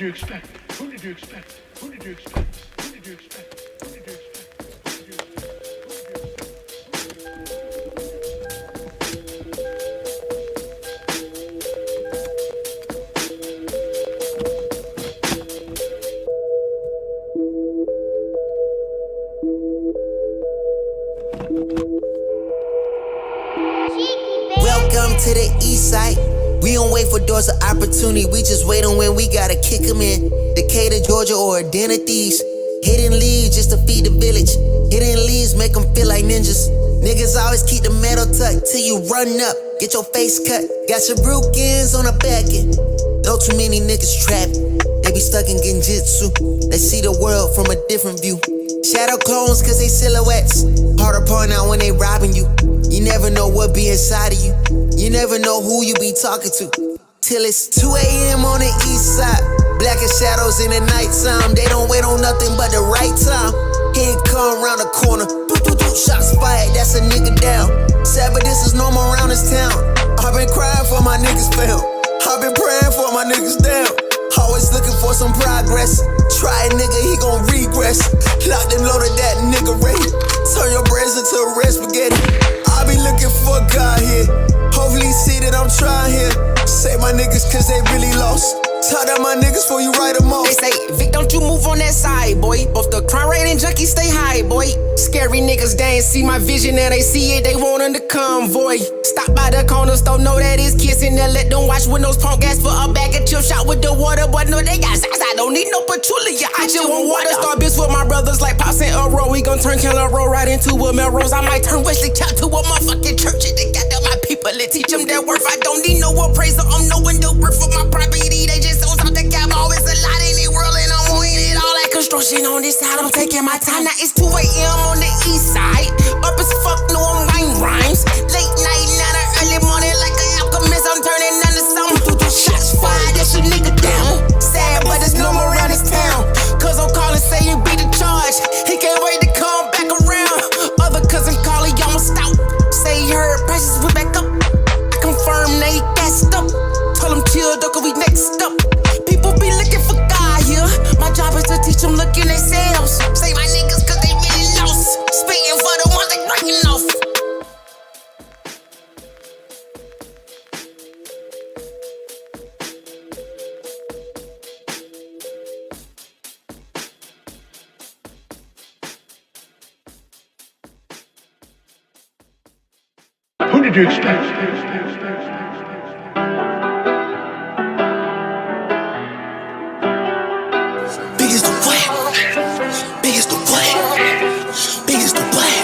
you expect? Who did you expect? Who did you expect? Who did you expect? Who did you expect? Welcome to the east side. We don't wait for doors of opportunity, we just wait on when we gotta kick them in. Decatur, Georgia, or a den of thieves. Hidden leaves just to feed the village. Hidden leaves make them feel like ninjas. Niggas always keep the metal tucked till you run up, get your face cut. Got your brukins on the back end. Know too many niggas trapped. They be stuck in genjutsu. They see the world from a different view. Shadow clones cause they silhouettes. Hard to point out when they robbing you. You never know what be inside of you. You never know who you be talking to. Till it's 2 a.m. on the east side. Blacker shadows in the nighttime. They don't wait on nothing but the right time. He ain't come around the corner. Shots fired, that's a nigga down. Sad, but this is normal around this town. I've been crying for my niggas found. I've been praying for my niggas down. Always looking for some progress. Try a nigga, he gon' regress. Locked and loaded that nigga ready. Turn your brains into red spaghetti. I be looking for God here. Hopefully see that I'm trying here. Save my niggas cause they really lost. Tell them my niggas before you write them off. They say, Vic, don't you move on that side, boy. Both the crime rate and junkies stay high, boy. Scary niggas, they ain't see my vision and they see it, they want in the convoy. Stop by the corner store, know that it's kissing and let them watch windows pump gas for a bag of chill shot with the water. But no, they got size, I don't need no patchouli. I just want water. Start bitch with my brothers like Pops and Earl. We gon' turn Keller Road right into a Melrose. I might turn Wesley Chop to a motherfucking church. They got them my people and teach them their worth. I don't need no appraiser, I'm knowing the worth of my property. They just don't talk the cap, always a lot in the world and I'm on it all like construction on this side. I'm taking my time, now it's 2 a.m. on the east side. Up as fuck, no I'm writing rhymes. Late night, not an early morning like an alchemist. I'm turning into something. Shots fired, that's your nigga down. Sad, but it's no more around this town. Cause I'm calling, say you beat the charge. He can't wait to come back around. Other cousin calling, almost out. Say he heard prices went back up. I confirm they gassed up. Told him chill, though, cause we next up. People be looking for God here. My job is to teach them looking themselves. Say my niggas cause they really lost. Spitting for the ones they breaking off. Who did you expect? Biggest the what? Biggest the what? Biggest the what?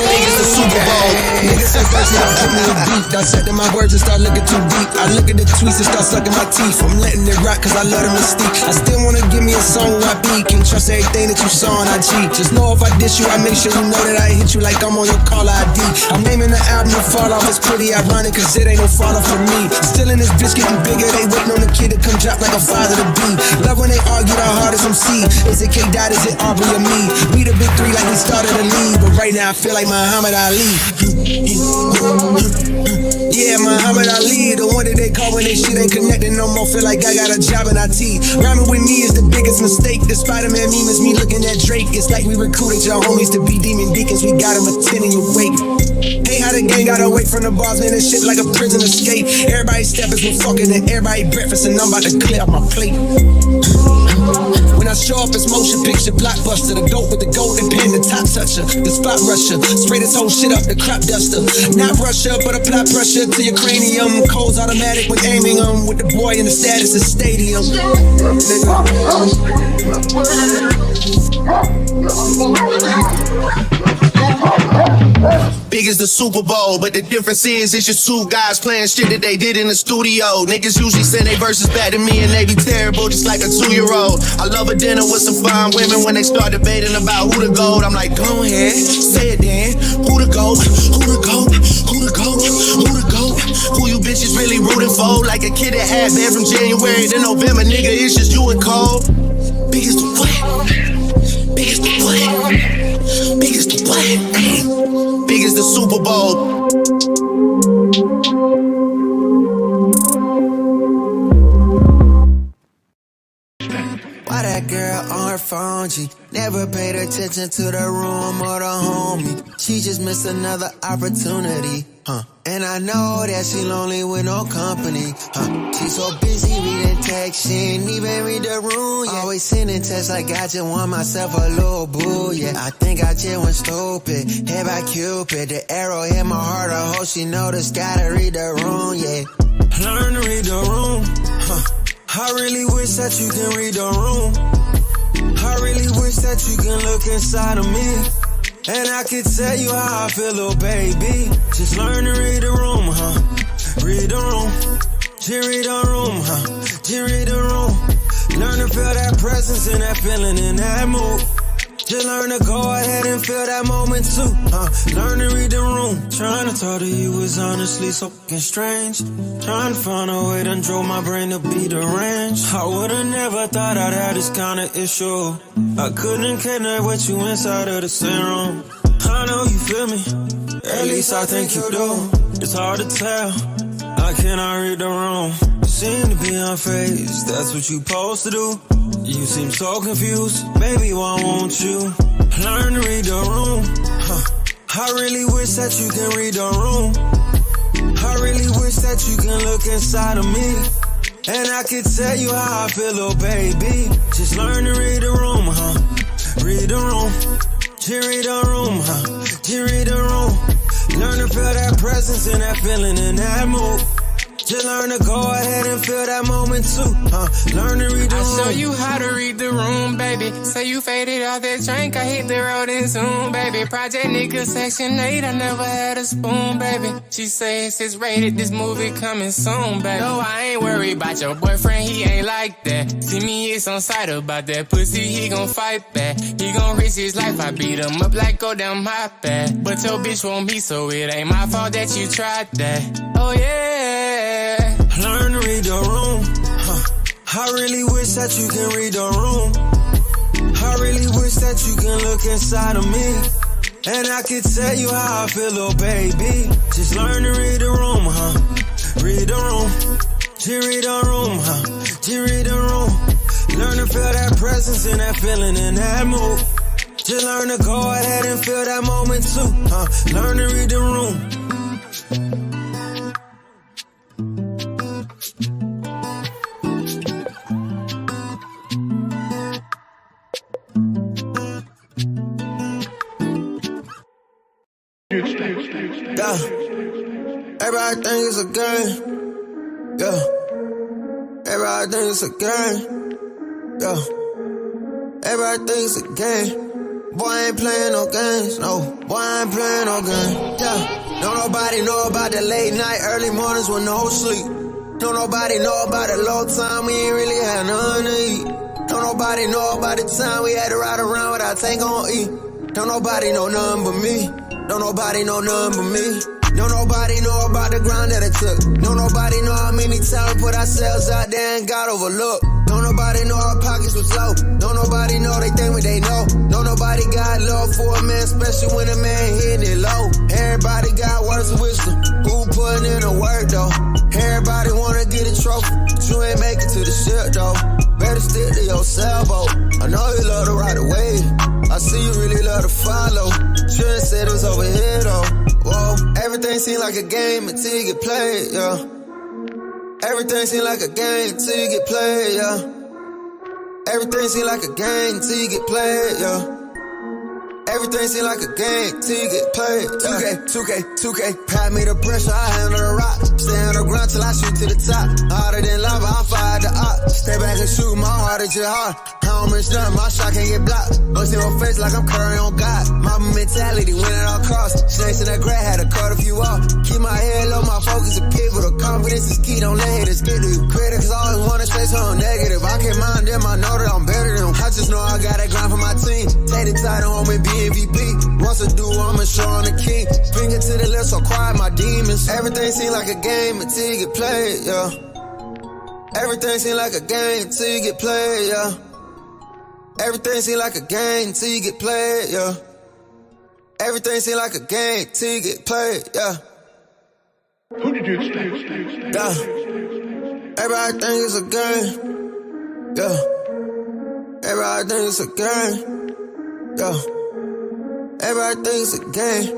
Biggest the Super Bowl. Niggas say verses don't give me a beat. Dissecting my words and start looking too deep. I look at the tweets and start sucking my teeth. I'm letting it rock cause I love the mystique. I still wanna give me a song where I beat. Can trust everything that you saw on IG. Just know if I diss you, I make sure you know that I hit you like I'm on your caller ID. I'm naming the album to fall off. It's pretty ironic cause it ain't no fall off for me. Still in this bitch getting bigger. They waiting on the kid to come drop like a father to be. Love when they argue the hardest MC. Is it K Dot, is it Aubrey or me? We the big three like we started the league. But right now I feel like Muhammad Ali. Yeah, Muhammad Ali, the one that they call when they shit ain't connected no more. Feel like I got a job in IT. Rhyming with me is the biggest mistake. The Spider-Man meme is me looking at Drake. It's like we recruited your homies to be demon deacons. We got them attending your wake. Hey, how the gang got away from the bars, man, this shit like a prison escape. Everybody stepping for fucking and everybody breakfast and I'm about to clear up my plate. When I show up, it's motion picture, blockbuster. The goat with the golden pen, the top toucher, the spot rusher. Spray this whole shit up, the crop duster. Not Russia, but apply pressure to your cranium. Codes automatic when aiming them. With the boy in the status of stadium. Big as the Super Bowl, but the difference is it's just two guys playing shit that they did in the studio. Niggas usually send they verses back to me and they be terrible, just like a 2-year-old. I love a dinner with some fine women when they start debating about who the GOAT. I'm like, go ahead, say it then. Who the GOAT? Who the GOAT? Who the GOAT? Who the GOAT? Who you bitches really rooting for? Like a kid that had been from January to November, nigga, it's just you and Cole. Big as the what? Big as the what? Big as the what? Big as the Super Bowl. that girl on her phone, G. Never paid attention to the room or the homie. She just missed another opportunity, And I know that she lonely with no company, She's so busy reading text, she ain't even read the room, yeah. Always sending texts like I just want myself a little boo, yeah. I think I just went stupid, hit by Cupid. The arrow hit my heart, I hope she noticed. Gotta read the room, yeah. Learn to read the room, I really wish that you can read the room. I really wish that you can look inside of me, and I could tell you how I feel, little baby. Just learn to read the room, Read the room. Just read the room, Just read the room. Learn to feel that presence and that feeling in that mood. Just learn to go ahead and feel that moment too, Learn to read the room. Trying to talk to you is honestly so fucking strange. Trying to find a way that drove my brain to be deranged. I would've never thought I'd have this kind of issue. I couldn't connect with you inside of the same room. I know you feel me, at least I think you do. It's hard to tell, I cannot read the room. You seem to be unfazed, that's what you supposed to do. You seem so confused, baby, why won't you learn to read the room? I really wish that you can read the room. I really wish that you can look inside of me, and I could tell you how I feel, little baby. Just learn to read the room, Read the room. Just read the room, Just read the room. Learn to feel that presence and that feeling in that mood. Just learn to go ahead and feel that moment too, Learn to read the room. I'll show you how to read the room, baby. Say you faded off that drink, I hit the road in Zoom, baby. Project nigga section 8, I never had a spoon, baby. She says it's rated, this movie coming soon, baby. No, I ain't worried about your boyfriend, he ain't like that. See me, it's on sight about that pussy, he gon' fight back. He gon' risk his life, I beat him up like go down my path. But your bitch won't be, so it ain't my fault that you tried that. Oh yeah. Learn to read the room, I really wish that you can read the room. I really wish that you can look inside of me, and I could tell you how I feel, little baby. Just learn to read the room, Read the room. Just read the room, Just read the room. Learn to feel that presence and that feeling in that mood. Just learn to go ahead and feel that moment too, Learn to read the room. Yeah, everybody think it's a game. Yeah, everybody think it's a game. Yeah, everybody think it's a game. Boy, I ain't playing no games. No, boy, I ain't playing no games. Yeah, don't nobody know about the late night, early mornings with no sleep. Don't nobody know about the low time we ain't really had nothing to eat. Don't nobody know about the time we had to ride around without tank on E. Don't nobody know nothing but me. Don't nobody know nothing but me. Don't nobody know about the grind that it took. Don't nobody know how many times we put ourselves out there and got overlooked. Don't nobody know our pockets was low. Don't nobody know they think what they know. Don't nobody got love for a man, especially when a man hitting it low. Everybody got words of wisdom. Who putting in the work though? Everybody wanna get a trophy, but you ain't make it to the ship though. Better stick to your sailboat. I know you love to ride away. I see you really love to follow. Should've said it was over here though. Whoa, everything seem like a game until you get played, yeah. Everything seem like a game until you get played, yeah. Everything seem like a game until you get played, yeah. Everything seem like a game till you get played. 2K, pat me the pressure, I handle the rock. Stay on the ground till I shoot to the top. Harder than lava, I fire the op. Stay back and shoot, my heart is just hard. I don't miss nothing, my shot can't get blocked. Bust in my face like I'm Curry on God. My mentality win at all costs. Snakes in that grass, had to cut a few off. Keep my head low, my focus is pivot. The confidence is key, don't let haters get to you. Critics always wanna say something negative. I can't mind them, I know that I'm better than them. I just know I got that grind for my team. Take the title home and be MVP. Once I do, I'ma show on the king. Finger to the left, so quiet my demons. Everything seem like a game until you get played, yeah. Everything seem like a game until you get played, yeah. Everything seem like a game until you get played, yeah. Everything seem like a game till you get played, yeah. Who did you expect? Yeah. Everybody think it's a game, yeah. Everybody think it's a game. Yeah. Everybody think it's a game.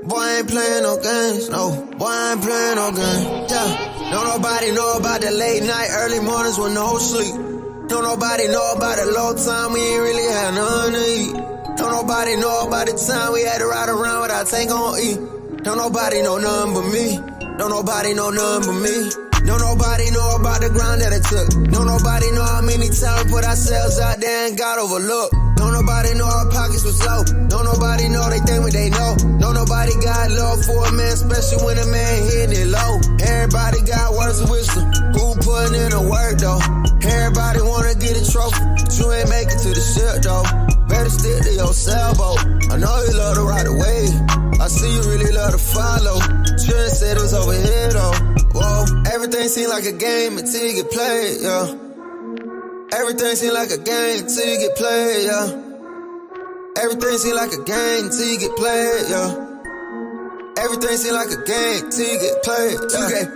Boy, I ain't playing no games. No, boy, I ain't playing no games. Yeah. Don't nobody know about the late night, early mornings with no sleep. Don't nobody know about the low time we ain't really had nothing to eat. Don't nobody know about the time we had to ride around without tank on E. Don't nobody know nothing but me. Don't nobody know nothing but me. Don't nobody know about the grind that it took. Don't nobody know how many times we put ourselves out there and got overlooked. Don't nobody know our pockets was low. Don't nobody know they think what they know. Don't nobody got love for a man, especially when a man hitting it low. Everybody got words of wisdom. Who putting in the work though? Everybody wanna get a trophy, but you ain't make it to the ship though. Better stick to your sailboat. I know you love to ride away. I see you really love to follow. Trendsetters over here though. Whoa, everything seem like a game until you get played, yeah. Everything seem like a game until you get played, yeah. Everything seem like a game until you get played, yeah. Everything seem like a game till you get played.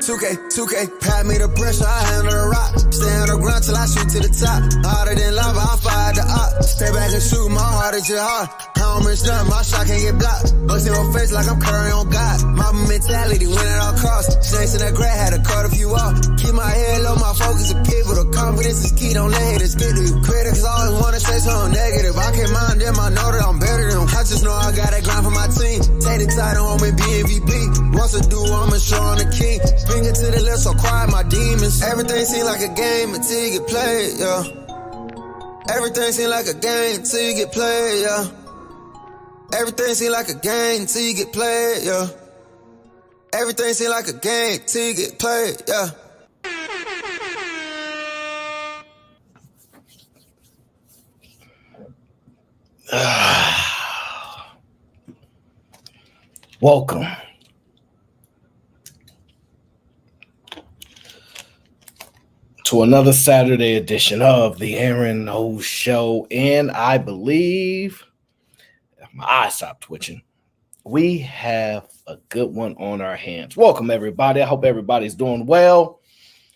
2K, pat me the pressure, I handle the rock. Stay on the ground till I shoot to the top. Harder than lava, I fire the op. Stay back and shoot, my heart is your heart. I don't miss nothing, my shot can't get blocked. Bust in my face like I'm Curry on God. My mentality win at all costs. Snakes in that grad, had to cut a few off. Keep my head low, my focus is people. The confidence is key, don't let haters get to you. Critics always wanna say something negative. I can't mind them, I know that I'm better than them. I just know I gotta grind for my team. Take the title home and be MVP. Once I do, I'ma show I'm the king. Finger to the left, so quiet my demons. Everything seem like a game until you get played, yeah. Everything seem like a game until you get played, yeah. Everything seem like a game until you get played, yeah. Everything seem like a game till you get played, yeah. Welcome to another Saturday edition of the Aaron O Show. And I believe, if my eyes stop twitching, we have a good one on our hands. Welcome, everybody. I hope everybody's doing well.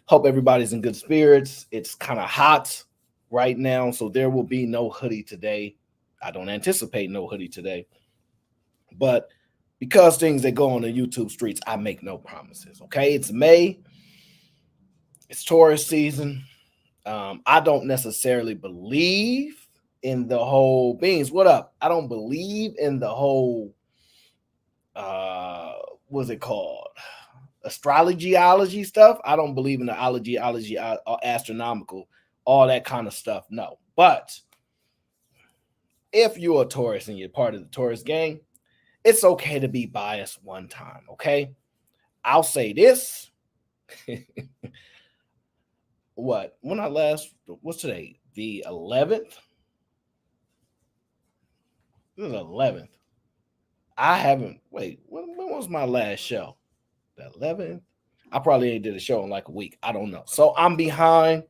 Hope everybody's in good spirits. It's kind of hot right now, so there will be no hoodie today. I don't anticipate no hoodie today. But because things that go on the YouTube streets, I make no promises, okay? It's May. It's tourist season. I don't necessarily believe in the whole beans. What up? I don't believe in the whole, what's it called? Astrology stuff. I don't believe in the ology, astronomical, all that kind of stuff. No. But if you're a tourist and you're part of the tourist gang, it's okay to be biased one time, okay? I'll say this. What's today? The 11th? This is 11th. when was my last show? The 11th? I probably ain't did a show in like a week. I don't know. So I'm behind.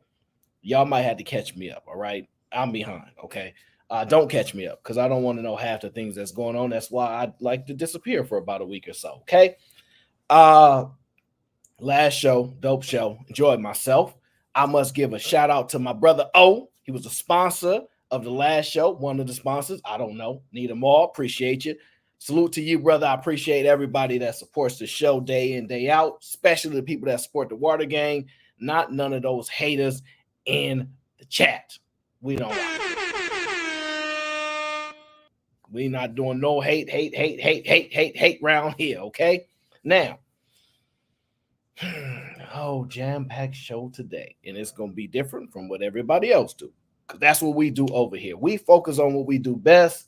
Y'all might have to catch me up, all right? I'm behind, okay? Don't catch me up because I don't want to know half the things that's going on. That's why I'd like to disappear for about a week or so, okay? Last show, dope show. Enjoyed myself. I must give a shout out to my brother O. He was a sponsor of the last show, one of the sponsors. I don't know. Need them all. Appreciate you. Salute to you, brother. I appreciate everybody that supports the show day in, day out, especially the people that support the Water Gang. Not none of those haters in the chat. We don't like it. We not doing no hate round here, okay? Now, jam-packed show today, and it's going to be different from what everybody else do, because that's what we do over here. We focus on what we do best,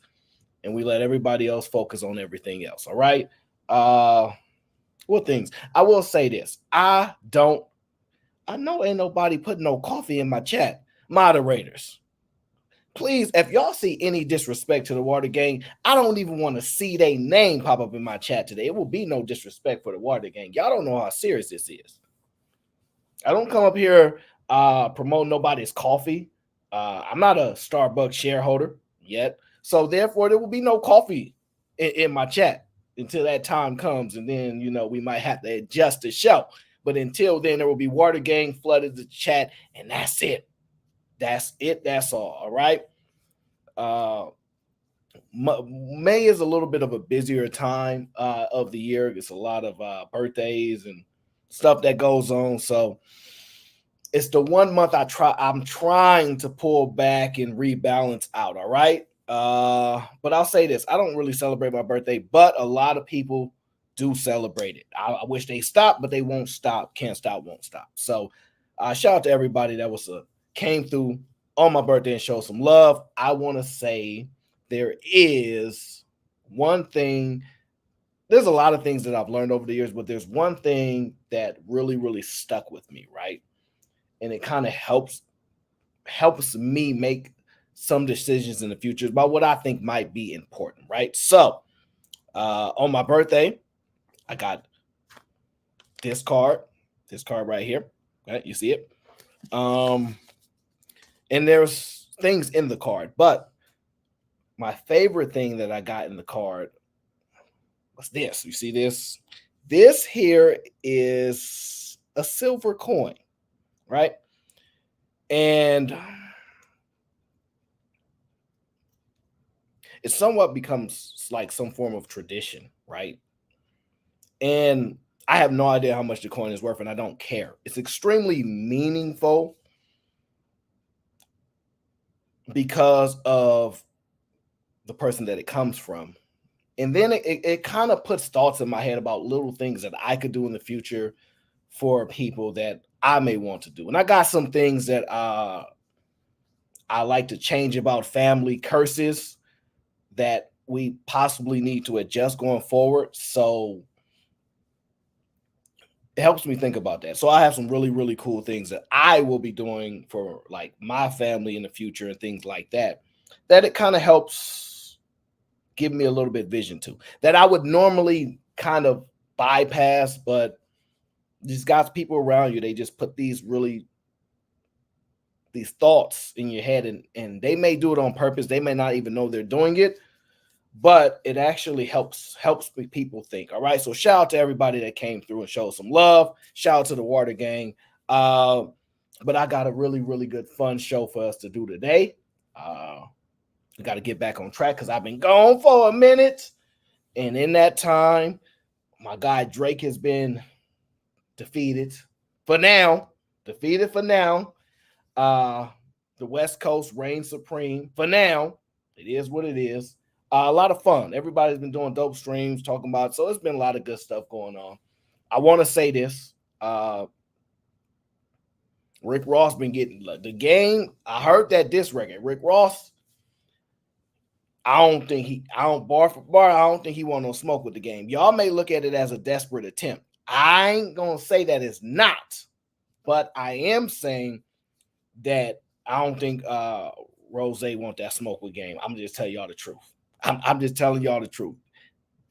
and we let everybody else focus on everything else, all right? What things? I will say this. I know ain't nobody putting no coffee in my chat. Moderators, please, if y'all see any disrespect to the Water Gang, I don't even want to see their name pop up in my chat today. It will be no disrespect for the Water Gang. Y'all don't know how serious this is. I don't come up here promoting nobody's coffee. I'm not a Starbucks shareholder yet. So therefore, there will be no coffee in my chat until that time comes. And then, we might have to adjust the show. But until then, there will be Water Gang flooded the chat, and that's it. That's it. That's all right. May is a little bit of a busier time of the year. It's a lot of birthdays and stuff that goes on. So it's the 1 month I'm trying to pull back and rebalance out. All right. But I'll say this: I don't really celebrate my birthday, but a lot of people do celebrate it. I wish they stopped, but they won't stop. Can't stop, won't stop. So shout out to everybody that came through on my birthday and showed some love. I want to say there is one thing. There's a lot of things that I've learned over the years, but there's one thing that really, really stuck with me, right? And it kind of helps me make some decisions in the future about what I think might be important, right? So on my birthday, I got this card right here. Right? You see it? And there's things in the card, but my favorite thing that I got in the card was this. You see this? This here is a silver coin, right? And it somewhat becomes like some form of tradition, right? And I have no idea how much the coin is worth, and I don't care. It's extremely meaningful because of the person that it comes from. And then it kind of puts thoughts in my head about little things that I could do in the future for people that I may want to do. And I got some things that I like to change about family curses that we possibly need to adjust going forward. So it helps me think about that. So I have some really, really cool things that I will be doing for like my family in the future and things like that, that it kind of helps give me a little bit vision to that I would normally kind of bypass, but these guys, people around you, they just put these thoughts in your head, and they may do it on purpose. They may not even know they're doing it, but it actually helps people think. All right. So shout out to everybody that came through and showed some love. Shout out to the Water Gang. But I got a really, really good fun show for us to do today. We got to get back on track because I've been gone for a minute. And in that time, my guy Drake has been defeated for now. Defeated for now. The West Coast reigns supreme for now. It is what it is. A lot of fun. Everybody's been doing dope streams, talking about. So it's been a lot of good stuff going on. I want to say this. Rick Ross been getting the game. I heard that diss record. Rick Ross, I don't think he want no smoke with the game. Y'all may look at it as a desperate attempt. I ain't gonna say that it's not, but I am saying that I don't think Rose want that smoke with game. I'm just telling y'all the truth. I'm just telling y'all the truth.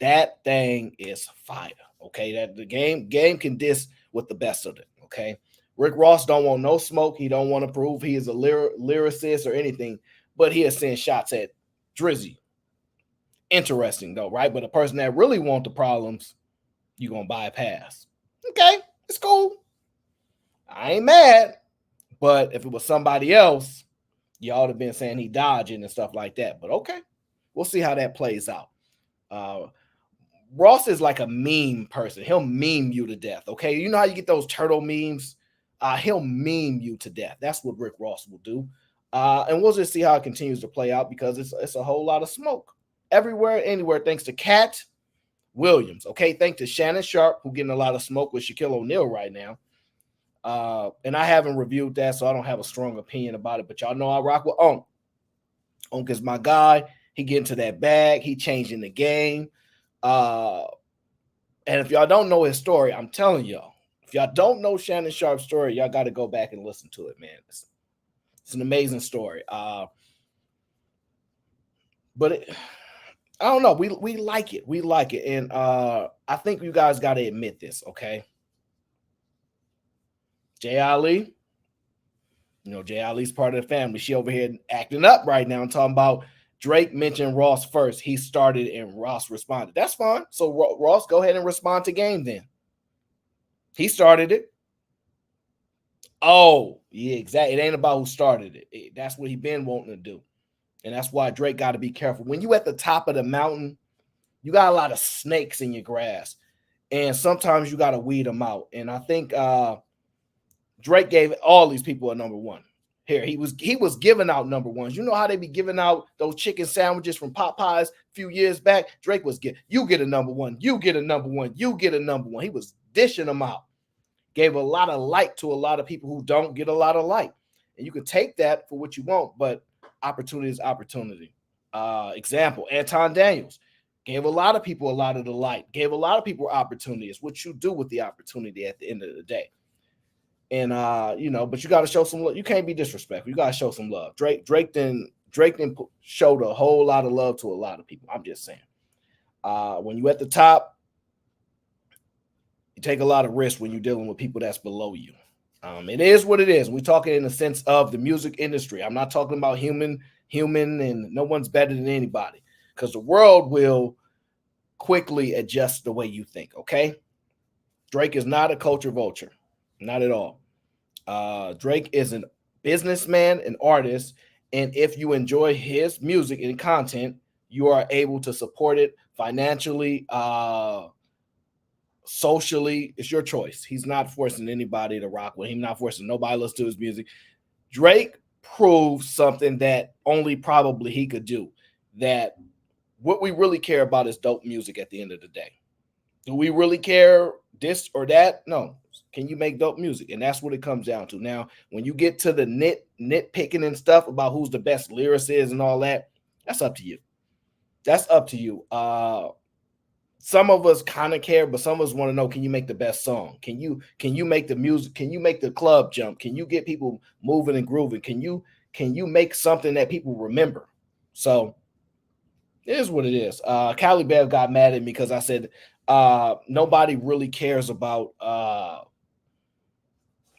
That thing is fire. Okay, that the game can diss with the best of them. Okay, Rick Ross don't want no smoke. He don't want to prove he is a lyricist or anything, but he is sending shots at Drizzy. Interesting though, right? But the person that really want the problems, you gonna bypass. Okay, it's cool. I ain't mad, but if it was somebody else, y'all would have been saying he dodging and stuff like that. But okay, we'll see how that plays out. Ross is like a meme person. He'll meme you to death. Okay, you know how you get those turtle memes? He'll meme you to death. That's what Rick Ross will do. And we'll just see how it continues to play out because it's a whole lot of smoke everywhere, anywhere. Thanks to Cat Williams. Okay, thanks to Shannon Sharp, who getting a lot of smoke with Shaquille O'Neal right now. And I haven't reviewed that, so I don't have a strong opinion about it. But y'all know I rock with Onk. Onk is my guy. He get into that bag. He changing the game. And if y'all don't know his story, I'm telling y'all, if y'all don't know Shannon Sharp's story, y'all got to go back and listen to it, man. It's an amazing story. But I don't know. We like it. We like it. And I think you guys got to admit this, okay? Jay Ali, you know, Jay Ali's part of the family. She over here acting up right now and talking about Drake mentioned Ross first. He started and Ross responded. That's fine. So Ross, go ahead and respond to game then. He started it. Oh, yeah, exactly. It ain't about who started it. That's what he been wanting to do. And that's why Drake got to be careful. When you at the top of the mountain, you got a lot of snakes in your grass. And sometimes you got to weed them out. And I think Drake gave all these people a number one. Here, he was giving out number ones. You know how they be giving out those chicken sandwiches from Popeyes a few years back? Drake was you get a number one, you get a number one, you get a number one. He was dishing them out. Gave a lot of light to a lot of people who don't get a lot of light. And you can take that for what you want, but opportunity is opportunity. Example, Anton Daniels gave a lot of people a lot of the light, gave a lot of people opportunity. It's what you do with the opportunity at the end of the day. And but you got to show some love. You can't be disrespectful. You got to show some love. Drake didn't showed a whole lot of love to a lot of people. I'm just saying. When you at the top, you take a lot of risks when you're dealing with people that's below you. It is what it is. We're talking in the sense of the music industry. I'm not talking about human, and no one's better than anybody, because the world will quickly adjust the way you think. Okay, Drake is not a culture vulture. Not at all. Drake is a businessman, an artist, and if you enjoy his music and content, you are able to support it financially, socially. It's your choice. He's not forcing anybody to rock with him, not forcing nobody to listen to his music. Drake proved something that only probably he could do, that what we really care about is dope music at the end of the day. Do we really care this or that? No. Can you make dope music? And that's what it comes down to. Now, when you get to the nitpicking and stuff about who's the best lyricist and all that, that's up to you. That's up to you. Some of us kind of care, but some of us want to know, can you make the best song? Can you make the music? Can you make the club jump? Can you get people moving and grooving? Can you make something that people remember? So it is what it is. Cali Bev got mad at me because I said nobody really cares about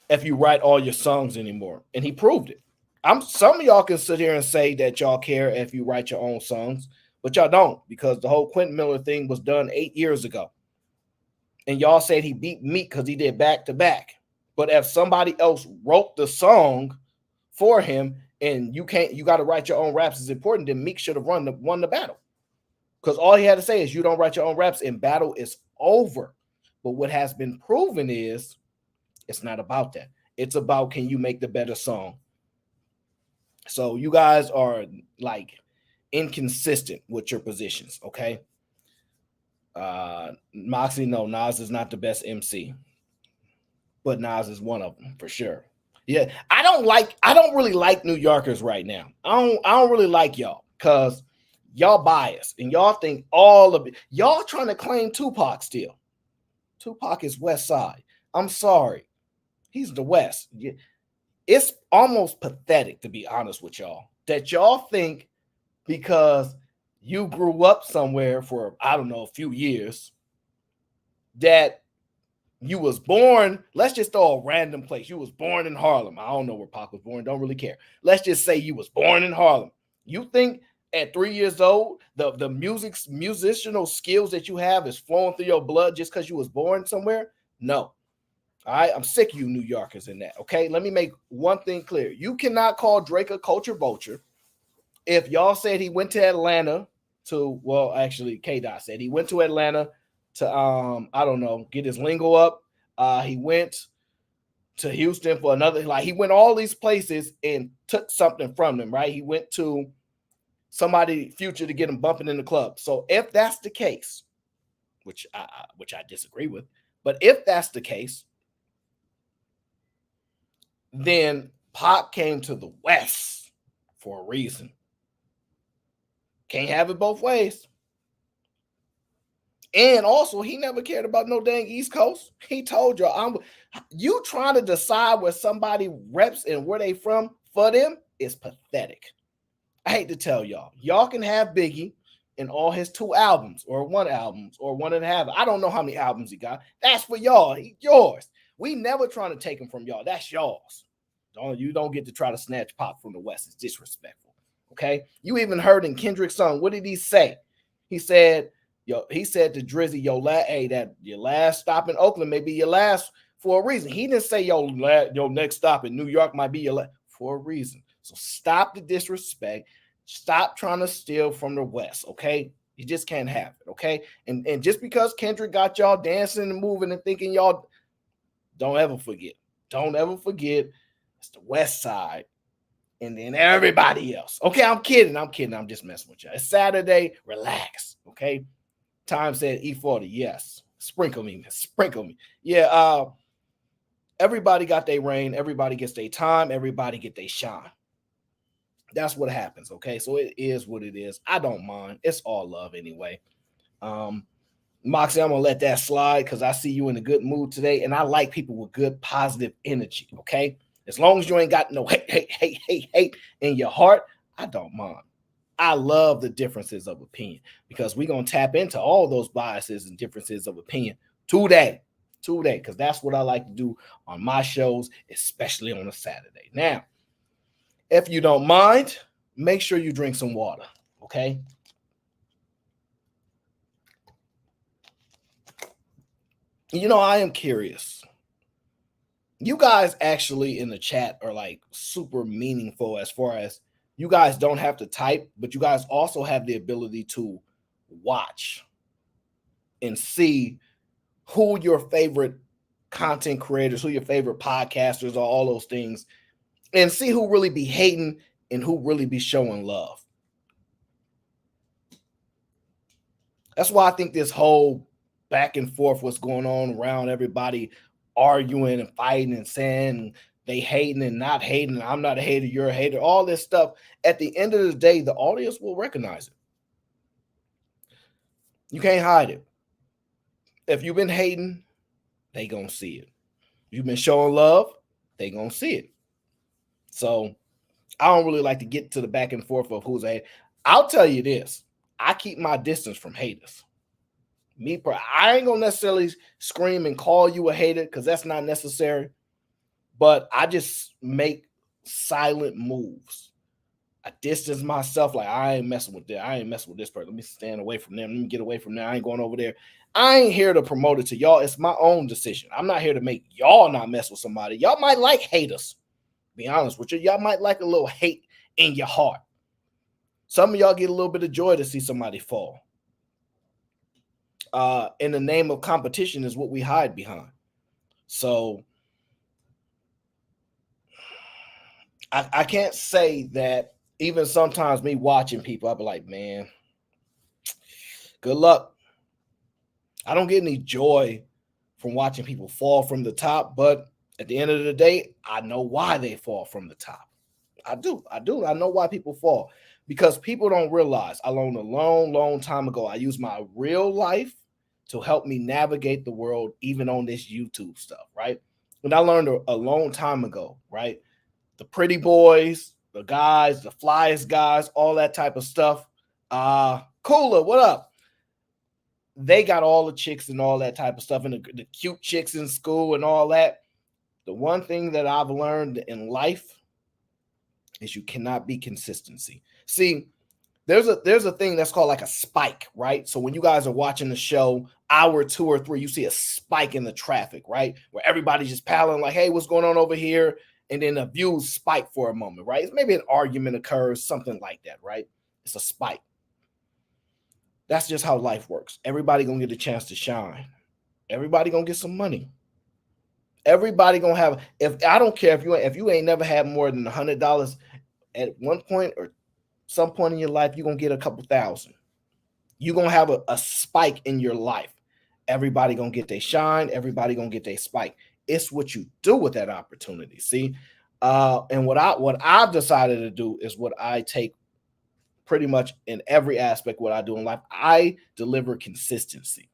if you write all your songs anymore. And he proved it. Some of y'all can sit here and say that y'all care if you write your own songs, but y'all don't, because the whole Quentin Miller thing was done 8 years ago. And y'all said he beat Meek because he did back to back. But if somebody else wrote the song for him and you got to write your own raps is important, then Meek should have won the battle. Because all he had to say is you don't write your own raps and battle is over. But what has been proven is it's not about that. It's about, can you make the better song? So you guys are like inconsistent with your positions, okay? Moxie, no, Nas is not the best MC. But Nas is one of them for sure. Yeah, I don't really like New Yorkers right now. I don't really like y'all because y'all biased and y'all think all of it. Y'all trying to claim Tupac still. Tupac is West Side. I'm sorry. He's the West. It's almost pathetic, to be honest with y'all, that y'all think because you grew up somewhere for, I don't know, a few years, that you was born, let's just throw a random place. You was born in Harlem. I don't know where Pac was born. Don't really care. Let's just say you was born in Harlem. You think at 3 years old, the musical skills that you have is flowing through your blood just because you was born somewhere? No. All right, I'm sick of you New Yorkers in that, okay? Let me make one thing clear. You cannot call Drake a culture vulture if y'all said he went to Atlanta to, well, actually, K-Dot said he went to Atlanta to, I don't know, get his lingo up. He went to Houston for another, like he went all these places and took something from them, right? He went to somebody Future to get him bumping in the club. So if that's the case, which I disagree with, but if that's the case, then Pac came to the West for a reason. Can't have it both ways. And also, he never cared about no dang East Coast. He told y'all, you trying to decide where somebody reps and where they from for them is pathetic. I hate to tell y'all. Y'all can have Biggie in all his 2 albums or 1 album or 1.5. I don't know how many albums he got. That's for y'all. Yours. We never trying to take him from y'all. That's y'all's. You don't get to try to snatch Pop from the West. It's disrespectful. Okay? You even heard in Kendrick's song, what did he say? He said to Drizzy, your last stop in Oakland may be your last for a reason. He didn't say your next stop in New York might be your for a reason. So stop the disrespect. Stop trying to steal from the West, okay? You just can't have it, okay? And just because Kendrick got y'all dancing and moving and thinking y'all, don't ever forget. Don't ever forget it's the West Side and then everybody else. Okay, I'm kidding. I'm just messing with you. It's Saturday. Relax, okay? Time said E40. Yes. Sprinkle me. Yeah, everybody got their reign. Everybody gets their time. Everybody get their shine. That's what happens, okay? So it is what it is. I don't mind. It's all love anyway. Moxie, I'm going to let that slide because I see you in a good mood today, and I like people with good, positive energy, okay? As long as you ain't got no hate in your heart, I don't mind. I love the differences of opinion because we're going to tap into all those biases and differences of opinion today, because that's what I like to do on my shows, especially on a Saturday. Now, if you don't mind, make sure you drink some water, okay? You know, I am curious. You guys actually in the chat are like super meaningful as far as you guys don't have to type, but you guys also have the ability to watch and see who your favorite content creators, who your favorite podcasters are, all those things, and see who really be hating and who really be showing love. That's why I think this whole back and forth, what's going on around everybody arguing and fighting and saying they hating and not hating, I'm not a hater, you're a hater, all this stuff, at the end of the day, the audience will recognize it. You can't hide it. If you've been hating, they gonna see it. You've been showing love, they gonna see it. So I don't really like to get to the back and forth of who's a hater. I'll tell you this, I keep my distance from haters. I ain't gonna necessarily scream and call you a hater because that's not necessary, but I just make silent moves. I distance myself, like I ain't messing with that. I ain't messing with this person. Let me stand away from them. Let me get away from there. I ain't going over there. I ain't here to promote it to y'all. It's my own decision. I'm not here to make y'all not mess with somebody. Y'all might like haters. Be honest with you. Y'all might like a little hate in your heart. Some of y'all get a little bit of joy to see somebody fall. In the name of competition is what we hide behind. So I can't say that even sometimes me watching people, I'll be like, man, good luck. I don't get any joy from watching people fall from the top, but at the end of the day, I know why they fall from the top. I do. I know why people fall, because people don't realize I learned a long time ago. I use my real life to help me navigate the world, even on this YouTube stuff, right? And I learned a long time ago, right? The pretty boys, the guys, the flyest guys, all that type of stuff. Cooler, what up? They got all the chicks and all that type of stuff, and the cute chicks in school and all that. The one thing that I've learned in life is you cannot be consistency. See, there's a thing that's called like a spike, right? So when you guys are watching the show, hour 2 or 3, you see a spike in the traffic, right? Where everybody's just paddling like, hey, what's going on over here? And then the views spike for a moment, right? Maybe an argument occurs, something like that, right? It's a spike. That's just how life works. Everybody gonna get a chance to shine. Everybody gonna get some money. Everybody gonna have. If I don't care if you ain't never had more than $100 at one point or some point in your life, you're gonna get a couple thousand. You're gonna have a spike in your life. Everybody gonna get their shine. Everybody gonna get their spike. It's what you do with that opportunity. See, and what I've decided to do is what I take pretty much in every aspect. What I do in life, I deliver consistency.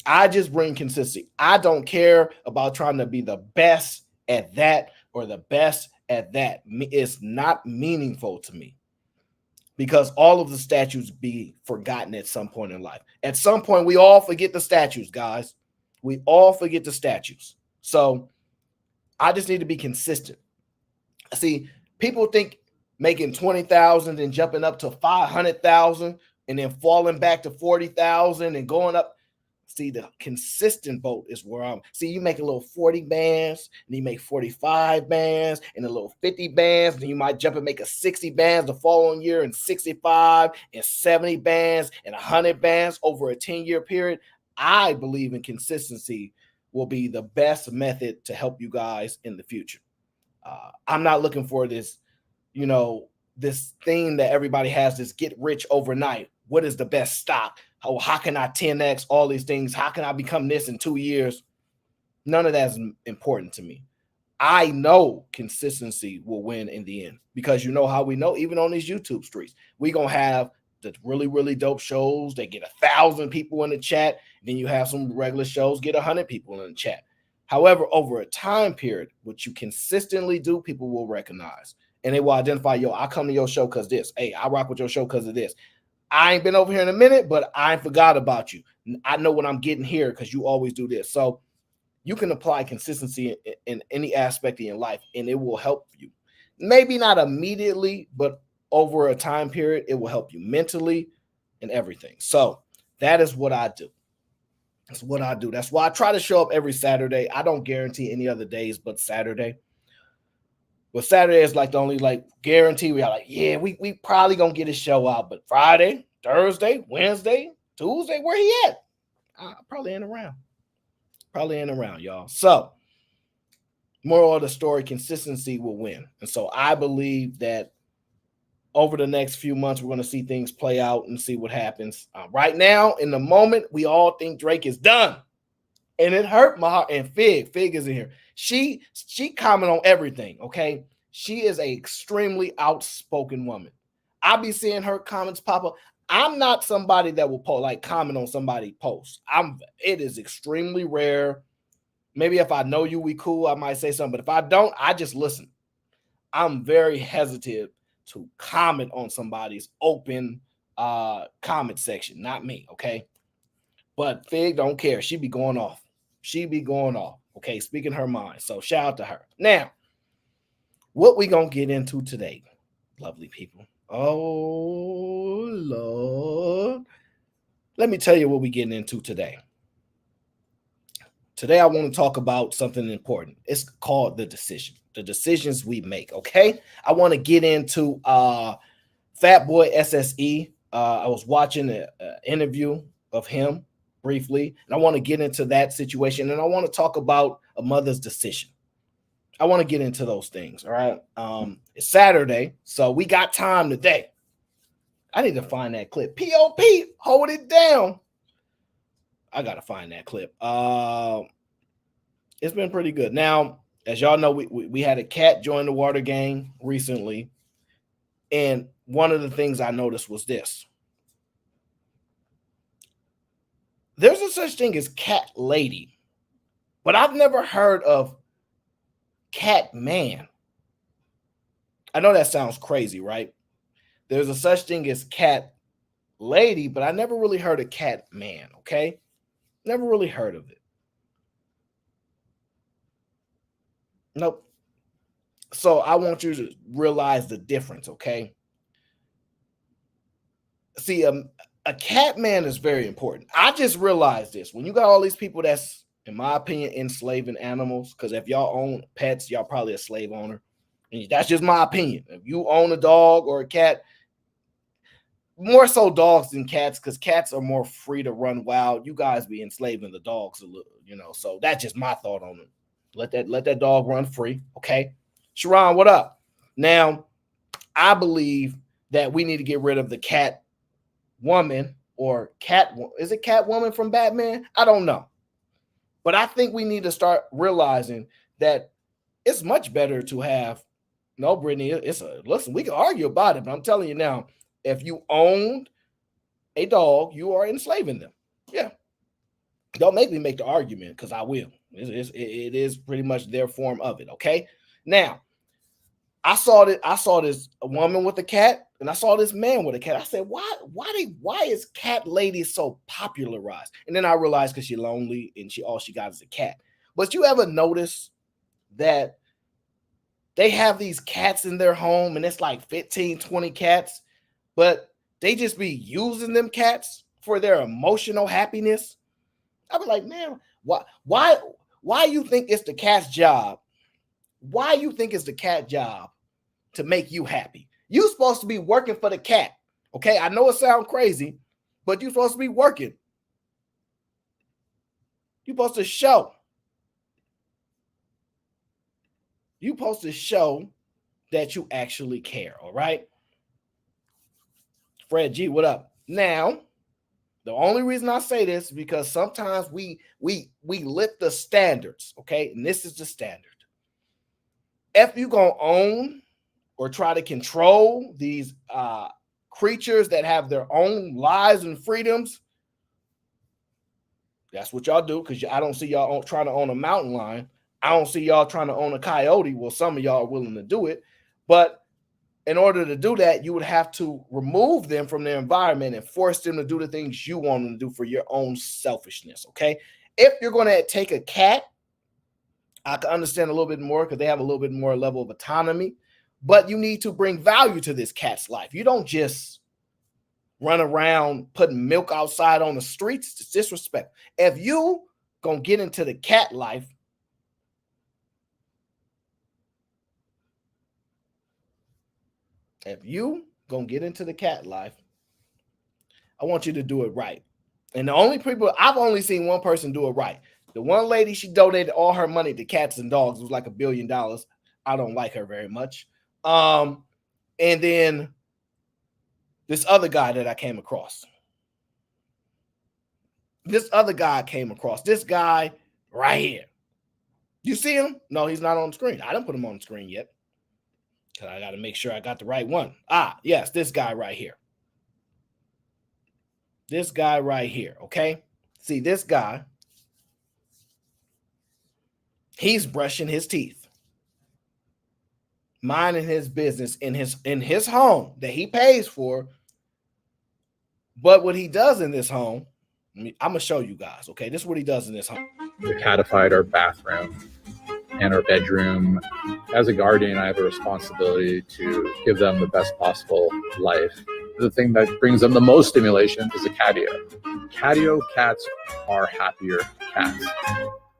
I just bring consistency. I don't care about trying to be the best at that or the best at that. It's not meaningful to me, because all of the statues be forgotten at some point in life. At some point, we all forget the statues, guys. We all forget the statues. So I just need to be consistent. See, people think making 20,000 and jumping up to 500,000 and then falling back to 40,000 and going up. See, the consistent vote is where I'm. See, you make a little 40 bands, and you make 45 bands, and a little 50 bands, and you might jump and make a 60 bands the following year, and 65 and 70 bands and 100 bands over a 10-year period. I believe in consistency will be the best method to help you guys in the future. I'm not looking for this, this thing that everybody has, this get rich overnight. What is the best stock? How can I 10x all these things? How can I become this in 2 years? None of that is important to me. I know consistency will win in the end, because you know how we know, even on these YouTube streets, we're going to have the really, really dope shows that get 1,000 people in the chat. Then you have some regular shows get 100 people in the chat. However, over a time period, what you consistently do, people will recognize, and they will identify, yo, I come to your show because this. Hey, I rock with your show because of this. I ain't been over here in a minute, but I ain't forgot about you. I know what I'm getting here because you always do this. So you can apply consistency in any aspect of your life, and it will help you. Maybe not immediately, but over a time period, it will help you mentally and everything. So that is what I do. That's what I do. That's why I try to show up every Saturday. I don't guarantee any other days but Saturday. But Saturday is like the only guarantee. We are like, yeah, we probably gonna get a show out. But Friday, Thursday, Wednesday, Tuesday, where he at? Probably ain't around. Probably ain't around, y'all. So, moral of the story: consistency will win. And so I believe that over the next few months, we're gonna see things play out and see what happens. Right now, in the moment, we all think Drake is done. And it hurt my heart. And Fig is in here. She comment on everything, okay? She is an extremely outspoken woman. I be seeing her comments pop up. I'm not somebody that will comment on somebody's post. It is extremely rare. Maybe if I know you, we cool, I might say something. But if I don't, I just listen. I'm very hesitant to comment on somebody's open comment section. Not me, okay? But Fig don't care. She be going off. Okay, speaking her mind. So shout out to her. Now, what we gonna get into today, lovely people? Oh Lord, let me tell you what we getting into today. Today, I want to talk about something important. It's called the decisions we make. Okay, I want to get into FatBoySSE. I was watching an interview of him briefly, and I want to get into that situation, and I want to talk about a mother's decision. I want to get into those things. All right. It's Saturday, so we got time today. I need to find that clip. POP, hold it down. I gotta find that clip. It's been pretty good. Now, as y'all know, we had a cat join the water gang recently, and one of the things I noticed was this. There's a such thing as cat lady, but I've never heard of cat man. I know that sounds crazy, right? There's a such thing as cat lady, but I never really heard of cat man, okay? Never really heard of it. Nope. So I want you to realize the difference, okay? See, a cat man is very important. I just realized this. When you got all these people that's, in my opinion, enslaving animals, because if y'all own pets, y'all probably a slave owner. And that's just my opinion. If you own a dog or a cat, more so dogs than cats, because cats are more free to run wild. You guys be enslaving the dogs a little, so that's just my thought on it. Let that dog run free, okay? Sharon, what up? Now, I believe that we need to get rid of the cat woman or is it Catwoman from Batman? I don't know. But I think we need to start realizing that it's much better to have, no, Brittany, listen, we can argue about it, but I'm telling you now, if you owned a dog, you are enslaving them. Yeah. Don't make me make the argument, because I will. It is pretty much their form of it, okay? Now, I saw this woman with a cat, and I saw this man with a cat. I said, why is cat lady so popularized? And then I realized because she's lonely and all she got is a cat. But you ever notice that they have these cats in their home, and it's like 15, 20 cats, but they just be using them cats for their emotional happiness? I be like, man, why you think it's the cat's job? Why you think it's the cat job to make you happy? You supposed to be working for the cat. Okay, I know it sounds crazy, but you're supposed to be working. You're supposed to show. You're supposed to show that you actually care, all right? Fred G, what up? Now, the only reason I say this is because sometimes we lift the standards, okay? And this is the standard. If you're going to own or try to control these creatures that have their own lives and freedoms, that's what y'all do, because I don't see y'all trying to own a mountain lion. I don't see y'all trying to own a coyote. Well, some of y'all are willing to do it. But in order to do that, you would have to remove them from their environment and force them to do the things you want them to do for your own selfishness, okay? If you're going to take a cat, I can understand a little bit more because they have a little bit more level of autonomy, but you need to bring value to this cat's life. You don't just run around putting milk outside on the streets. It's disrespect. If you gonna get into the cat life, I want you to do it right. And the only people, I've only seen one person do it right. The one lady, she donated all her money to cats and dogs. It was like $1 billion. I don't like her very much. And then this other guy that I came across. This guy right here. You see him? No, he's not on the screen. I didn't put him on the screen yet. Because I got to make sure I got the right one. Yes, this guy right here. Okay? See, this guy, he's brushing his teeth, minding his business in his home that he pays for. But what he does in this home, I'm going to show you guys, okay? This is what he does in this home. We catified our bathroom and our bedroom. As a guardian, I have a responsibility to give them the best possible life. The thing that brings them the most stimulation is a catio. Catio cats are happier cats.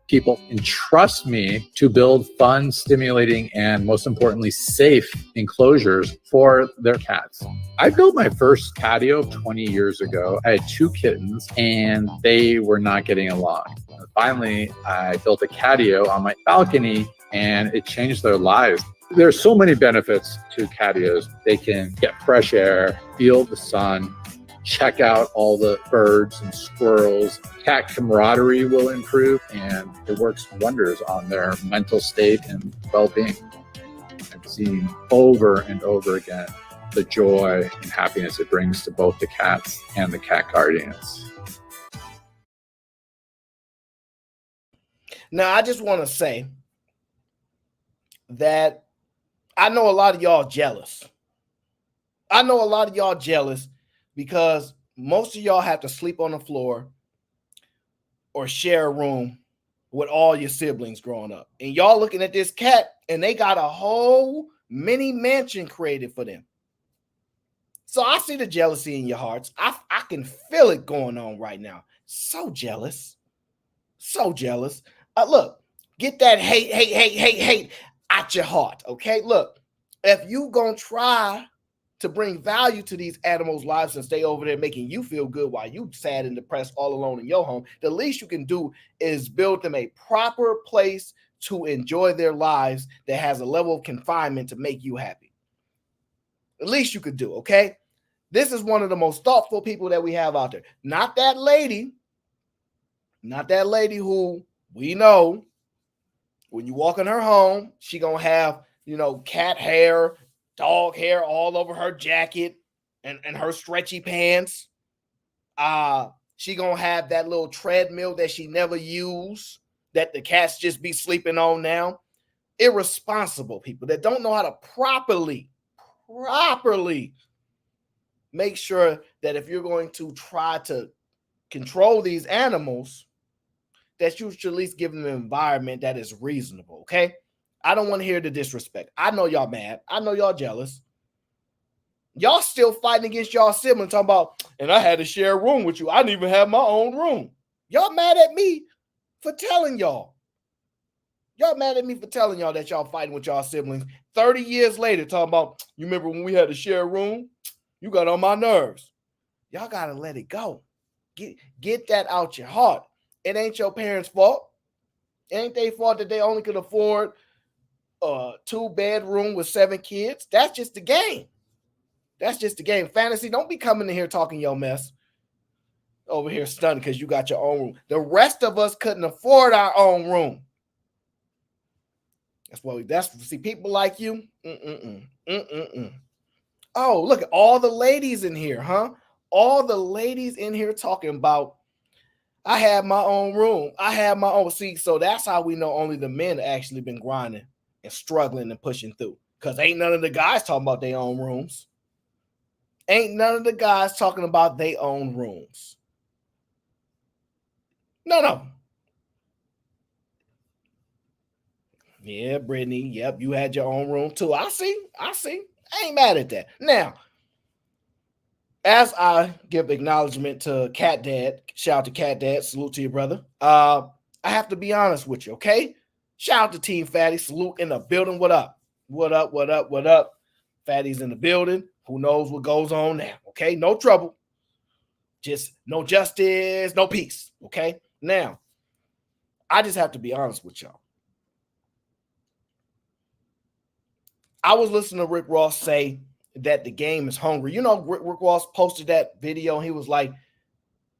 People entrust me to build fun, stimulating, and most importantly, safe enclosures for their cats. I built my first catio 20 years ago. I had 2 kittens and they were not getting along. Finally, I built a catio on my balcony and it changed their lives. There's so many benefits to catios. They can get fresh air, feel the sun, check out all the birds and squirrels. Cat camaraderie will improve, and it works wonders on their mental state and well-being. I've seen over and over again the joy and happiness it brings to both the cats and the cat guardians. Now, I just want to say that I know a lot of y'all jealous. Because most of y'all have to sleep on the floor or share a room with all your siblings growing up. And y'all looking at this cat and they got a whole mini mansion created for them. So I see the jealousy in your hearts. I can feel it going on right now. So jealous. Look, get that hate out your heart, okay? Look, if you gonna try to bring value to these animals' lives and stay over there making you feel good while you sad and depressed all alone in your home, the least you can do is build them a proper place to enjoy their lives that has a level of confinement to make you happy. The least you could do, okay? This is one of the most thoughtful people that we have out there. Not that lady who we know when you walk in her home, she gonna have, cat hair, dog hair all over her jacket and her stretchy pants. She gonna have that little treadmill that she never used that the cats just be sleeping on now. Irresponsible people that don't know how to properly make sure that if you're going to try to control these animals, that you should at least give them an environment that is reasonable, okay? I don't want to hear the disrespect. I know y'all mad. I know y'all jealous. Y'all still fighting against y'all siblings talking about, and I had to share a room with you. I didn't even have my own room. Y'all mad at me for telling y'all. Y'all mad at me for telling y'all that y'all fighting with y'all siblings 30 years later, talking about, you remember when we had to share a room? You got on my nerves. Y'all got to let it go. Get that out your heart. It ain't your parents' fault. It ain't their fault that they only could afford a 2-bedroom with 7 kids. That's just the game. That's just the game. Fantasy, don't be coming in here talking your mess. Over here stunned because you got your own room. The rest of us couldn't afford our own room. See, people like you. Oh, look at all the ladies in here, huh? All the ladies in here talking about, I have my own room. I have my own. See, so that's how we know only the men actually been grinding and struggling and pushing through. Because ain't none of the guys talking about their own rooms. Ain't none of the guys talking about their own rooms. No. Yeah, Brittany. Yep, you had your own room too. I see. I ain't mad at that. Now, as I give acknowledgement to Cat Dad, shout out to Cat Dad, salute to your brother. I have to be honest with you, okay? Shout out to Team Fatty, salute in the building. What up? What up? Fatty's in the building. Who knows what goes on now? Okay, no trouble. Just no justice, no peace. Okay, now I just have to be honest with y'all. I was listening to Rick Ross say that the game is hungry. You know, Rick Ross posted that video and he was like,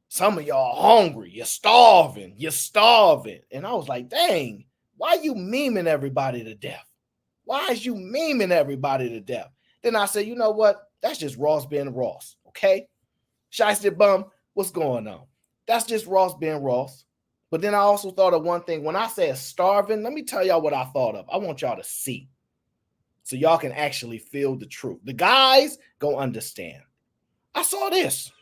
some of y'all hungry. You're starving. And I was like, dang, why you memeing everybody to death? Why is you memeing everybody to death? Then I said, you know what? That's just Ross being Ross, okay? Shiesty bum, what's going on? That's just Ross being Ross. But then I also thought of one thing. When I said starving, let me tell y'all what I thought of. I want y'all to see so y'all can actually feel the truth. The guys go understand. I saw this.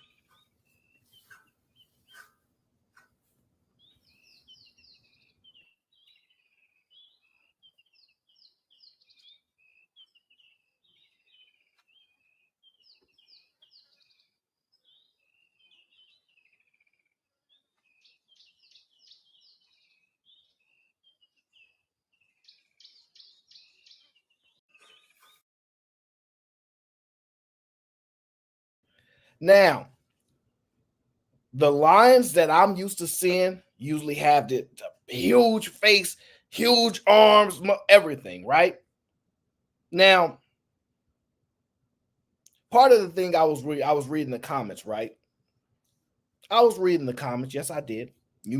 Now, the lions that I'm used to seeing usually have the huge face, huge arms, everything, right? Now, part of the thing I was reading the comments, right? I was reading the comments. Yes, I did.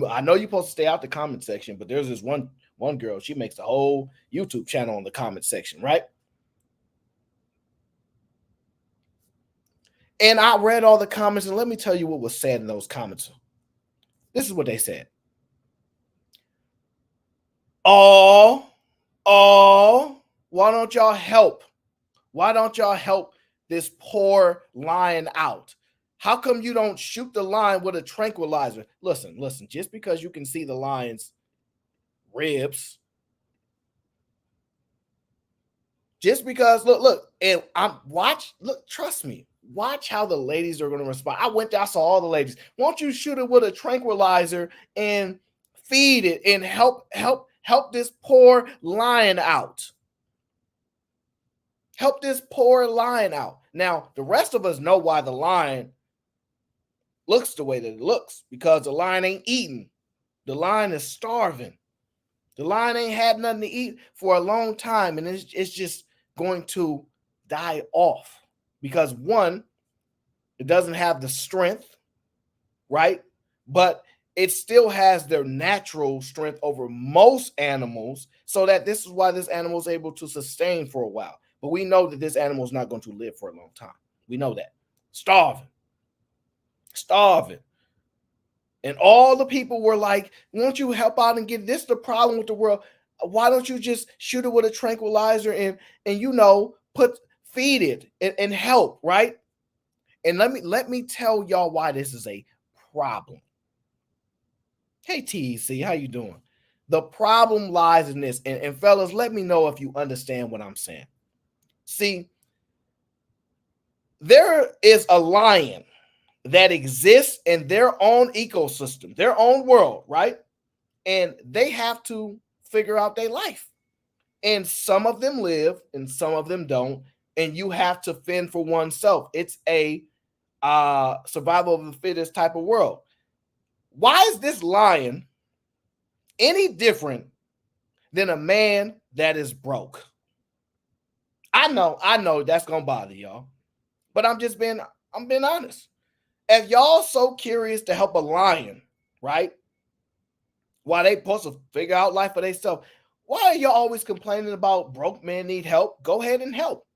I know you're supposed to stay out the comment section, but there's this one girl. She makes a whole YouTube channel on the comment section, right? And I read all the comments, and let me tell you what was said in those comments. This is what they said. Oh, why don't y'all help? Why don't y'all help this poor lion out? How come you don't shoot the lion with a tranquilizer? Listen, just because you can see the lion's ribs, just because, look, and trust me, watch how the ladies are going to respond. I went there, I saw all the ladies. Won't you shoot it with a tranquilizer and feed it and help this poor lion out? Help this poor lion out. Now, the rest of us know why the lion looks the way that it looks, because the lion ain't eating. The lion is starving. The lion ain't had nothing to eat for a long time, and it's just going to die off because, one, it doesn't have the strength, right? But it still has their natural strength over most animals, so that this is why this animal is able to sustain for a while. But we know that this animal is not going to live for a long time. We know that. Starving. And all the people were like, won't you help out and get this the problem with the world? Why don't you just shoot it with a tranquilizer and feed it and help, right? And let me tell y'all why this is a problem. Hey, TEC, how you doing? The problem lies in this. And fellas, let me know if you understand what I'm saying. See, there is a lion that exists in their own ecosystem, their own world, right? And they have to figure out their life. And some of them live and some of them don't. And you have to fend for oneself. It's a survival of the fittest type of world. Why is this lion any different than a man that is broke? I know that's gonna bother y'all, but I'm being honest. If y'all so curious to help a lion, right? Why they supposed to figure out life for themselves? Why are y'all always complaining about broke men need help? Go ahead and help.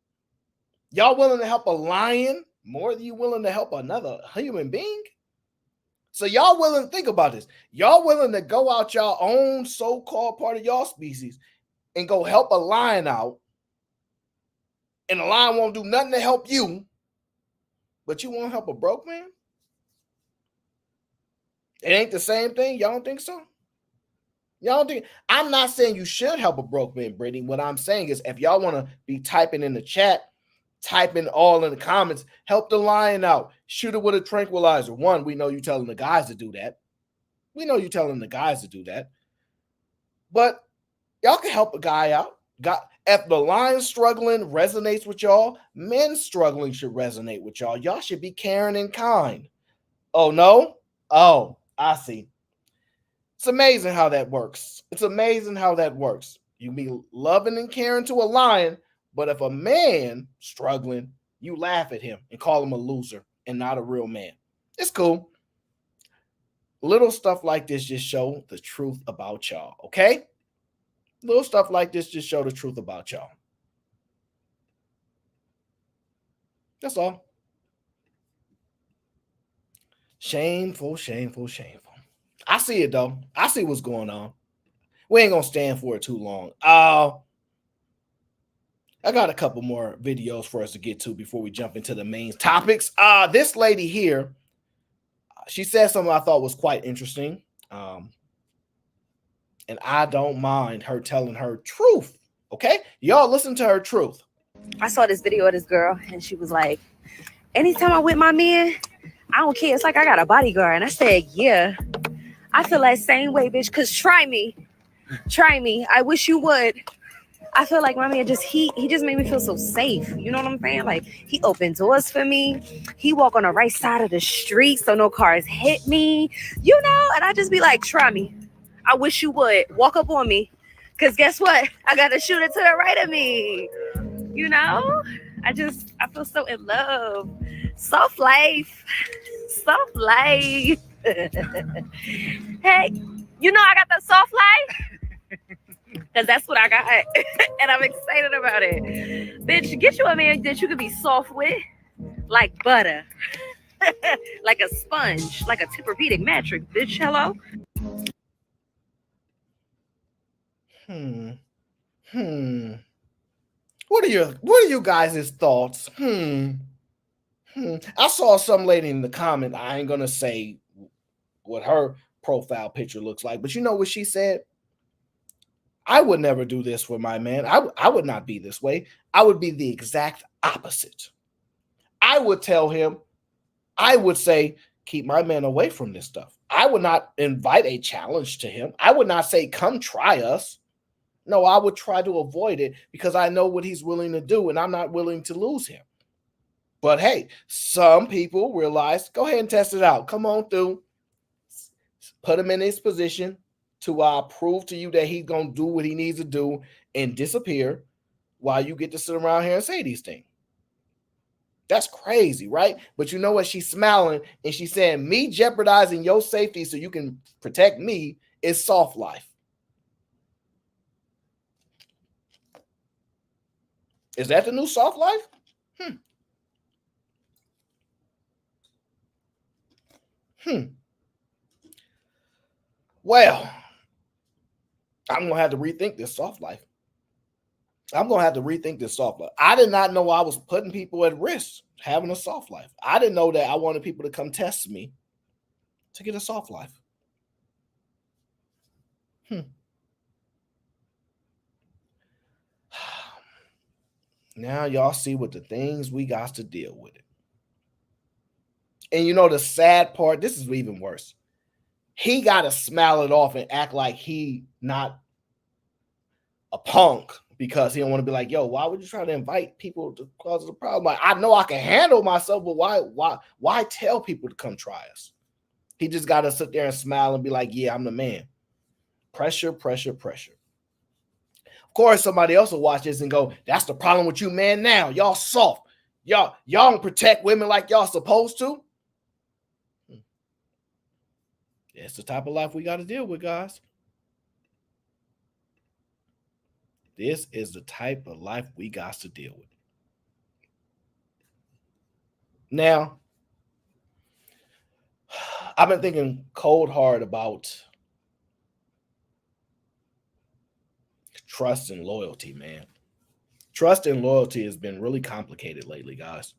Y'all willing to help a lion more than you willing to help another human being? So y'all willing to think about this. Y'all willing to go out y'all own so-called part of y'all species and go help a lion out, and the lion won't do nothing to help you, but you won't help a broke man? It ain't the same thing? Y'all don't think so? Y'all don't think? I'm not saying you should help a broke man, Brittany. What I'm saying is if y'all want to be typing in the chat, typing all in the comments, help the lion out, shoot it with a tranquilizer. One, we know you telling the guys to do that. We know you telling the guys to do that. But y'all can help a guy out. If the lion struggling resonates with y'all, men struggling should resonate with y'all. Y'all should be caring and kind. Oh, no? Oh, I see. It's amazing how that works. It's amazing how that works. You be loving and caring to a lion, but if a man struggling, you laugh at him and call him a loser and not a real man. It's cool. Little stuff like this just show the truth about y'all, okay? Little stuff like this just show the truth about y'all. That's all. Shameful, shameful, shameful. I see it, though. I see what's going on. We ain't going to stand for it too long. I got a couple more videos for us to get to before we jump into the main topics. This lady here, she said something I thought was quite interesting. And I don't mind her telling her truth. Okay? Y'all listen to her truth. I saw this video of this girl and she was like, anytime I'm with my man, I don't care. It's like I got a bodyguard. And I said, yeah, I feel that same way, bitch. Cause try me. I wish you would. I feel like my man he just made me feel so safe. You know what I'm saying? Like he opened doors for me. He walk on the right side of the street so no cars hit me, you know? And I just be like, try me. I wish you would walk up on me. Cause guess what? I got a shooter to the right of me. You know? I feel so in love. Soft life. Soft life. Hey, you know I got the soft life? Because that's what I got. And I'm excited about it. Bitch, get you a man that you can be soft with. Like butter. Like a sponge. Like a Tempur-Pedic mattress. Bitch, hello? What are you guys' thoughts? I saw some lady in the comment. I ain't gonna say what her profile picture looks like, but you know what she said? I would never do this for my man. I would not be this way. I would be the exact opposite. I would tell him, I would say, keep my man away from this stuff. I would not invite a challenge to him. I would not say, come try us. No, I would try to avoid it because I know what he's willing to do and I'm not willing to lose him. But hey, some people realize, go ahead and test it out. Come on through. Put him in his position to prove to you that he's going to do what he needs to do and disappear while you get to sit around here and say these things. That's crazy, right? But you know what? She's smiling and she's saying, me jeopardizing your safety so you can protect me is soft life. Is that the new soft life? Well, I'm going to have to rethink this soft life. I did not know I was putting people at risk having a soft life. I didn't know that I wanted people to come test me to get a soft life. Now y'all see what the things we got to deal with it. And you know the sad part, this is even worse. He got to smile it off and act like he not a punk because he don't want to be like, yo, why would you try to invite people to cause a problem? Like, I know I can handle myself, but why tell people to come try us? He just got to sit there and smile and be like, yeah, I'm the man. Pressure, pressure, pressure. Of course, somebody else will watch this and go, that's the problem with you, man. Now y'all soft. Y'all don't protect women like y'all supposed to. It's the type of life we got to deal with, guys. This is the type of life we got to deal with. Now, I've been thinking cold hard about trust and loyalty, man. Trust and loyalty has been really complicated lately, guys.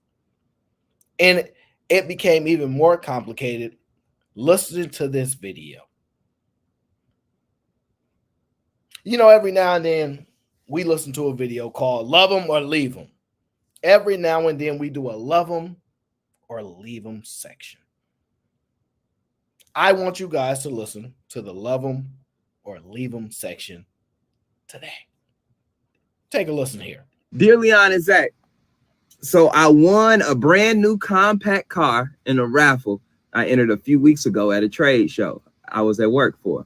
And it became even more complicated listening to this video. You know, every now and then we listen to a video called Love Them or Leave Them. Every now and then we do a love them or leave them section. I want you guys to listen to the love them or leave them section today. Take a listen here. Dear Leon and Zach, so I won a brand new compact car in a raffle I entered a few weeks ago at a trade show I was at work for.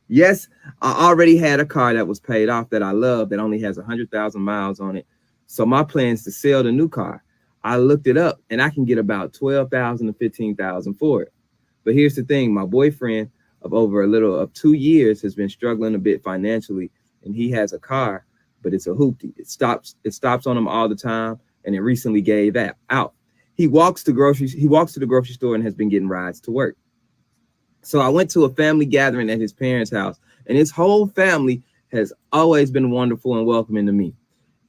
Yes, I already had a car that was paid off that I love that only has 100,000 miles on it. So my plan is to sell the new car. I looked it up and I can get about 12,000 to 15,000 for it. But here's the thing, my boyfriend of over a little of 2 years has been struggling a bit financially, and he has a car, but it's a hoopty. It stops on him all the time, and it recently gave out. He walks to the grocery store and has been getting rides to work. So I went to a family gathering at his parents' house, and his whole family has always been wonderful and welcoming to me.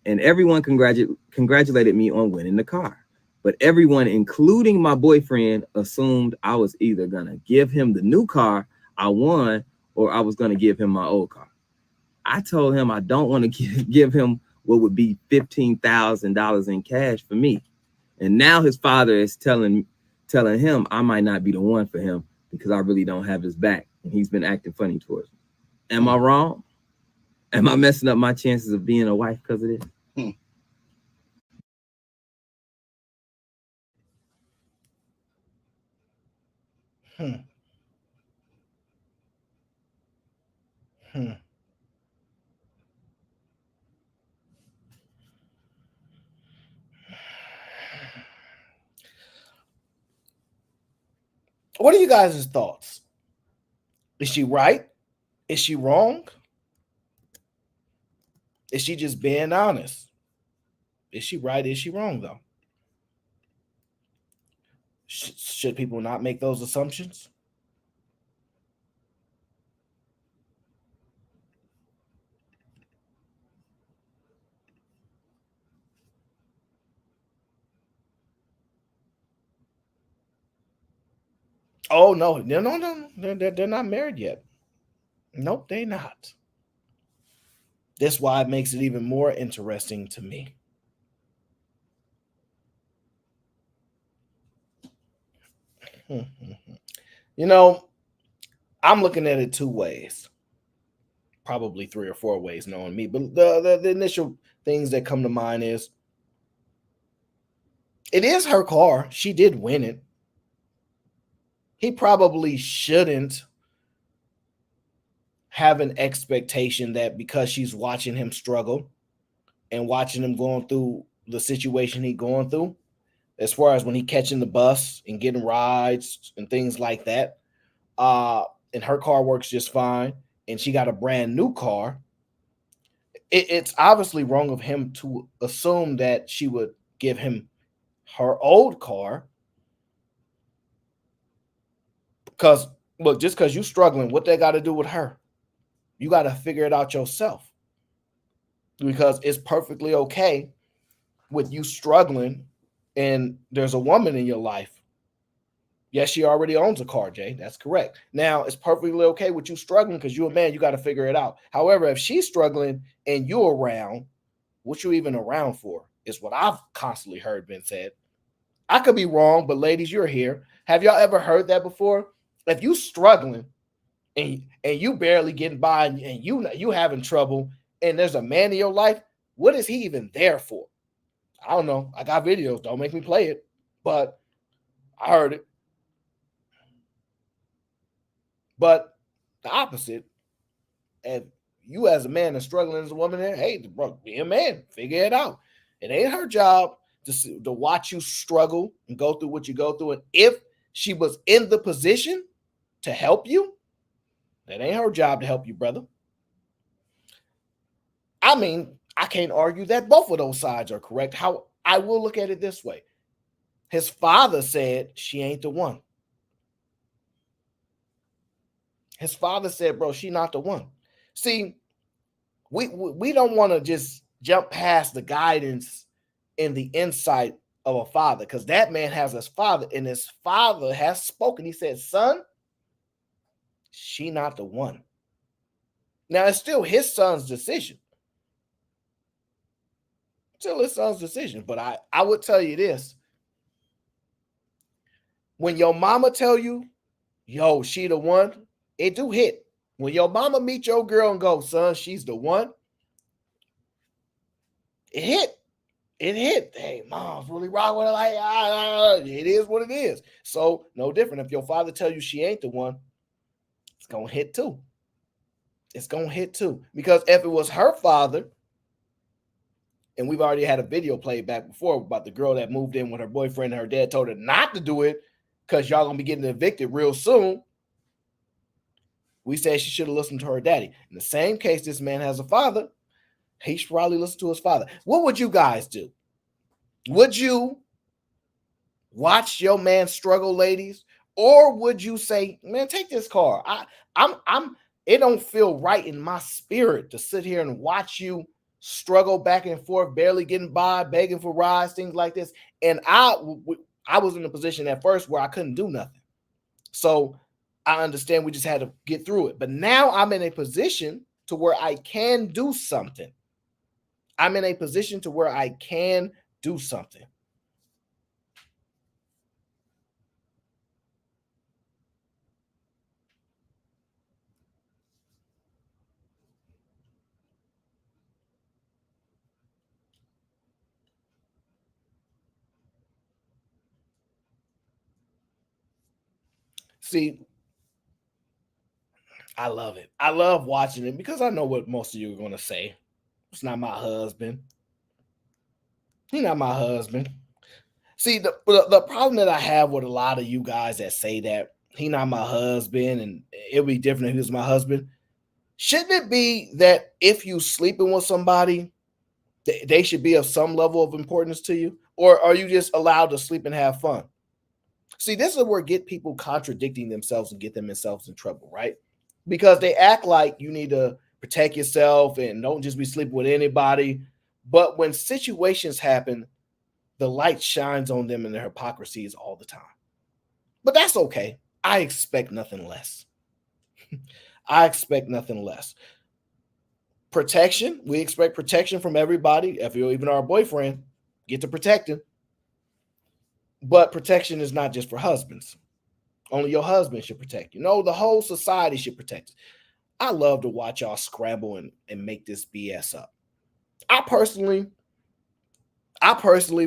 And everyone congratulated me on winning the car. But everyone, including my boyfriend, assumed I was either going to give him the new car I won or I was going to give him my old car. I told him I don't want to give him what would be $15,000 in cash for me. And now his father is telling him I might not be the one for him because I really don't have his back. And he's been acting funny towards me. Am I wrong? Am I messing up my chances of being a wife because of this? What are you guys' thoughts? Is she right? Is she wrong? Is she just being honest? Is she right? Is she wrong, though? Should people not make those assumptions? Oh, no. They're not married yet. Nope, they're not. That's why it makes it even more interesting to me. You know, I'm looking at it two ways, probably 3 or 4 ways, knowing me. But the initial things that come to mind is it is her car. She did win it. He probably shouldn't have an expectation that because she's watching him struggle and watching him going through the situation he's going through, as far as when he catching the bus and getting rides and things like that, and her car works just fine, and she got a brand new car, it's obviously wrong of him to assume that she would give him her old car. Because, look, just because you're struggling, what they got to do with her? You got to figure it out yourself. Because it's perfectly okay with you struggling and there's a woman in your life. Yes, she already owns a car, Jay. That's correct. Now, it's perfectly okay with you struggling because you're a man. You got to figure it out. However, if she's struggling and you're around, what you even around for is what I've constantly heard been said. I could be wrong, but ladies, you're here. Have y'all ever heard that before? If you struggling and you barely getting by and you having trouble and there's a man in your life, what is he even there for? I don't know. I got videos. Don't make me play it, but I heard it. But the opposite, if you as a man is struggling as a woman, hey, bro, be a man, figure it out. It ain't her job to watch you struggle and go through what you go through. And if she was in the position to help you, that ain't her job to help you, brother. I mean, I can't argue that both of those sides are correct. How I will look at it this way. His father said she ain't the one. His father said, bro, she not the one. See, we don't want to just jump past the guidance and the insight of a father, because that man has his father, and his father has spoken. He said, son, she not the one. Now, it's still his son's decision. Still his son's decision. But I would tell you this. When your mama tell you, yo, she the one, it do hit. When your mama meet your girl and go, son, she's the one, it hit. It hit. Hey, mom's really wrong with her. Like, it is what it is. So no different. If your father tell you she ain't the one, it's gonna hit too. It's gonna hit too. Because if it was her father, and we've already had a video played back before about the girl that moved in with her boyfriend and her dad told her not to do it because y'all gonna be getting evicted real soon. We said she should have listened to her daddy. In the same case, this man has a father. He should probably listen to his father. What would you guys do? Would you watch your man struggle, ladies? Or would you say, man, take this car? It don't feel right in my spirit to sit here and watch you struggle back and forth, barely getting by, begging for rides, things like this. And I was in a position at first where I couldn't do nothing. So I understand we just had to get through it. But now I'm in a position to where I can do something. I'm in a position to where I can do something. See, I love it. I love watching it because I know what most of you are going to say. It's not my husband. He's not my husband. See, the problem that I have with a lot of you guys that say that he not my husband and it'll be different if he was my husband. Shouldn't it be that if you sleeping with somebody, they should be of some level of importance to you? Or are you just allowed to sleep and have fun? See, this is where get people contradicting themselves and get themselves in trouble, right? Because they act like you need to protect yourself and don't just be sleeping with anybody. But when situations happen, the light shines on them and their hypocrisies all the time. But that's okay. I expect nothing less. I expect nothing less. Protection. We expect protection from everybody. If you're even our boyfriend, get to protecting. But protection is not just for husbands. Only your husband should protect you. No, the whole society should protect you. I love to watch y'all scramble and make this BS up. I personally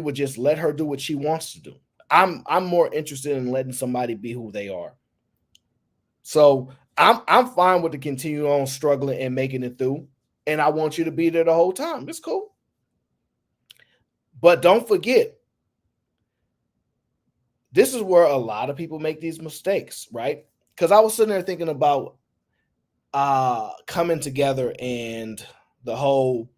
would just let her do what she wants to do. I'm more interested in letting somebody be who they are. So I'm fine with the continue on struggling and making it through. And I want you to be there the whole time. It's cool. But don't forget, this is where a lot of people make these mistakes, right? Because I was sitting there thinking about coming together and the whole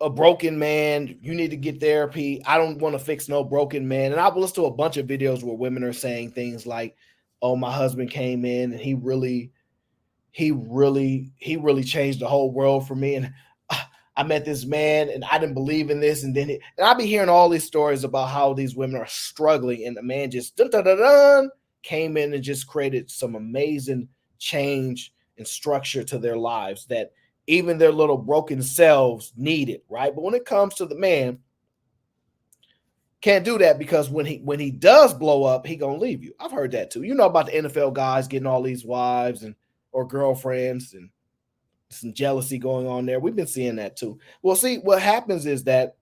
a broken man, you need to get therapy. I don't want to fix no broken man. And I've listened to a bunch of videos where women are saying things like, oh, my husband came in and he really changed the whole world for me. And I met this man and I didn't believe in this. And then I'll be hearing all these stories about how these women are struggling. And the man just came in and just created some amazing change and structure to their lives that even their little broken selves need it, right? But when it comes to the man, Can't do that because when he does blow up, he gonna leave you. I've heard that too. You know about the NFL guys getting all these wives or girlfriends and some jealousy going on there. We've been seeing that too. Well, see, what happens is that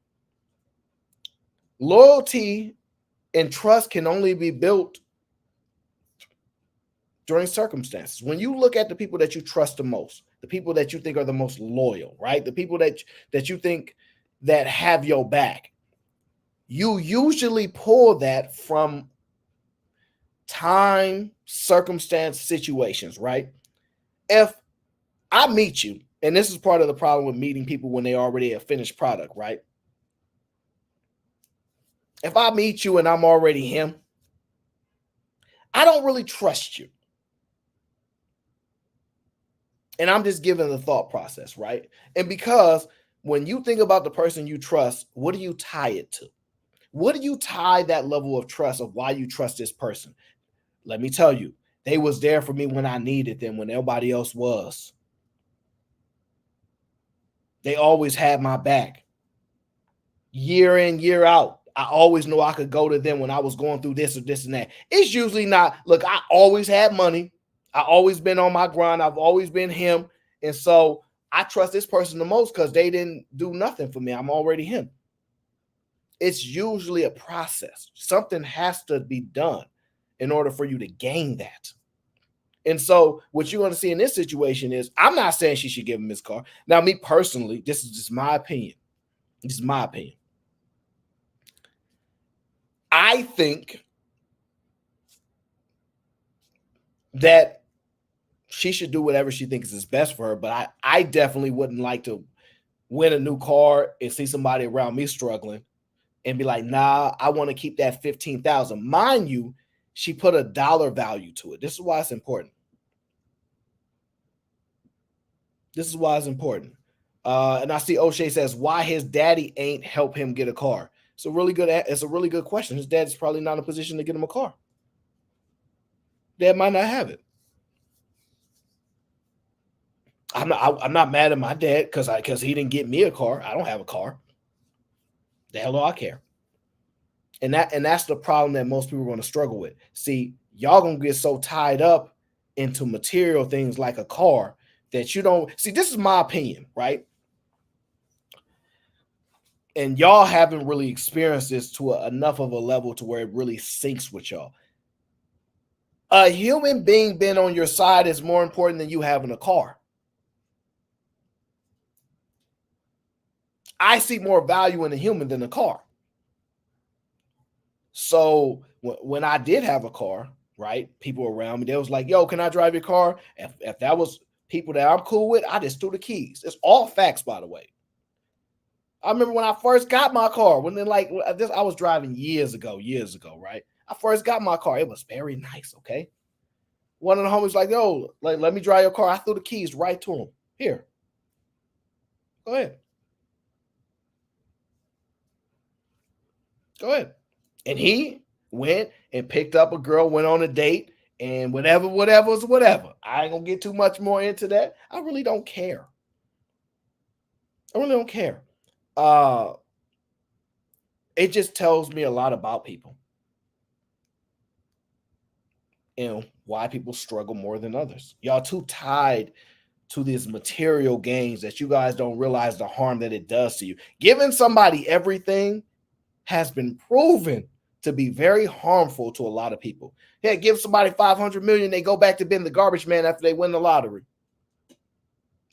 loyalty and trust can only be built during circumstances. When you look at the people that you trust the most, the people that you think are the most loyal, right? The people that you think that have your back, you usually pull that from time, circumstance, situations, right? If I meet you, and this is part of the problem with meeting people when they already a finished product, right? If I meet you and I'm already him, I don't really trust you. And I'm just giving the thought process, right? And because when you think about the person you trust, what do you tie it to? What do you tie that level of trust of why you trust this person? Let me tell you, they was there for me when I needed them, when nobody else was. They always had my back. Year in, year out, I always knew I could go to them when I was going through this or this and that. It's usually not, look, I always had money. I always been on my grind. I've always been him. And so I trust this person the most because they didn't do nothing for me. I'm already him. It's usually a process. Something has to be done in order for you to gain that. And so what you're going to see in this situation is, I'm not saying she should give him his car. Now, me personally, this is just my opinion. This is my opinion. I think that she should do whatever she thinks is best for her, but I definitely wouldn't like to win a new car and see somebody around me struggling and be like, nah, I want to keep that $15,000. Mind you, she put a dollar value to it. This is why it's important. This is why it's important. And I see O'Shea says, why his daddy ain't help him get a car. It's a really good question. His dad's probably not in a position to get him a car. Dad might not have it. I'm not mad at my dad because he didn't get me a car. I don't have a car. The hell do I care? And that's the problem that most people are going to struggle with. See, y'all gonna get so tied up into material things like a car that you don't see. This is my opinion, right? And y'all haven't really experienced this to enough of a level to where it really sinks with y'all. A human being being on your side is more important than you having a car. I see more value in a human than a car. So when I did have a car, right, people around me, they was like, yo, can I drive your car? If that was people that I'm cool with, I just threw the keys. It's all facts, by the way. I remember when I first got my car, I was driving years ago, right? I first got my car. It was very nice, okay? One of the homies was like, yo, let me drive your car. I threw the keys right to him. Here. Go ahead. Go ahead. And he went and picked up a girl, went on a date, and whatever. I ain't gonna get too much more into that. I really don't care. It just tells me a lot about people. You know, why people struggle more than others. Y'all too tied to these material gains that you guys don't realize the harm that it does to you. Giving somebody everything has been proven to be very harmful to a lot of people. Yeah, give somebody $500 million, they go back to being the garbage man after they win the lottery.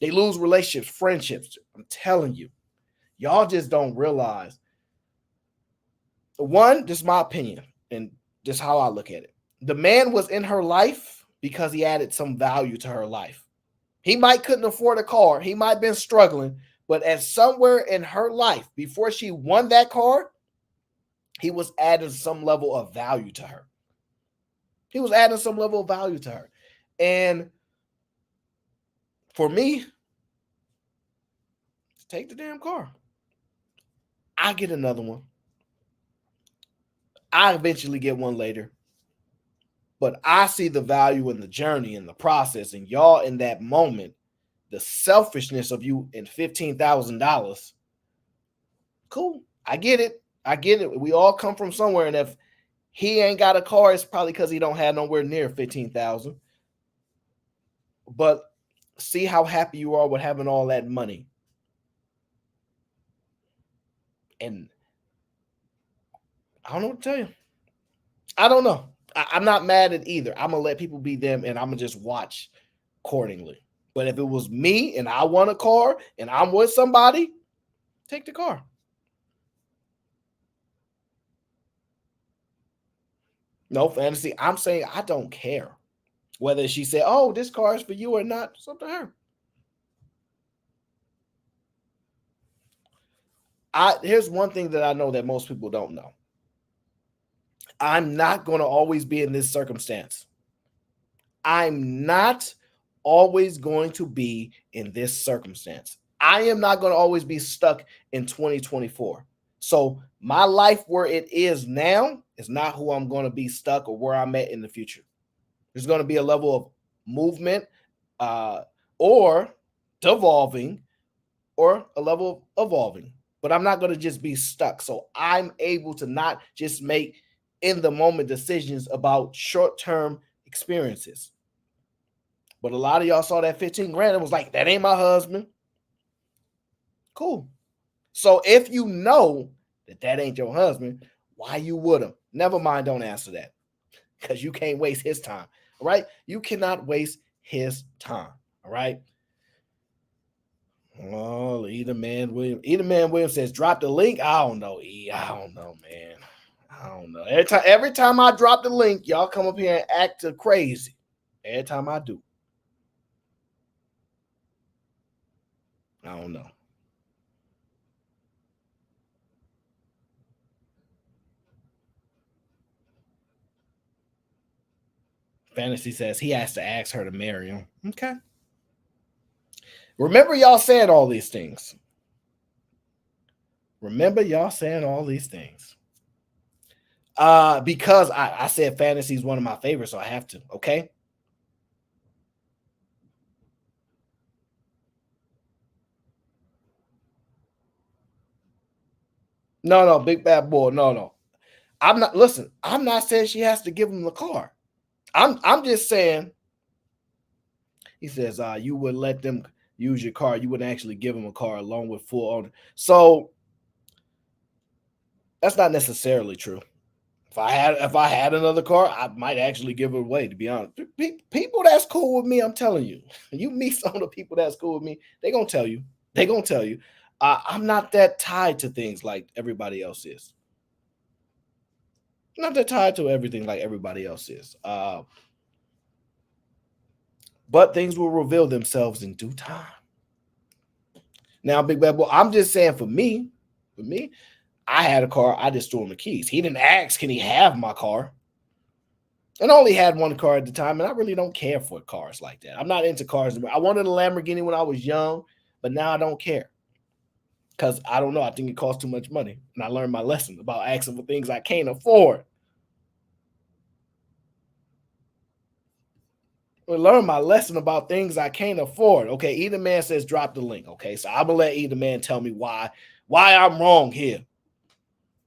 They lose relationships, friendships. I'm telling you, y'all just don't realize. One, this is my opinion, and this is how I look at it. The man was in her life because he added some value to her life. He might couldn't afford a car. He might have been struggling, but at somewhere in her life, before she won that car, he was adding some level of value to her. And for me, take the damn car. I get another one. I eventually get one later. But I see the value in the journey and the process. And y'all in that moment, the selfishness of you in $15,000. Cool. I get it. I get it. We all come from somewhere, and if he ain't got a car, it's probably because he don't have nowhere near 15,000. But see how happy you are with having all that money. And I don't know what to tell you. I don't know. I'm not mad at either. I'm going to let people be them, and I'm going to just watch accordingly. But if it was me and I want a car and I'm with somebody, take the car. No fantasy. I'm saying I don't care whether she said, oh, this car is for you or not. It's up to her. Here's one thing that I know that most people don't know. I'm not going to always be in this circumstance. I'm not always going to be in this circumstance. I am not going to always be stuck in 2024. So my life where it is now is not who I'm going to be stuck or where I'm at in the future. There's going to be a level of movement or devolving or a level of evolving. But I'm not going to just be stuck. So I'm able to not just make in the moment decisions about short-term experiences. But a lot of y'all saw that 15 grand and was like, that ain't my husband. Cool. So if you know that that ain't your husband, why you would him? Never mind, don't answer that. Because you can't waste his time. All right? You cannot waste his time. All right? Oh, Edelman Williams says, drop the link. I don't know, E. I don't know, man. I don't know. Every time I drop the link, y'all come up here and act crazy. Every time I do. I don't know. Fantasy says he has to ask her to marry him. Okay. Remember y'all saying all these things. Because I said fantasy is one of my favorites, so I have to. Okay. No, big bad boy. No. I'm not saying she has to give him the car. I'm just saying. He says, you would let them use your car. You wouldn't actually give them a car along with full owner. So that's not necessarily true. If I had another car, I might actually give it away, to be honest. People that's cool with me, I'm telling you. You meet some of the people that's cool with me, they're going to tell you. I'm not that tied to things like everybody else is. I'm not that tied to everything like everybody else is. But things will reveal themselves in due time. Now, big bad boy, I'm just saying for me, I had a car. I just threw him the keys. He didn't ask, can he have my car? And I only had one car at the time, and I really don't care for cars like that. I'm not into cars. I wanted a Lamborghini when I was young, but now I don't care. Because I don't know. I think it costs too much money. And I learned my lesson about asking for things I can't afford. I learned my lesson about things I can't afford. Okay, Either Man says drop the link. Okay, so I'm going to let Either Man tell me why I'm wrong here.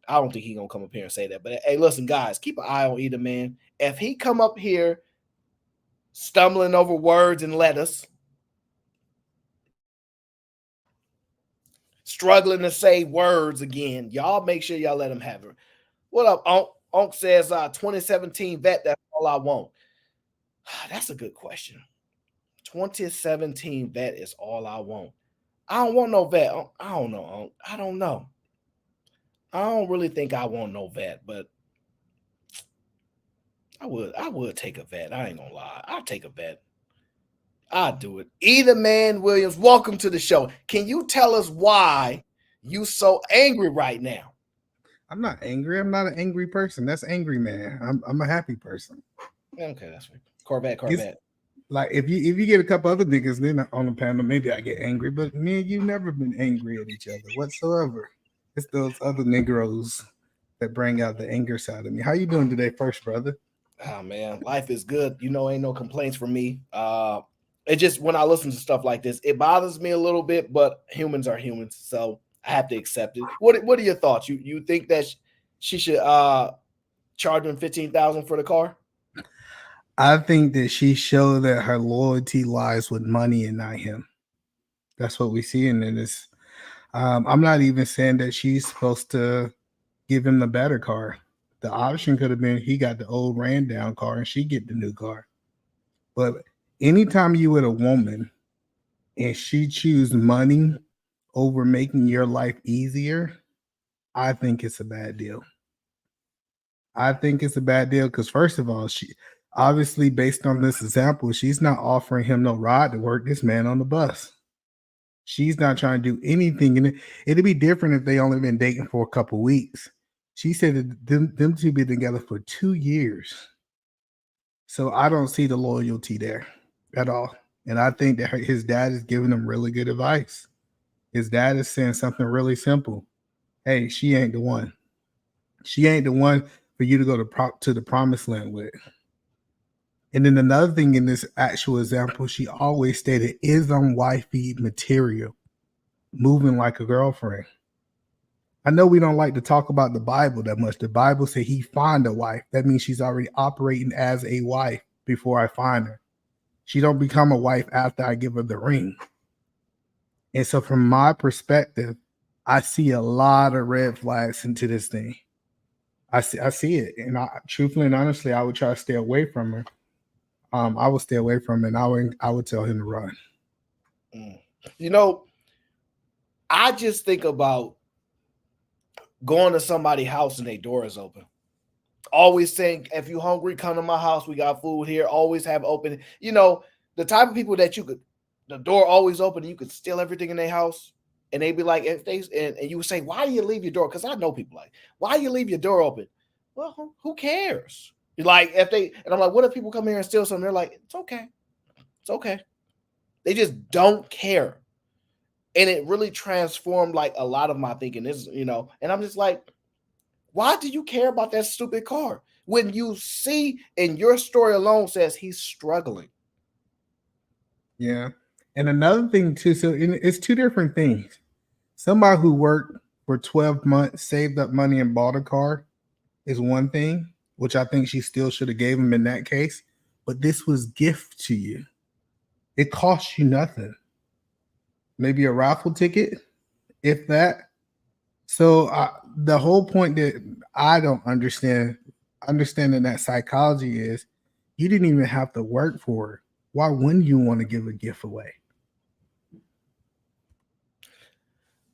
I don't think he's going to come up here and say that. But, hey, listen, guys, keep an eye on Either Man. If he come up here stumbling over words and letters, struggling to say words again, y'all make sure y'all let him have it. What up, Onk says 2017 vet, that's all I want. That's a good question. 2017 vet is all I want. I don't want no vet. I don't know. I don't know. I don't really think I want no vet, but I would take a vet. I ain't gonna lie. I'll take a vet. I'll do it. Either Man Williams, welcome to the show. Can you tell us why you so angry right now? I'm not angry. I'm not an angry person. That's angry man. I'm a happy person. Okay, that's right. Corvette. Like if you get a couple other niggas then on the panel, maybe I get angry. But me and you never been angry at each other whatsoever. It's those other Negroes that bring out the anger side of me. How you doing today, first brother? Oh man, life is good. You know, ain't no complaints from me. It just when I listen to stuff like this, it bothers me a little bit, but humans are humans, so I have to accept it. What are your thoughts? You think that she should charge him $15,000 for the car? I think that she showed that her loyalty lies with money and not him. That's what we see in this. I'm not even saying that she's supposed to give him the better car. The option could have been he got the old ran down car and she get the new car. But anytime you with a woman and she choose money over making your life easier, I think it's a bad deal. I think it's a bad deal because first of all, she obviously based on this example, she's not offering him no ride to work this man on the bus. She's not trying to do anything. And it'd be different if they only been dating for a couple weeks. She said that them two been together for 2 years. So I don't see the loyalty there at all. And I think that his dad is giving him really good advice. His dad is saying something really simple. Hey, she ain't the one. She ain't the one for you to go to the promised land with. And then another thing in this actual example, she always stated is on wifey material, moving like a girlfriend. I know we don't like to talk about the Bible that much. The Bible said he find a wife. That means she's already operating as a wife before I find her. She don't become a wife after I give her the ring. And so from my perspective, I see a lot of red flags into this thing. I see it. And truthfully and honestly, I would try to stay away from her. I would stay away from it, and I would tell him to run. You know, I just think about going to somebody's house and their door is open. Always saying, if you're hungry, come to my house. We got food here. Always have open. You know, the type of people that the door always open and you could steal everything in their house. And they'd be like, and you would say, why do you leave your door? Because I know people like, why do you leave your door open? Well, who cares? Like and I'm like, what if people come here and steal something? They're like, it's okay. It's okay. They just don't care. And it really transformed like a lot of my thinking is, and I'm just like, why do you care about that stupid car? When you see in your story alone says he's struggling. Yeah. And another thing too, so it's two different things. Somebody who worked for 12 months, saved up money and bought a car is one thing, which I think she still should have gave him in that case. But this was gift to you. It cost you nothing. Maybe a raffle ticket, if that. So the whole point that I don't understanding that psychology is you didn't even have to work for it. Why wouldn't you want to give a gift away?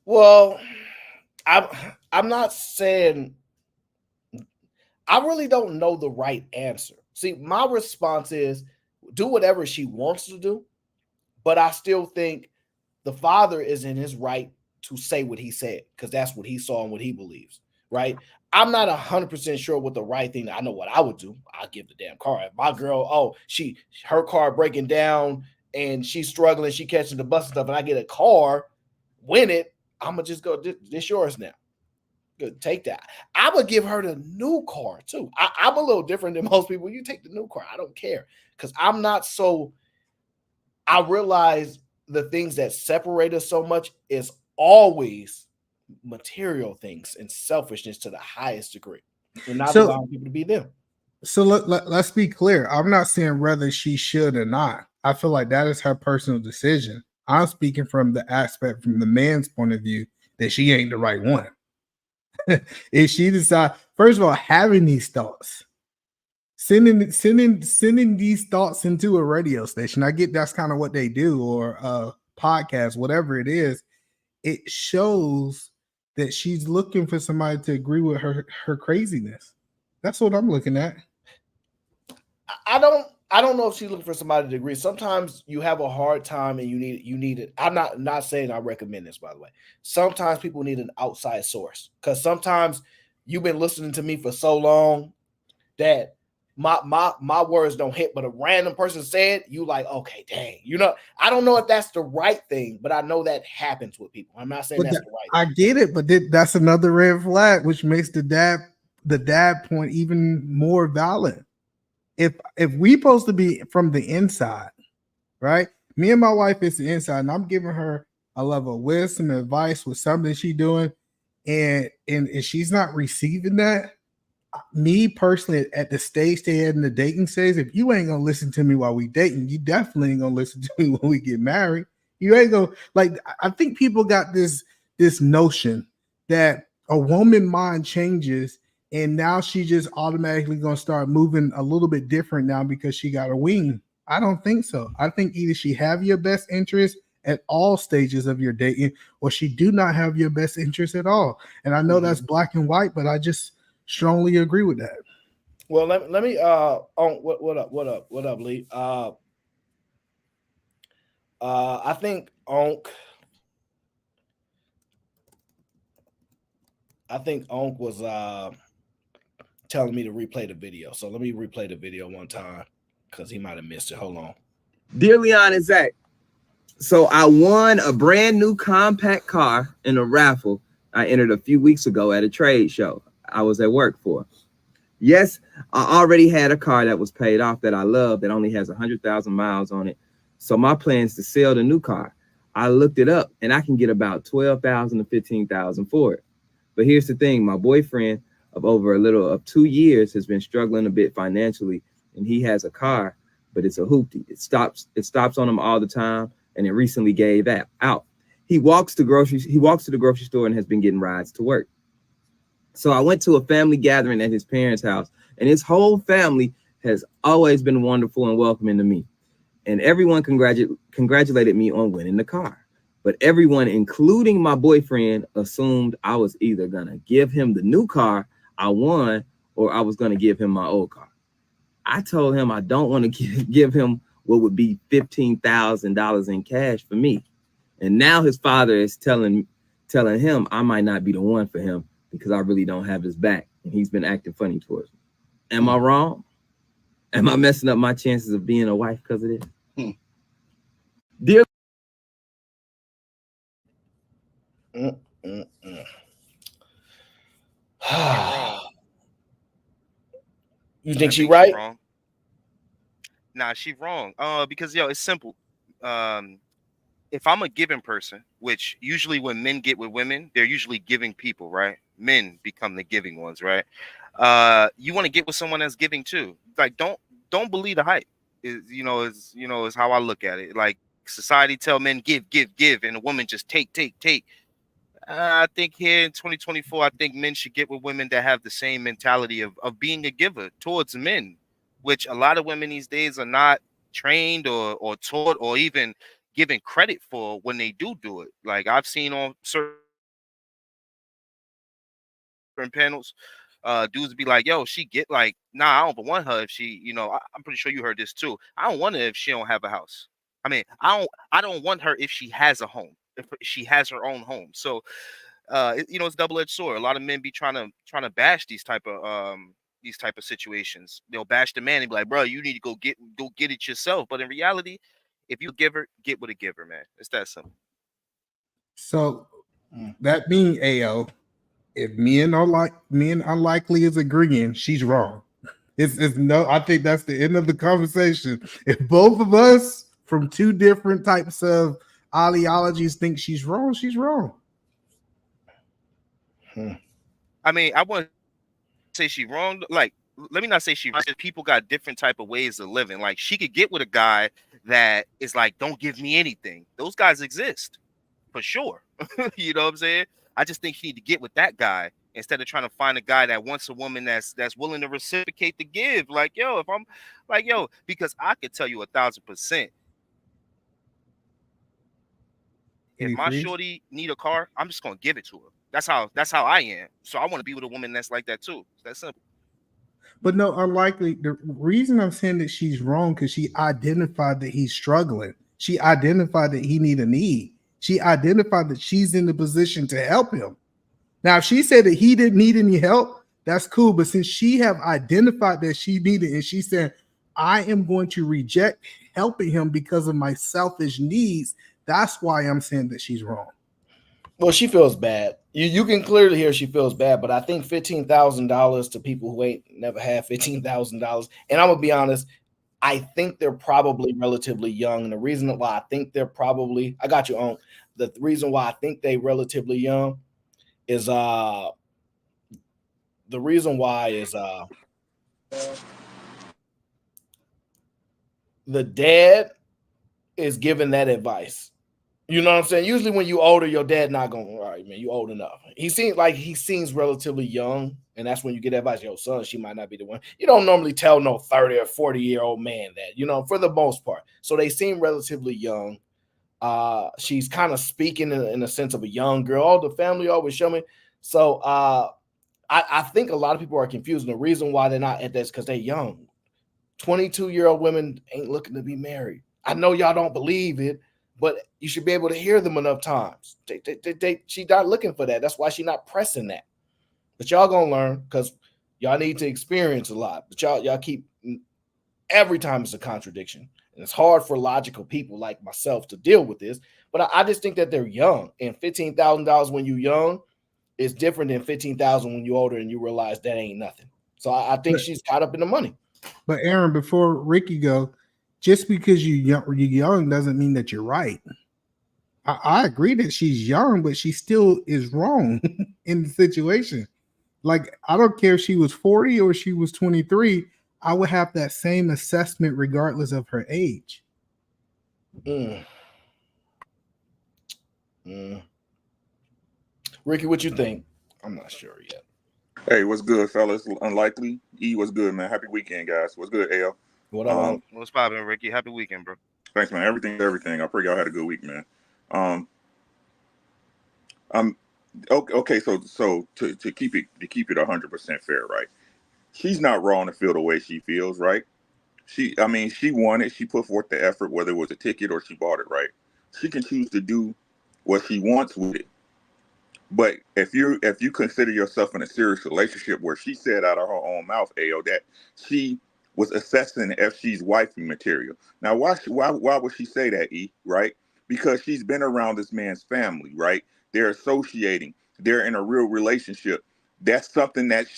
Well, I'm not saying I really don't know the right answer. See, my response is do whatever she wants to do, but I still think the father is in his right to say what he said because that's what he saw and what he believes, right? I'm not 100% sure what the right thing. I know what I would do. I'll give the damn car. If my girl, her car breaking down and she's struggling, she catching the bus and stuff, and I get a car, win it, I'm gonna just go, this yours now. Good, take that. I would give her the new car too. I'm a little different than most people. You take the new car. I don't care because I'm not so. I realize the things that separate us so much is always material things and selfishness to the highest degree. We're not allowing people to be them. So let's be clear. I'm not saying whether she should or not. I feel like that is her personal decision. I'm speaking from the aspect from the man's point of view that she ain't the right one. If she decide, first of all, having these thoughts, sending these thoughts into a radio station. I get that's kind of what they do, or a podcast, whatever it is. It shows that she's looking for somebody to agree with her craziness. That's what I'm looking at. I don't know if she's looking for somebody to agree. Sometimes you have a hard time and you need it. I'm not saying I recommend this, by the way. Sometimes people need an outside source because sometimes you've been listening to me for so long that my words don't hit, but a random person said, you like, okay, dang. I don't know if that's the right thing, but I know that happens with people. I'm not saying that's the right thing. I get it, but that's another red flag, which makes the dad point even more valid. If we supposed to be from the inside, right? Me and my wife is the inside, and I'm giving her I love her wisdom, advice with something she's doing, and if she's not receiving that, me personally, at the stage they had in the dating stage, if you ain't gonna listen to me while we dating, you definitely ain't gonna listen to me when we get married. You ain't gonna like. I think people got this notion that a woman mind changes and now she just automatically gonna start moving a little bit different now because she got a wing. I don't think so. I think either she have your best interest at all stages of your dating, or she do not have your best interest at all. And I know that's black and white, but I just strongly agree with that. Well, let me what up, Lee? I think Onk was telling me to replay the video. So let me replay the video one time because he might have missed it. Hold on. Dear Leon and Zach, so I won a brand new compact car in a raffle I entered a few weeks ago at a trade show I was at work for. Yes, I already had a car that was paid off that I love that only has 100,000 miles on it. So my plan is to sell the new car. I looked it up and I can get about 12,000 to 15,000 for it. But here's the thing, my boyfriend of over a little of 2 years has been struggling a bit financially, and he has a car, but it's a hoopty. It stops on him all the time, and it recently gave out. He walks to the grocery store and has been getting rides to work. So I went to a family gathering at his parents' house, and his whole family has always been wonderful and welcoming to me. And everyone congratulated me on winning the car. But everyone, including my boyfriend, assumed I was either going to give him the new car I won or I was going to give him my old car. I told him I don't want to give him what would be $15,000 in cash for me. And now his father is telling him I might not be the one for him because I really don't have his back. And he's been acting funny towards me. Am I wrong? Am I messing up my chances of being a wife because of this? Dear You think she right? Wrong. Nah, she wrong. Because it's simple. If I'm a giving person, which usually when men get with women, they're usually giving people, right? Men become the giving ones, right? You want to get with someone that's giving too. Like, don't believe the hype. Is how I look at it. Like, society tell men give, and a woman just take. I think here in 2024, I think men should get with women that have the same mentality of being a giver towards men, which a lot of women these days are not trained or taught or even given credit for when they do it. Like, I've seen on certain panels, dudes be like, yo, she get like, nah, I don't want her if she, I'm pretty sure you heard this too. I don't want her if she don't have a house. I mean, I don't want her if she has a home, if she has her own home. So, it's double-edged sword. A lot of men be trying to bash these type of situations. They'll bash the man and be like, bro, you need to go get it yourself. But in reality, if you give her, get with a giver, man. It's that simple. So that being AO, if men unlikely is agreeing, she's wrong. It's no, I think that's the end of the conversation. If both of us from two different types of ideologies think she's wrong, she's wrong. I mean, I wouldn't say she's wrong. Like, let me not say she. People got different type of ways of living. Like, she could get with a guy that is like, don't give me anything. Those guys exist for sure. You know what I'm saying? I just think she need to get with that guy instead of trying to find a guy that wants a woman that's willing to reciprocate the give. Like, yo, if I'm like, yo, because I could tell you 1,000%. If my shorty need a car, I'm just gonna give it to her. That's how I am. So I want to be with a woman that's like that too. It's that simple. But no, unlikely. The reason I'm saying that she's wrong because she identified that he's struggling. She identified that he need a need. She identified that she's in the position to help him. Now, if she said that he didn't need any help, that's cool. But since she have identified that she needed, and she said, I am going to reject helping him because of my selfish needs, that's why I'm saying that she's wrong. Well, she feels bad. You can clearly hear she feels bad, but I think $15,000 to people who ain't never had $15,000, and I'm gonna be honest, I think they're probably relatively young. And the reason why I think they're probably, I got you on. The reason why I think they relatively young is the reason why is the dad is giving that advice. You know what I'm saying? Usually when you older, your dad not going, all right, man, you old enough. He seems relatively young, and that's when you get advice. Yo, son, she might not be the one. You don't normally tell no 30 or 40-year-old man that, you know, for the most part. So they seem relatively young. She's kind of speaking in a sense of a young girl. All the family always show me. So I think a lot of people are confused. And the reason why they're not at this because they're young. 22-year-old women ain't looking to be married. I know y'all don't believe it, but you should be able to hear them enough times. She's not looking for that. That's why she's not pressing that. But y'all gonna learn because y'all need to experience a lot. But y'all keep every time it's a contradiction. And it's hard for logical people like myself to deal with this. But I just think that they're young. And $15,000 when you're young is different than $15,000 when you're older and you realize that ain't nothing. So I think she's caught up in the money. But Aaron, before Ricky go, just because you're young doesn't mean that you're right. I agree that she's young, but she still is wrong in the situation. Like, I don't care if she was 40 or she was 23, I would have that same assessment regardless of her age. Ricky, what you think? I'm not sure yet. Hey, what's good, fellas? Unlikely. E, what's good, man? Happy weekend, guys. What's good, AL? What up? What's poppin', Ricky? Happy weekend, bro. Thanks, man. Everything. I pray y'all had a good week, man. Okay. So to keep it 100% fair, right? She's not wrong to feel the way she feels, right? She won it. She put forth the effort, whether it was a ticket or she bought it, right? She can choose to do what she wants with it. But if you consider yourself in a serious relationship, where she said out of her own mouth, Ao, that she was assessing if she's wifey material. Now, why would she say that, E? Right? Because she's been around this man's family, right? They're associating. They're in a real relationship. That's something that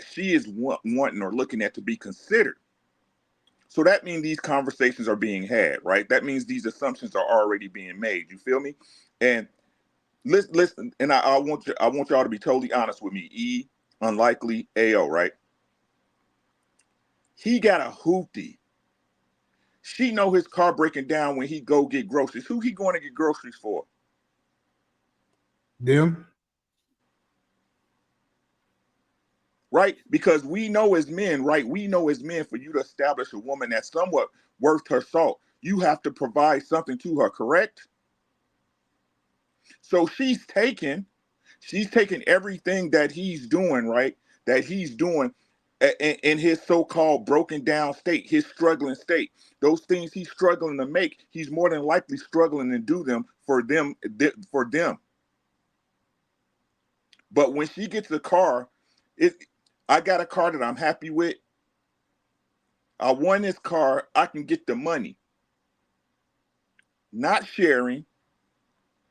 she is wanting or looking at to be considered. So that means these conversations are being had, right? That means these assumptions are already being made. You feel me? And listen, and I want y'all to be totally honest with me. E, Unlikely, AO, right? He got a hoopty. She know his car breaking down when he go get groceries. Who he going to get groceries for? Them. Right? Because we know as men, right? We know as men, for you to establish a woman that's somewhat worth her salt, you have to provide something to her, correct? So she's taking everything that he's doing, right? That he's doing in his so-called broken down state, his struggling state. Those things he's struggling to make, he's more than likely struggling to do them for them. But when she gets a car, I got a car that I'm happy with. I won this car, I can get the money. Not sharing,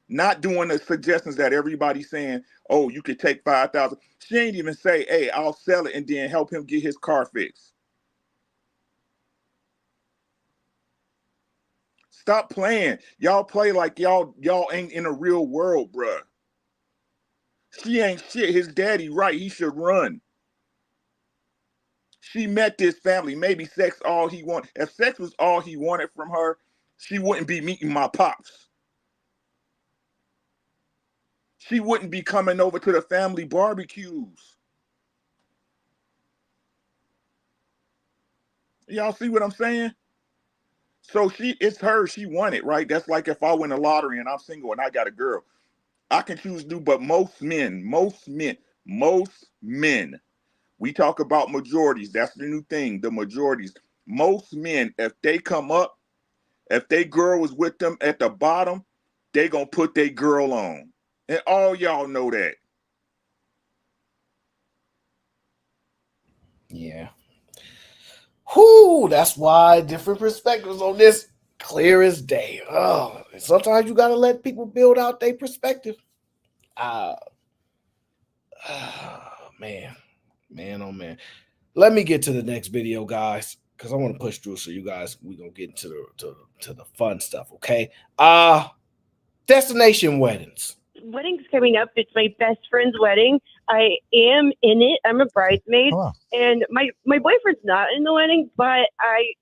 not doing the suggestions that everybody's saying, oh, you could take 5,000. She ain't even say, hey, I'll sell it and then help him get his car fixed. Stop playing. Y'all play like y'all ain't in a real world, bruh. She ain't shit. His daddy right. He should run. She met this family. Maybe sex all he wanted. If sex was all he wanted from her, she wouldn't be meeting my pops. She wouldn't be coming over to the family barbecues. Y'all see what I'm saying? So it's her. She won it, right? That's like if I win the lottery and I'm single and I got a girl. I can choose to do, but most men, we talk about majorities. That's the new thing, the majorities. Most men, if they come up, if they girl is with them at the bottom, they gonna put their girl on. And all y'all know that. Yeah. Whoo, that's why different perspectives on this clear as day. Oh, sometimes you gotta let people build out their perspective. Man, oh man. Let me get to the next video, guys. because I want to push through so you guys we're gonna get into the fun stuff, okay? Destination weddings. Wedding's coming up. It's my best friend's wedding. I am in it. I'm a bridesmaid, and my boyfriend's not in the wedding, but I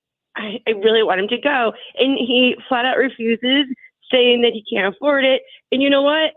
really want him to go, and he flat out refuses, saying that he can't afford it. And you know what?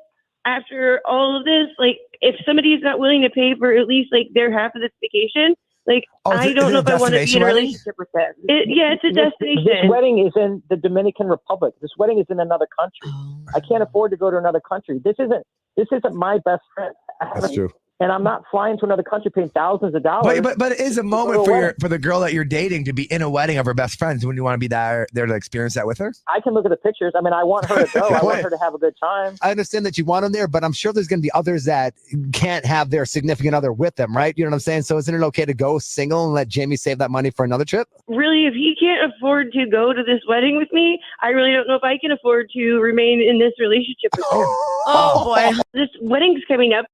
After all of this, like, if somebody's not willing to pay for at least like their half of this vacation, like, I don't know if I want to be in a relationship with them. Yeah, it's a destination. This wedding is in the Dominican Republic. This wedding is in another country. I can't afford to go to another country. This isn't my best friend. That's true. And I'm not flying to another country paying thousands of dollars. But it is a moment for the girl that you're dating to be in a wedding of her best friends. When you want to be there to experience that with her. I can look at the pictures. I mean, I want her to go. I want her to have a good time. I understand that you want them there, but I'm sure there's going to be others that can't have their significant other with them, right? You know what I'm saying? So isn't it okay to go single and let Jamie save that money for another trip? Really, if he can't afford to go to this wedding with me, I really don't know if I can afford to remain in this relationship with him. Oh boy. This wedding's coming up.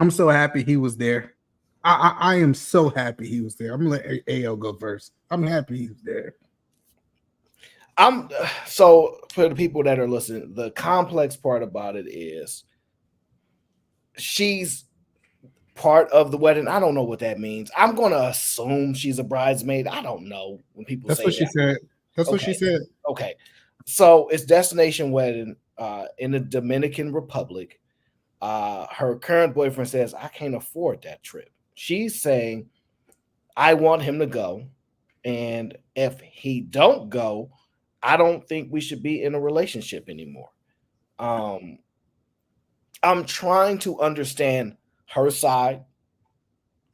I'm so happy he was there. I am so happy he was there. I'm gonna let AO go first. I'm happy he was there. So for the people that are listening, the complex part about it is she's part of the wedding. I don't know what that means. I'm gonna assume she's a bridesmaid. I don't know when people That's say what she said. That's what she said. Okay. So it's destination wedding in the Dominican Republic. Her current boyfriend says, I can't afford that trip. She's saying, I want him to go. And if he don't go, I don't think we should be in a relationship anymore. I'm trying to understand her side.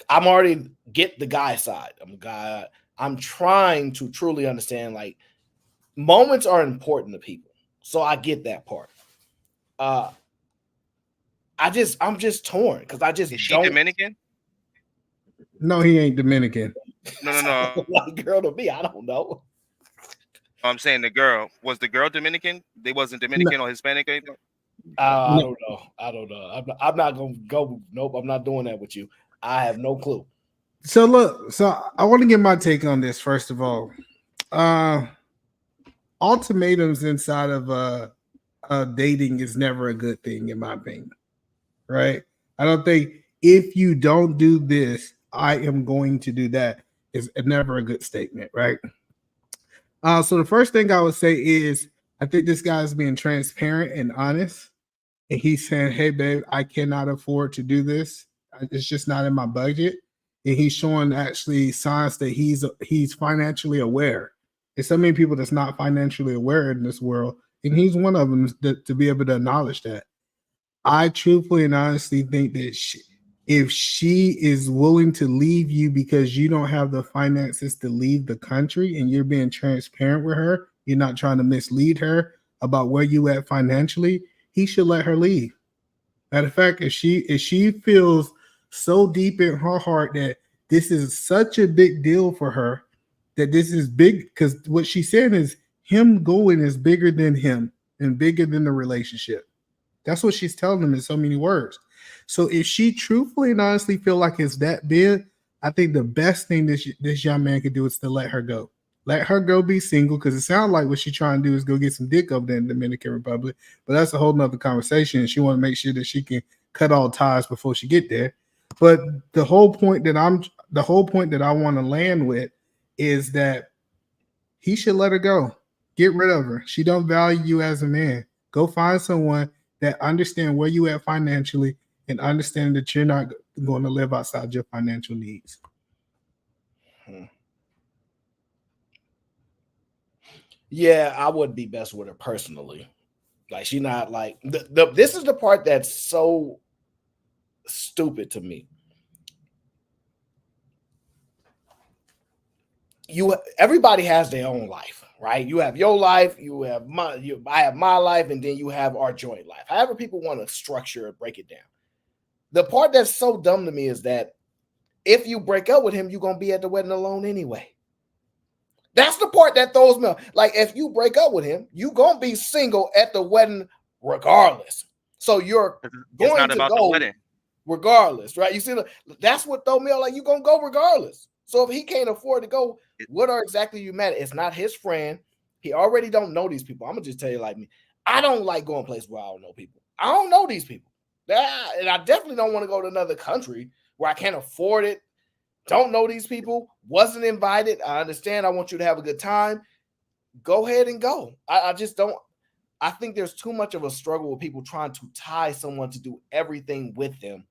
I'm already get the guy side. I'm trying to truly understand, like, moments are important to people. So I get that part. I'm just torn because I just Is she Dominican? No, he ain't Dominican. No. Like, girl to me, I don't know. I'm saying the girl. Was the girl Dominican? They wasn't Dominican or Hispanic or anything? I don't know. I'm not gonna go. Nope, I'm not doing that with you. I have no clue. So look, I want to get my take on this first of all. Ultimatums inside of dating is never a good thing, in my opinion. Right? I don't think if you don't do this, I am going to do that is never a good statement, right? So the first thing I would say is I think this guy is being transparent and honest. And he's saying, hey, babe, I cannot afford to do this. It's just not in my budget. And he's showing actually signs that he's financially aware. There's so many people that's not financially aware in this world. And he's one of them to be able to acknowledge that. I truthfully and honestly think that if she is willing to leave you because you don't have the finances to leave the country and you're being transparent with her, you're not trying to mislead her about where you at financially, he should let her leave. Matter of fact, if she feels so deep in her heart that this is such a big deal for her, that this is big, because what she's saying is him going is bigger than him and bigger than the relationship. That's what she's telling him in so many words. So if she truthfully and honestly feel like it's that big, I think the best thing this young man could do is to let her go. Let her go be single, because it sounds like what she's trying to do is go get some dick over there in the Dominican Republic. But that's a whole nother conversation. She want to make sure that she can cut all ties before she get there. But the whole point that I want to land with is that he should let her go. Get rid of her. She don't value you as a man. Go find someone that understand where you at financially and understand that you're not going to live outside your financial needs. Yeah, I would be best with her personally. Like, she not like this is the part that's so stupid to me. Everybody has their own life, right? You have your life, I have my life, and then you have our joint life. However people want to structure it, break it down. The part that's so dumb to me is that if you break up with him, you're going to be at the wedding alone anyway. That's the part that throws me off. Like, if you break up with him, you're going to be single at the wedding regardless. So you're going to go regardless, right? You see, that's what throw me off. Like, you're going to go regardless. So if he can't afford to go, what are exactly you mad at? It's not his friend. He already don't know these people. I'm gonna just tell you like me. I don't like going places where I don't know people. I don't know these people. And I definitely don't want to go to another country where I can't afford it. Don't know these people. Wasn't invited. I understand. I want you to have a good time. Go ahead and go. I just don't. I think there's too much of a struggle with people trying to tie someone to do everything with them.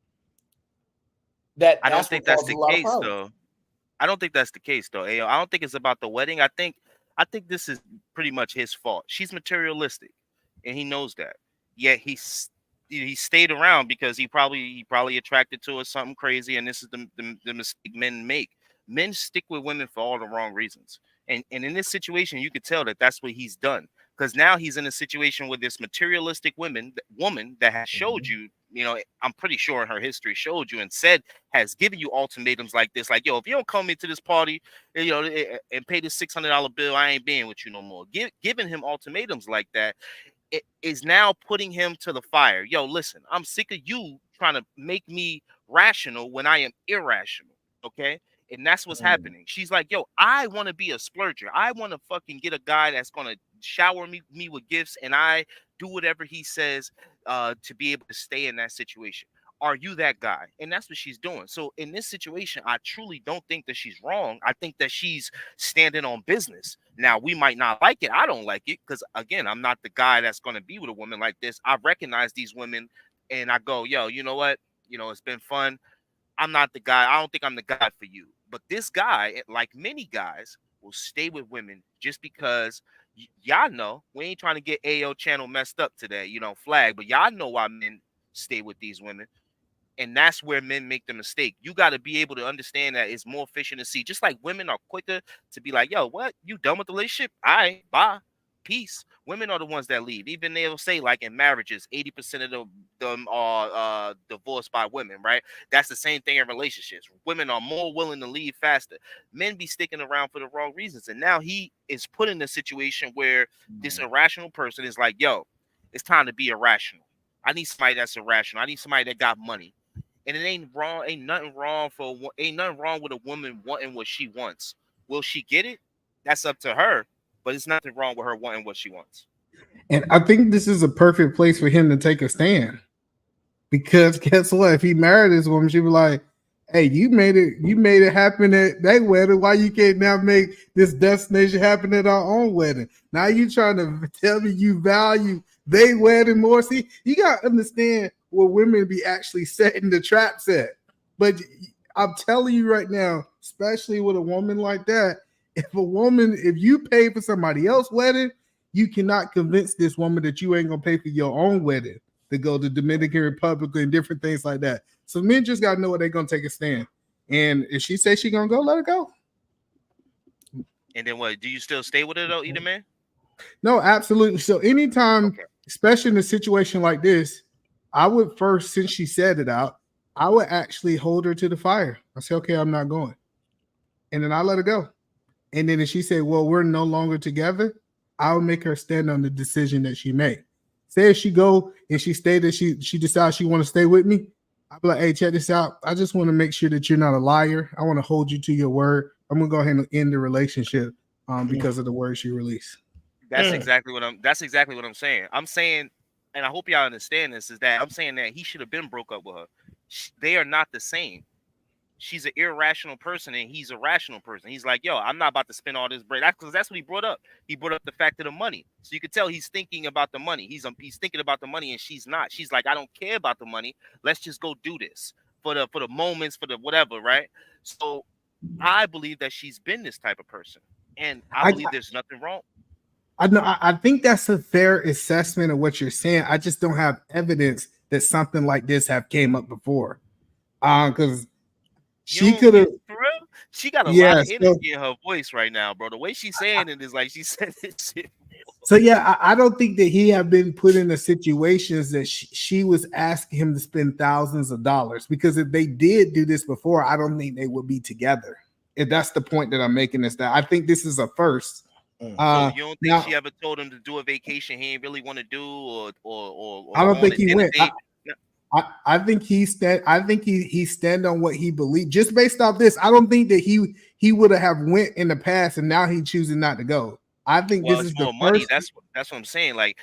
I don't think that's the case though. I don't think that's the case though. Ayo, I don't think it's about the wedding. I think this is pretty much his fault. She's materialistic, and he knows that. Yet he stayed around because he probably attracted to her something crazy, and this is the mistake men make. Men stick with women for all the wrong reasons, and in this situation, you could tell that that's what he's done. Because now he's in a situation with this materialistic woman that has showed you, I'm pretty sure in her history showed you and said has given you ultimatums like this, like, yo, if you don't come into this party, and pay this $600 bill, I ain't being with you no more. Giving him ultimatums like that, it is now putting him to the fire. Yo, listen, I'm sick of you trying to make me rational when I am irrational. Okay. And that's what's happening. She's like, yo, I want to be a splurger. I want to fucking get a guy that's going to shower me with gifts, and I do whatever he says to be able to stay in that situation. Are you that guy? And that's what she's doing. So in this situation, I truly don't think that she's wrong. I think that she's standing on business. Now, we might not like it. I don't like it because, again, I'm not the guy that's going to be with a woman like this. I recognize these women, and I go, yo, you know what? It's been fun. I'm not the guy. I don't think I'm the guy for you. But this guy, like many guys, will stay with women just because y'all know we ain't trying to get AO channel messed up today, flag. But y'all know why men stay with these women. And that's where men make the mistake. You got to be able to understand that it's more fish in the sea. Just like women are quicker to be like, yo, what? You done with the relationship? All right, bye. Peace. Women are the ones that leave. Even they'll say, like in marriages, 80% of them are divorced by women, right? That's the same thing in relationships. Women are more willing to leave faster. Men be sticking around for the wrong reasons. And now he is put in a situation where this irrational person is like, yo, it's time to be irrational. I need somebody that's irrational. I need somebody that got money. And it ain't wrong. Ain't nothing wrong with a woman wanting what she wants. Will she get it? That's up to her. But it's nothing wrong with her wanting what she wants. And I think this is a perfect place for him to take a stand. Because guess what? If he married this woman, she'd be like, hey, you made it happen at that wedding. Why you can't now make this destination happen at our own wedding? Now you trying to tell me you value they wedding more. See, you gotta understand where women be actually setting the traps at. But I'm telling you right now, especially with a woman like that, if you pay for somebody else's wedding, you cannot convince this woman that you ain't gonna pay for your own wedding to go to Dominican Republic and different things like that. So men just gotta know what they're gonna take a stand. And if she says she's gonna go, let her go. And then what? Do you still stay with her though, either man? No, absolutely. So anytime, especially in a situation like this, I would first, since she said it out, I would actually hold her to the fire. I say, okay, I'm not going. And then I let her go. And then if she said, well, we're no longer together, I'll make her stand on the decision that she made. Say if she go and she stayed that she decides she want to stay with me, I'll be like, hey, check this out. I just want to make sure that you're not a liar. I want to hold you to your word. I'm gonna go ahead and end the relationship because of the words you released. That's exactly what I'm saying. I'm saying, and I hope y'all understand this, is that I'm saying that he should have been broke up with her. They are not the same. She's an irrational person and he's a rational person. He's like, yo, I'm not about to spend all this bread. Because that's what he brought up. He brought up the fact of the money. So you could tell he's thinking about the money. He's thinking about the money and she's not. She's like, I don't care about the money. Let's just go do this for the moments, for the whatever, right? So I believe that she's been this type of person. And I believe there's nothing wrong. I think that's a fair assessment of what you're saying. I just don't have evidence that something like this have came up before. Because she could have. She got a lot of energy in her voice right now, bro. The way she's saying it is like she said this shit. So yeah, I don't think that he have been put in the situations that she was asking him to spend thousands of dollars. Because if they did do this before, I don't think they would be together. If that's the point that I'm making, is that I think this is a first. So you don't think she ever told him to do a vacation he ain't really want to do, or I don't think he went. I think he stand on what he believed. Just based off this, I don't think that he would have went in the past, and now he choosing not to go. I think Well, this it's is the more money. first. That's what I'm saying. Like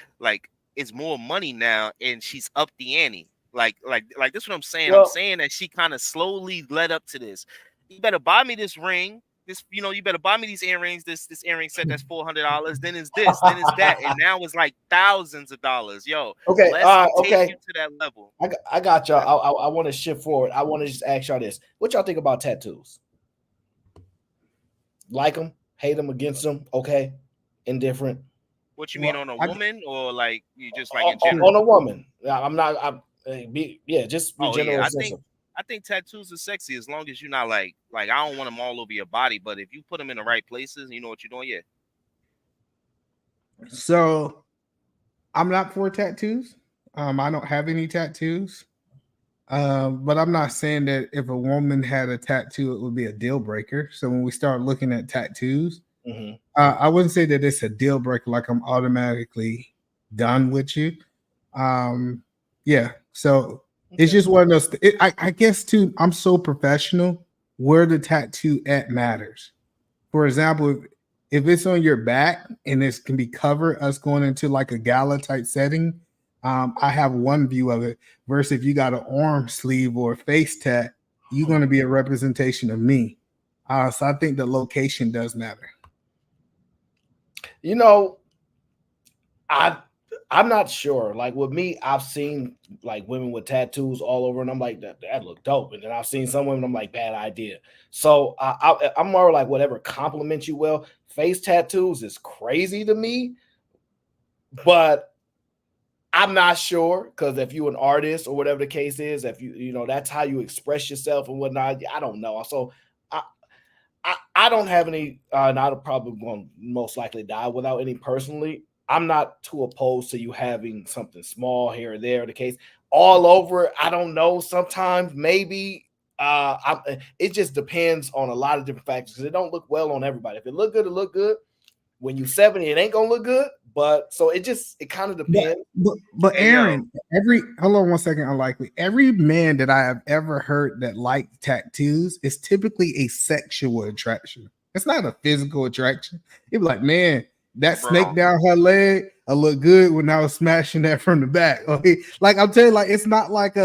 it's more money now, and she's up the ante. Like this is what I'm saying. I'm Well, saying that she kind of slowly led up to this. You better buy me this ring. You better buy me these earrings. This earring set that's $400. Then it's this. Then it's that. And now it's like thousands of dollars. Yo, okay, let's take okay. you to that level. I got y'all. I want to shift forward. I want to just ask y'all this: what y'all think about tattoos? Like them, hate them, against them? Okay, indifferent. What you mean on a woman, or like you just like in general? On a woman. I'm not. Just be Oh general. yeah, I think tattoos are sexy as long as you're not like I don't want them all over your body, but if you put them in the right places, you know what you're doing. Yeah. So, I'm not for tattoos. I don't have any tattoos. But I'm not saying that if a woman had a tattoo, it would be a deal breaker. So when we start looking at tattoos, I wouldn't say that it's a deal breaker. Like I'm automatically done with you. Yeah. So it's just one of those. I guess too. I'm so professional. Where the tattoo at matters. For example, if it's on your back and this can be covered, us going into like a gala type setting. I have one view of it versus if you got an arm sleeve or a face tat, you're going to be a representation of me. So I think the location does matter. You know, I'm not sure. Like with me, I've seen like women with tattoos all over, and I'm like, that look dope. And then I've seen some women, I'm like, bad idea. So I'm more like whatever compliment you will. Face tattoos is crazy to me, but I'm not sure because if you're an artist or whatever the case is, if you know that's how you express yourself and whatnot. I don't know. So I don't have any. And I'll probably going to most likely die without any personally. I'm not too opposed to you having something small here or there. The case all over. I don't know. Sometimes maybe. It just depends on a lot of different factors because it don't look well on everybody. If it look good, it look good. When you 70, it ain't gonna look good. But so it kind of depends. But Aaron, hold on one second, unlikely. Every man that I have ever heard that liked tattoos is typically a sexual attraction. It's not a physical attraction. It'd be like, man, that snake down her leg, I look good when I was smashing that from the back. Okay, like I'm telling you, like it's not like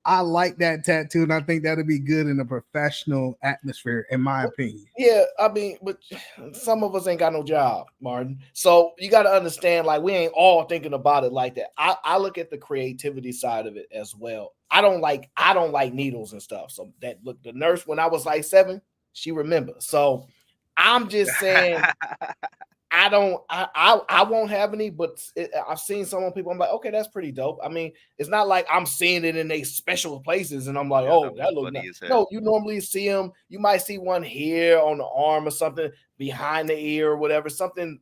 I like that tattoo, and I think that'll be good in a professional atmosphere, in my opinion. Yeah, I mean, but some of us ain't got no job, Martin. So you got to understand, like, we ain't all thinking about it like that. I look at the creativity side of it as well. I don't like needles and stuff. So that look, the nurse when I was like 7, she remembers. So I'm just saying. I won't have any, but I've seen some people. I'm like, okay, that's pretty dope. I mean, it's not like I'm seeing it in a special places, and I'm like, oh, that looks nice. No, you normally see them. You might see one here on the arm or something behind the ear or whatever, something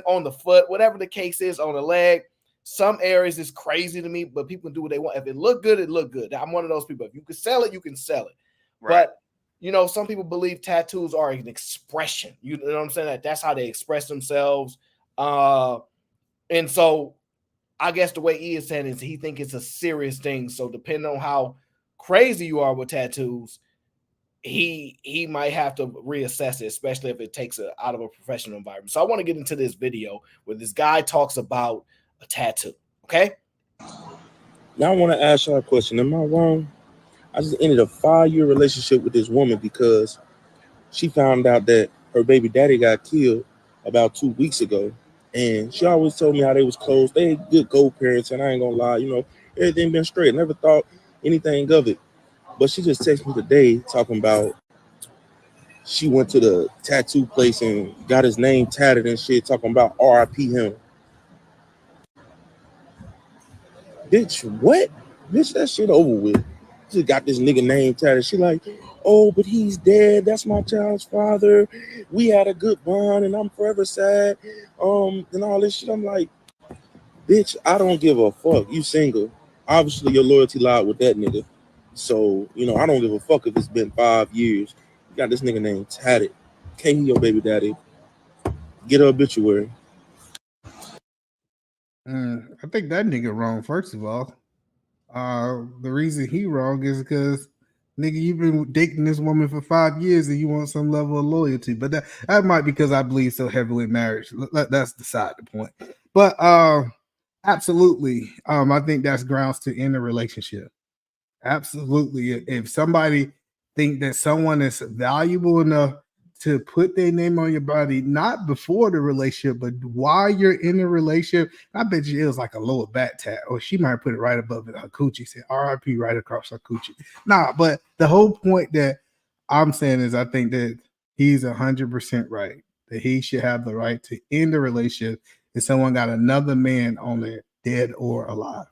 on the foot, whatever the case is, on the leg. Some areas is crazy to me, but people do what they want. If it look good, it look good. I'm one of those people. If you can sell it, you can sell it. Right. But you know, some people believe tattoos are an expression. You know what I'm saying? That's how they express themselves. And so I guess the way he is saying is he think it's a serious thing. So depending on how crazy you are with tattoos, he might have to reassess it, especially if it takes it out of a professional environment. So I want to get into this video where this guy talks about a tattoo. Okay. Now I want to ask y'all a question. Am I wrong? I just ended a 5-year relationship with this woman because she found out that her baby daddy got killed about 2 weeks ago. And she always told me how they was close. They good co-parents, and I ain't gonna lie, you know, everything been straight. Never thought anything of it. But she just texted me today talking about she went to the tattoo place and got his name tatted and shit, talking about RIP him. Bitch, what? Bitch, that shit over with. Just got this nigga name tatted. She like, oh, but he's dead. That's my child's father. We had a good bond, and I'm forever sad. And all this shit. I'm like, bitch, I don't give a fuck. You single. Obviously, your loyalty lied with that nigga. So, you know, I don't give a fuck if it's been 5 years. You got this nigga name tatted. Can't he your baby daddy? Get her obituary. I think that nigga wrong, first of all. The reason he wrong is because nigga, you've been dating this woman for 5 years and you want some level of loyalty. But that might be because I believe so heavily in marriage. That's beside the point. But absolutely, I think that's grounds to end a relationship. Absolutely. If somebody think that someone is valuable enough to put their name on your body, not before the relationship, but while you're in the relationship, I bet you it was like a lower back tat, or she might put it right above it, her coochie, said RIP right across her coochie. Nah, but the whole point that I'm saying is I think that he's 100% right, that he should have the right to end the relationship if someone got another man on it, dead or alive.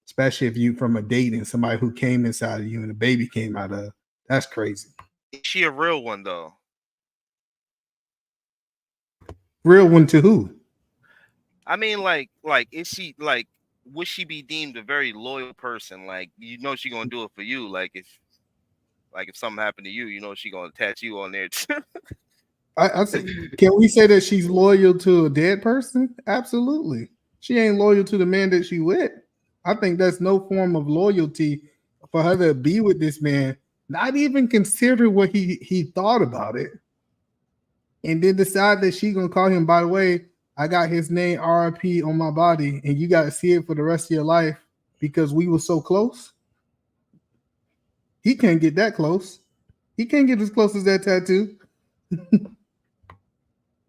Especially if you from a dating somebody who came inside of you and a baby came out of, that's crazy. Is she a real one though? Real one to who? I mean, like, is she like? Would she be deemed a very loyal person? Like, you know, she gonna do it for you. Like, if something happened to you, you know, she gonna attach you on there. Can we say that she's loyal to a dead person? Absolutely. She ain't loyal to the man that she with. I think that's no form of loyalty for her to be with this man, not even consider what he thought about it, and then decide that she gonna call him. By the way, I got his name RIP on my body, and you got to see it for the rest of your life because we were so close. He can't get that close. He can't get as close as that tattoo.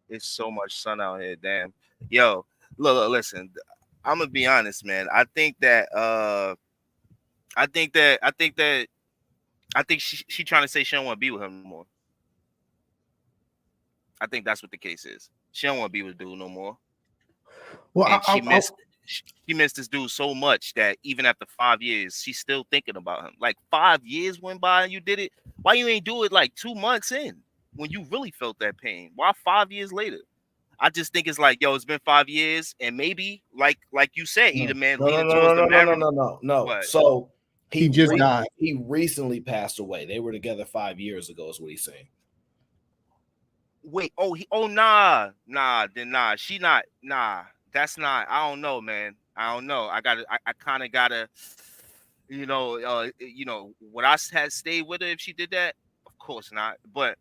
It's so much sun out here. Damn. Yo, look, listen. I'm gonna be honest, man. I think she trying to say she don't want to be with him no more. I think that's what the case is. She don't want to be with dude no more. Well, and she missed this dude so much that even after 5 years, she's still thinking about him. Like 5 years went by and you did it. Why you ain't do it like 2 months in when you really felt that pain? Why 5 years later? I just think it's like, yo, it's been 5 years, and maybe like you said, either man leaning towards the marriage. No. What? So he just died. He recently passed away. They were together 5 years ago, is what he's saying. Wait, nah. She not, nah. That's not. I don't know, man. I don't know. I kind of gotta, you know, would I had stayed with her if she did that? Of course not. But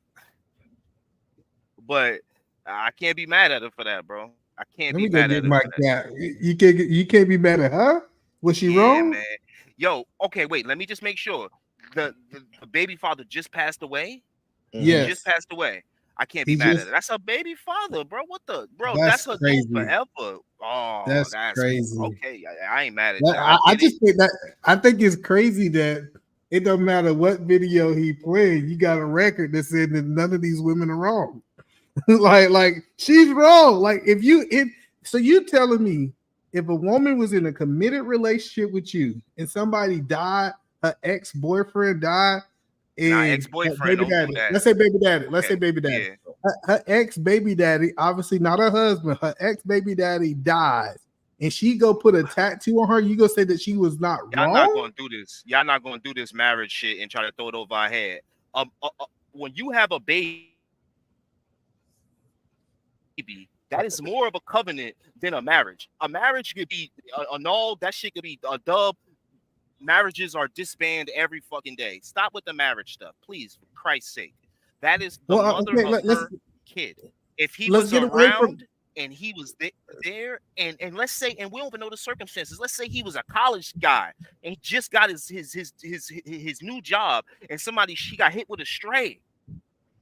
I can't be mad at her for that, bro. I can't be mad at her. You can't be mad at her. Was she wrong? Man. Yo, okay, wait. Let me just make sure. The baby father just passed away. Yes, he just passed away. I can't be mad at her. That's her baby father, bro. What the bro? That's her dude forever. Oh, that's crazy. Okay, I ain't mad at that. I just think that I think it's crazy that it don't matter what video he played. You got a record that said that none of these women are wrong. like she's wrong. Like so you telling me if a woman was in a committed relationship with you and somebody died, her ex-boyfriend died. Ex-boyfriend, baby daddy. Let's say baby daddy. Let's say baby daddy. Yeah. Her ex-baby daddy, obviously not her husband. Her ex-baby daddy dies, and she go put a tattoo on her. You go say that she was not wrong. Y'all not gonna do this. Y'all not gonna do this marriage shit and try to throw it over our head. When you have a baby, that is more of a covenant than a marriage. A marriage could be annulled. That shit could be a dub. Marriages are disbanded every fucking day. Stop with the marriage stuff, please, for Christ's sake. That is the mother of her kid. If he was around and he was there, and let's say, and we don't even know the circumstances. Let's say he was a college guy and he just got his new job, and she got hit with a stray.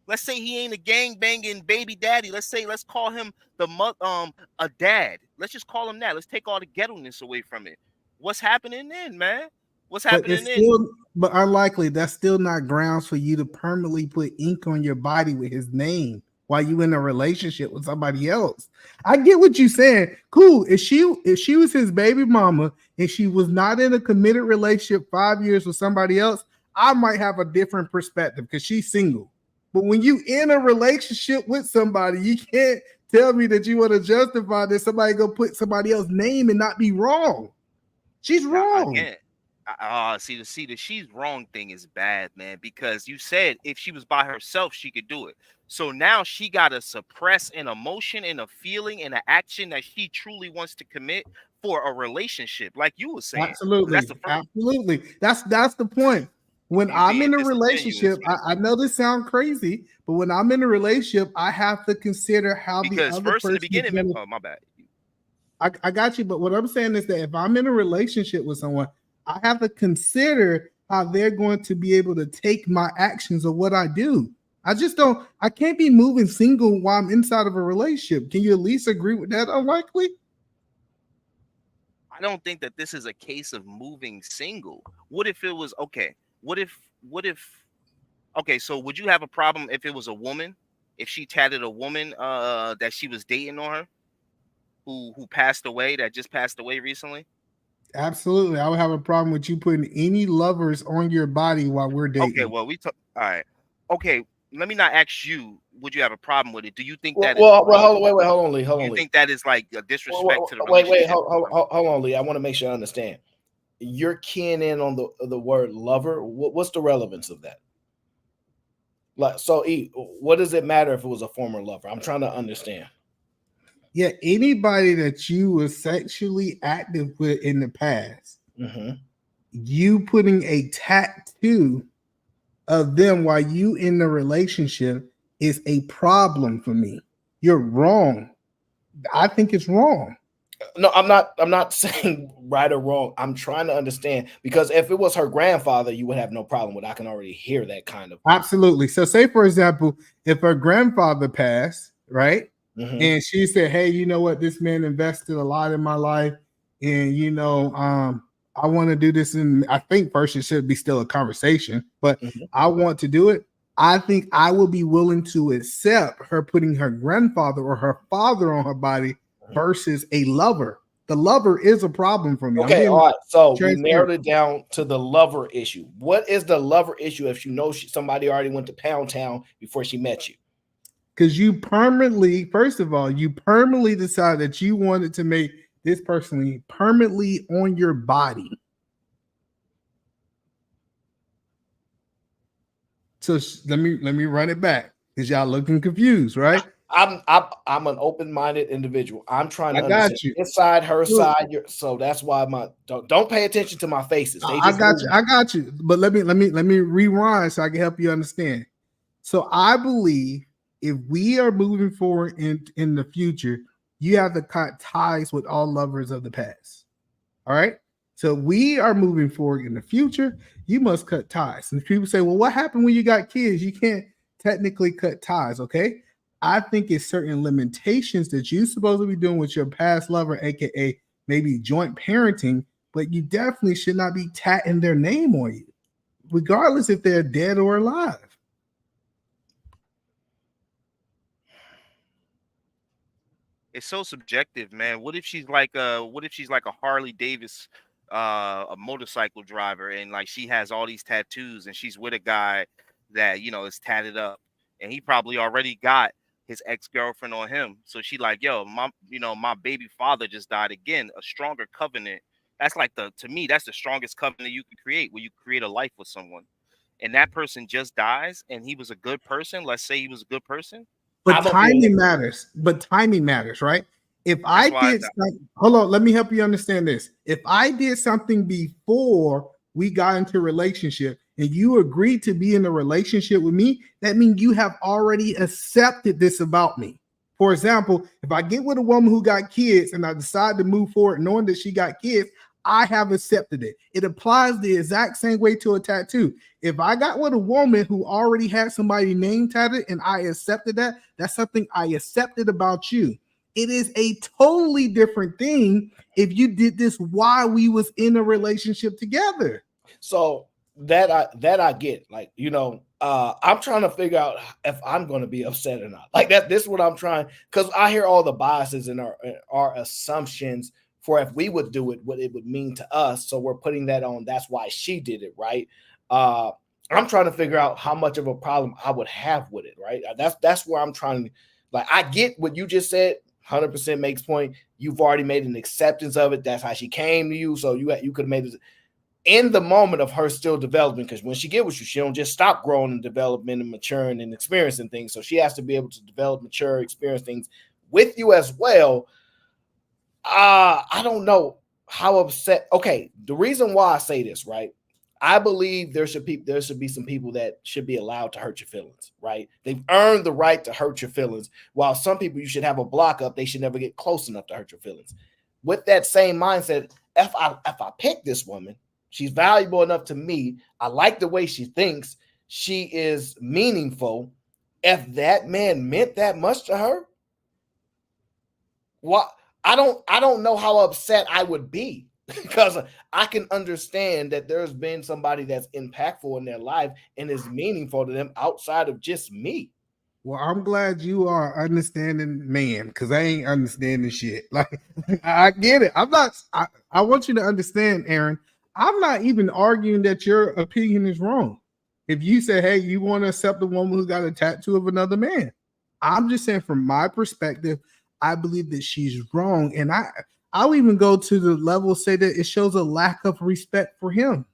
Let's say he ain't a gang banging baby daddy. Let's call him a dad. Let's just call him that. Let's take all the ghetto-ness away from it. What's happening then, man? What's happening then? But unlikely, that's still not grounds for you to permanently put ink on your body with his name while you in a relationship with somebody else. I get what you're saying. Cool. If she was his baby mama and she was not in a committed relationship 5 years with somebody else, I might have a different perspective because she's single. But when you in a relationship with somebody, you can't tell me that you want to justify that somebody go put somebody else's name and not be wrong. She's wrong. See the she's wrong thing is bad, man, because you said if she was by herself, she could do it. So now she got to suppress an emotion and a feeling and an action that she truly wants to commit for a relationship, like you were saying. Absolutely, That's the first. absolutely. That's the point. When I'm in a relationship, I know this sounds crazy, but when I'm in a relationship, I have to consider how the Because other first in the person. beginning, oh my bad. I got you, but what I'm saying is that if I'm in a relationship with someone, I have to consider how they're going to be able to take my actions or what I do. I can't be moving single while I'm inside of a relationship. Can you at least agree with that? Unlikely. I don't think that this is a case of moving single. What if it was okay? What if okay, so would you have a problem if it was a woman? If she tatted a woman that she was dating on her who passed away, that just passed away recently? Absolutely. I would have a problem with you putting any lovers on your body while we're dating. Okay, well, all right. Okay, let me not ask you, would you have a problem with it? Do you think Well, that is hold on, Lee. Hold on, you Lee. think that is like a disrespect to the relationship? Wait, hold on, Lee. I want to make sure I understand. You're keying in on the word lover. What's the relevance of that? Like, so E, what does it matter if it was a former lover? I'm trying to understand. Yeah, anybody that you were sexually active with in the past, you putting a tattoo of them while you in the relationship is a problem for me. You're wrong. I think it's wrong. No, I'm not saying right or wrong. I'm trying to understand, because if it was her grandfather, you would have no problem with it. I can already hear that kind of. Absolutely. So say, for example, if her grandfather passed, right? And she said, hey, you know what? This man invested a lot in my life. And, I want to do this. And I think first it should be still a conversation, but I want to do it. I think I will be willing to accept her putting her grandfather or her father on her body versus a lover. The lover is a problem for me. Okay, all right. So we narrowed it down to the lover issue. What is the lover issue if you know somebody already went to Pound Town before she met you? Because you permanently, first of all, you permanently decide that you wanted to make this person permanently on your body. So let me run it back because y'all looking confused, right? I'm an open-minded individual. I'm trying to understand inside her side. So that's why don't pay attention to my faces. I got you. But let me rewind so I can help you understand. So I believe if we are moving forward in the future, you have to cut ties with all lovers of the past. All right. So we are moving forward in the future. You must cut ties. And people say, well, what happened when you got kids? You can't technically cut ties. Okay. I think it's certain limitations that you're supposed to be doing with your past lover, aka maybe joint parenting, but you definitely should not be tatting their name on you, regardless if they're dead or alive. It's so subjective, man. What if she's like a Harley Davis, a motorcycle driver, and like she has all these tattoos, and she's with a guy that is tatted up, and he probably already got his ex-girlfriend on him. So she like, yo, my baby father just died again. A stronger covenant. That's like to me, that's the strongest covenant you can create, where you create a life with someone, and that person just dies, and he was a good person. Let's say he was a good person. But timing matters. But timing matters, right? If I did hold on, let me help you understand this. If I did something before we got into a relationship and you agreed to be in a relationship with me, that means you have already accepted this about me. For example, if I get with a woman who got kids and I decide to move forward knowing that she got kids, I have accepted it. It applies the exact same way to a tattoo. If I got with a woman who already had somebody's name tatted and I accepted that, that's something I accepted about you. It is a totally different thing if you did this while we was in a relationship together. So that I get, like, I'm trying to figure out if I'm going to be upset or not. Like this is what I'm trying, because I hear all the biases and our assumptions for if we would do it, what it would mean to us. So we're putting that on. That's why she did it, right? I'm trying to figure out how much of a problem I would have with it, right? That's where I'm trying to, like, I get what you just said. 100% makes point. You've already made an acceptance of it. That's how she came to you. So you could have made it in the moment of her still developing, because when she get with you, she don't just stop growing and developing and maturing and experiencing things. So she has to be able to develop, mature, experience things with you as well. I don't know how upset. Okay, the reason why I say this, right? I believe there should be some people that should be allowed to hurt your feelings, right? They've earned the right to hurt your feelings. While some people you should have a block up, they should never get close enough to hurt your feelings. With that same mindset, if I pick this woman, she's valuable enough to me. I like the way she thinks. She is meaningful. If that man meant that much to her, what I don't know how upset I would be because I can understand that there's been somebody that's impactful in their life and is meaningful to them outside of just me. Well, I'm glad you are understanding man, because I ain't understanding shit. Like, I get it. I want you to understand, Aaron. I'm not even arguing that your opinion is wrong. If you say, hey, you want to accept a woman who got a tattoo of another man, I'm just saying from my perspective, I believe that she's wrong. And I'll even go to the level say that it shows a lack of respect for him.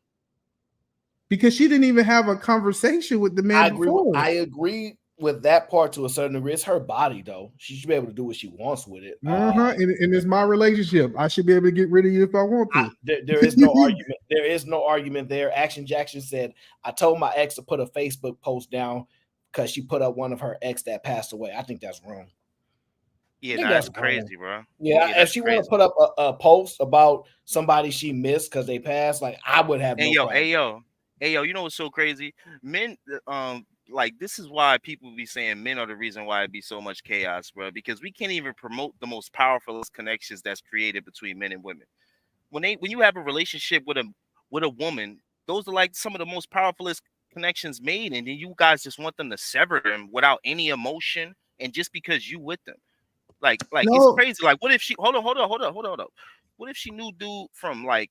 Because she didn't even have a conversation with the man before. I agree with that part to a certain degree. It's her body, though. She should be able to do what she wants with it. And it's my relationship. I should be able to get rid of you if I want to. There is no argument. There is no argument there. Action Jackson said, I told my ex to put a Facebook post down because she put up one of her ex that passed away. I think that's wrong. Yeah, that's crazy, bro. Yeah, if she want to put up a post about somebody she missed because they passed, like I would have no problem. Hey yo, you know what's so crazy? Men, like this is why people be saying men are the reason why it be so much chaos, bro. Because we can't even promote the most powerful connections that's created between men and women. When you have a relationship with a woman, those are like some of the most powerfulest connections made, and then you guys just want them to sever them without any emotion, and just because you with them, like No. it's crazy. Like, what if she hold on? What if she knew dude from like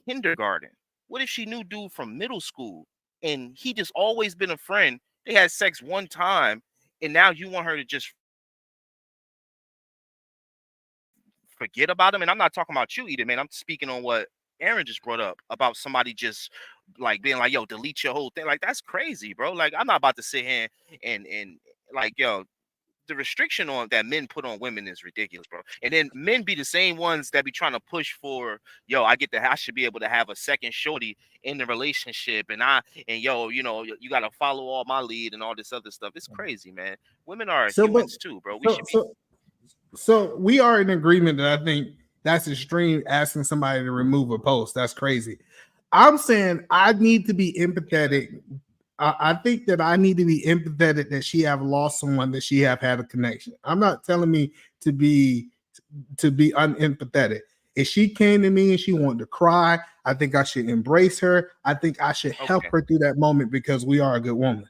kindergarten? What if she knew dude from middle school and he just always been a friend? They had sex one time and now you want her to just forget about him? And I'm not talking about you either, man. I'm speaking on what Aaron just brought up about somebody just like being like, yo, delete your whole thing. Like, that's crazy, bro. Like, I'm not about to sit here and like, yo, the restriction on that men put on women is ridiculous, bro. And then men be the same ones that be trying to push for, yo, I should be able to have a second shorty in the relationship, and yo, you know, you got to follow all my lead and all this other stuff. It's crazy, man. Women are humans too, bro. So we are in agreement that I think that's extreme, asking somebody to remove a post. That's crazy. I'm saying I need to be empathetic. I think that I need to be empathetic that she have lost someone that she have had a connection. I'm not telling me to be unempathetic. If she came to me and she wanted to cry, I think I should embrace her. I think I should help her through that moment because we are a good woman.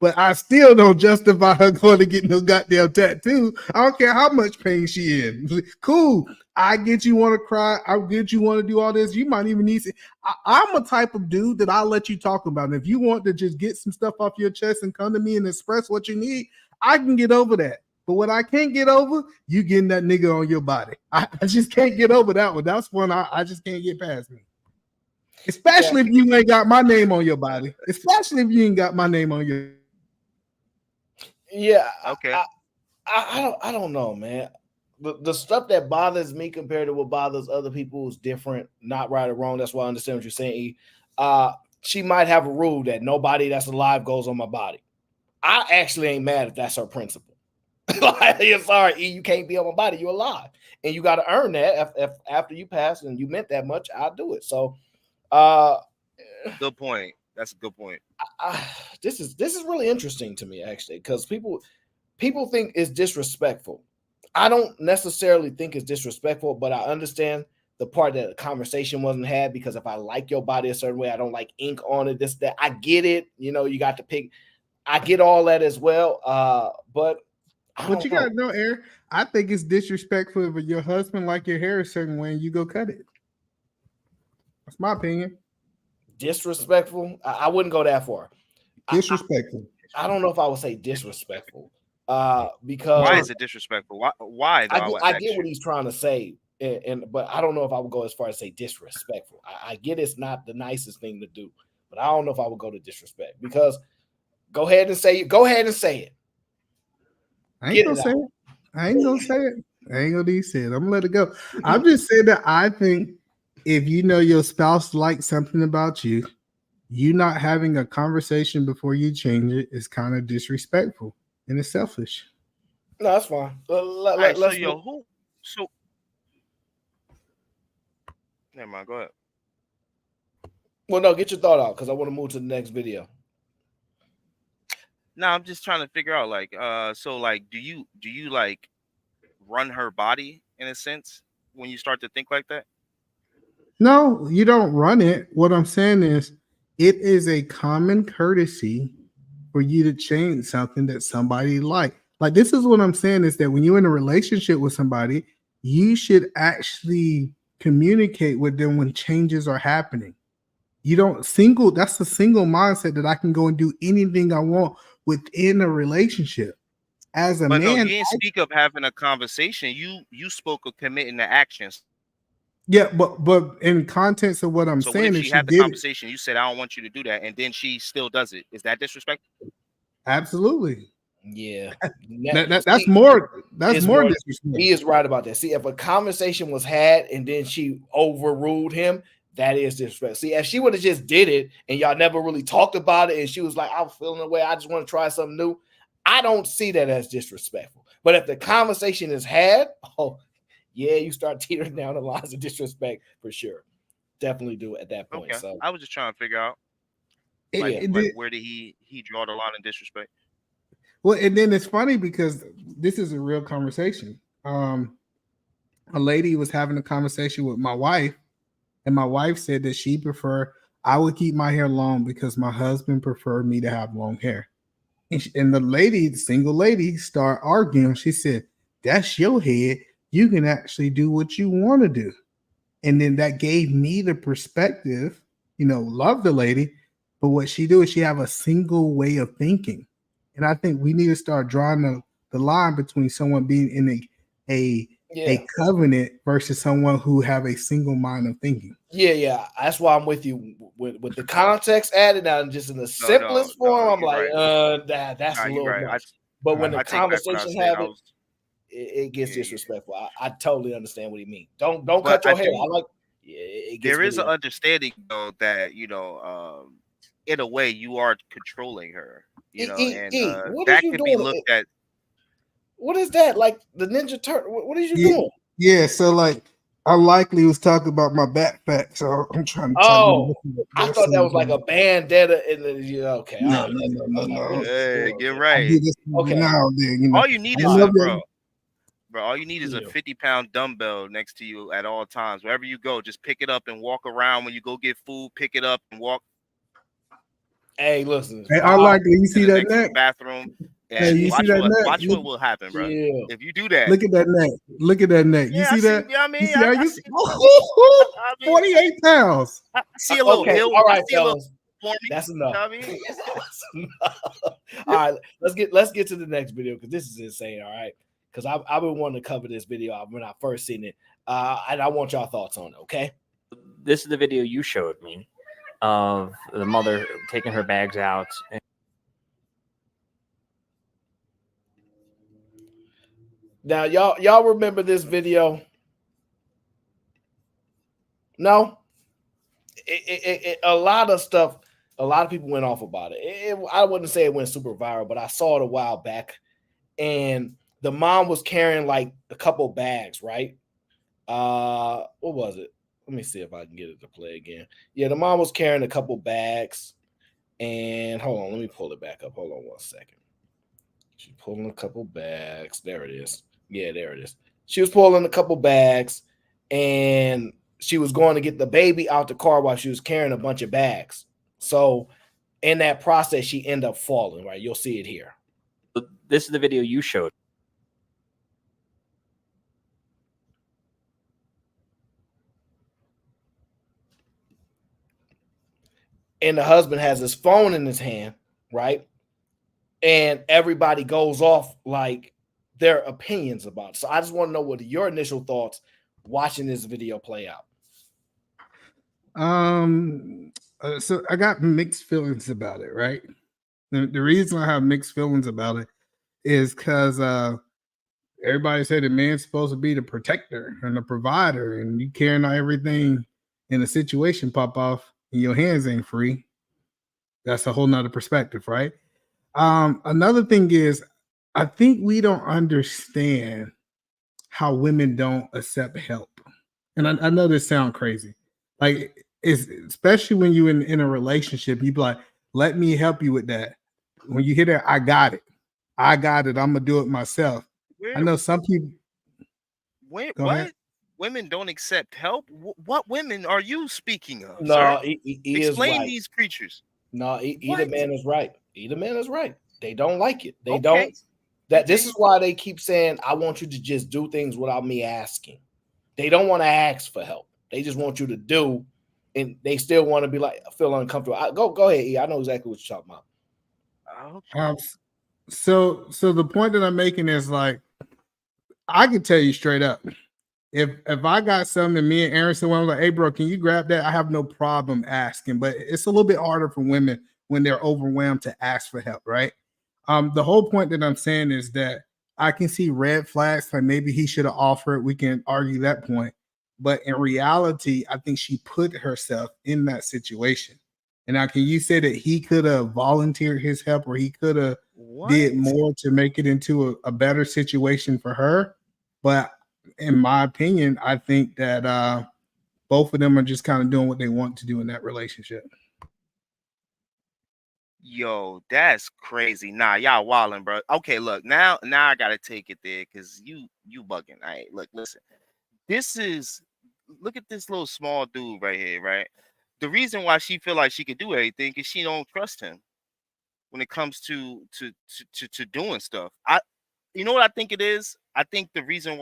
But I still don't justify her going to get no goddamn tattoo. I don't care how much pain she in. Cool. I get you want to cry. I get you want to do all this. You might even need to. I'm a type of dude that I'll let you talk about it. If you want to just get some stuff off your chest and come to me and express what you need, I can get over that. But what I can't get over, you getting that nigga on your body. I just can't get over that one. That's one I just can't get past me. Especially if you ain't got my name on your body. Especially if you ain't got my name on your. Yeah. Okay. I don't know, man. The stuff that bothers me compared to what bothers other people is different. Not right or wrong. That's why I understand what you're saying. She might have a rule that nobody that's alive goes on my body. I actually ain't mad if that's her principle. Like, sorry, E, you can't be on my body. You're alive, and you got to earn that. If after you pass and you meant that much, I'll do it. So, good point. That's a good point. This is really interesting to me, actually, because people think it's disrespectful. I don't necessarily think it's disrespectful, but I understand the part that the conversation wasn't had, because if I like your body a certain way, I don't like ink on it, this, that. I get it. You know, you got to pick. I get all that as well. But you got to know, Aaron, I think it's disrespectful if your husband like your hair a certain way and you go cut it. That's my opinion. Disrespectful? I wouldn't go that far. Disrespectful. I don't know if I would say disrespectful. Because why is it disrespectful? Why? I get what he's trying to say, but I don't know if I would go as far as say disrespectful. I get it's not the nicest thing to do, but I don't know if I would go to disrespect, because go ahead and say it. I ain't gonna say it. I ain't gonna be said. I'm gonna let it go. I'm just saying that I think if you know your spouse likes something about you, you not having a conversation before you change it is kind of disrespectful and it's selfish. No, that's fine. All right, so Let's yo, so never mind. Go ahead. well, no, get your thought out because I want to move to the next video. No, I'm just trying to figure out, like, so like, do you like run her body in a sense when you start to think like that? No, you don't run it. What I'm saying is, it is a common courtesy for you to change something that somebody like. Like this is what I'm saying is that when you're in a relationship with somebody, you should actually communicate with them when changes are happening. You don't single. That's a single mindset that I can go and do anything I want within a relationship. As a But no, man, you didn't speak of having a conversation. You spoke of committing to actions. yeah, but in context of what I'm So what saying if is she she had the did it. conversation? You said I don't want you to do that, and then she still does it. Is that disrespectful? Absolutely. Yeah, That's more. That's it's more disrespectful. He is right about that. See, if a conversation was had and then she overruled him, that is disrespectful. See, if she would have just did it and y'all never really talked about it, and she was like, "I'm feeling the way. I just want to try something new," I don't see that as disrespectful. But if the conversation is had, oh yeah, you start teetering down the lines of disrespect for sure. Definitely do it at that point. Okay, So I was just trying to figure out, It like did- where did he draw the line of disrespect? Well, and then it's funny because this is a real conversation. A lady was having a conversation with my wife, and my wife said that she I would keep my hair long because my husband preferred me to have long hair. And the lady, the single lady, started arguing. She said, "That's your head. You can actually do what you want to do." And then that gave me the perspective, love the lady, but what she do is she have a single way of thinking. And I think we need to start drawing the line between someone being in a covenant versus someone who have a single mind of thinking. Yeah. That's why I'm with you with the context added now, just in the simplest form. I'm like, right. that's a You're little right. much. But when the I take back what I conversation said. have I it, was, it gets Yeah. disrespectful. I totally understand what he means. Don't but cut your hair. do. I like. It gets There is an really understanding though that in a way you are controlling her. And what that are you could be doing? looked at. What is that? Like the Ninja Turtle? What are you Yeah, doing? yeah. So like, I likely was talking about my backpack, so I'm trying to tell Oh, you. I thought that was like a bandana. Okay, No, all right. no. Hey, get I right. do this every now and then, All you need I is love bro. that. All you need is a 50-pound dumbbell next to you at all times. Wherever you go, just pick it up and walk around. When you go get food, pick it up and walk. Hey, listen. Hey, I like it. You to see the that next neck? bathroom. Hey, And you see watch that what neck? watch Look- what will happen, bro. Yeah. If you do that. Look at that neck. Look at that neck. You Yeah, see I that? see, you know what I mean? You see how I you see- 48 pounds. I see a little Okay, hill. all right, I see a little fellas. forming. That's You know enough. what I mean? That's enough. All right, let's get to the next video because this is insane. All right, because I've been wanting to cover this video when I first seen it, and I want y'all thoughts on it. Okay. This is the video you showed me of the mother taking her bags out. Now, y'all remember this video? No. A lot of stuff. A lot of people went off about it. I wouldn't say it went super viral, but I saw it a while back, and the mom was carrying like a couple bags, right? What was it? Let me see if I can get it to play again. Yeah, the mom was carrying a couple bags, and hold on, let me pull it back up. Hold on one second. She's pulling a couple bags. There it is. Yeah, there it is. She was pulling a couple bags, and she was going to get the baby out the car while she was carrying a bunch of bags. So in that process, she ended up falling, right? You'll see it here. This is the video you showed. And the husband has his phone in his hand, right? And everybody goes off like their opinions about it. So I just want to know what your initial thoughts watching this video play out. So I got mixed feelings about it, right? The reason I have mixed feelings about it is because everybody said the man's supposed to be the protector and the provider, and you carrying out everything in a situation pop off and your hands ain't free. That's a whole nother perspective, right? Another thing is, I think we don't understand how women don't accept help. And I know this sounds crazy. Like, it's especially when you're in a relationship, you be like, let me help you with that. When you hear that, I got it. I'm gonna do it myself. I know some people. Go What? ahead. Women don't accept help? What women are you speaking of, No, sir? he is Explain right. these creatures. No, either What? man is right. Either man is right. They don't like it. They Okay. don't. This is why they keep saying, I want you to just do things without me asking. They don't want to ask for help. They just want you to do, and they still want to be like, feel uncomfortable. Go ahead, E. I know exactly what you're talking about. So the point that I'm making is, like, I can tell you straight up, if I got something and me and Aaron said, I'm like, hey bro, can you grab that? I have no problem asking, but it's a little bit harder for women when they're overwhelmed to ask for help, right? The whole point that I'm saying is that I can see red flags, like maybe he should have offered. We can argue that point, but in reality, I think she put herself in that situation. And now, can you say that he could have volunteered his help, or he could have did more to make it into a better situation for her? But in my opinion, I think that both of them are just kind of doing what they want to do in that relationship. Yo, that's crazy. Nah, y'all wilding, bro. Okay, look, now I gotta take it there because you bugging. All right, look, listen. Look at this little small dude right here, right? The reason why she feel like she could do everything is she don't trust him when it comes to doing stuff. You know what I think it is? I think the reason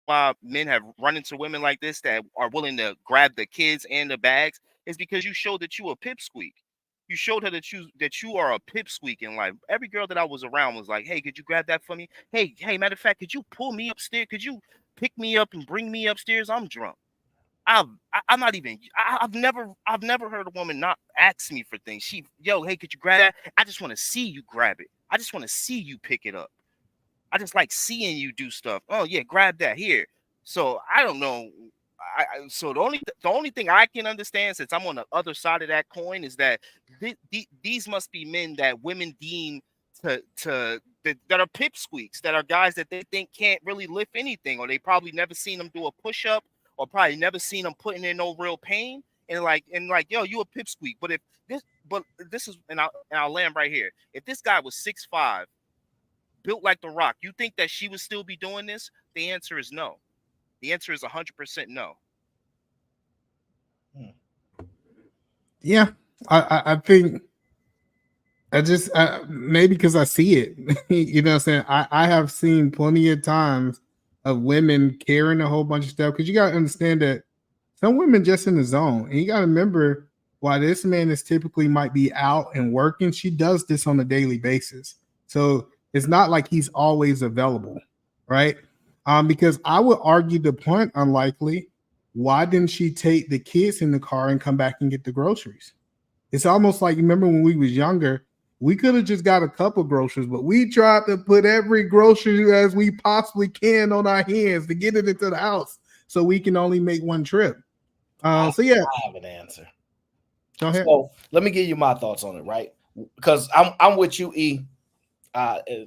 why men have run into women like this that are willing to grab the kids and the bags is because you showed that you a pipsqueak. You showed her that you are a pipsqueak in life. Every girl that I was around was like, "Hey, could you grab that for me? Hey, matter of fact, could you pull me upstairs? Could you pick me up and bring me upstairs? I'm drunk." I'm not even. I've never heard a woman not ask me for things. Hey, could you grab that? I just want to see you grab it. I just want to see you pick it up. I just like seeing you do stuff. Oh yeah, grab that here. So I don't know. So the only thing I can understand, since I'm on the other side of that coin, is that these must be men that women deem that are pipsqueaks, that are guys that they think can't really lift anything, or they probably never seen them do a push up, or probably never seen them putting in no real pain, and like yo, you a pipsqueak. But this is, and I'll land right here. If this guy was 6'5", built like The Rock, you think that she would still be doing this? The answer is no. The answer is 100% no. Yeah, I think maybe because I see it, you know what I'm saying? I have seen plenty of times of women carrying a whole bunch of stuff, because you got to understand that some women just in the zone, and you got to remember, while this man is typically might be out and working, she does this on a daily basis. So it's not like he's always available, right? Because I would argue the point, unlikely, why didn't she take the kids in the car and come back and get the groceries? It's almost like, remember when we was younger, we could have just got a couple groceries, but we tried to put every grocery as we possibly can on our hands to get it into the house so we can only make one trip. So yeah, I have an answer. Go ahead. So let me give you my thoughts on it, right? Because I'm with you, E.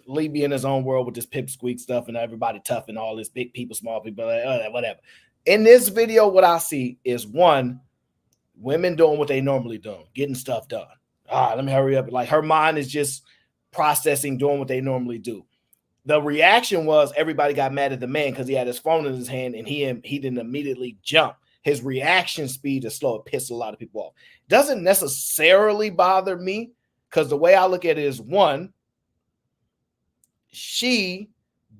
Lee be in his own world with this pipsqueak stuff and everybody tough and all this big people, small people, like, whatever. In this video, what I see is, one, women doing what they normally do, getting stuff done. Let me hurry up. Like, her mind is just processing, doing what they normally do. The reaction was everybody got mad at the man because he had his phone in his hand and he didn't immediately jump. His reaction speed is slow. It pissed a lot of people off. Doesn't necessarily bother me, because the way I look at it is, one, she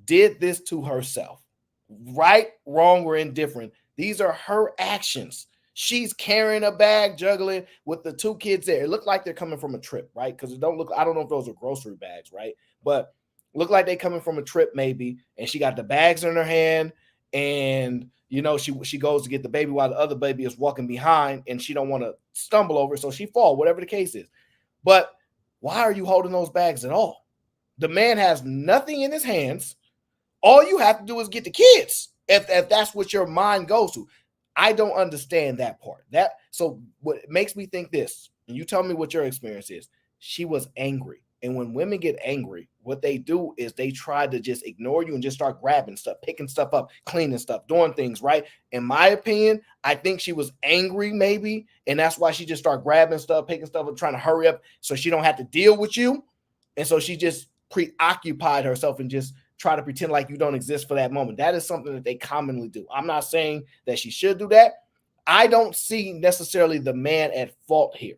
did this to herself. Right, wrong, or indifferent, these are her actions. She's carrying a bag, juggling with the two kids there. It looked like they're coming from a trip, right? Because I don't know if those are grocery bags, right? But look like they coming from a trip maybe, and she got the bags in her hand, and she goes to get the baby while the other baby is walking behind, and she don't want to stumble over, so she fall, whatever the case is. But why are you holding those bags at all? The man has nothing in his hands. All you have to do is get the kids. If that's what your mind goes to. I don't understand that part. So what makes me think this, and you tell me what your experience is. She was angry. And when women get angry, what they do is they try to just ignore you and just start grabbing stuff, picking stuff up, cleaning stuff, doing things, right? In my opinion, I think she was angry maybe, and that's why she just started grabbing stuff, picking stuff up, trying to hurry up so she don't have to deal with you. And so she just preoccupied herself and just try to pretend like you don't exist for that moment. That is something that they commonly do. I'm not saying that she should do that. I don't see necessarily the man at fault here.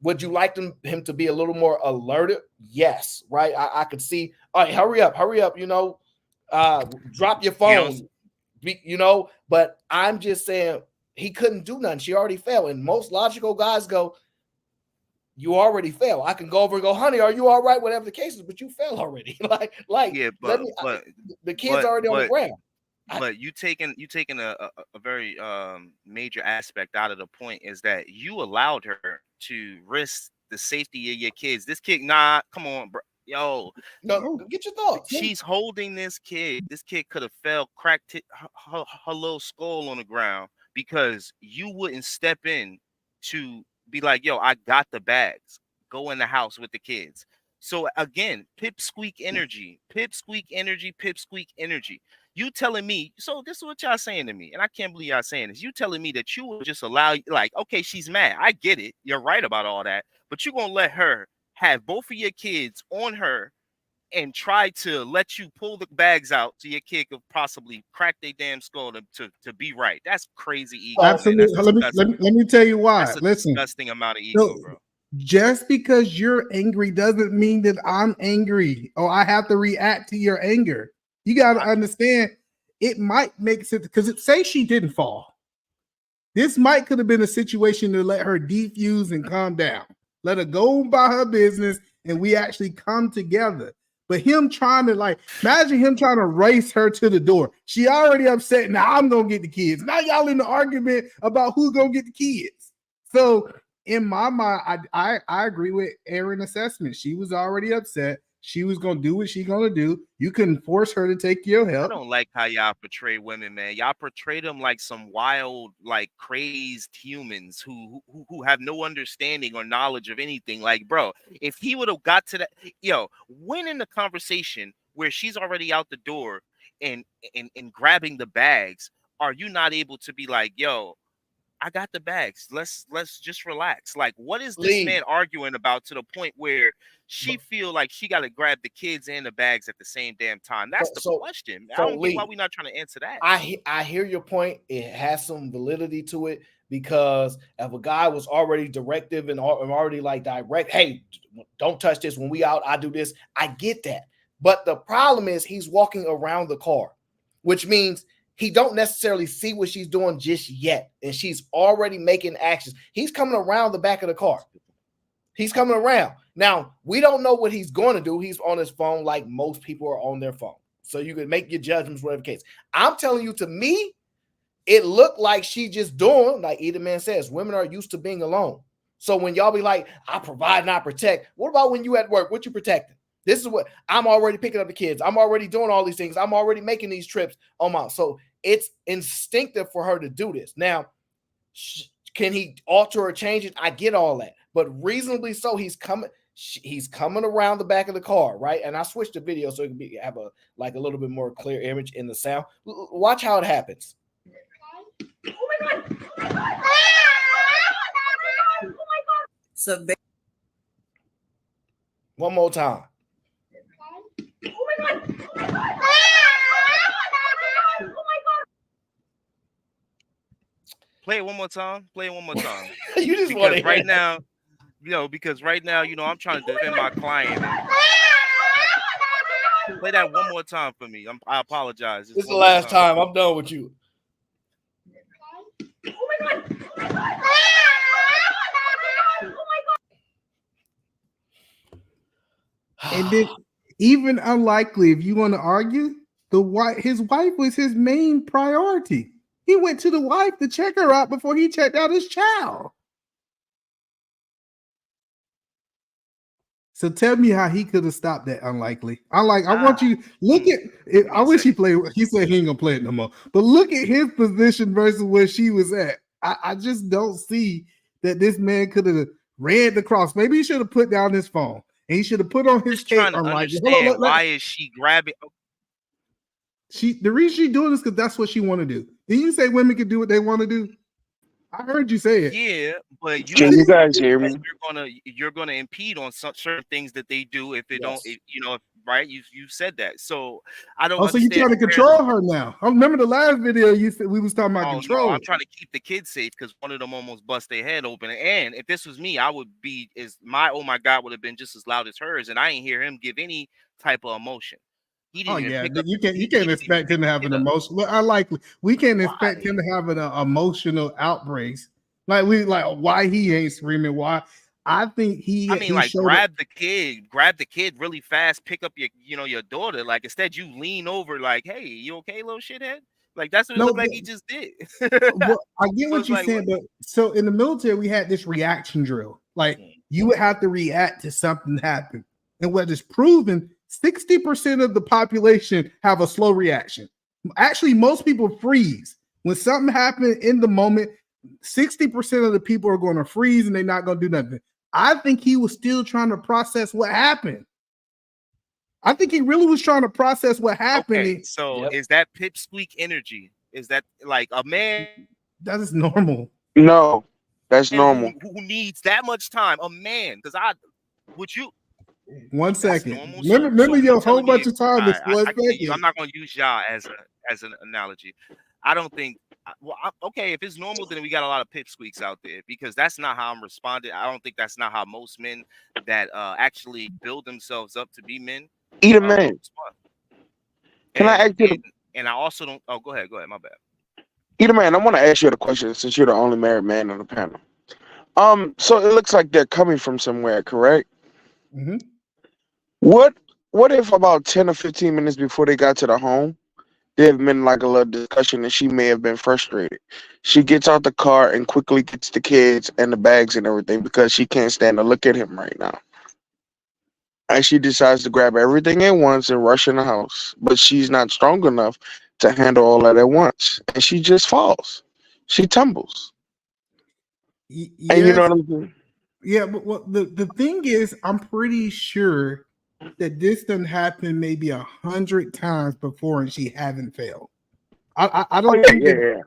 Would you like him to be a little more alerted? Yes, right. I could see. All right, hurry up, drop your phone, But I'm just saying he couldn't do nothing. She already fell, and most logical guys go, "You already fell. I can go over and go, honey, are you all right? Whatever the case is, but you fell already." Yeah, but the kid's already on the ground. But you taking a very major aspect out of the point is that you allowed her to risk the safety of your kids. This kid, come on, bro. Yo, no, get your thoughts. She's holding this kid. This kid could have fell, cracked her little skull on the ground because you wouldn't step in to be like, yo, I got the bags. Go in the house with the kids. So again, pipsqueak energy. You telling me, so this is what y'all saying to me, and I can't believe y'all saying this. You telling me that you will just allow, like, okay, she's mad. I get it. You're right about all that. But you're going to let her have both of your kids on her and try to let you pull the bags out so your kid could possibly crack their damn skull to be right. That's crazy ego. Absolutely. Let me tell you why. That's a Listen, disgusting amount of ego, bro. Just because you're angry doesn't mean that I'm angry or I have to react to your anger. You got to understand, it might make sense because say she didn't fall. This might could have been a situation to let her defuse and calm down. Let her go by her business and we actually come together. But him trying to imagine him trying to race her to the door. She already upset. Now I'm going to get the kids. Now y'all in the argument about who's going to get the kids. So in my mind, I agree with Aaron's assessment. She was already upset. She was going to do what she's going to do. You couldn't force her to take your help. I don't like how y'all portray women, man. Y'all portray them like some wild, like crazed humans who have no understanding or knowledge of anything. Like, bro, if he would have got to that, when in the conversation where she's already out the door and grabbing the bags, are you not able to be like, yo, I got the bags. Let's just relax. Like, what is this man arguing about to the point where she feel like she got to grab the kids and the bags at the same damn time? That's the question. I don't get why we're not trying to answer that. I hear your point. It has some validity to it because if a guy was already directive and already like direct, hey, don't touch this. When we out, I do this. I get that. But the problem is he's walking around the car, which means he don't necessarily see what she's doing just yet. And she's already making actions. He's coming around the back of the car. He's coming around. Now, we don't know what he's going to do. He's on his phone like most people are on their phone. So you can make your judgments, whatever case. I'm telling you, to me, it looked like she just doing, like either man says, women are used to being alone. So when y'all be like, I provide and I protect, what about when you at work? What you protecting? This is what I'm already picking up the kids. I'm already doing all these things. I'm already making these trips on my. So it's instinctive for her to do this. Now, can he alter or change it? I get all that, but reasonably so, he's coming around the back of the car, right? And I switched the video so it can have a little bit more clear image in the sound. Watch how it happens. Oh my god! Oh my god! Oh my god! So one more time. Oh my god! Oh my god! Oh my god! Play it one more time. You just want to right now, because right now, I'm trying to defend my client. Play that one more time for me. I apologize. This is the last time. I'm done with you. Oh my god! Oh my god! Oh my god! And then, even unlikely, if you want to argue, his wife was his main priority. He went to the wife to check her out before he checked out his child. So tell me how he could have stopped that unlikely. I want you look at it. I wish he played. He said he ain't gonna play it no more. But look at his position versus where she was at. I just don't see that this man could have read the cross. Maybe he should have put down his phone and he should have put on his Just tape trying to unlikely. understand why is she grabbing? The reason she doing this because that's what she want to do. Did you say women can do what they want to do? I heard you say it. Yeah, but you Can you guys hear that me? you're gonna impede on some certain things that they do if it don't, right? You said that, so I don't Oh, so you understand. trying to control her now? I remember the last video you said we was talking about Oh control. no, I'm trying to keep the kids safe because one of them almost bust their head open. And if this was me, I would be oh my God would have been just as loud as hers, and I ain't hear him give any type of emotion. He didn't Oh even yeah, pick up. you can't expect him to have an emotion. Well, we can't expect him to have an emotional outbreaks. Like why he ain't screaming? Why? I think he. I mean, like grab the kid really fast, pick up your daughter. Like instead, you lean over, like, hey, you okay, little shithead? Like that's what it looked like he just did. Well, I get So what it's you're like, saying, but so in the military we had this reaction drill. Like you would have to react to something happen, and what is proven, 60% of the population have a slow reaction. Actually, most people freeze when something happened in the moment. 60% of the people are going to freeze and they're not going to do nothing. I think he was still trying to process what happened. I think he really was trying to process what happened. Okay, so is that pipsqueak energy? Is that like a man? That is normal. No, that's normal. Who needs that much time? A man, because would you? 1 second. Normal. Remember you your whole telling bunch me- of time all is right, 1 I get you. second. I'm not going to use y'all as an analogy. I don't think. Okay, if it's normal, then we got a lot of pipsqueaks out there because that's not how I'm responding. I don't think that's not how most men that actually build themselves up to be men. Eat a man. Can I ask you? And I also don't. Oh, go ahead. My bad. Eat a man. I want to ask you a question since you're the only married man on the panel. So it looks like they're coming from somewhere, correct? Mm-hmm. What if about 10 or 15 minutes before they got to the home, there have been like a little discussion and she may have been frustrated. She gets out the car and quickly gets the kids and the bags and everything because she can't stand to look at him right now. And she decides to grab everything at once and rush in the house. But she's not strong enough to handle all that at once. And she just falls. She tumbles. And you know what I'm saying? Yeah, but the thing is, I'm pretty sure that this done happened maybe 100 times before and she haven't failed. I don't think that.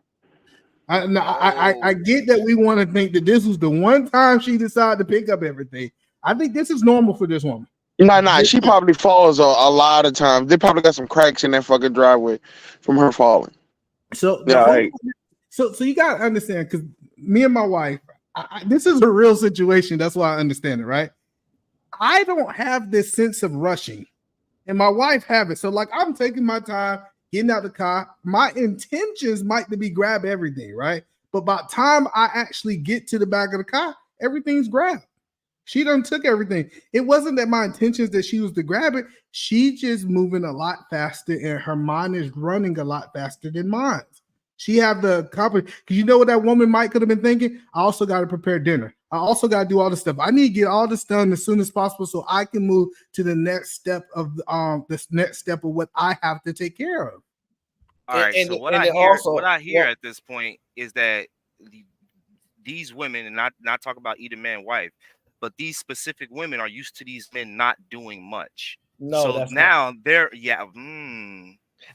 I get that we want to think that this was the one time she decided to pick up everything. I think this is normal for this woman. Nah, she probably falls a lot of times. They probably got some cracks in that fucking driveway from her falling. So yeah, so you gotta understand, because me and my wife, this is a real situation. That's why I understand it, right? I don't have this sense of rushing, and my wife have it. So like I'm taking my time, getting out the car. My intentions might be grab everything, right? But by the time I actually get to the back of the car, everything's grabbed. She done took everything. It wasn't that my intentions that she was to grab it. She just moving a lot faster, and her mind is running a lot faster than mine. She have the confidence, because you know what that woman might could have been thinking. I also got to prepare dinner. I also got to do all this stuff. I need to get all this done as soon as possible so I can move to the next step of what I have to take care of. All right. So what I hear at this point is that these women, and not talk about either man, wife, but these specific women are used to these men not doing much. No, so that's now they're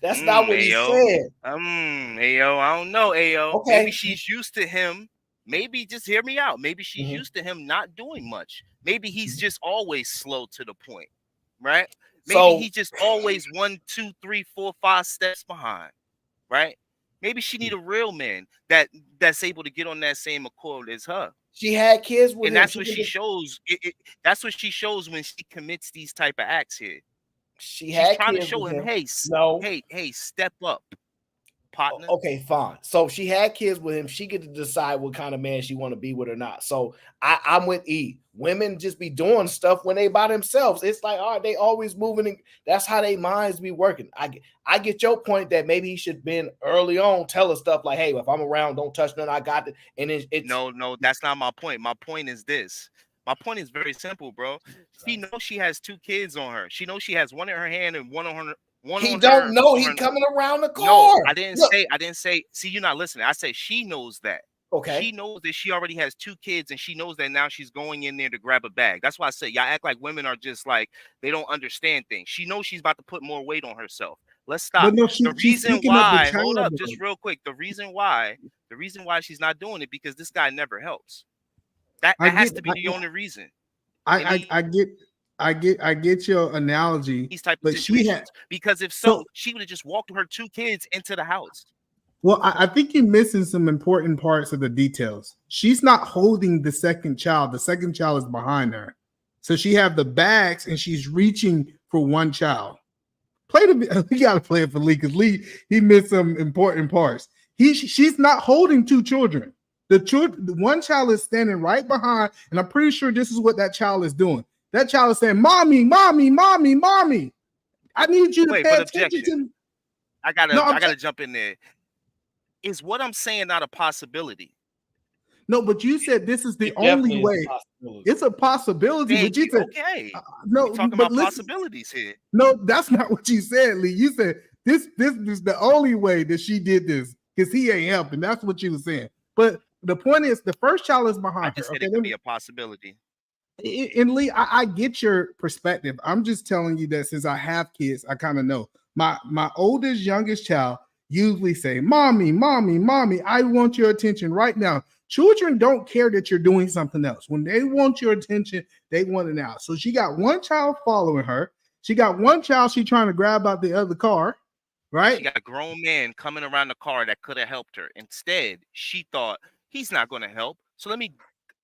That's not what he said. Ayo, I don't know, Ayo. Okay. Maybe she's used to him. Maybe just hear me out. Maybe she's used to him not doing much. Maybe he's just always slow to the point, right? Maybe he's just always 1, 2, 3, 4, 5 steps behind, right? Maybe she need a real man that's able to get on that same accord as her. She had kids with and him. that's what she shows. That's what she shows when she commits these type of acts here. She's trying to show him, hey, step up, partner. Okay, fine. So she had kids with him. She get to decide what kind of man she want to be with or not. So I'm with E. Women just be doing stuff when they by themselves. It's like, all right, they always moving. And that's how they minds be working. I get your point that maybe he should been early on tell her stuff like, hey, if I'm around, don't touch nothing. I got it. And it's no, that's not my point. My point is this. My point is very simple, bro. She knows she has 2 kids on her. She knows she has one in her hand and one on her. He don't know he coming around the car. No, I didn't Look. say. See, you're not listening. I said she knows that. Okay. She knows that she already has 2 kids, and she knows that now she's going in there to grab a bag. That's why I said y'all act like women are just like they don't understand things. She knows she's about to put more weight on herself. Let's stop. But no, The she's reason picking up the why, child, hold up, though. just real quick. The reason why she's not doing it because this guy never helps. That has to be the only reason. I get your analogy. These type of but she situations. had Because if so, she would have just walked her 2 kids into the house. well, I think you're missing some important parts of the details. She's not holding the second child. The second child is behind her. So she have the bags and she's reaching for one child. You gotta play it for Lee because Lee he missed some important parts. She's not holding 2 children. The one child is standing right behind, and I'm pretty sure this is what that child is doing. That child is saying, "Mommy, mommy, mommy, mommy." I need you to pay attention to. I gotta jump in there. Is what I'm saying not a possibility? No, but you said this is the only way. It's a possibility. But you said okay. No, we're talking but about listen, possibilities here. No, that's not what you said, Lee. You said this is the only way that she did this because he ain't helping. That's what you were saying. But the point is, the first child is behind I just her. said it could be a possibility. And Lee, I get your perspective. I'm just telling you that since I have kids, I kind of know. My oldest, youngest child usually say, "Mommy, mommy, mommy, I want your attention right now." Children don't care that you're doing something else. When they want your attention, they want it now. So she got one child following her. She got one child she trying to grab out the other car, right? She got a grown man coming around the car that could have helped her. Instead, she thought he's not going to help. So let me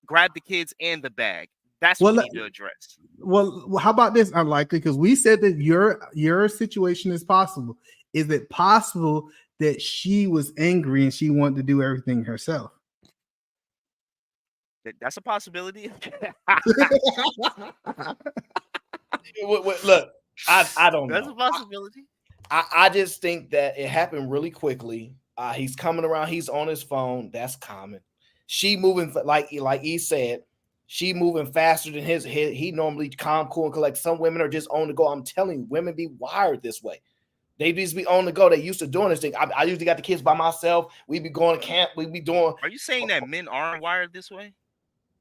grab the kids and the bag. That's what we need to address. Well, how about this? Unlikely, because we said that your situation is possible. Is it possible that she was angry and she wanted to do everything herself? That's a possibility. Look, I don't know. That's a possibility. I just think that it happened really quickly. He's coming around. He's on his phone. That's common. She moving like he said. She moving faster than his. He normally calm, cool, and collect. Some women are just on the go. I'm telling you, women be wired this way. They just be on the go. They used to doing this thing. I usually got the kids by myself. We be going to camp. We be doing. Are you saying that men aren't wired this way?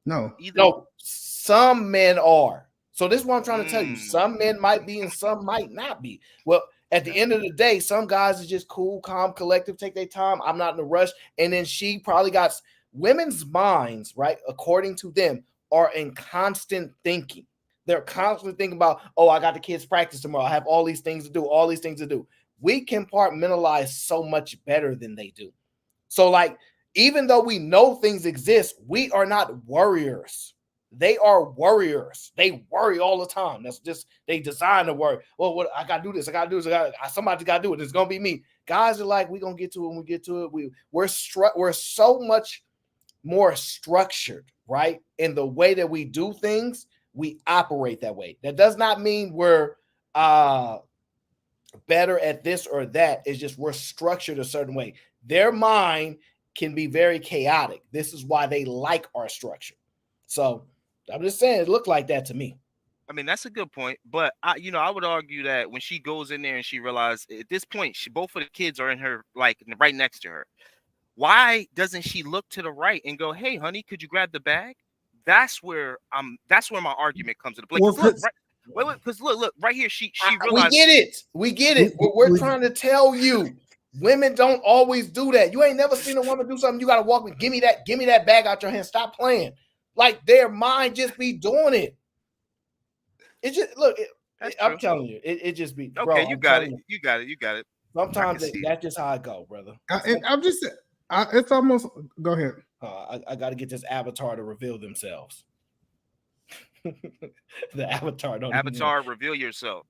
No. No, some men are. So this is what I'm trying to tell you. Some men might be and some might not be. Well, at the end of the day, some guys are just cool, calm, collective, take their time. I'm not in a rush. And then she probably got women's minds, right? According to them, are in constant thinking. They're constantly thinking about, oh, I got the kids practice tomorrow. I have all these things to do, all these things to do. We compartmentalize so much better than they do. So like, even though we know things exist, we are not worriers. They are worriers. They worry all the time. That's just, they design to worry. Well, what I gotta do this, I gotta do this, somebody's gotta do it. It's gonna be me. Guys are like, we're gonna get to it when we get to it. We're so much more structured, right? In the way that we do things, we operate that way. That does not mean we're better at this or that. It's just we're structured a certain way. Their mind can be very chaotic. This is why they like our structure. So I'm just saying it looked like that to me. I mean, that's a good point, but I would argue that when she goes in there and she realized at this point, both of the kids are in her, like right next to her. Why doesn't she look to the right and go, "Hey, honey, could you grab the bag?" That's where my argument comes into play. Because look, right here, she realized. We get it. We're trying to tell you, women don't always do that. You ain't never seen a woman do something. You gotta walk with, give me that bag out your hand. Stop playing. Like their mind just be doing it. It just I'm telling you, it just be. Okay, bro, you got it. Sometimes that's just how I go, brother. I'm just. It's almost. Go ahead. I got to get this avatar to reveal themselves. The avatar don't. Avatar, reveal yourself.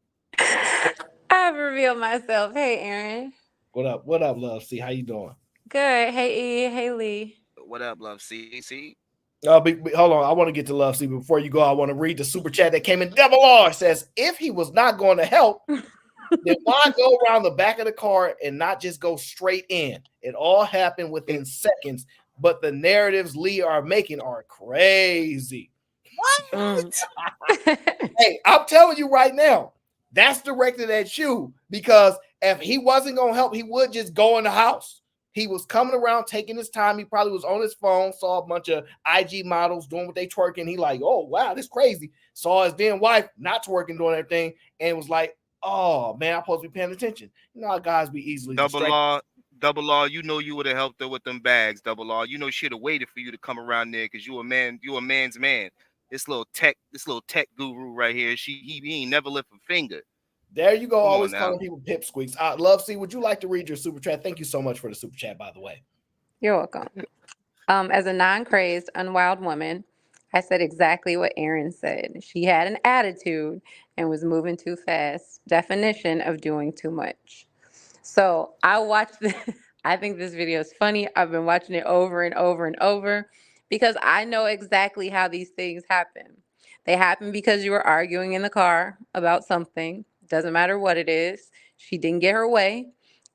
I've revealed myself. Hey, Aaron. What up? What up, Love C? How you doing? Good. Hey, E. Hey, Lee. What up, Love C? Hold on. I want to get to Love C. Before you go, I want to read the super chat that came in. Devil R says, if he was not going to help, then why go around the back of the car and not just go straight in? It all happened within seconds, but the narratives Lee are making are crazy. Hey, I'm telling you right now, that's directed at you because if he wasn't gonna help, he would just go in the house. He was coming around taking his time. He probably was on his phone, saw a bunch of IG models doing what they twerking. He like, oh wow, this crazy. Saw his then wife not twerking, doing everything, and was like, oh man, I'm supposed to be paying attention. You know how guys be easily distracted. Double law, you know you would have helped her with them bags, double law. You know she'd have waited for you to come around there because you a man's man. This little tech guru right here, he ain't never lift a finger. There you go, Come on always now. calling people pipsqueaks. Love C, would you like to read your super chat? Thank you so much for the super chat, by the way. You're welcome. As a non-crazed, unwild woman, I said exactly what Erin said. She had an attitude and was moving too fast. Definition of doing too much. So I watched this. I think this video is funny. I've been watching it over and over and over because I know exactly how these things happen. They happen because you were arguing in the car about something. Doesn't matter what it is. She didn't get her way.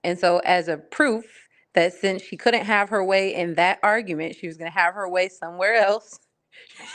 And so as a proof that since she couldn't have her way in that argument, she was going to have her way somewhere else.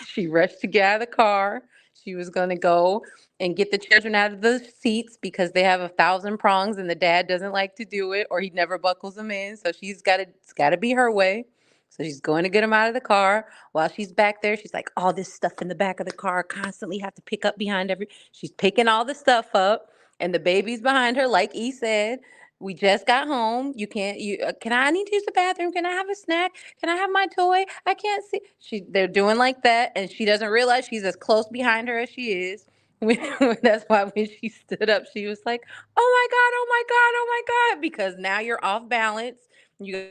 She rushed to get out of the car. She was going to go and get the children out of the seats because they have 1,000 prongs and the dad doesn't like to do it or he never buckles them in. So it's got to be her way. So she's going to get them out of the car. While she's back there, she's like, all this stuff in the back of the car, constantly have to pick up behind she's picking all the stuff up and the baby's behind her, like E said. We just got home. I need to use the bathroom. Can I have a snack? Can I have my toy? I can't see. They're doing like that. And she doesn't realize she's as close behind her as she is. That's why when she stood up, she was like, oh my God, oh my God, oh my God. Because now you're off balance. You got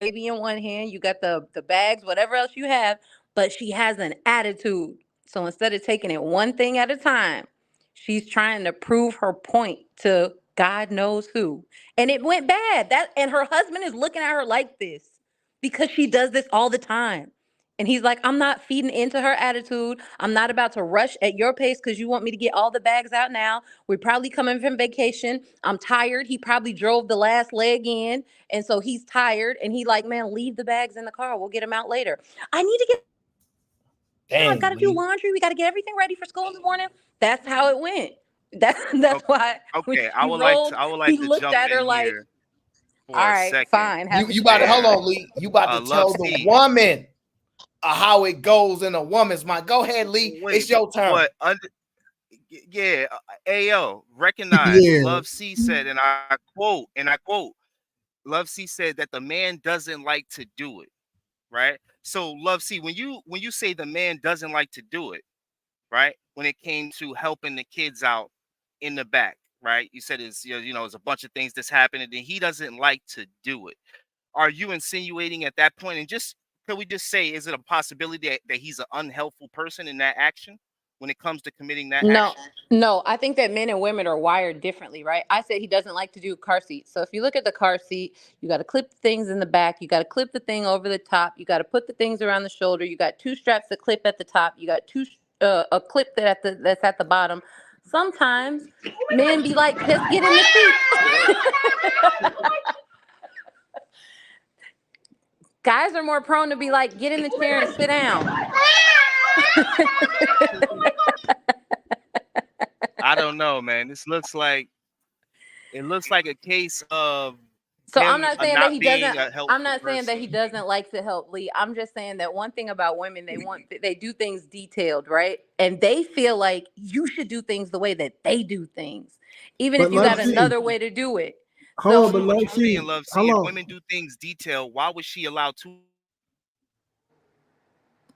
baby in one hand, you got the bags, whatever else you have, but she has an attitude. So instead of taking it one thing at a time, she's trying to prove her point to God knows who. And it went bad. And her husband is looking at her like this because she does this all the time. And he's like, I'm not feeding into her attitude. I'm not about to rush at your pace because you want me to get all the bags out now. We're probably coming from vacation. I'm tired. He probably drove the last leg in. And so he's tired. And he like, man, leave the bags in the car. We'll get them out later. I need to get I've got to do laundry. We got to get everything ready for school in the morning. That's how it went. That's why. Okay, I would like to looked jump at her in like, here for all a right, second. fine. You about to hold on, Lee. You about to tell the woman how it goes in a woman's mind. Go ahead, Lee. It's your turn. Ayo, recognize. Yeah. Love C said, and I quote, Love C said that the man doesn't like to do it, right? So Love C, when you say the man doesn't like to do it, right? When it came to helping the kids out in the back, right? You said it's it's a bunch of things that's happening, and he doesn't like to do it. Are you insinuating at that point, and can we just say, is it a possibility that he's an unhelpful person in that action when it comes to committing that action? No, I think that men and women are wired differently, right? I said he doesn't like to do car seats. So if you look at the car seat, you got to clip things in the back. You got to clip the thing over the top. You got to put the things around the shoulder. You got 2 straps that clip at the top. You got a clip that's at the bottom. Sometimes men be like, just get in the seat. Guys are more prone to be like, get in the chair and sit down. I don't know, man. It looks like a case of. So I'm not saying that he doesn't. I'm not saying that he doesn't like to help Lee. I'm just saying that one thing about women, they do things detailed, right? And they feel like you should do things the way that they do things, even if you got another way to do it. Hold on, but Love C, if women do things detailed, why was she allowed to?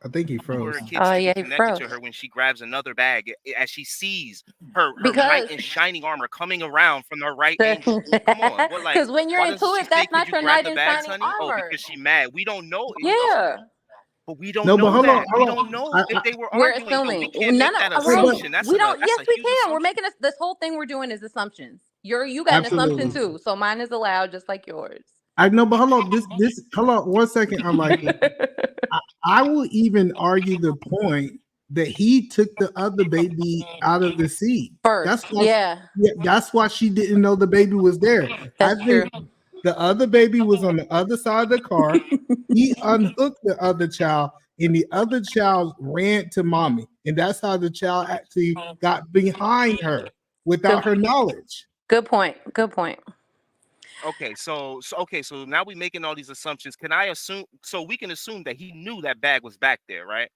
I think he froze. He connected froze. to her when she grabs another bag as she sees her knight in shining armor coming around from the right angle. Come on, because when you're into it, that's not your knight in shining armor. Oh, because she mad. We don't know. Yeah. But we don't know that. We don't know if they were We're arguing. assuming. We can't make that assumption. That's we don't. That's Yes, a we huge can. assumption. We're making this whole thing we're doing is assumptions. You got an assumption too, so mine is allowed, just like yours. I know, but hold on. Hold on 1 second. I'm like, I will even argue the point that he took the other baby out of the seat first. That's why she didn't know the baby was there. That's true. The other baby was on the other side of the car. He unhooked the other child and the other child ran to mommy, and that's how the child actually got behind her without her knowledge. Good point. Good point. Okay, so now we're making all these assumptions. Can I assume? So we can assume that he knew that bag was back there, right?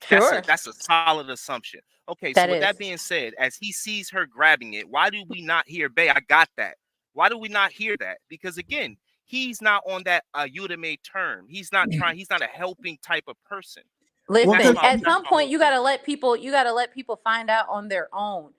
Sure. That's a solid assumption. Okay, so That with is. that being said, as he sees her grabbing it, why do we not hear, "Bae, I got that"? Why do we not hear that? Because again, he's not on that Udemy term. He's not trying. He's not a helping type of person. Listen, at some point you gotta let people find out on their own.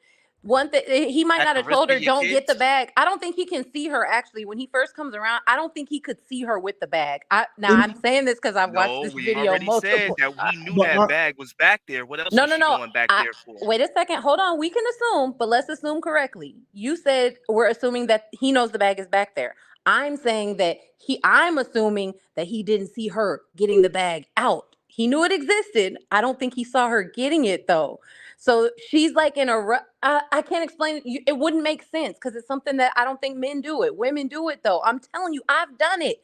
One thing he might At not the have risk told of her, your don't get the kids? bag. I don't think he can see her actually when he first comes around. I don't think he could see her with the bag. I'm saying this because I've watched No, this we video already said multiple. that we knew that bag was back there. What else No, was no, she no. going back there for? Wait a second. Hold on. We can assume, but let's assume correctly. You said we're assuming that he knows the bag is back there. I'm saying that I'm assuming that he didn't see her getting the bag out. He knew it existed. I don't think he saw her getting it though. So she's like in a I can't explain it. It wouldn't make sense because it's something that I don't think men do it. Women do it though. I'm telling you, I've done it.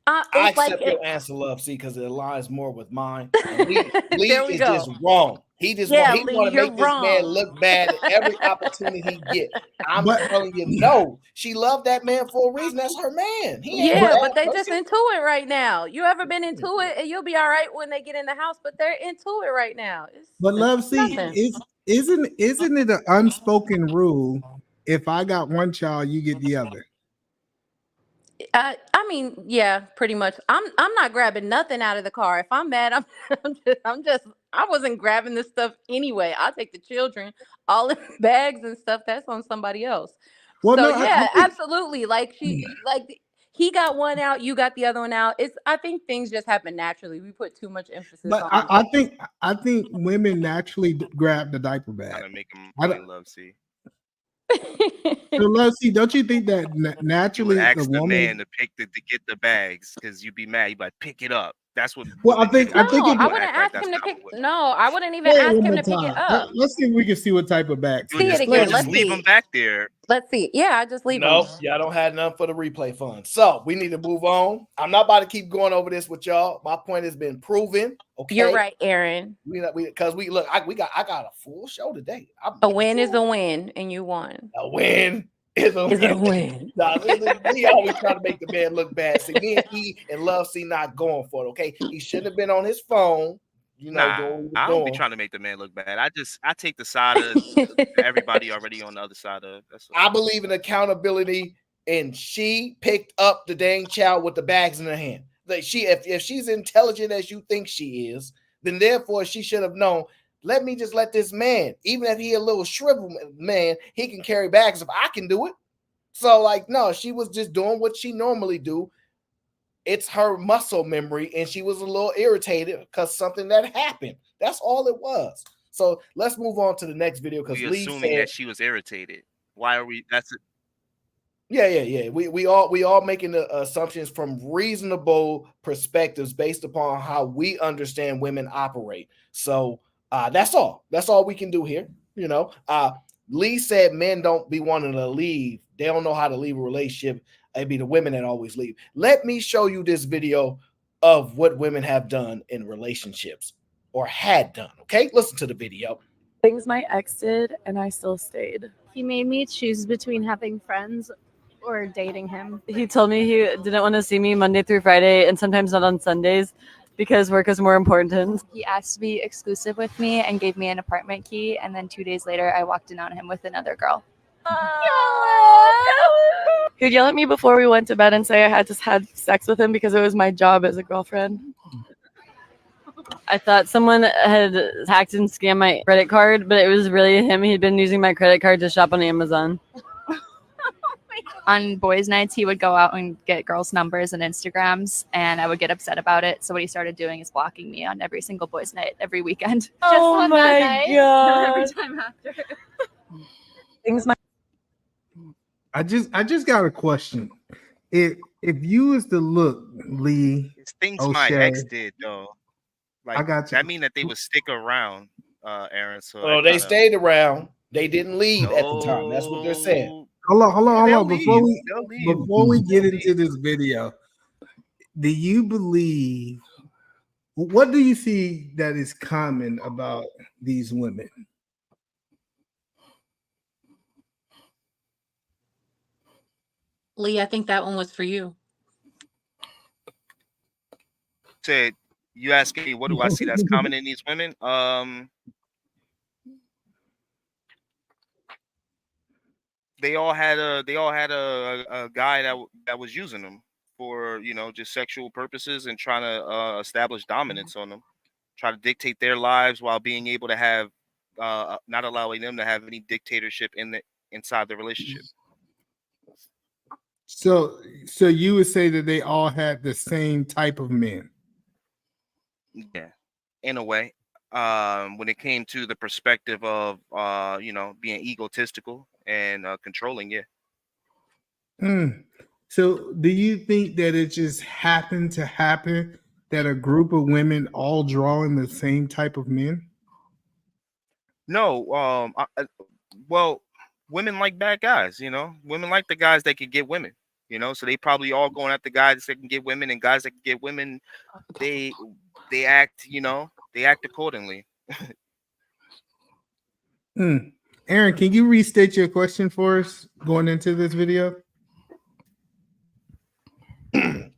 I It's like accept your answer, Love, see, because it aligns more with mine. And Lee there we is go. just wrong. He just Yeah, he Lee, want to you're make this man wrong. look bad at every opportunity he get. I'm But- telling you, no, she loved that man for a reason. That's her man. He ain't Yeah, a but bad they just person. into it right now. You ever been into it and you'll be all right when they get in the house, but they're into it right now. But Love, see, nothing. isn't it an unspoken rule? If I got one child, you get the other. I mean, yeah, pretty much. I'm not grabbing nothing out of the car. If I'm mad, I wasn't grabbing this stuff anyway. I'll take the children, all the bags and stuff. That's on somebody else. Well, So no, I yeah, think- absolutely. Like he got one out, you got the other one out. I think things just happen naturally. We put too much emphasis But on I think women naturally grab the diaper bag. Trying to make him I don't- Love, see. So Love, see, don't you think that You would naturally the ask the woman? man to get the bags because you'd be mad. You'd be like, pick it up. That's what. Well, I think No, it. I wouldn't ask him to pick. No, I wouldn't even Say it ask one him more to pick it time. up. Let's see if we can see what type of bag. See it again. Let's leave see. them back there. Let's see. Yeah, I just leave Nope, them. y'all don't have none for the replay fund. So we need to move on. I'm not about to keep going over this with y'all. My point has been proven. Okay, You're right, Aaron. We because we look. I got a full show today. A win is a win, and you won. A win is a win. Nah, we always trying to make the man look bad. See, me and E and Love C not going for it. Okay, he shouldn't have been on his phone. You know, doing what he was I don't be doing. trying to make the man look bad. I take the side of everybody already on the other side of. I believe in accountability, and she picked up the dang child with the bags in her hand. Like if she's intelligent as you think she is, then therefore she should have known. Let me just let this man, even if he a little shriveled man, he can carry bags if I can do it. So like, no, she was just doing what she normally do. It's her muscle memory, and she was a little irritated because something that happened. That's all it was. So let's move on to the next video because We Lee assuming said, that she was irritated. Why are we? That's it. yeah. We all making the assumptions from reasonable perspectives based upon how we understand women operate. So that's all. That's all we can do here. You know, Lee said men don't be wanting to leave. They don't know how to leave a relationship. It'd be the women that always leave. Let me show you this video of what women have done in relationships or had done. Okay, listen to the video. Things my ex did, and I still stayed. He made me choose between having friends or dating him. He told me he didn't want to see me Monday through Friday, and sometimes not on Sundays because work is more important. He asked to be exclusive with me and gave me an apartment key, and then 2 days later, I walked in on him with another girl. He'd yell at me before we went to bed and say I had just had sex with him because it was my job as a girlfriend. I thought someone had hacked and scammed my credit card, but it was really him. He'd been using my credit card to shop on Amazon. On boys' nights, he would go out and get girls' numbers and Instagrams, and I would get upset about it. So what he started doing is blocking me on every single boys' night, every weekend. Oh Just my night, God. every time after. Things my I just got a question. If you was to look, Lee, It's things my O'Shea, ex did though. Like I got you. that mean that they would stick around, Aaron. So Oh, I they kinda- stayed around. They didn't leave at the time. That's what they're saying. Hold on. They'll Before leave. They'll leave. we get into this video, do you believe What do you see that is common about these women? Lee, I think that one was for you. Said you asking me what do I see that's common in these women? They all had a guy that was using them for just sexual purposes and trying to establish dominance on them, try to dictate their lives while being able to have not allowing them to have any dictatorship inside the relationship. So you would say that they all had the same type of men. Yeah, in a way. When it came to the perspective of being egotistical and controlling, yeah. So do you think that it just happened to happen that a group of women all drawing the same type of men? No, well, women like bad guys, women like the guys that can get women, so they probably all going after guys that can get women, and guys that can get women, they act, they act accordingly. Aaron, can you restate your question for us going into this video?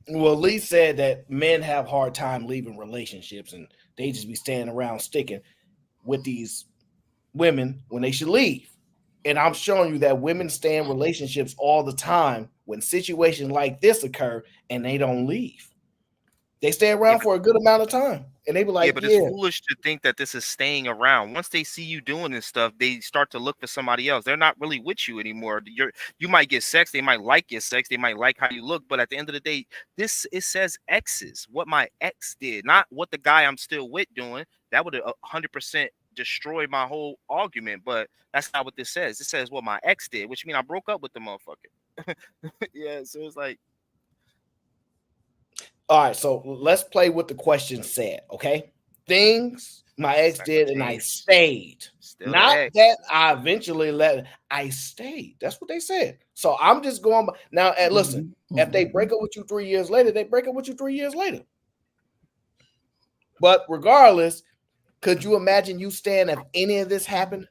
Well, Lee said that men have hard time leaving relationships and they just be standing around sticking with these women when they should leave. And I'm showing you that women stay in relationships all the time when situations like this occur and they don't leave. They stay around for a good amount of time. And they be like, but it's foolish to think that this is staying around. Once they see you doing this stuff, they start to look for somebody else. They're not really with you anymore. You might get sex. They might like your sex. They might like how you look. But at the end of the day, it says exes, what my ex did, not what the guy I'm still with doing. That would 100% destroy my whole argument. But that's not what this says. It says what my ex did, which means I broke up with the motherfucker. Yeah, so it's like. All right, so let's play what the question said, okay? Things my ex did and I stayed. Not that I eventually I stayed. That's what they said. So I'm just going by now. And listen, if they break up with you 3 years later, they break up with you 3 years later. But regardless, could you imagine you staying if any of this happened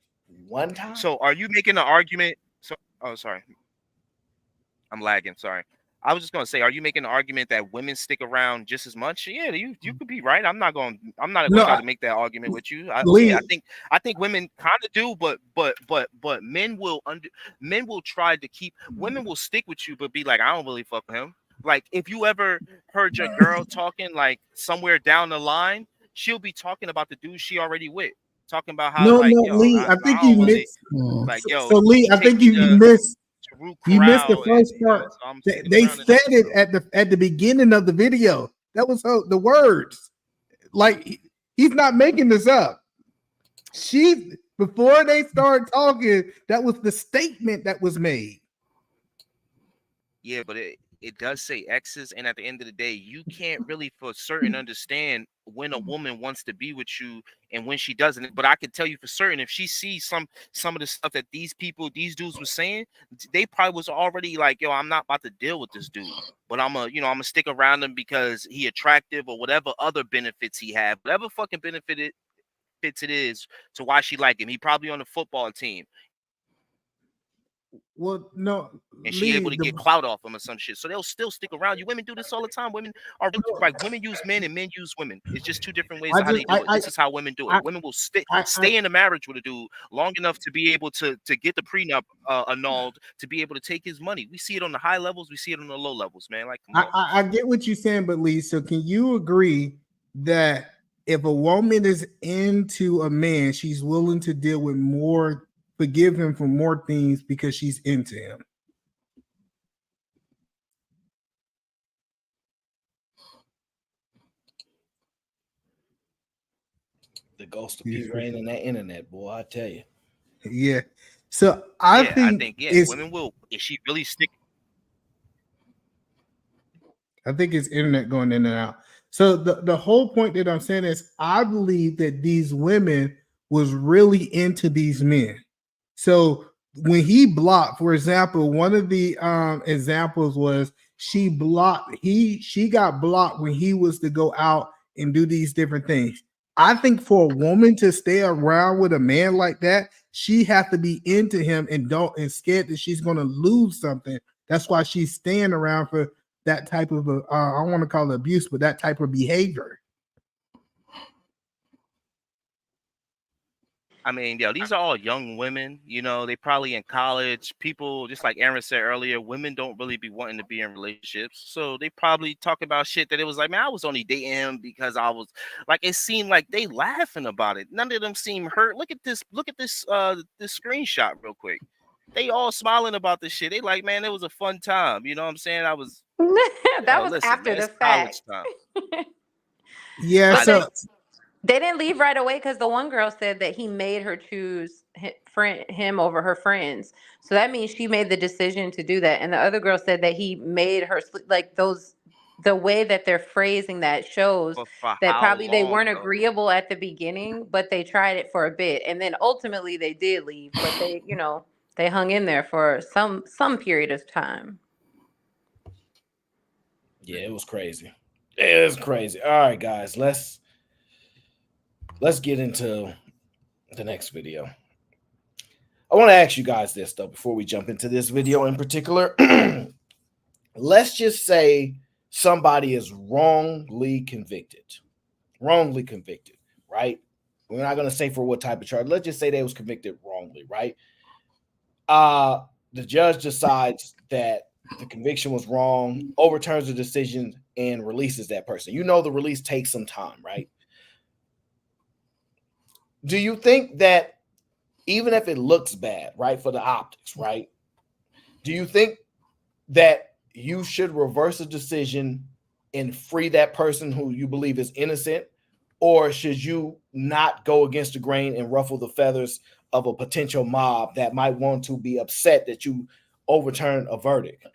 one time? So are you making an argument? Sorry. I'm lagging. Sorry. I was just gonna say, are you making an argument that women stick around just as much? Yeah, you could be right. I'm not gonna try to make that argument with you. I think women kind of do, but men will try to keep. Women will stick with you, but be like, I don't really fuck with him. Like if you ever heard your girl talking like somewhere down the line, she'll be talking about the dude she already with, talking about how Lee, I think you missed. So Lee, I think you missed. You missed the first part. They said it at the beginning of the video. That was the words. Like he's not making this up. Before they started talking, that was the statement that was made. Yeah, but it does say exes, and at the end of the day, you can't really for certain understand when a woman wants to be with you and when she doesn't. But I can tell you for certain, if she sees some of the stuff that these dudes were saying, they probably was already like, yo, I'm not about to deal with this dude, but I'm gonna stick around him because he attractive or whatever other benefits he have, whatever fucking benefit it is to why she like him. He probably on the football team. Well, no, and she able to get clout off them or some shit, so they'll still stick around. You women do this all the time. Women are like women use men and men use women. It's just two different ways of how they do it. This is how women do it. Women will stay in a marriage with a dude long enough to be able to get the prenup annulled, to be able to take his money. We see it on the high levels. We see it on the low levels, man. Like, I get what you're saying, but Lee, so can you agree that if a woman is into a man, she's willing to deal with more, forgive him for more things because she's into him? The ghost of P. Rain and that internet, boy, I tell you. Yeah. So I think women will, if she really stick. I think it's internet going in and out. So the whole point that I'm saying is I believe that these women was really into these men. So when he blocked, for example, one of the examples was she got blocked when he was to go out and do these different things. I think for a woman to stay around with a man like that, she has to be into him and scared that she's going to lose something. That's why she's staying around for that type of I don't want to call it abuse, but that type of behavior. I mean, yo, these are all young women. You know, they probably in college. People, just like Aaron said earlier, women don't really be wanting to be in relationships. So they probably talk about shit that it was like, man, I was only dating him because I was like, it seemed like they laughing about it. None of them seem hurt. Look at this this screenshot real quick. They all smiling about this shit. They like, man, it was a fun time. You know what I'm saying? I was That was listen, after man, the it's college fact. time. Yeah, But so they didn't leave right away because the one girl said that he made her choose him over her friends. So that means she made the decision to do that. And the other girl said that he made her like those. The way that they're phrasing that shows But for that how probably they weren't long though? agreeable at the beginning, but they tried it for a bit, and then ultimately they did leave. But they, they hung in there for some period of time. Yeah, it was crazy. It was crazy. All right, guys, let's get into the next video. I want to ask you guys this though before we jump into this video in particular. Let's just say somebody is wrongly convicted, right? We're not going to say for what type of charge. Let's just say they was convicted wrongly, right? The judge decides that the conviction was wrong, overturns the decision, and releases that person. You know the release takes some time, right? Do you think that even if it looks bad, right, for the optics, right, do you think that you should reverse a decision and free that person who you believe is innocent, or should you not go against the grain and ruffle the feathers of a potential mob that might want to be upset that you overturn a verdict?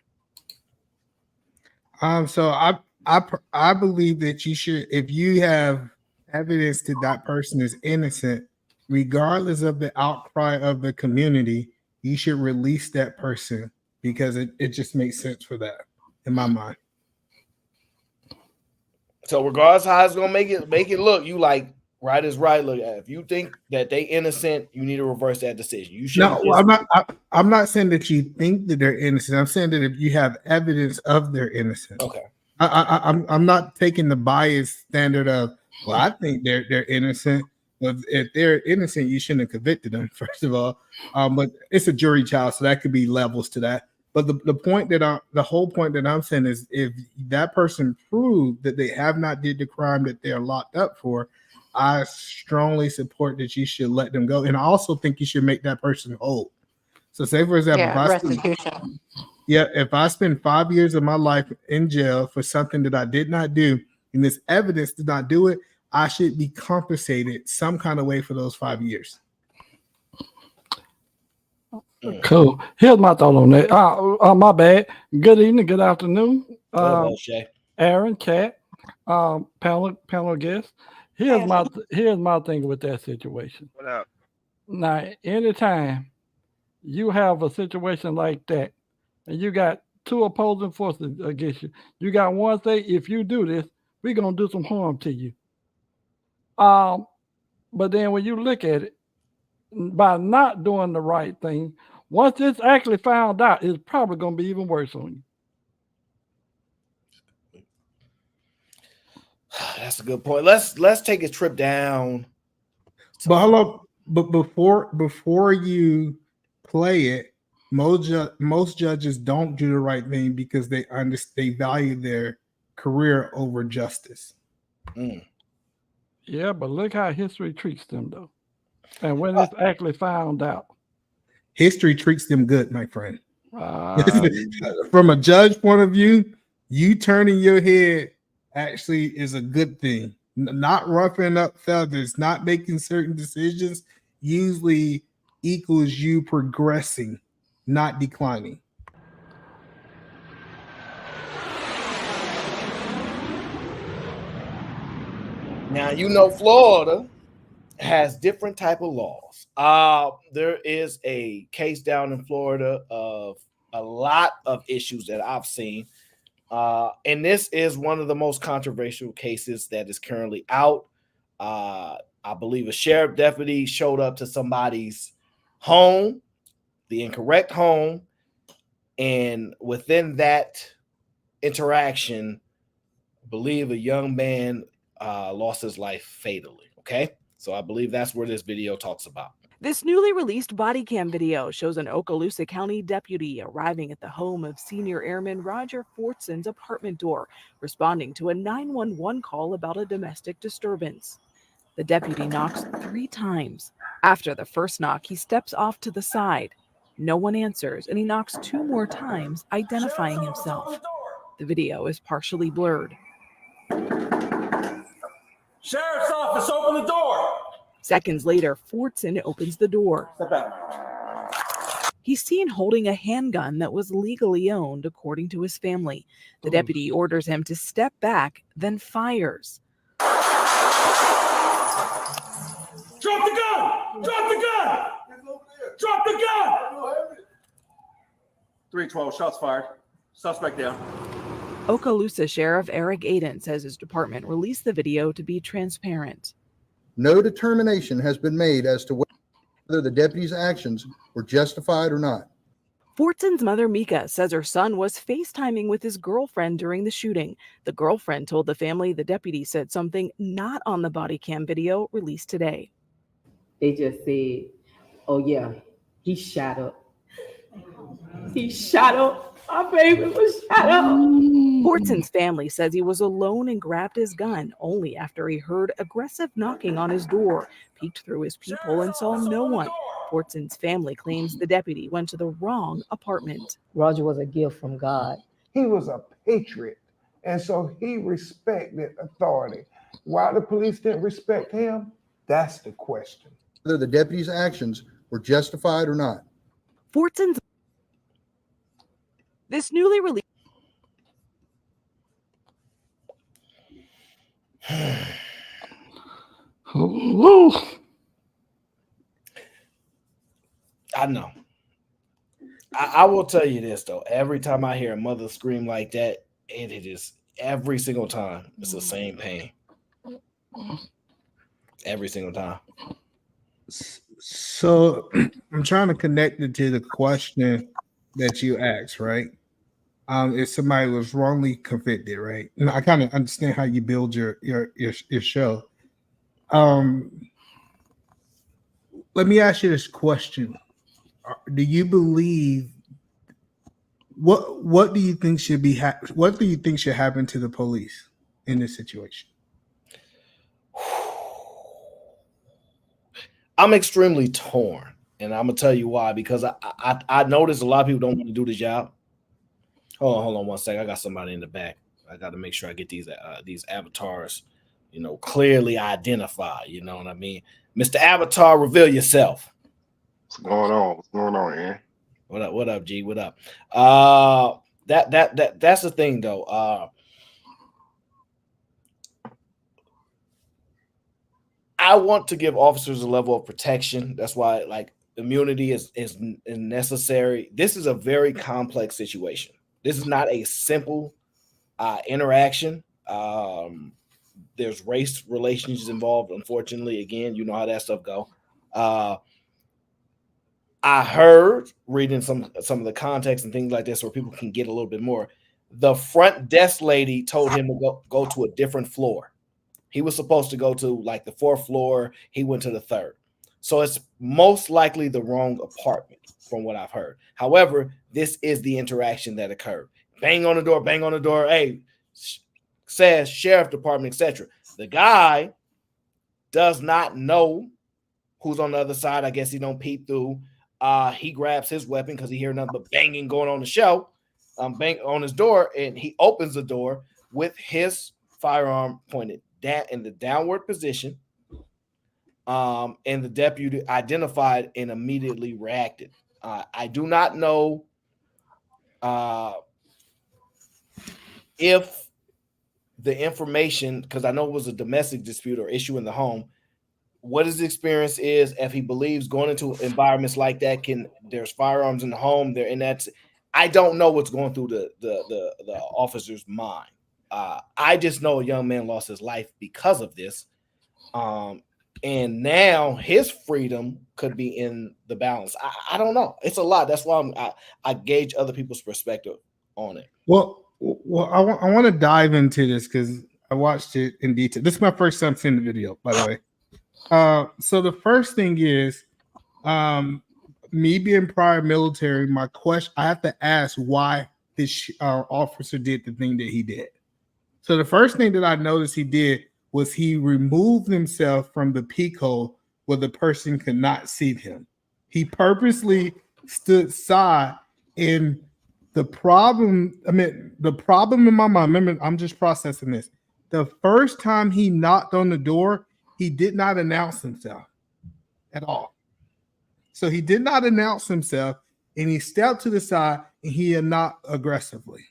So I believe that you should, if you have evidence that that person is innocent, regardless of the outcry of the community, you should release that person because it just makes sense for that in my mind. So regardless how it's gonna make it look, you like right is right. Look, if you think that they innocent, you need to reverse that decision. You should. No, I'm not saying that you think that they're innocent. I'm saying that if you have evidence of their innocence. Okay. I'm not taking the biased standard of, well, I think they're innocent. But if they're innocent, you shouldn't have convicted them, first of all. But it's a jury trial, so that could be levels to that. But the whole point that I'm saying is, if that person proved that they have not did the crime that they're locked up for, I strongly support that you should let them go. And I also think you should make that person whole. So say, for example, Restitution. if I spend 5 years of my life in jail for something that I did not do, and this evidence did not do it, I should be compensated some kind of way for those 5 years. Cool. Here's my thought on that. My bad. Good evening, good afternoon. Aaron, Kat, panel guest. Here's my thing with that situation. What up? Now, anytime you have a situation like that, and you got two opposing forces against you, you got one say, if you do this, we're gonna do some harm to you. But then when you look at it, by not doing the right thing, once it's actually found out, it's probably gonna be even worse on you. That's a good point. Let's take a trip down. But hello, but before you play it, most judges don't do the right thing because they value their career over justice. Yeah, but look how history treats them though, and when it's actually found out, history treats them good, my friend. From a judge point of view, you turning your head actually is a good thing. Not ruffling up feathers, not making certain decisions usually equals you progressing, not declining. Now, you know, Florida has different type of laws. There is a case down in Florida of a lot of issues that I've seen And this is one of the most controversial cases that is currently out. I believe a sheriff deputy showed up to somebody's home, the incorrect home, and within that interaction, I believe a young man lost his life fatally. Okay, so I believe that's where this video talks about. This newly released body cam video shows an Okaloosa County deputy arriving at the home of senior airman Roger Fortson's apartment door, responding to a 911 call about a domestic disturbance. The deputy knocks 3 times. After the first knock, he steps off to the side. No one answers, and he knocks 2 more times, identifying himself. The video is partially blurred. Sheriff's office, open the door. Seconds later, Fortson opens the door. Step out. He's seen holding a handgun that was legally owned, according to his family. The deputy orders him to step back, then fires. Drop the gun! Drop the gun! Drop the gun! 312, shots fired. Suspect down. Okaloosa Sheriff Eric Aiden says his department released the video to be transparent. No determination has been made as to whether the deputy's actions were justified or not. Fortson's mother, Mika, says her son was FaceTiming with his girlfriend during the shooting. The girlfriend told the family the deputy said something not on the body cam video released today. They just said, oh yeah, he shot up. He shot up. Our baby was shot up. Fortson's family says he was alone and grabbed his gun only after he heard aggressive knocking on his door, peeked through his peephole and saw no one. Fortson's family claims the deputy went to the wrong apartment. Roger was a gift from God. He was a patriot, and so he respected authority. Why the police didn't respect him? That's the question. Whether the deputy's actions were justified or not. Fortson's this newly released I know. I will tell you this though. Every time I hear a mother scream like that, it is every single time. It's the same pain. Every single time. So I'm trying to connect it to the question that you asked, right? If somebody was wrongly convicted, right? And I kind of understand how you build your show. Let me ask you this question: do you believe what do you think should be what do you think should happen to the police in this situation? I'm extremely torn, and I'm gonna tell you why. Because I notice a lot of people don't want to do the job. Hold on 1 second. I got somebody in the back. I got to make sure I get these avatars, clearly identified. You know what I mean, Mr. Avatar, reveal yourself. What's going on? What's going on, man? What up? What up, G? What up? That's the thing, though. I want to give officers a level of protection. That's why, like, immunity is necessary. This is a very complex situation. This is not a simple interaction. There's race relations involved. Unfortunately, again, you know how that stuff go. I heard reading some of the context and things like this where people can get a little bit more. The front desk lady told him to go to a different floor. He was supposed to go to like the 4th floor. He went to the 3rd. So it's most likely the wrong apartment from what I've heard. However, this is the interaction that occurred. Bang on the door. Hey, says sheriff department, etc. The guy does not know who's on the other side. I guess he don't peep through. He grabs his weapon because he hears nothing but banging going on the show. Bang on his door, and he opens the door with his firearm pointed down in the downward position. And the deputy identified and immediately reacted. I do not know if the information, because I know it was a domestic dispute or issue in the home, what his experience is, if he believes going into environments like that, there's firearms in the home, they're in that. I don't know what's going through the officer's mind. I just know a young man lost his life because of this. And now his freedom could be in the balance. I don't know. It's a lot. That's why I gauge other people's perspective on it. Well, I want to dive into this because I watched it in detail. This is my first time seeing the video, by the way. So the first thing is, me being prior military, my question, I have to ask why this officer did the thing that he did. So the first thing that I noticed he did was he removed himself from the peephole where the person could not see him. He purposely stood side. And the problem in my mind, remember, I'm just processing this. The first time he knocked on the door, he did not announce himself at all. So he did not announce himself, and he stepped to the side, and he knocked aggressively.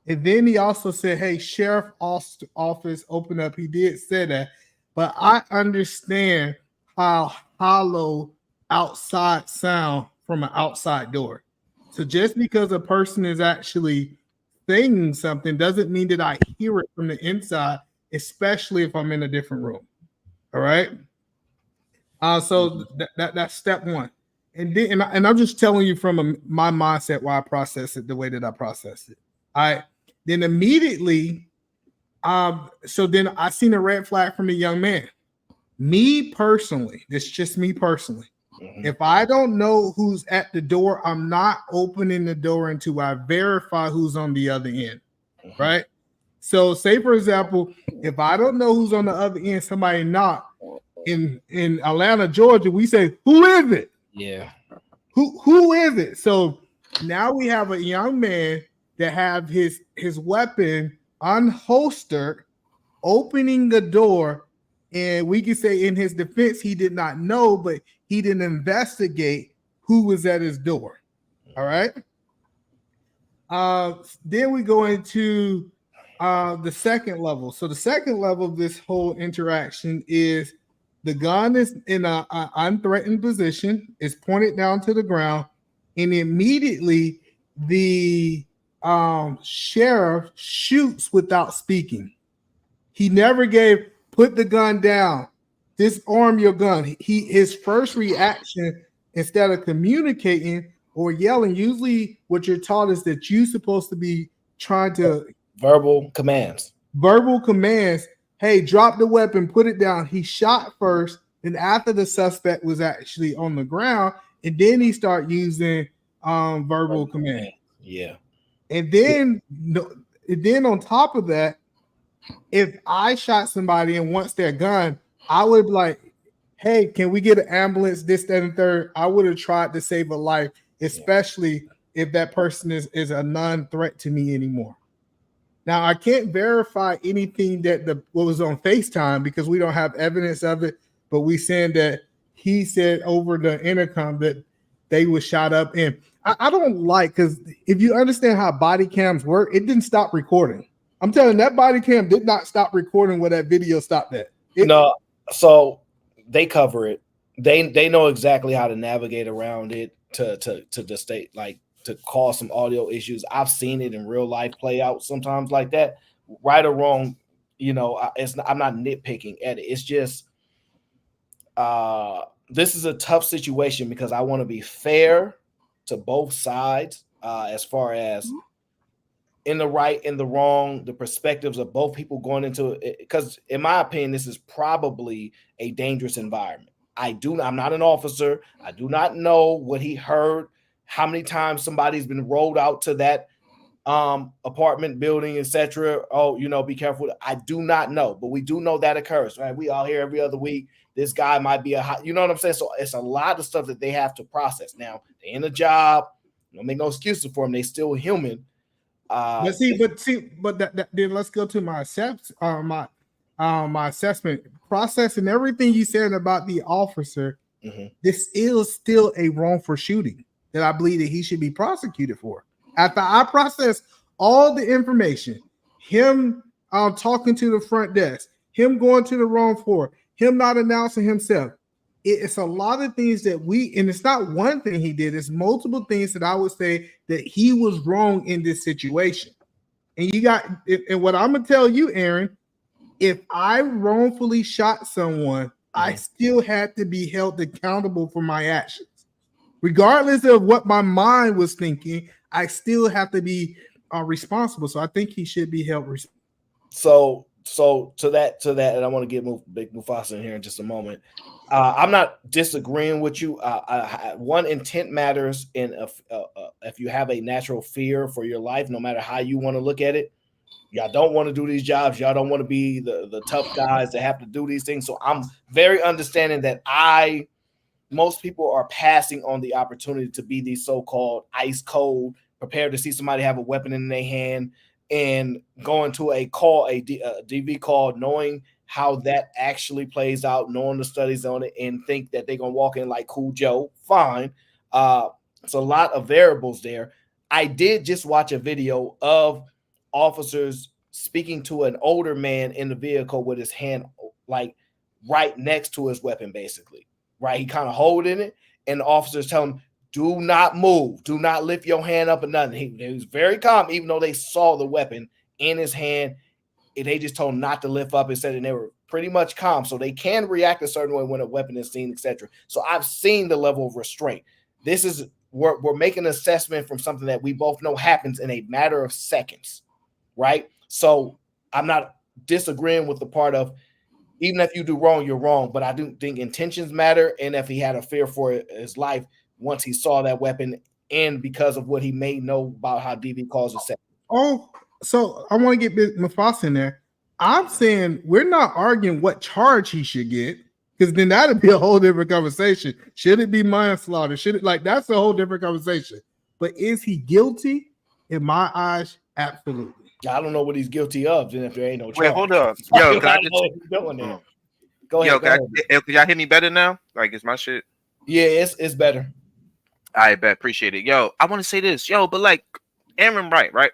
And then he also said, hey, sheriff office, open up. He did say that. But I understand how hollow outside sound from an outside door. So just because a person is actually saying something doesn't mean that I hear it from the inside, especially if I'm in a different room. All right? So that's step one. And then, and I'm just telling you from my mindset why I process it the way that I process it. All right. Then immediately, so then I seen a red flag from the young man. Me personally, it's just me personally. Mm-hmm. If I don't know who's at the door, I'm not opening the door until I verify who's on the other end. Mm-hmm. Right? So say, for example, if I don't know who's on the other end, somebody knock in Atlanta, Georgia, we say, who is it? Yeah. Who is it? So now we have a young man that have his weapon unholstered, opening the door, and we can say in his defense, he did not know, but he didn't investigate who was at his door. All right. Then we go into the second level. So the second level of this whole interaction is the gun is in an unthreatened position, is pointed down to the ground, and immediately the sheriff shoots without speaking. He never gave, put the gun down, disarm your gun. His first reaction, instead of communicating or yelling, usually what you're taught is that you're supposed to be trying to verbal commands. Hey, drop the weapon, put it down. He shot first, and after the suspect was actually on the ground, and then he started using verbal command. Yeah. And then on top of that, if I shot somebody and once they're gone, I would be like, hey, can we get an ambulance, this, that, and third? I would have tried to save a life, especially if that person is a non-threat to me anymore. Now, I can't verify anything that what was on FaceTime because we don't have evidence of it, but we saying that he said over the intercom that they were shot up. And I don't like, because if you understand how body cams work, it didn't stop recording. I'm telling you, that body cam did not stop recording where that video stopped at. No, so they cover it. They know exactly how to navigate around it to the state, like to cause some audio issues. I've seen it in real life play out sometimes like that, right or wrong. You know, I'm not nitpicking at it. It's just this is a tough situation because I want to be fair to both sides as far as in the right, in the wrong, the perspectives of both people going into it. Because in my opinion, this is probably a dangerous environment. I'm not an officer. I do not know what he heard, how many times somebody's been rolled out to that apartment building, etc. Oh, you know, be careful. I do not know, but we do know that occurs, right? We all hear every other week. This guy might be you know what I'm saying? So it's a lot of stuff that they have to process. Now, they're in a job. Don't make no excuses for them. They still human. But then let's go to my my assessment process and everything you said about the officer. Mm-hmm. This is still a wrongful shooting that I believe that he should be prosecuted for. After I process all the information, him talking to the front desk, him going to the wrong floor, him not announcing himself, it's a lot of things that and it's not one thing he did, it's multiple things that I would say that he was wrong in this situation. And and what I'm gonna tell you, Aaron, if I wrongfully shot someone, I still had to be held accountable for my actions. Regardless of what my mind was thinking, I still have to be responsible. So I think he should be held responsible. So to that, and I want to get Big Mufasa in here in just a moment. I'm not disagreeing with you. One, intent matters, and if you have a natural fear for your life, no matter how you want to look at it, y'all don't want to do these jobs. Y'all don't want to be the tough guys that have to do these things. So I'm very understanding that most people are passing on the opportunity to be these so-called ice cold, prepared to see somebody have a weapon in their hand and going to a DV call, knowing how that actually plays out, knowing the studies on it, and think that they're going to walk in like Cool Joe. Fine. It's a lot of variables there. I did just watch a video of officers speaking to an older man in the vehicle with his hand like right next to his weapon, basically. Right? He kind of holding it, and the officers tell him, do not move. Do not lift your hand up or nothing. He was very calm, even though they saw the weapon in his hand. They just told him not to lift up and said, and they were pretty much calm. So they can react a certain way when a weapon is seen, etc. So I've seen the level of restraint. This is we're making an assessment from something that we both know happens in a matter of seconds, right? So I'm not disagreeing with the part of, even if you do wrong, you're wrong. But I do think intentions matter. And if he had a fear for his life once he saw that weapon, and because of what he may know about how DV calls it. Oh, so I want to get Big Mufasa in there. I'm saying we're not arguing what charge he should get, because then that'd be a whole different conversation. Should it be manslaughter? Should it, like, that's a whole different conversation. But is he guilty? In my eyes, absolutely. I don't know what he's guilty of. Then if there ain't no charge. Wait, hold up, yo, can I just doing there? Go ahead. Can y'all hear me better now? Like, is my shit? Yeah, it's better. I bet, appreciate it. Yo, I want to say this, yo, but like Aaron, right?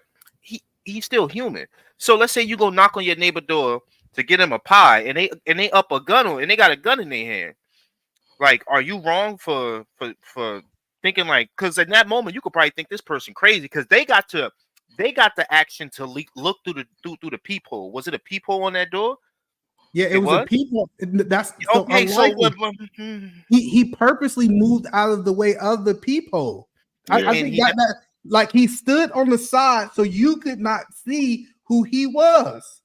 He's still human. So let's say you go knock on your neighbor door to get him a pie, and they up a gun on, and they got a gun in their hand. Like, are you wrong for thinking like? Because in that moment, you could probably think this person crazy because they got the action to look through the peephole. Was it a peephole on that door? Yeah, it was a peephole. That's okay. So he purposely moved out of the way of the peephole. I think that like he stood on the side so you could not see who he was.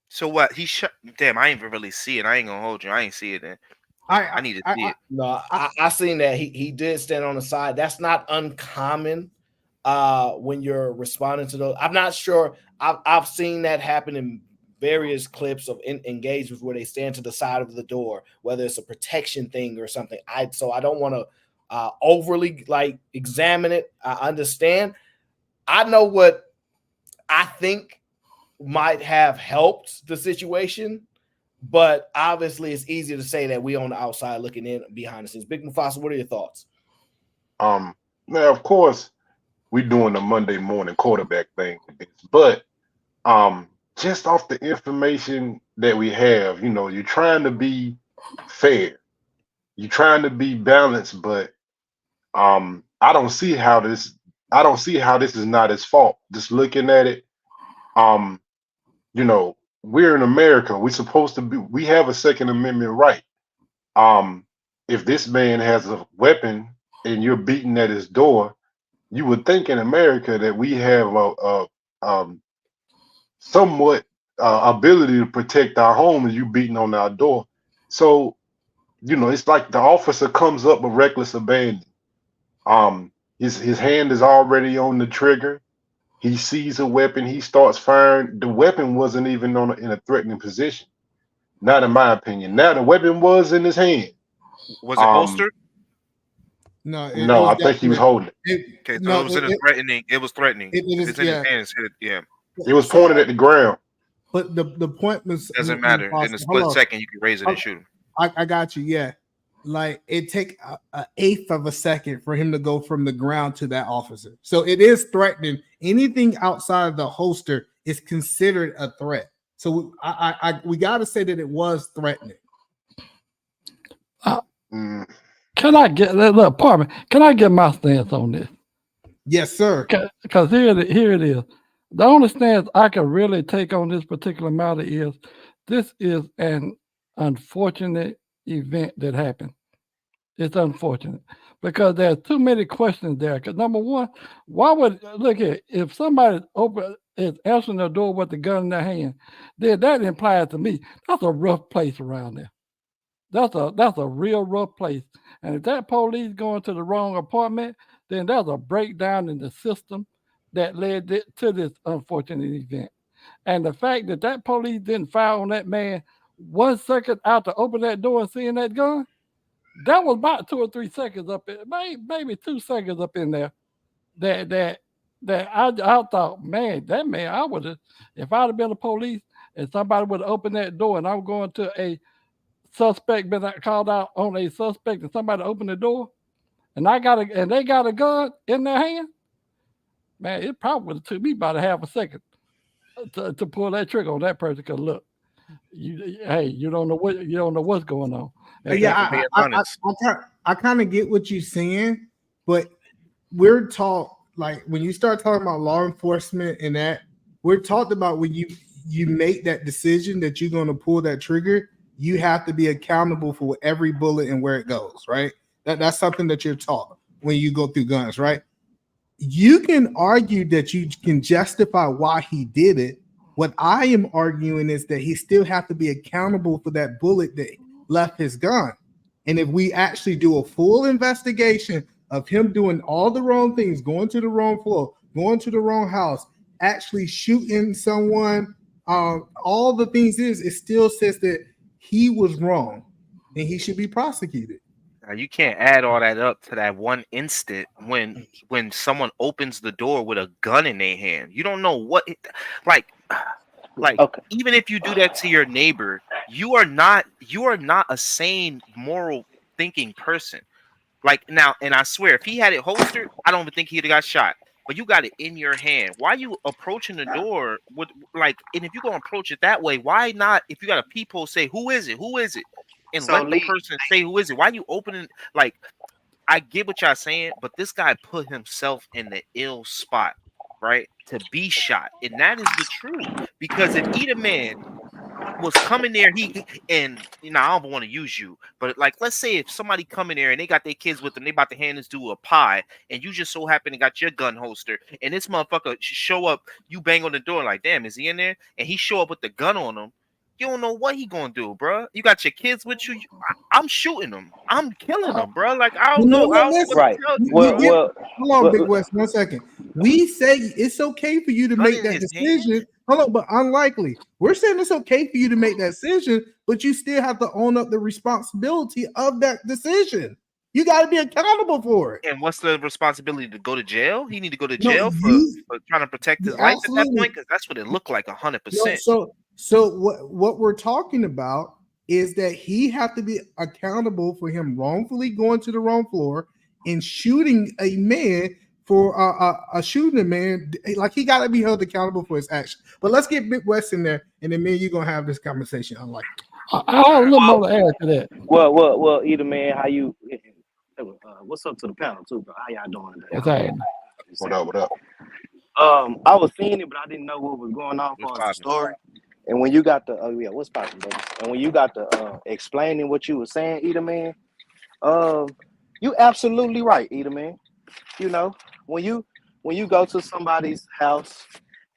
So what? He shut. Damn, I ain't even really see it. I ain't gonna hold you. I ain't see it then. I need to see it. No, I seen that he did stand on the side. That's not uncommon when you're responding to those. I'm not sure. I've seen that happen in various clips of engagements where they stand to the side of the door, whether it's a protection thing or something. So I don't want to overly like examine it. I understand. I know what I think might have helped the situation, but obviously it's easier to say that we on the outside looking in behind the scenes. Big Mufasa, what are your thoughts? Now, of course, we're doing the Monday morning quarterback thing, but just off the information that we have, you're trying to be fair, you're trying to be balanced, but I don't see how this is not his fault. Just looking at it, we're in America. We have a Second Amendment right. If this man has a weapon and you're beating at his door, you would think in America that we have a somewhat ability to protect our home, and you beating on our door. So, it's like the officer comes up with reckless abandon. His hand is already on the trigger. He sees a weapon. He starts firing. The weapon wasn't even in a threatening position. Not in my opinion. Now the weapon was in his hand. Was it holstered? No, I think he was holding it. Okay, so it was threatening. It was threatening. It's in his hands. Yeah. It was pointed at the ground. But the point was, doesn't matter. In a split second, you can raise it and shoot him. I got you. Yeah, like it take an eighth of a second for him to go from the ground to that officer. So it is threatening. Anything outside of the holster is considered a threat. So we got to say that it was threatening. Can I get look, pardon me? Can I get my stance on this? Yes, sir. Because here it is. The only stance I can really take on this particular matter is this is an unfortunate event that happened. It's unfortunate because there's too many questions there. Because number one, why would look here if somebody is answering the door with the gun in their hand, then that implies to me that's a rough place around there. That's a real rough place. And if that police going to the wrong apartment, then there's a breakdown in the system that led to this unfortunate event. And the fact that that police didn't fire on that man 1 second after opening that door and seeing that gun, that was about 2 or 3 seconds up in, maybe 2 seconds up in there. That I thought, man, that man, I would have, if I'd have been the police and somebody would have opened that door and I'm going to a suspect been called out on a suspect and somebody opened the door and they got a gun in their hand, man, it probably would have took me about a half a second to pull that trigger on that person. Because look, you don't know what's going on. Yeah, I kind of get what you're saying, but we're taught, like when you start talking about law enforcement and that, we're taught about when you make that decision that you're going to pull that trigger, you have to be accountable for every bullet and where it goes, right? That's something that you're taught when you go through guns, right? You can argue that you can justify why he did it. What I am arguing is that he still have to be accountable for that bullet that left his gun. And if we actually do a full investigation of him doing all the wrong things, going to the wrong floor, going to the wrong house, actually shooting someone, all the things it still says that he was wrong and he should be prosecuted. Now, you can't add all that up to that one instant when someone opens the door with a gun in their hand. You don't know what like even if you do that to your neighbor, you are not a sane, moral thinking person. Like now, and I swear, if he had it holstered, I don't even think he'd have got shot. But you got it in your hand. Why are you approaching the door with and if you're gonna approach it that way, why not? If you got a peephole, say who is it? Who is it? And So, let the Lee, person say who is it. Why are you opening I get what y'all saying, but this guy put himself in the ill spot, right? To be shot. And that is the truth. Because if either man was coming there, and I don't want to use you, but like let's say if somebody come in there and they got their kids with them, they about to hand this dude a pie, and you just so happen to got your gun holster, and this motherfucker show up, you bang on the door like, damn, is he in there? And he show up with the gun on him. You don't know what he gonna do, bro. You got your kids with you. I'm shooting them. I'm killing them, bro. Like I don't know. I don't know what to tell you, bro. Hold on, Big West, 1 second. We say it's okay for you to make that decision. Hold on, but unlikely. We're saying it's okay for you to make that decision, but you still have to own up the responsibility of that decision. You got to be accountable for it. And what's the responsibility to go to jail? He need to go to jail for trying to protect his life at that point, because that's what it looked like 100%. So what we're talking about is that he have to be accountable for him wrongfully going to the wrong floor and shooting a man for shooting a man. Like he got to be held accountable for his actions. But let's get Big West in there, and then me and you gonna have this conversation. Unlike I have a little more to add to that. Well, either man, how you? What's up to the panel too, bro? How y'all doing today? What up? What up? I was seeing it, but I didn't know what was going on for the story. And when you got the what's popping, brother? And when you got the explaining what you were saying, either man, you absolutely right, either man. You know, when you go to somebody's house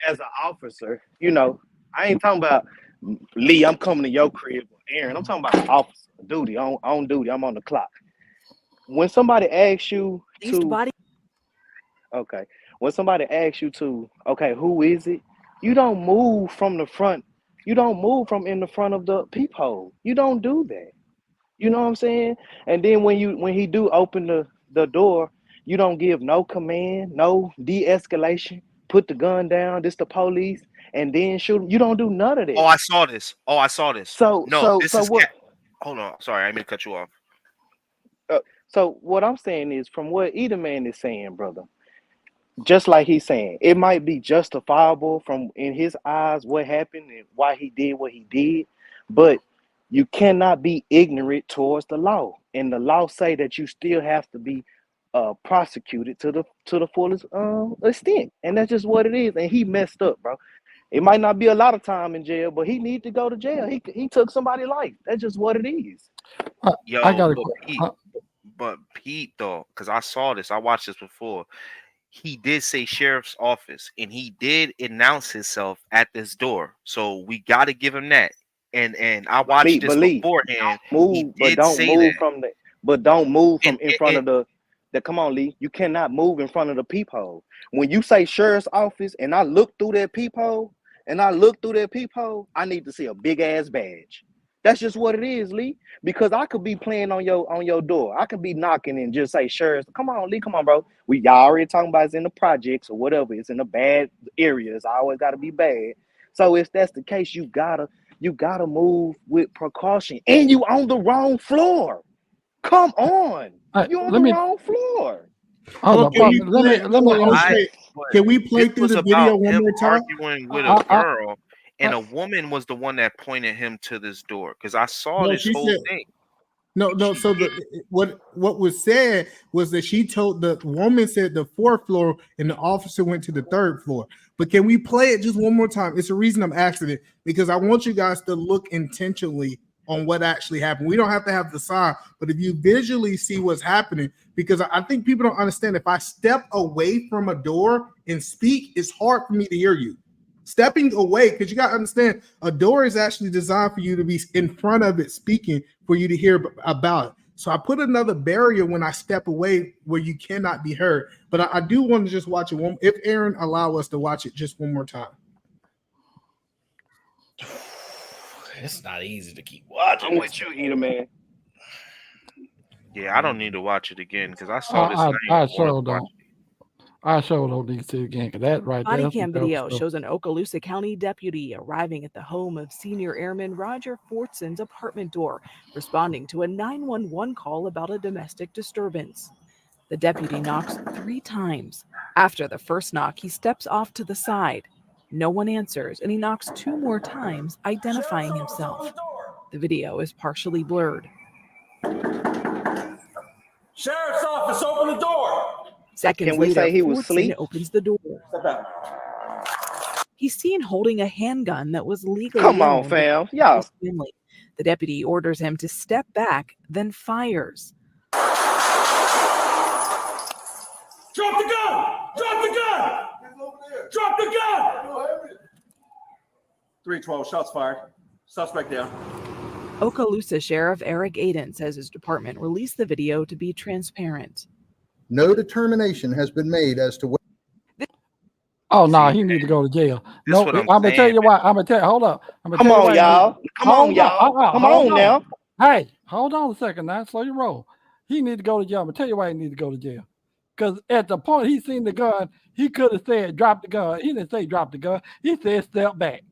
as an officer, you know, I ain't talking about Lee, I'm coming to your crib, or Aaron. I'm talking about officer duty, on duty. I'm on the clock. When somebody asks you when somebody asks you to, okay, who is it? You don't move from the front. You don't move from in the front of the peephole. You don't do that. You know what I'm saying? And then when he do open the door, you don't give no command, no de-escalation. Put the gun down. This the police, and then shoot him. You don't do none of that. Oh, I saw this. So what? Hold on. Sorry, I didn't mean to cut you off. So what I'm saying is, from what either man is saying, brother, just like he's saying, it might be justifiable from in his eyes what happened and why he did what he did, but you cannot be ignorant towards the law, and the law say that you still have to be prosecuted to the fullest extent, and that's just what it is. And he messed up, bro. It might not be a lot of time in jail, but he need to go to jail. He took somebody's life. That's just what it is. Yo, I got but Pete though, because I saw this, I watched this before. He did say sheriff's office, and he did announce himself at this door. So we got to give him that. And I watched this beforehand. He did say that. Don't move from in front of the. Come on, Lee. You cannot move in front of the peephole. When you say sheriff's office, and I look through that peephole, I need to see a big ass badge. That's just what it is, Lee. Because I could be playing on your door. I could be knocking and just say, "Sheriff, come on, Lee, come on, bro. Y'all already talking about it's in the projects or whatever. It's in the bad areas. I always gotta be bad. So if that's the case, you gotta move with precaution. And you on the wrong floor. Come on, you on the wrong floor. Hold Can we play This through was the about video one him more time? arguing with a girl, and a woman was the one that pointed him to this door. Because I saw No, this she whole said- thing. No. So what was said was that she told the woman said the fourth floor, and the officer went to the third floor. But can we play it just one more time? It's the reason I'm asking it, because I want you guys to look intentionally on what actually happened. We don't have to have the sign, but if you visually see what's happening, because I think people don't understand. If I step away from a door and speak, it's hard for me to hear you. Stepping away, because you got to understand, a door is actually designed for you to be in front of it speaking for you to hear about it. So I put another barrier when I step away where you cannot be heard. But I do want to just watch it one. If Aaron allow us to watch it just one more time. It's not easy to keep watching. I'm with you, Eater Man. Yeah, I don't need to watch it again because I saw this. And I I sure don't. don't. I sure don't need to see it again. Cause that right there. Body cam video shows an Okaloosa County deputy arriving at the home of senior airman Roger Fortson's apartment door, responding to a 911 call about a domestic disturbance. The deputy knocks 3 times. After the first knock, he steps off to the side. No one answers, and he knocks 2 more times, identifying himself. The video is partially blurred. Sheriff's office, open the door. Seconds Can we later, say he was Fortson asleep? opens the door. He's seen holding a handgun that was legally Come on, owned fam. by Y'all. his family. The deputy orders him to step back, then fires. Drop the gun! Drop the gun! Drop the gun! 312, shots fired. Suspect down. Okaloosa Sheriff Eric Aiden says his department released the video to be transparent. No determination has been made as to what. Oh no, he need to go to jail. No, what I'm I'm gonna tell you why. I'm gonna tell you. Hold up. I'm gonna Come tell you on, why. y'all. Come on, Hold y'all. Come hold on now. Hey, hold on a second now. Slow your roll. He need to go to jail. I'm gonna tell you why he need to go to jail. Because at the point he seen the gun, he could have said drop the gun. He didn't say drop the gun. He said step back.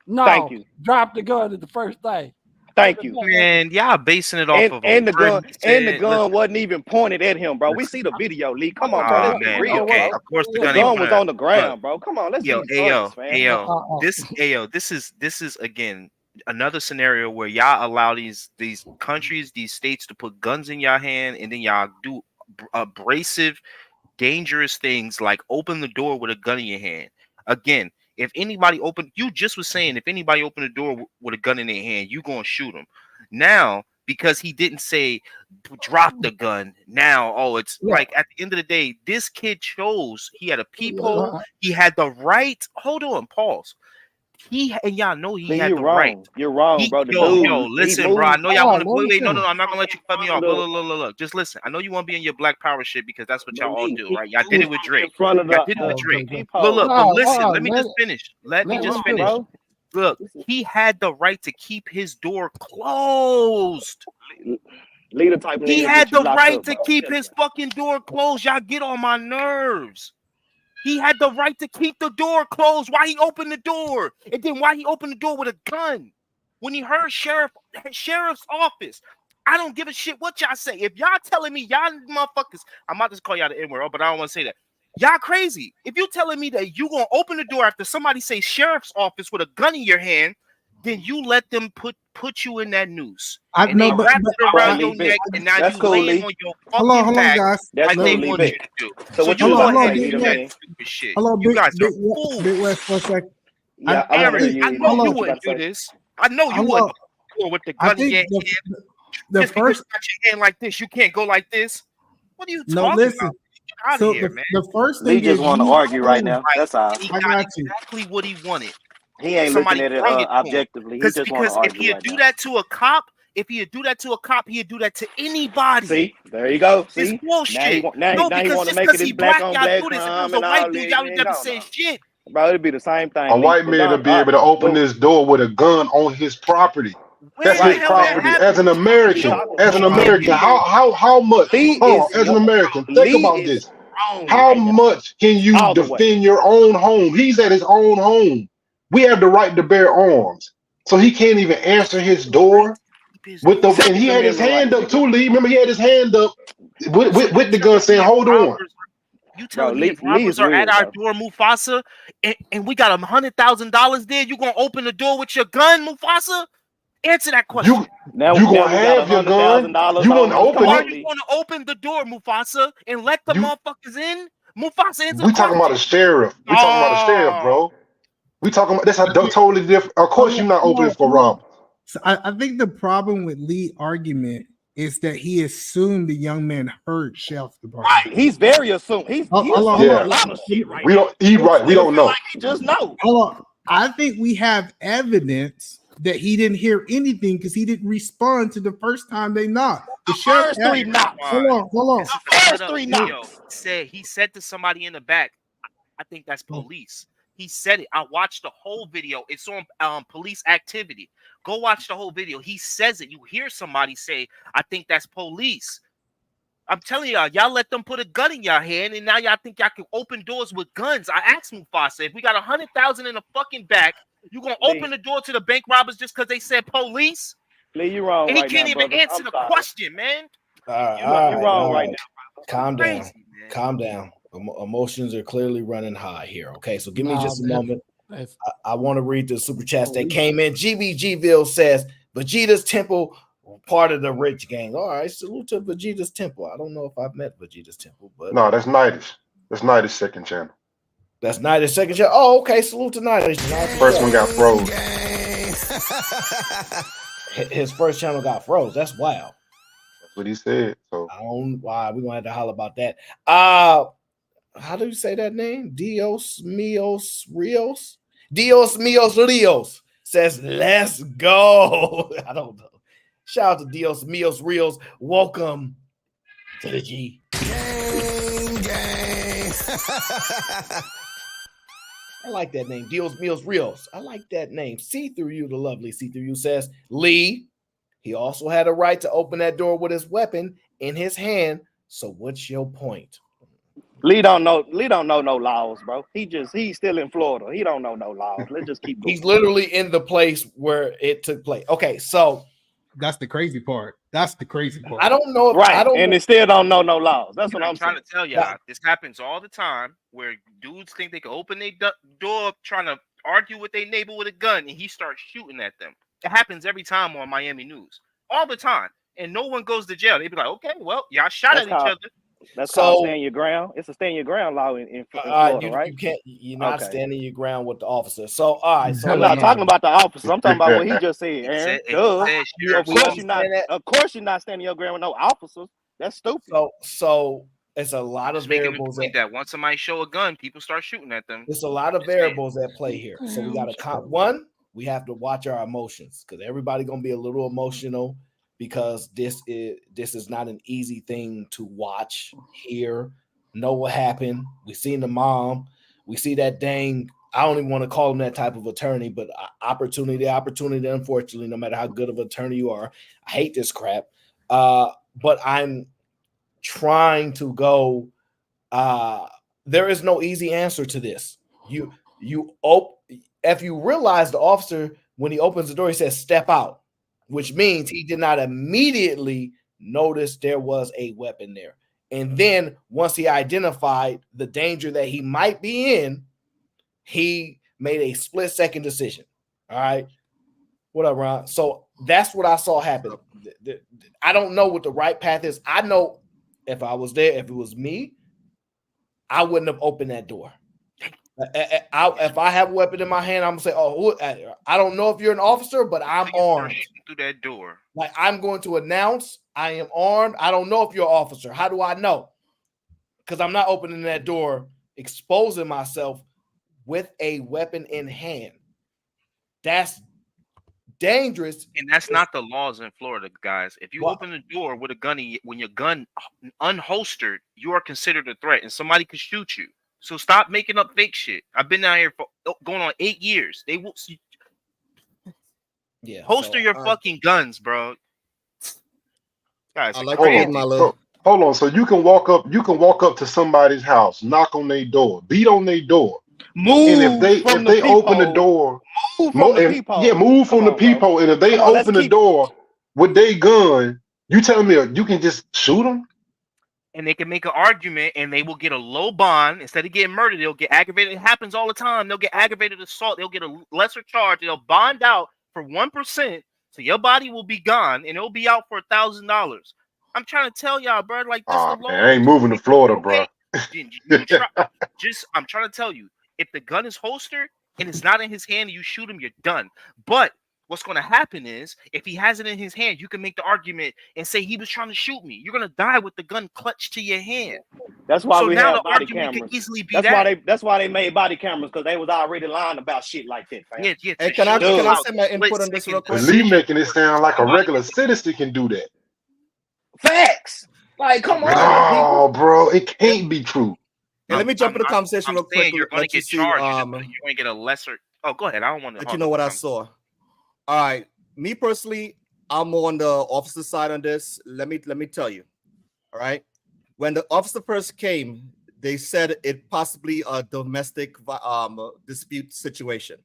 No, Thank you. drop the gun is the first thing. Thank you. Man, y'all basing it off of And the gun listen, wasn't even pointed at him, bro. We see the video, Lee. Come on, bro. Oh Let's be man, real, okay. bro. Of course The gun gun was gonna- on the ground, Look, bro. Come on, let's Yo, be honest, man. this is again another scenario where y'all allow these countries, these states to put guns in your hand, and then y'all do abrasive, dangerous things like open the door with a gun in your hand. Again, if anybody you just was saying if anybody opened the door with a gun in their hand, you gonna shoot them. Now, because he didn't say drop the gun. Now, it's like at the end of the day, this kid chose. He had a peephole. He had the right. Hold on, pause. And y'all know he Lee, had you're the wrong. right. You're wrong, bro. The Yo, dude, listen, he bro. I moved. know y'all want to wait. No, listen. I'm not gonna let you cut me off. Look. Just listen. I know you want to be in your Black Power shit because that's what y'all all do, right? Y'all did it with Drake. In front of Y'all did it with Drake. Look, but listen. Let me just finish. Let me just finish. Look, he had the right to keep his door closed. Leader type. He had the right to keep his fucking door closed. Y'all get on my nerves. He had the right to keep the door closed. Why he opened the door? And then why he opened the door with a gun? When he heard sheriff's office. I don't give a shit what y'all say. If y'all telling me y'all motherfuckers, I'm about to call y'all the N-word, but I don't want to say that. Y'all crazy. If you telling me that you gonna open the door after somebody say sheriff's office with a gun in your hand, then you let them put you in that noose. I And know, they but wrap it around your neck, and now That's you cool, laying Lee. on your hold on, fucking back guys. That's like cool, they Lee. want Big. you to do. So what you you about go to ahead say, and do Eda that Man? stupid shit. Hold on, You guys are Big fools. West for a second. Yeah, I want to hear Aaron, you. I Eda know Man. you What you about wouldn't to do say? this. I know you Hold wouldn't on. go with the I gun in your think hand. the Just because first. you got your hand like this, you can't go like this. What are you No, talking listen. about? Get out of So here, man. the first Lee thing just is want to you. argue right now. That's all. And he I got got you. exactly what he wanted. He ain't Somebody looking at it brung it to him. objectively. He just want to Because if argue he'd right do now. that to a cop, he'd do that to anybody. See, there you go. It's See, bullshit. now he Because want to just make because it he his black black, on y'all black do this. If it crime was a and white all dude, that. y'all would Man, never go say on. shit. Bro, it'd be the same thing. A Lee. white But man to dog, be all able right, to open but this door with a gun on his property. That's Where his the hell that property. happened? As an we American, talking as an about American, Video. how much? Lee Hold on, is as an American, think Lee about is this. wrong How right now, much can you all the way. defend your own home? He's at his own home. We have the right to bear arms, so he can't even answer his door with the. And Second he had his Amendment right, hand up nigga. too, Lee. Remember, he had his hand up So you with the gun, telling saying, me if "Hold on." robbers, you Bro, telling me if Lee robbers is are at weird, our bro. door, Mufasa, and we got $100,000 there, you gonna open the door with your gun, Mufasa? Answer that question. You gonna Now we got have your gun? $100,000 You on wouldn't us. open Come Are it? on, you Lee. gonna open the door, Mufasa, and let the You motherfuckers in? Mufasa, answer the we talking about question. a sheriff. We talking about a sheriff, Oh, bro. We talking about that's a totally different. Of course, Hold you're not opening on, for hold on. robbers. So I think the problem with Lee argument is that he assumed the young man heard sheriff department. Right. He's very assumed. He Hold on, assuming Yeah, a lot of shit right we now. don't. He right. We It don't feel know. like he just know. Hold on. I think we have evidence that he didn't hear anything because he didn't respond to the first time they knocked. The sheriff First had, three knocks. hold on. this is a First setup three video. knocks. He said to somebody in the back, I think that's police. He said it. I watched the whole video. It's on police activity. Go watch the whole video. He says it. You hear somebody say, I think that's police. I'm telling y'all let them put a gun in your hand, and now y'all think y'all can open doors with guns. I asked Mufasa, if we got 100,000 in the fucking back, you gonna Lee. open the door to the bank robbers just because they said police? Lee, you wrong And he right can't now, even brother. answer I'm the sorry. question, man. You wrong right now. Calm down. Crazy, man. Calm down. Emotions are clearly running high here. Okay, so give me just a Nah, moment. that's I want to read the super chats that came in. GBGville says Vegeta's Temple, part of the rich gang. All right, salute to Vegeta's Temple. I don't know if I've met Vegeta's Temple, but No, that's 90s. That's 90s second channel. that's Night second channel. Oh, okay. Salute to Night. First one got froze. His first channel got froze. That's wild. That's what he said. So I don't why we're gonna have to holler about that. How do you say that name? Dios Mios Rios? Dios Mios Rios says, let's go. I don't know. Shout out to Dios Mios Rios. Welcome to the G. Gang. I like that name. Dios Mios Rios. I like that name. See through you, the lovely See through you says, Lee, he also had a right to open that door with his weapon in his hand. So what's your point? Lee don't know no laws, bro. He's still in Florida. He don't know no laws. Let's just keep going. He's literally in the place where it took place. Okay, so That's the crazy part. That's the crazy part. I don't know if Right, I don't and know. they still don't know no laws. That's what I'm trying saying. to tell y'all. This happens all the time where dudes think they can open their door trying to argue with their neighbor with a gun, and he starts shooting at them. It happens every time on Miami news. All the time. And no one goes to jail. They be like, okay, well, y'all shot That's at called- each other. That's So- called stand your ground. It's a stand your ground law in Florida, right? You can't. You're not Okay. standing your ground with the officer. So all right. So I'm not talking about the officer. I'm talking about what he just said, Aaron. said- it Duh. said Of sheriff course law. you're not. Of course you're not standing your ground with no officers. That's stupid. So it's a lot of Just making the variables. point that once somebody show a gun, people start shooting at them. It's a lot of variables at play here. So we got to one. We have to watch our emotions because everybody gonna be a little emotional because this is not an easy thing to watch, hear, know what happened. We seen the mom. We see that dang. I don't even want to call him that type of attorney, but opportunity. Unfortunately, no matter how good of an attorney you are, I hate this crap. But I'm trying to go. There is no easy answer to this. If you realize the officer when he opens the door, he says step out, which means he did not immediately notice there was a weapon there. And then once he identified the danger that he might be in, he made a split-second decision. All right. What up, Ron? So that's what I saw happen. I don't know what the right path is. I know if I was there, if it was me, I wouldn't have opened that door. If I have a weapon in my hand, I'm gonna say, "Oh, I don't know if you're an officer, but I'm armed." Through that door, like I'm going to announce I am armed. I don't know if you're an officer. How do I know? Because I'm not opening that door, exposing myself with a weapon in hand. That's dangerous, and that's not the laws in Florida, guys. If you open the door with a gun, when your gun unholstered, you are considered a threat, and somebody could shoot you. So stop making up fake shit. I've been down here for going on 8 years. They will holster your fucking guns, bro. Guys, hold on. So you can walk up to somebody's house, knock on their door, beat on their door. Move and if they open the door, move from the peephole. move from the peephole. And if they open the door with their gun, you tell me you can just shoot them? And they can make an argument and they will get a low bond. Instead of getting murdered, they'll get aggravated. It happens all the time. They'll get aggravated assault. They'll get a lesser charge. They'll bond out for 1%. So your body will be gone and it'll be out for $1,000. I'm trying to tell y'all, bro. Like, that's the law. Man, I ain't moving to Florida, bro. I'm trying to tell you, if the gun is holstered and it's not in his hand and you shoot him, you're done. But what's going to happen is, if he has it in his hand, you can make the argument and say he was trying to shoot me. You're going to die with the gun clutched to your hand. That's why we now have the body argument cameras. Could easily be That's why they made body cameras, because they was already lying about shit like that. Fam. Yeah. Hey, can I say my input on this real quick? Lee making it sound like a regular citizen can do that. Facts. Like, come on. No, bro, it can't be true. Hey, let me jump in the conversation real quick. You're going to get charged. You're going to get a lesser. Oh, go ahead. I don't want to. Let you know what I saw. All right, me personally, I'm on the officer side on this. Let me tell you. All right, when the officer first came, they said it possibly a domestic dispute situation,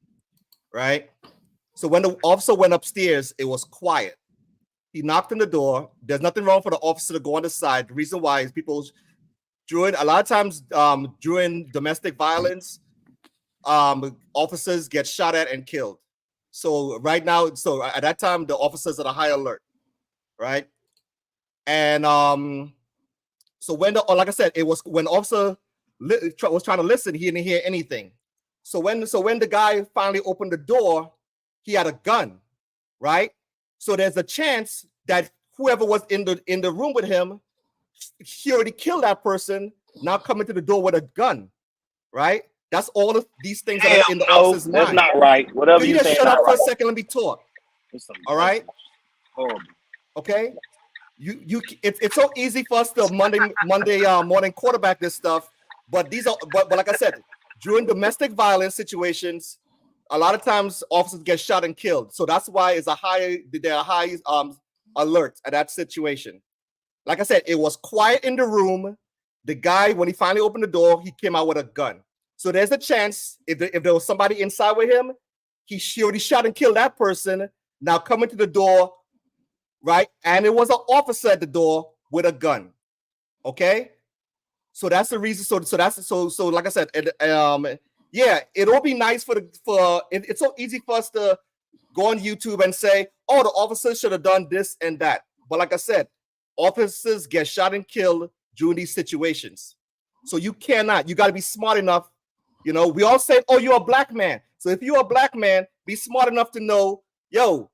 right? So when the officer went upstairs, it was quiet. He knocked on the door. There's nothing wrong for the officer to go on the side. The reason why is people during a lot of times during domestic violence, officers get shot at and killed. So right now, so at that time, the officers are at a high alert, right? And so when like I said, it was when officer was trying to listen, he didn't hear anything. So when the guy finally opened the door, he had a gun, right? So there's a chance that whoever was in the room with him, he already killed that person. Now coming to the door with a gun, right? That's all of these things that are in the officer's mind. That's not right. Whatever you just say, shut up for right. a second. Let me talk. All right. Horrible. Okay. It's so easy for us to Monday morning quarterback this stuff, but but like I said, during domestic violence situations, a lot of times officers get shot and killed. So that's why there are high alert at that situation. Like I said, it was quiet in the room. The guy, when he finally opened the door, he came out with a gun. So there's a chance if there was somebody inside with him, he already shot and killed that person. Now coming to the door, right? And it was an officer at the door with a gun. Okay, so that's the reason. So like I said, yeah, it'll be nice it's so easy for us to go on YouTube and say, oh, the officer should have done this and that. But like I said, officers get shot and killed during these situations. So you got to be smart enough. You know, we all say, oh, you're a black man. So if you're a black man, be smart enough to know, yo,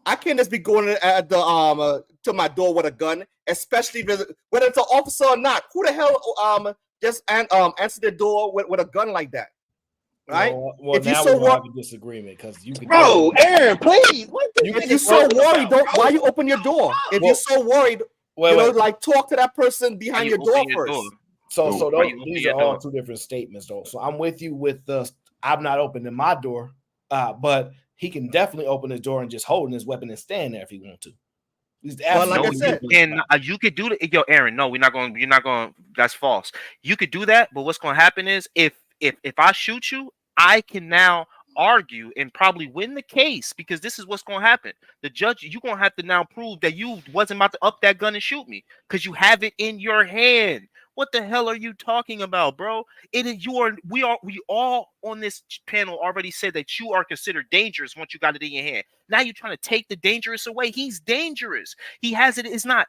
I can't just be going at the to my door with a gun, especially whether it's an officer or not. Who the hell just answer the door with a gun like that? Right? Well, if now we have a disagreement because you can. Bro, Aaron, please. If you're so worried, why you open your door? If you're so worried, like talk to that person behind your door first. So these are all two different statements, though. So I'm with you with I'm not opening my door, but he can definitely open his door and just holding his weapon and stand there if he wants to. Well, like I said, and you could do that. Yo, Aaron, no, you're not going. That's false. You could do that, but what's going to happen is if I shoot you, I can now argue and probably win the case because this is what's going to happen. The judge, you're going to have to now prove that you wasn't about to up that gun and shoot me because you have it in your hand. What the hell are you talking about, bro? It is we all on this panel already said that you are considered dangerous once you got it in your hand. Now you're trying to take the dangerous away. He's dangerous. He has it. It's not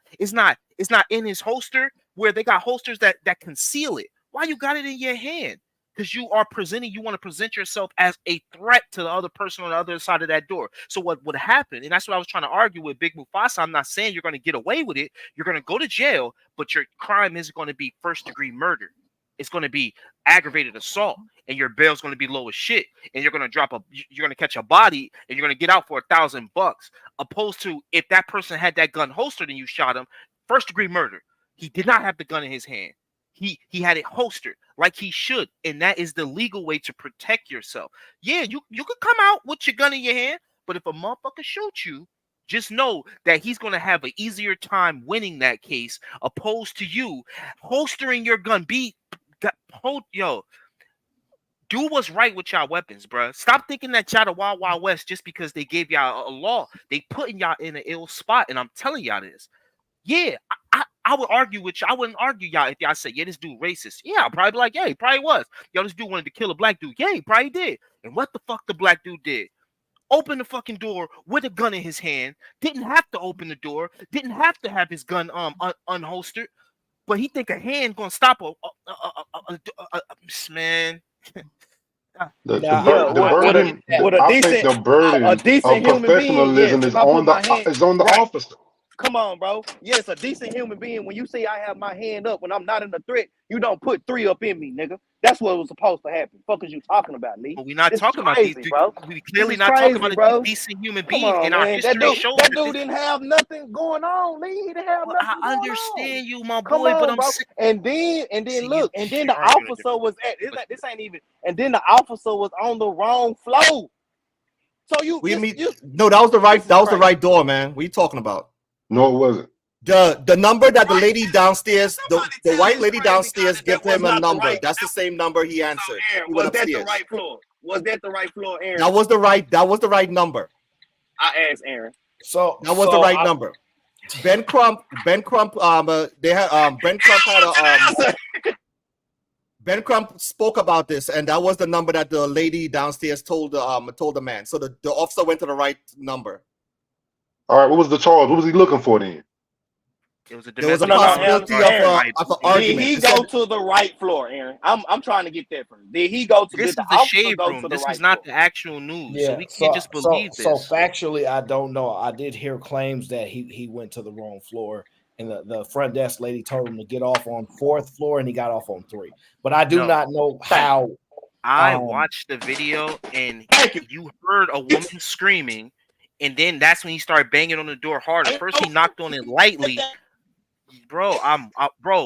in his holster where they got holsters that conceal it. Why you got it in your hand? Because you want to present yourself as a threat to the other person on the other side of that door. So what would happen, and that's what I was trying to argue with Big Mufasa, I'm not saying you're going to get away with it. You're going to go to jail, but your crime isn't going to be first-degree murder. It's going to be aggravated assault, and your bail's going to be low as shit, and you're going to catch a body, and you're going to get out for $1,000, opposed to if that person had that gun holstered and you shot him, first-degree murder. He did not have the gun in his hand. He had it holstered like he should, and that is the legal way to protect yourself. Yeah, you could come out with your gun in your hand, but if a motherfucker shoots you, just know that he's going to have an easier time winning that case opposed to you holstering your gun. Do what's right with y'all weapons, bro. Stop thinking that y'all the Wild Wild West just because they gave y'all a law. They putting y'all in an ill spot, and I'm telling y'all this. Yeah, I would argue with you. I wouldn't argue y'all if y'all say, yeah, this dude racist. Yeah, I'll probably be like, yeah, he probably was. Yo, this dude wanted to kill a black dude. Yeah, he probably did. And what the fuck the black dude did? Open the fucking door with a gun in his hand. Didn't have to open the door. Didn't have to have his gun unholstered. But he think a hand gonna stop man. The burden of professionalism is on the officer. Come on, bro. Yes, a decent human being. When you see I have my hand up when I'm not in a threat, you don't put 3 up in me, nigga. That's what was supposed to happen. Fuck is you talking about, Lee? But we're not talking about these dudes. We clearly not talking about a decent human being. And our history shows that dude didn't have nothing going on, Lee. He didn't have nothing. I understand you, my boy, but I'm saying. And then look, and then the officer was at this ain't even. And then the officer was on the wrong floor. So no, that was the right door, man. What are you talking about? No, it wasn't. The number that the lady downstairs, the white lady downstairs, gave him a number. That's the same number he answered. Was that the right floor? Was that the right floor, Aaron? That was the right number. I asked Aaron. So that was the right number. Ben Crump, Ben Crump spoke about this, and that was the number that the lady downstairs told the man. So the officer went to the right number. All right, what was the charge? What was he looking for then? There was a possibility of an argument. Did he go to the right floor, Aaron? I'm trying to get that from him. Did he go to this? Is the shade room. This is not the actual news, yeah, so we can't just believe this. So factually, I don't know. I did hear claims that he went to the wrong floor, and the front desk lady told him to get off on 4th floor, and he got off on 3. But I do not know how. I watched the video, and you heard a woman screaming. And then that's when he started banging on the door harder. First, he knocked on it lightly. Bro,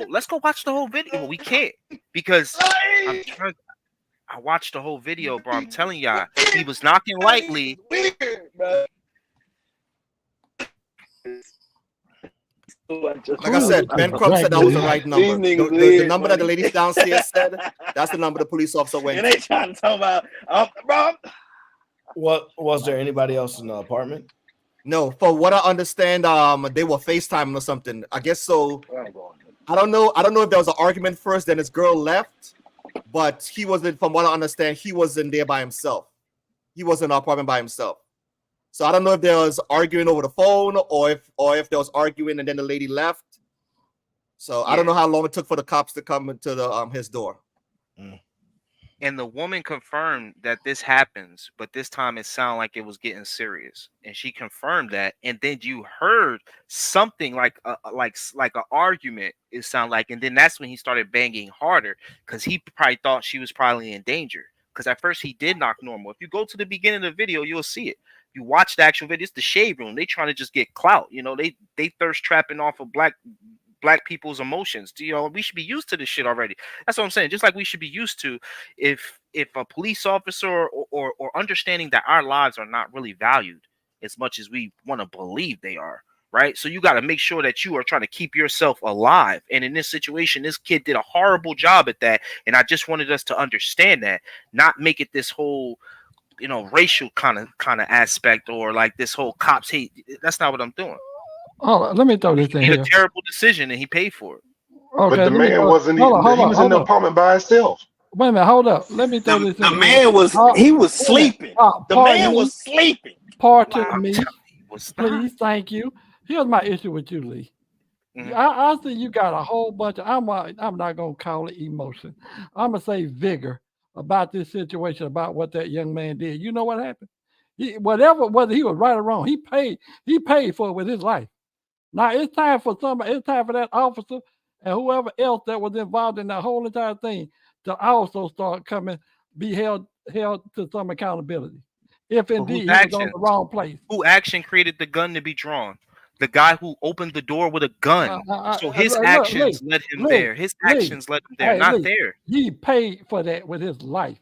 let's go watch the whole video. Well, we can't because I watched the whole video, bro. I'm telling y'all, he was knocking lightly. Like I said, Ben Crump said that was the right number. The number that the lady downstairs said, that's the number the police officer went. And they trying to talk about, bro. What was there anybody else in the apartment? No, for what I understand, they were FaceTiming or something. I guess so. I don't know if there was an argument first, then his girl left, but he wasn't. From what I understand, he wasn't there by himself. He was in the apartment by himself. So I don't know if there was arguing over the phone or if there was arguing and then the lady left. So I don't know how long it took for the cops to come into the his door. And the woman confirmed that this happens, but this time it sounded like it was getting serious. And she confirmed that. And then you heard something like an argument, it sounded like. And then that's when he started banging harder because he probably thought she was probably in danger. Because at first he did knock normal. If you go to the beginning of the video, you'll see it. You watch the actual video, it's the shade room. They trying to just get clout. You know, they thirst trapping off of black people's emotions. You know, we should be used to this shit already. That's what I'm saying. Just like we should be used to if a police officer or understanding that our lives are not really valued as much as we want to believe they are, right? So you got to make sure that you are trying to keep yourself alive. And in this situation, this kid did a horrible job at that. And I just wanted us to understand that, not make it this whole, you know, racial kind of aspect or like this whole cops hate. That's not what I'm doing. Oh, let me throw this in he here. made a terrible decision and he paid for it. But the let me man throw, wasn't. hold on, He hold on, was in hold the on. apartment by himself. Wait a minute, hold up. Let me throw this in. The man was sleeping. The Pardon man me. was sleeping. Pardon I'm me. telling you, it was not. Please, thank you. Here's my issue with you, Lee. Mhm. I see you got a whole bunch of, I'm not gonna call it emotion. I'm gonna say vigor about this situation, about what that young man did. You know what happened? Whether he was right or wrong, he paid for it with his life. Now it's time for that officer and whoever else that was involved in that whole entire thing to also start be held to some accountability. If But whose indeed he was on actions? the wrong place. Who action created the gun to be drawn? The guy who opened the door with a gun. So his actions led him there. His actions led him there, Hey, not Lee, there. he paid for that with his life.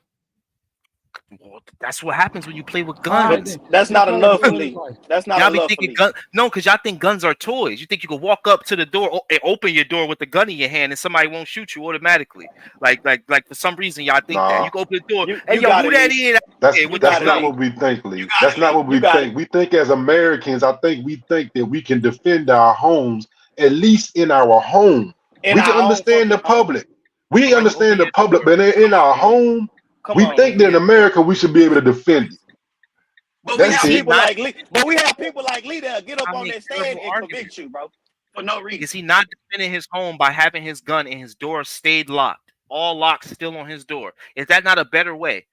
Well, that's what happens when you play with All right, guns. That's he not paid enough for for it with his Lee. life. That's not Y'all be enough for thinking Lee. no, because y'all think guns are toys. You think you can walk up to the door and open your door with the gun in your hand and somebody won't shoot you automatically. Like for some reason y'all think that. Nah, You can open the door. You Hey, yo, got who it, that Lee. is? that's With that's the not gun. what we think, Lee. You got That's it, not Lee. what You we got it. think. We think as Americans, I think we think that we can defend our homes, at least in our home. In We can our own understand the fucking home. public. We All right, you open understand the your public, door. but in our home, Come we on, think Lee. that in America we should be able to defend it. But we That's have Is he it. people not? like Lee. But we have people like Lee that get up I on mean, that stand terrible and argument. convict you, bro, for no reason. Is he not defending his home by having his gun and his door stayed locked? All locks still on his door. Is that not a better way?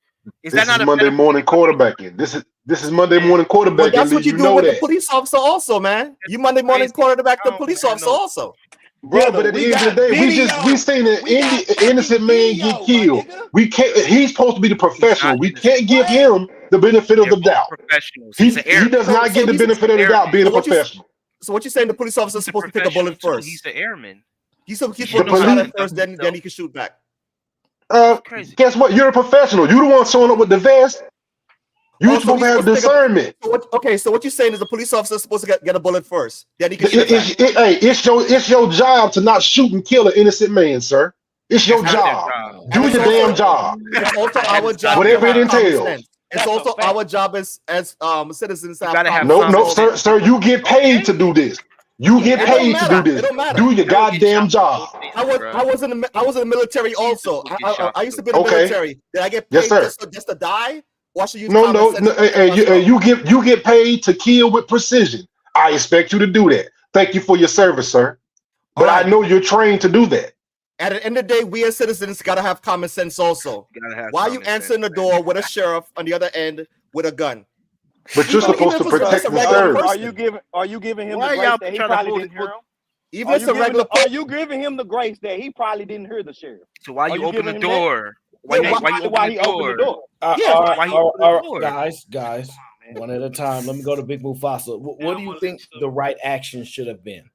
Is that This is not a Monday better way? morning quarterbacking. This is Monday morning Well, quarterbacking, that's Lee. what you You do know with the that. police officer, also, man. You Monday morning Crazy. quarterback the I don't police have officer, no. also. Yeah, Brother, but at we the end of got the day, video. we seen an We got innocent fucking man get video, my killed. nigga. We can't. He's supposed to be the He's not professional. We innocent. can't give What? him the benefit of They're the both doubt. professionals. He's an He airman. does not get the he's benefit of the doubt being so a what you professional. so what you saying? The police officer is He's a supposed to take a professional bullet too. first. He's the airman. He's He supposed should to The know how shot to at police. first, defend then himself. he can shoot back. It's crazy. Guess what? You're a professional. You the one showing up with the vest. You Also, supposed to he's have supposed to take a. discernment. So what you're saying is the police officer is supposed to get a bullet first, then he can shoot back. Hey, it's your job to not shoot and kill an innocent man, sir. It's your That's not their job. job. And Do it's your also damn job, it's also That our is not job their to whatever it have job. common entails. sense. It's That's a also fact. our job as citizens to You have gotta have common No, sense. no, common Also, sir, sense. sir, you get paid to Okay. do this. You get it don't paid to do matter. It this. don't matter. Do your You'll get goddamn shot for job. bullshit, I was bro. I was in the military He's also. supposed to get shot I used too. to be in the Okay. military. Did I get Yes, paid sir. just to die? Or should I use No, common no, sense no. to protect myself? You get paid to kill with precision. I expect you to do that. Thank you for your service, sir. All But I right. know you're trained to do that. At the end of the day, we as citizens gotta have common sense also. You gotta have Why are you common sense, answering the man. door with a sheriff on the other end with a gun? But you're Even supposed if to it's just protect a and regular serve. Are you person, giving him Why the are y'all grace that he trying to probably hold didn't hear him? even if it's a regular Are you giving him the grace that he probably didn't hear the sheriff? So why Are you you open the giving him that? door? Why Yeah, you That's why you probably open why the he opened the door? door. yeah. Why you open the door? Guys, one at a time. Let me go to Big Mufasa. What do you think the right action should have been?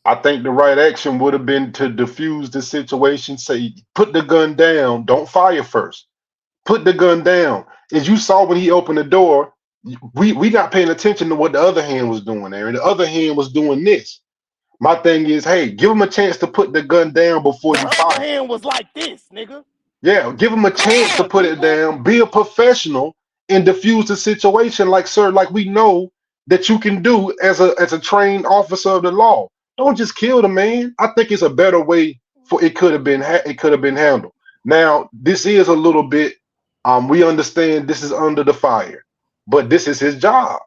I think the right action would have been to diffuse the situation. Say, put the gun down. Don't fire first. Put the gun down. As you saw when he opened the door, we not paying attention to what the other hand was doing there, and the other hand was doing this. My thing is, hey, give him a chance to put the gun down before The you other fire. hand was like this, nigga. Yeah, give him a Come chance to on, put it people. down. Be a professional and diffuse the situation, like sir, like we know that you can do as a trained officer of the law. Don't just kill the man. I think it's a better way for it could have been it could have been handled. Now this is a little bit. We understand this is under the fire, but this is his job,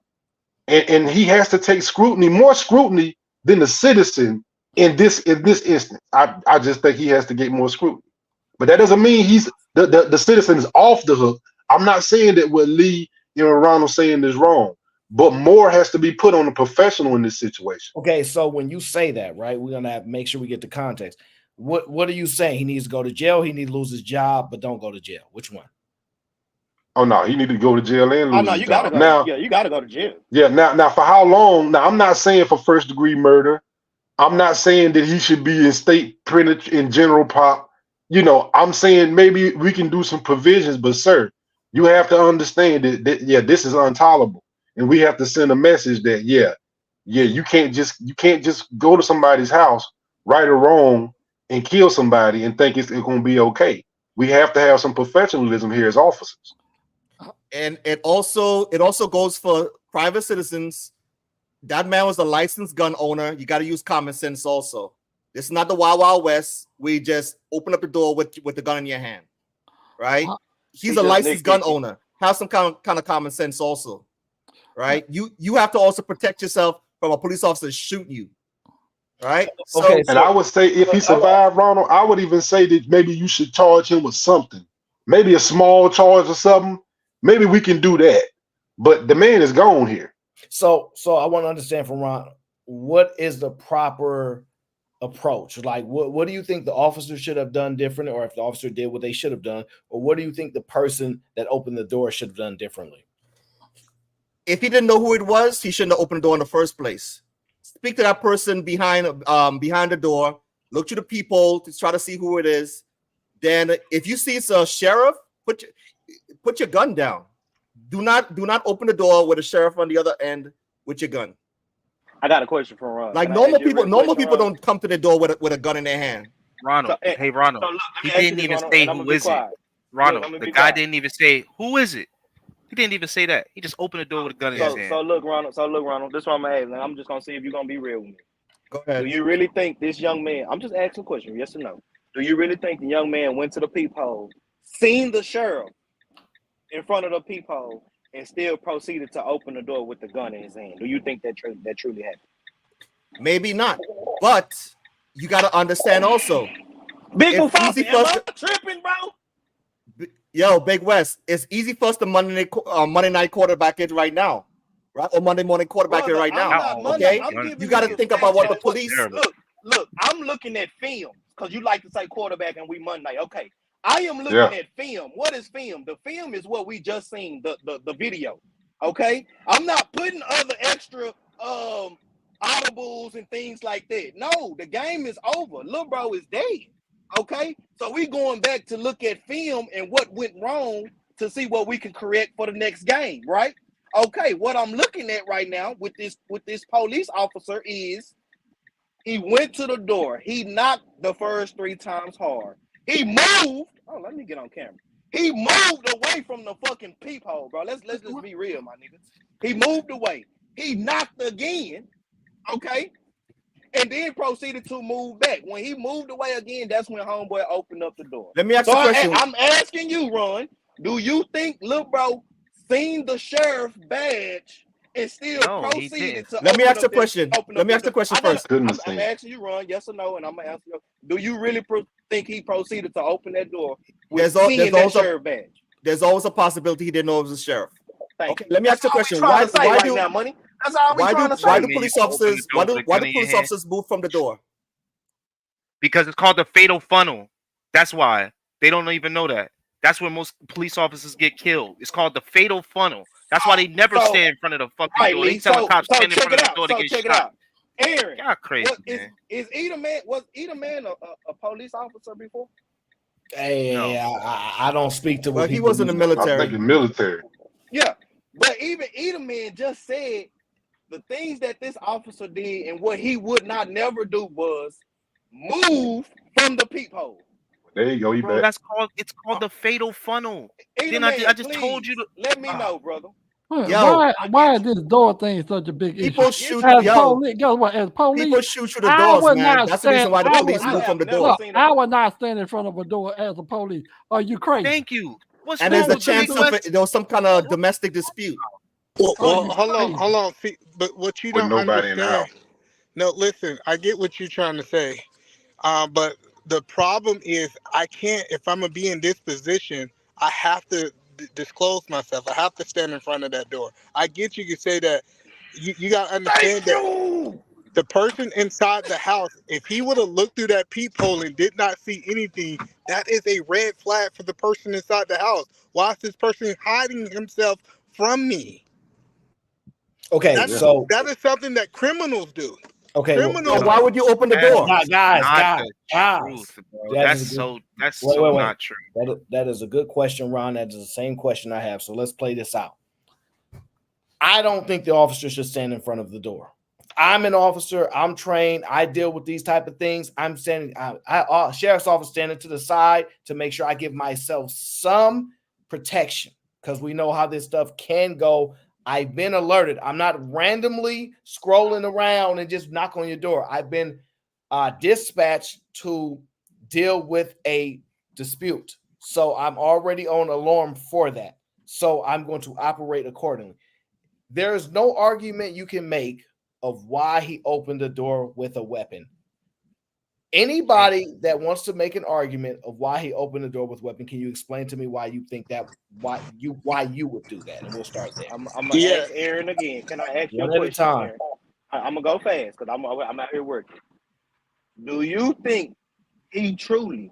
and he has to take scrutiny, more scrutiny than the citizen in this instance. I just think he has to get more scrutiny. But that doesn't mean he's the citizen is off the hook. I'm not saying that what Lee Ronald saying is wrong, but more has to be put on the professional in this situation. Okay, so when you say that, right, we're gonna have to make sure we get the context. What are you saying? He needs to go to jail. He needs to lose his job, but don't go to jail. Which one? Oh no, he need to go to jail and Oh lose no, his you gotta job. go. Now, Yeah, you gotta go to jail. yeah, now for how long? Now I'm not saying for first degree murder. I'm not saying that he should be in state prison in general pop. I'm saying maybe we can do some provisions, but sir, you have to understand that yeah, this is intolerable. And we have to send a message that yeah, you can't just go to somebody's house, right or wrong, and kill somebody and think it's gonna be okay. We have to have some professionalism here as officers. And it also goes for private citizens. That man was a licensed gun owner. You got to use common sense also. This is not the Wild Wild West. We just open up the door with the gun in your hand, right? He's a licensed gun owner. Have some kind of common sense also, right? You have to also protect yourself from a police officer shooting you, right? Okay, and I would say if he survived, Ronald, I would even say that maybe you should charge him with something, maybe a small charge or something. Maybe we can do that. But the man is gone here. So I want to understand from Ron, what is the proper approach? Like, what do you think the officer should have done different, or if the officer did what they should have done, or what do you think the person that opened the door should have done differently? If he didn't know who it was, he shouldn't have opened the door in the first place. Speak to that person behind the door. Look to the peephole to try to see who it is. Then, if you see it's a sheriff, put your gun down. Do not open the door with a sheriff on the other end with your gun. I got a question for Ron. Like normal people don't come to the door with a gun in their hand. Ronald, hey Ronald, he didn't even say who is it. Ronald, the guy didn't even say who is it. He didn't even say that. He just opened the door with a gun in his hand. So look, Ronald. This is what I'm gonna ask. I'm just gonna see if you're gonna be real with me. Go ahead. Do you really think this young man? I'm just asking a question, yes or no. Do you really think the young man went to the peephole, seen the sheriff in front of the peephole, and still proceeded to open the door with the gun in his hand? Do you think that truly happened? Maybe not, but you got to understand also. Big Mufasa, am I tripping, bro? Yo, Big West, it's easy for us to Monday night quarterback it right now, right? Or Monday morning quarterback it right now. Okay, you got to think about what the police. Look, I'm looking at film because you like to say quarterback and we Monday. Okay, I am looking at film. What is film? The film is what we just seen, the video. Okay, I'm not putting other extra audibles and things like that. No, the game is over. Lil bro is dead. Okay, so we going back to look at film and what went wrong to see what we can correct for the next game, right? Okay, what I'm looking at right now with this police officer is he went to the door. He knocked the first 3 times hard. He moved. Oh, let me get on camera. He moved away from the fucking peephole, bro. Let's just be real, my nigga. He moved away. He knocked again. Okay. And then proceeded to move back. When he moved away again, that's when homeboy opened up the door. Let me ask you a question. I'm asking you, Ron, do you think Lil Bro seen the sheriff badge and still proceeded to Let me ask the question. Let me ask the question first. I'm asking you, Ron, yes or no, and I'm gonna ask you, do you really think he proceeded to open that door with seeing that sheriff badge? There's always a possibility he didn't know it was a sheriff. Okay, let me ask you a question. Why do the police officers move from the door? Because it's called the fatal funnel. That's why. They don't even know that. That's where most police officers get killed. It's called the fatal funnel. That's why they never stand in front of the fucking door. They tell the cops stand in front of the door to get shot. Aaron, y'all crazy, man. Was Eda Man a police officer before? Hey, no. I don't speak to. But he was in the military. I think the military. Yeah, but even Eda Man just said the things that this officer did and what he would not never do was move from the peephole. There you go. Bro, it's called the fatal funnel. Then I just told you to let me know, brother. Why is this door thing such a big issue? People shoot. As police, people shoot through the doors, man. That's the reason why the police move from the door. Look, I would not stand in front of a door as a police. Are you crazy? Thank you. And there's a chance there was some kind of domestic dispute. Well, hold on. See, but what you don't understand. No, listen. I get what you're trying to say, but the problem is I can't. If I'm gonna be in this position, I have to disclose myself. I have to stand in front of that door. I get you can say that. You gotta understand that the person inside the house, if he would have looked through that peephole and did not see anything, that is a red flag for the person inside the house. Why is this person hiding himself from me? Okay, that is something that criminals do. Okay, criminals. Why would you open the door, guys? That's so not true. That is a good question, Ron. That is the same question I have. So let's play this out. I don't think the officer should stand in front of the door. I'm an officer. I'm trained. I deal with these type of things. I'm standing. Sheriff's office standing to the side to make sure I give myself some protection because we know how this stuff can go. I've been alerted. I'm not randomly scrolling around and just knock on your door. I've been dispatched to deal with a dispute. So I'm already on alarm for that. So I'm going to operate accordingly. There is no argument you can make of why he opened the door with a weapon. Anybody that wants to make an argument of why he opened the door with a weapon, can you explain to me why you think that, why you would do that? And we'll start there. I'm gonna ask Aaron again. Can I ask you a One at a question, time. Aaron? I'm gonna go fast because I'm out here working. Do you think he truly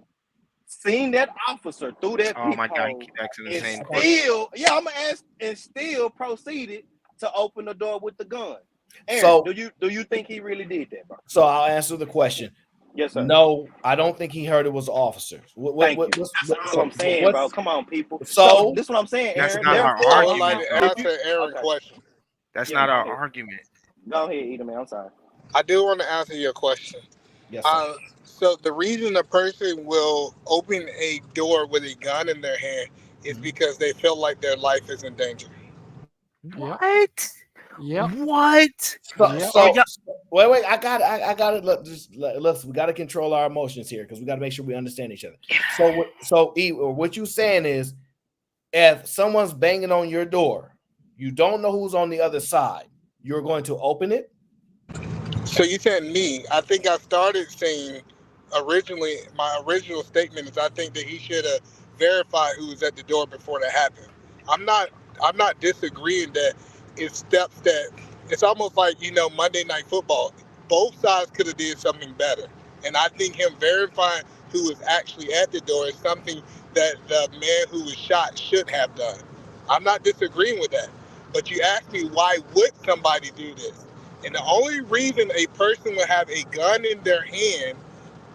seen that officer through that Oh my God, you peephole keep asking the and same question. still, I'm gonna ask, and still proceeded to open the door with the gun? Aaron, So do you think he really did that, bro? So I'll answer the question. Yes, sir. No, I don't think he heard it was officers. Thank you. That's what I'm saying, bro. Come on, people. So this is what I'm saying, That's Aaron. not our Therefore, argument. I would like though. to answer Aaron's question. That's Yeah, not go our ahead. argument. Go ahead, Edom, man. I'm sorry. I do want to answer your question. Yes, so the reason a person will open a door with a gun in their hand is because they feel like their life is in danger. What? Yeah. What? Wait, I got it. Look, we got to control our emotions here because we got to make sure we understand each other. So what you saying is, if someone's banging on your door, you don't know who's on the other side, you're going to open it. So you said me. I think I started saying originally, my original statement is I think that he should have verified who was at the door before that happened. I'm not disagreeing that it's steps that it's almost like, Monday Night Football. Both sides could have did something better. And I think him verifying who was actually at the door is something that the man who was shot should have done. I'm not disagreeing with that. But you asked me, why would somebody do this? And the only reason a person would have a gun in their hand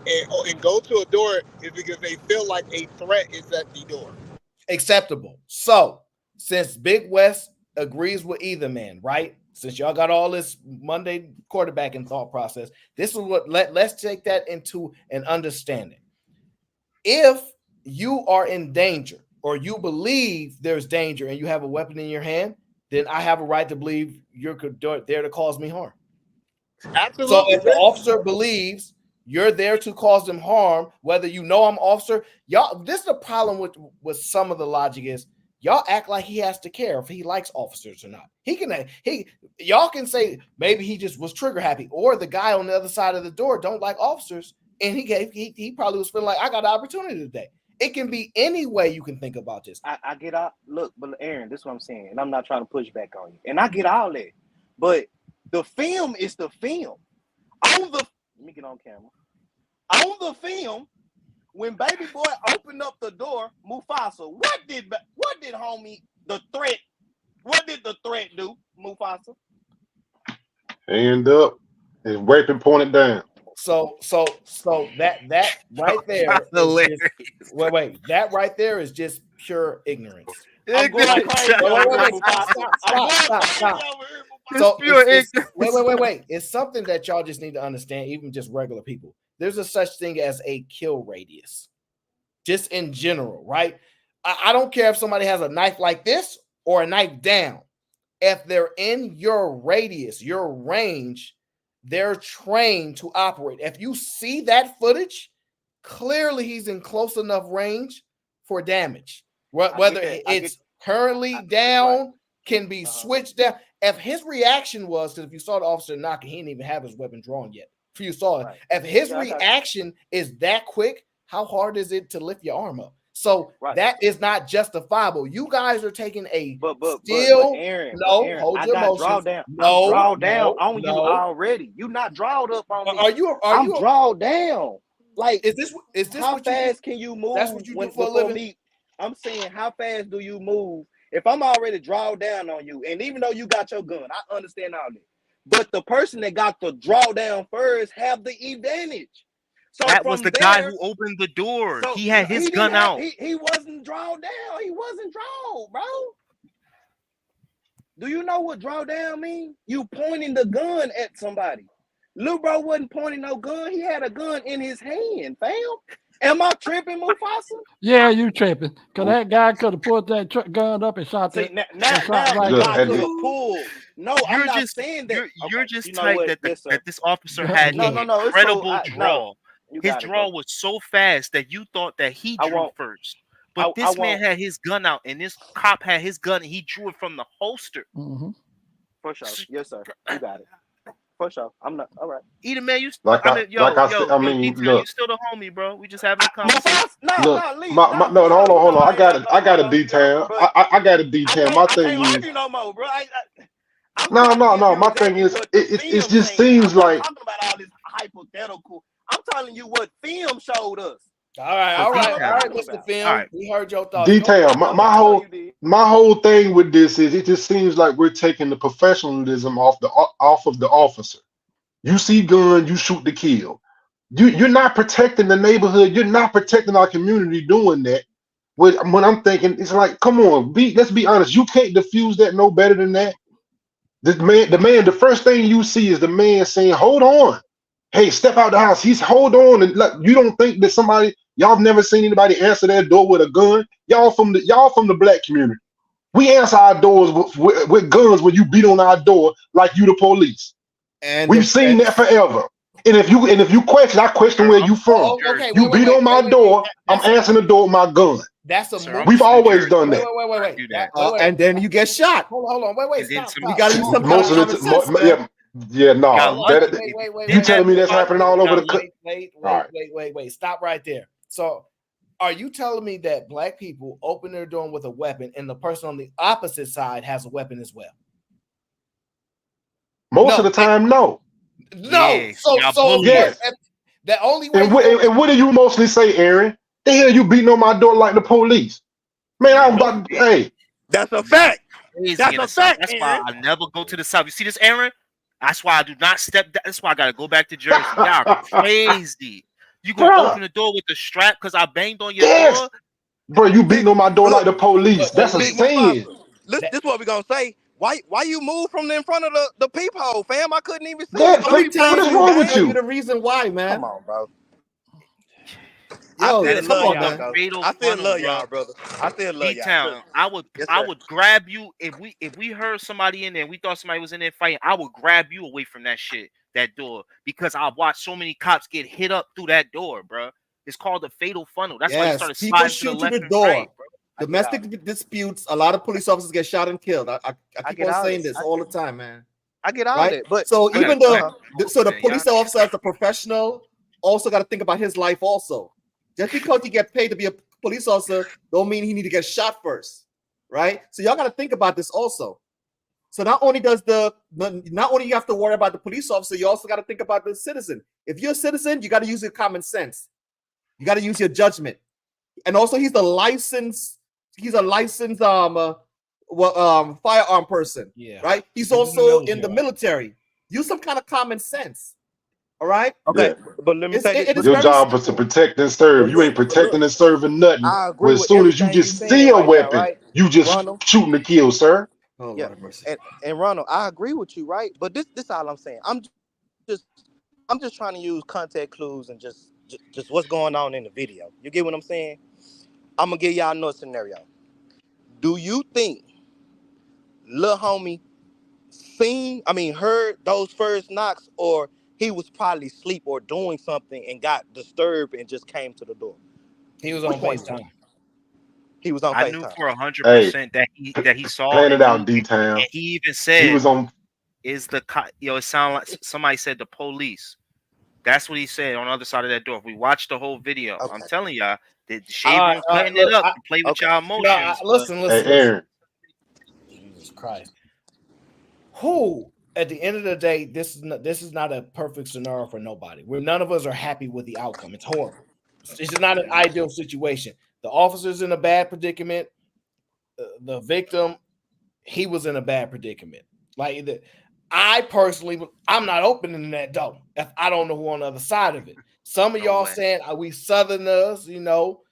and go to a door is because they feel like a threat is at the door. Acceptable. So, since Big West agrees with either man, right? Since y'all got all this Monday quarterbacking thought process, this is what let's take that into an understanding. If you are in danger or you believe there's danger and you have a weapon in your hand, then I have a right to believe you're there to cause me harm. Absolutely. So if the officer believes you're there to cause them harm, whether you know I'm officer, y'all, this is the problem with some of the logic is y'all act like he has to care if he likes officers or not. Y'all can say maybe he just was trigger happy, or the guy on the other side of the door don't like officers, and he probably was feeling like I got an opportunity today. It can be any way you can think about this. I get out. Look, but Aaron, this is what I'm saying, and I'm not trying to push back on you. And I get all that, but the film is the film. Let me get on camera. On the film, when baby boy opened up the door, Mufasa, what did homie the threat? What did the threat do, Mufasa? Hand up, his weapon pointed down. So that right there is just, wait, that right there is just pure ignorance. I'm going crazy. Stop. So wait. It's something that y'all just need to understand, even just regular people. There's a such thing as a kill radius, just in general, right? I don't care if somebody has a knife like this or a knife down. If they're in your radius, your range, they're trained to operate. If you see that footage, clearly he's in close enough range for damage. Whether it's currently down, can be switched down. If his reaction was, because if you saw the officer knocking, he didn't even have his weapon drawn yet. If you saw it, if his reaction is that quick, how hard is it to lift your arm up? So that is not justifiable. You guys are taking a Aaron, hold your emotions. Draw down on you already. You not drawed up on me. I'm drawed down. Like, is this how fast can you move? That's what you do for a living. I'm saying, how fast do you move? If I'm already drawn down on you, and even though you got your gun, I understand all that. But the person that got the draw down first have the advantage. So that was the guy who opened the door. So he had his gun out. He wasn't drawn down. He wasn't drawn, bro. Do you know what draw down means? You pointing the gun at somebody. Lil bro wasn't pointing no gun. He had a gun in his hand, fam. Am I tripping, Mufasa? Yeah, you tripping. Because that guy could have pulled that gun up and shot See, that. now right the guy there. could have pulled. No, I'm You're not just saying that. you're Okay, just you know tight what? that Yes, sir. that this officer had No, an it's cool. incredible draw. You His got it, draw bro. was so fast that you thought that he I drew won't. first. I But this man won't. had his gun out, and this cop had his gun, and he drew it from the holster. For sure. Yes, sir. You got it. For sure. I'm not. All right. Either man, you. Like I said, I mean, Detail, you look, still the homie, bro. We just having a conversation. look, no, hold on. I got a detail. I got a detail. My thing is, You no more, bro. no. My thing is, it just seems I'm not like. talking about all this hypothetical. I'm telling you what film showed us. All right, Mr. Film. All right. We heard your thoughts. Detail. My whole thing with this is it just seems like we're taking the professionalism off of the officer. You see gun, you shoot to kill. You're not protecting the neighborhood. You're not protecting our community doing that. When I'm thinking, it's like, come on, let's be honest. You can't diffuse that no better than that. The first thing you see is the man saying, "Hold on, hey, step out the house." He's hold on, and like, you don't think that y'all have never seen anybody answer their door with a gun? Y'all from the black community. We answer our doors with guns when you beat on our door like you the police. And we've seen that forever. And if you question, I question where you from. You beat on my door, I'm answering the door with my gun. That's a We've always done that. Wait. And then you get shot. Hold on. Wait. Stop. You got to use some Most of the time, you telling me that's happening all over the country? Wait. Stop right there. So, are you telling me that black people open their door with a weapon and the person on the opposite side has a weapon as well? Most of the time, no. No. Yes. So yes. The only way. And what do you mostly say, Aaron? The hell you beating on my door like the police? Man, I'm about to, hey. That's a fact. That's a fact. That's why I never go to the South. You see this, Aaron? That's why I do not step down. That's why I gotta go back to Jersey. Y'all are crazy. You gonna open the door with the strap because I banged on your door? Bro, you beating on my door like the police. That's a sin. This is what we're gonna say. Why you move from in front of the peephole, fam? I couldn't even see. Yeah, what is wrong with you? The reason why, man. Come on, bro. Yo, I still love y'all, I still love y'all, brother. I still love y'all. I would grab you if we heard somebody in there and we thought somebody was in there fighting. I would grab you away from that door, because I've watched so many cops get hit up through that door, bro. It's called the fatal funnel. That's why you started sliding to the left and right, bro. Domestic disputes, a lot of police officers get shot and killed. I keep on saying this all the time, man. I get out of it, but so even the police officer as a professional also got to think about his life also. Just because you get paid to be a police officer don't mean he need to get shot first, right? So y'all got to think about this also. So not only you have to worry about the police officer, you also got to think about the citizen. If you're a citizen, you got to use your common sense. You got to use your judgment. And also, he's a licensed firearm person, right? He's also in the military. Use some kind of common sense. All right. Okay, Yeah. but let me say this. Your job is to protect and serve. You ain't protecting and serving nothing. agree As soon as you just see a weapon, you just shooting to kill, sir. Oh, yeah. And Ronald, I agree with you, right? But this all I'm saying. I'm just trying to use context clues and just what's going on in the video. You get what I'm saying? I'm gonna give y'all another scenario. Do you think Lil Homie heard those first knocks, or he was probably asleep or doing something and got disturbed and just came to the door? He was on FaceTime. He was on I FaceTime. knew for 100% that he saw. Plan it out, and D-Town. he even said, he was on. "Is the it sound like somebody said the police." That's what he said on the other side of that door. If we watch the whole video, I'm telling y'all that the shade room cutting it up to play with y'all emotions. Listen. Hey, Aaron. Jesus Christ. Who, at the end of the day, this is not a perfect scenario for nobody. Where none of us are happy with the outcome. It's horrible. It's just not an ideal situation. The officer's in a bad predicament. The victim, he was in a bad predicament. I personally, I'm not opening that door if I don't know who on the other side of it. Some of y'all saying, "Are we Southerners?" You know,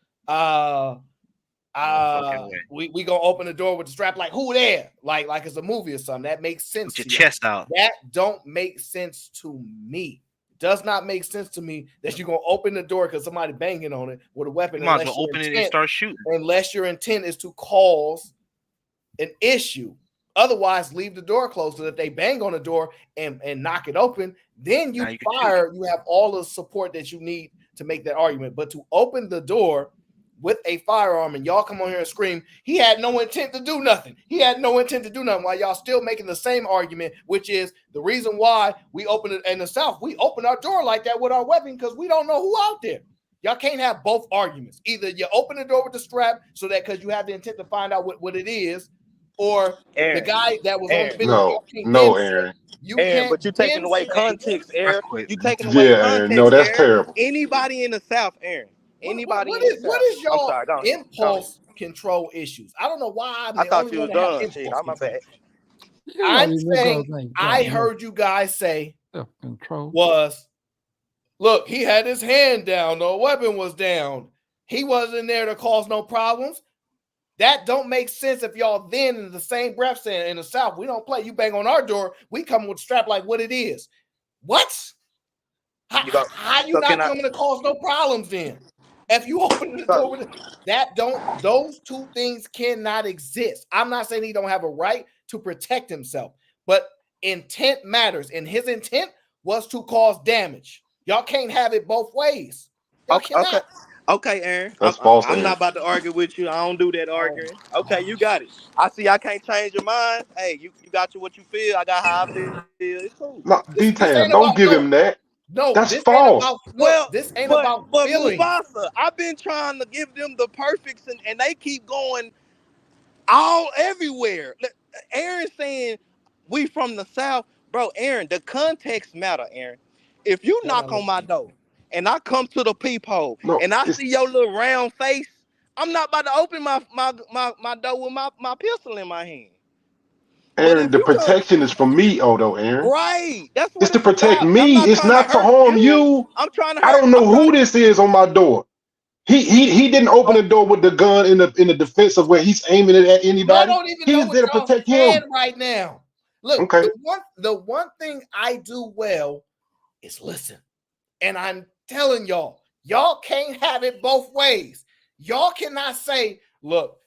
we gonna open the door with the strap. Like, who there? Like it's a movie or something. That makes sense. Put your chest out. That don't make sense to me. does not make sense to me that you're gonna open the door because somebody banging on it with a weapon. You might as well open it and start shooting. Unless your intent is to cause an issue. Otherwise, leave the door closed so that they bang on the door and knock it open. Then you fire. You have all the support that you need to make that argument. But to open the door with a firearm and y'all come on here and scream, he had no intent to do nothing. He had no intent to do nothing. While y'all still making the same argument, which is the reason why we open it in the South. We open our door like that with our weapon because we don't know who out there. Y'all can't have both arguments. Either you open the door with the strap so that because you have the intent to find out what it is, or Aaron, the guy that was on the Aaron. video. No, Aaron. Aaron, but you're taking away context, Aaron. You taking away context. No, that's Aaron. terrible. Anybody in the South, Aaron. Anybody What in the is South. y'all I'm sorry, go ahead. impulse control issues? I don't know why I thought you was done. Shit, I'm my bad. I'm saying I heard you guys say control was, look, he had his hand down, the weapon was down. He wasn't there to cause no problems. That don't make sense if y'all then in the same breath saying in the South, we don't play. You bang on our door, we come with strap like what it is. What? How you so not coming to cause no problems then? If you open the door with it, those two things cannot exist. I'm not saying he don't have a right to protect himself, but intent matters, and his intent was to cause damage. Y'all can't have it both ways. Y'all cannot. Okay, Aaron. That's false. I'm not about to argue with you. I don't do that arguing. Okay, you got it. I see. I can't change your mind. Hey, you got what you feel. I got how I feel. It's cool. No, D-Town, don't give him that. No, that's this false. Ain't about, this ain't about feelings. Mufasa, I've been trying to give them the perfects, and they keep going all everywhere. Aaron saying we from the South, bro. Aaron, the context matter. Aaron, if you knock on my door and I come to the peephole and I see your little round face, I'm not about to open my door with my pistol in my hand. Aaron, the protection is for me, though, Aaron. Right. That's what it's to protect about. me. It's not to harm you. I'm trying to I don't know who this is on my door. He didn't open the door with the gun in the defense of where he's aiming it at anybody. I don't even He's know there to what protect y'all him right now. Look, okay. the one thing I do well is listen. And I'm telling y'all can't have it both ways. Y'all cannot say, look,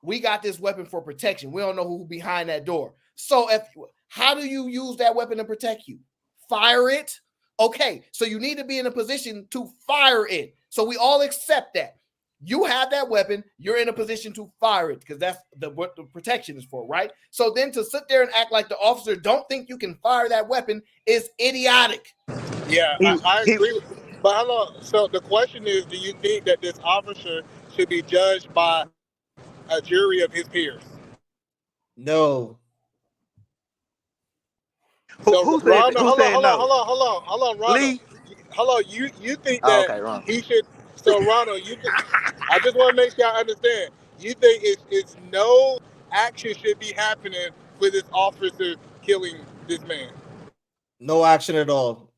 we got this weapon for protection. We don't know who's behind that door. So how do you use that weapon to protect you? Fire it? Okay, so you need to be in a position to fire it. So we all accept that. You have that weapon, you're in a position to fire it because that's what the protection is for, right? So then to sit there and act like the officer don't think you can fire that weapon is idiotic. Yeah, I agree with you. But hold on. So the question is, do you think that this officer should be judged by a jury of his peers? No. So Who said Ronald, hold on, Ronald. Lee? Hold on, you think that he should? So Ronald, I just want to make sure I understand. You think it's no action should be happening for this officer killing this man? No action at all.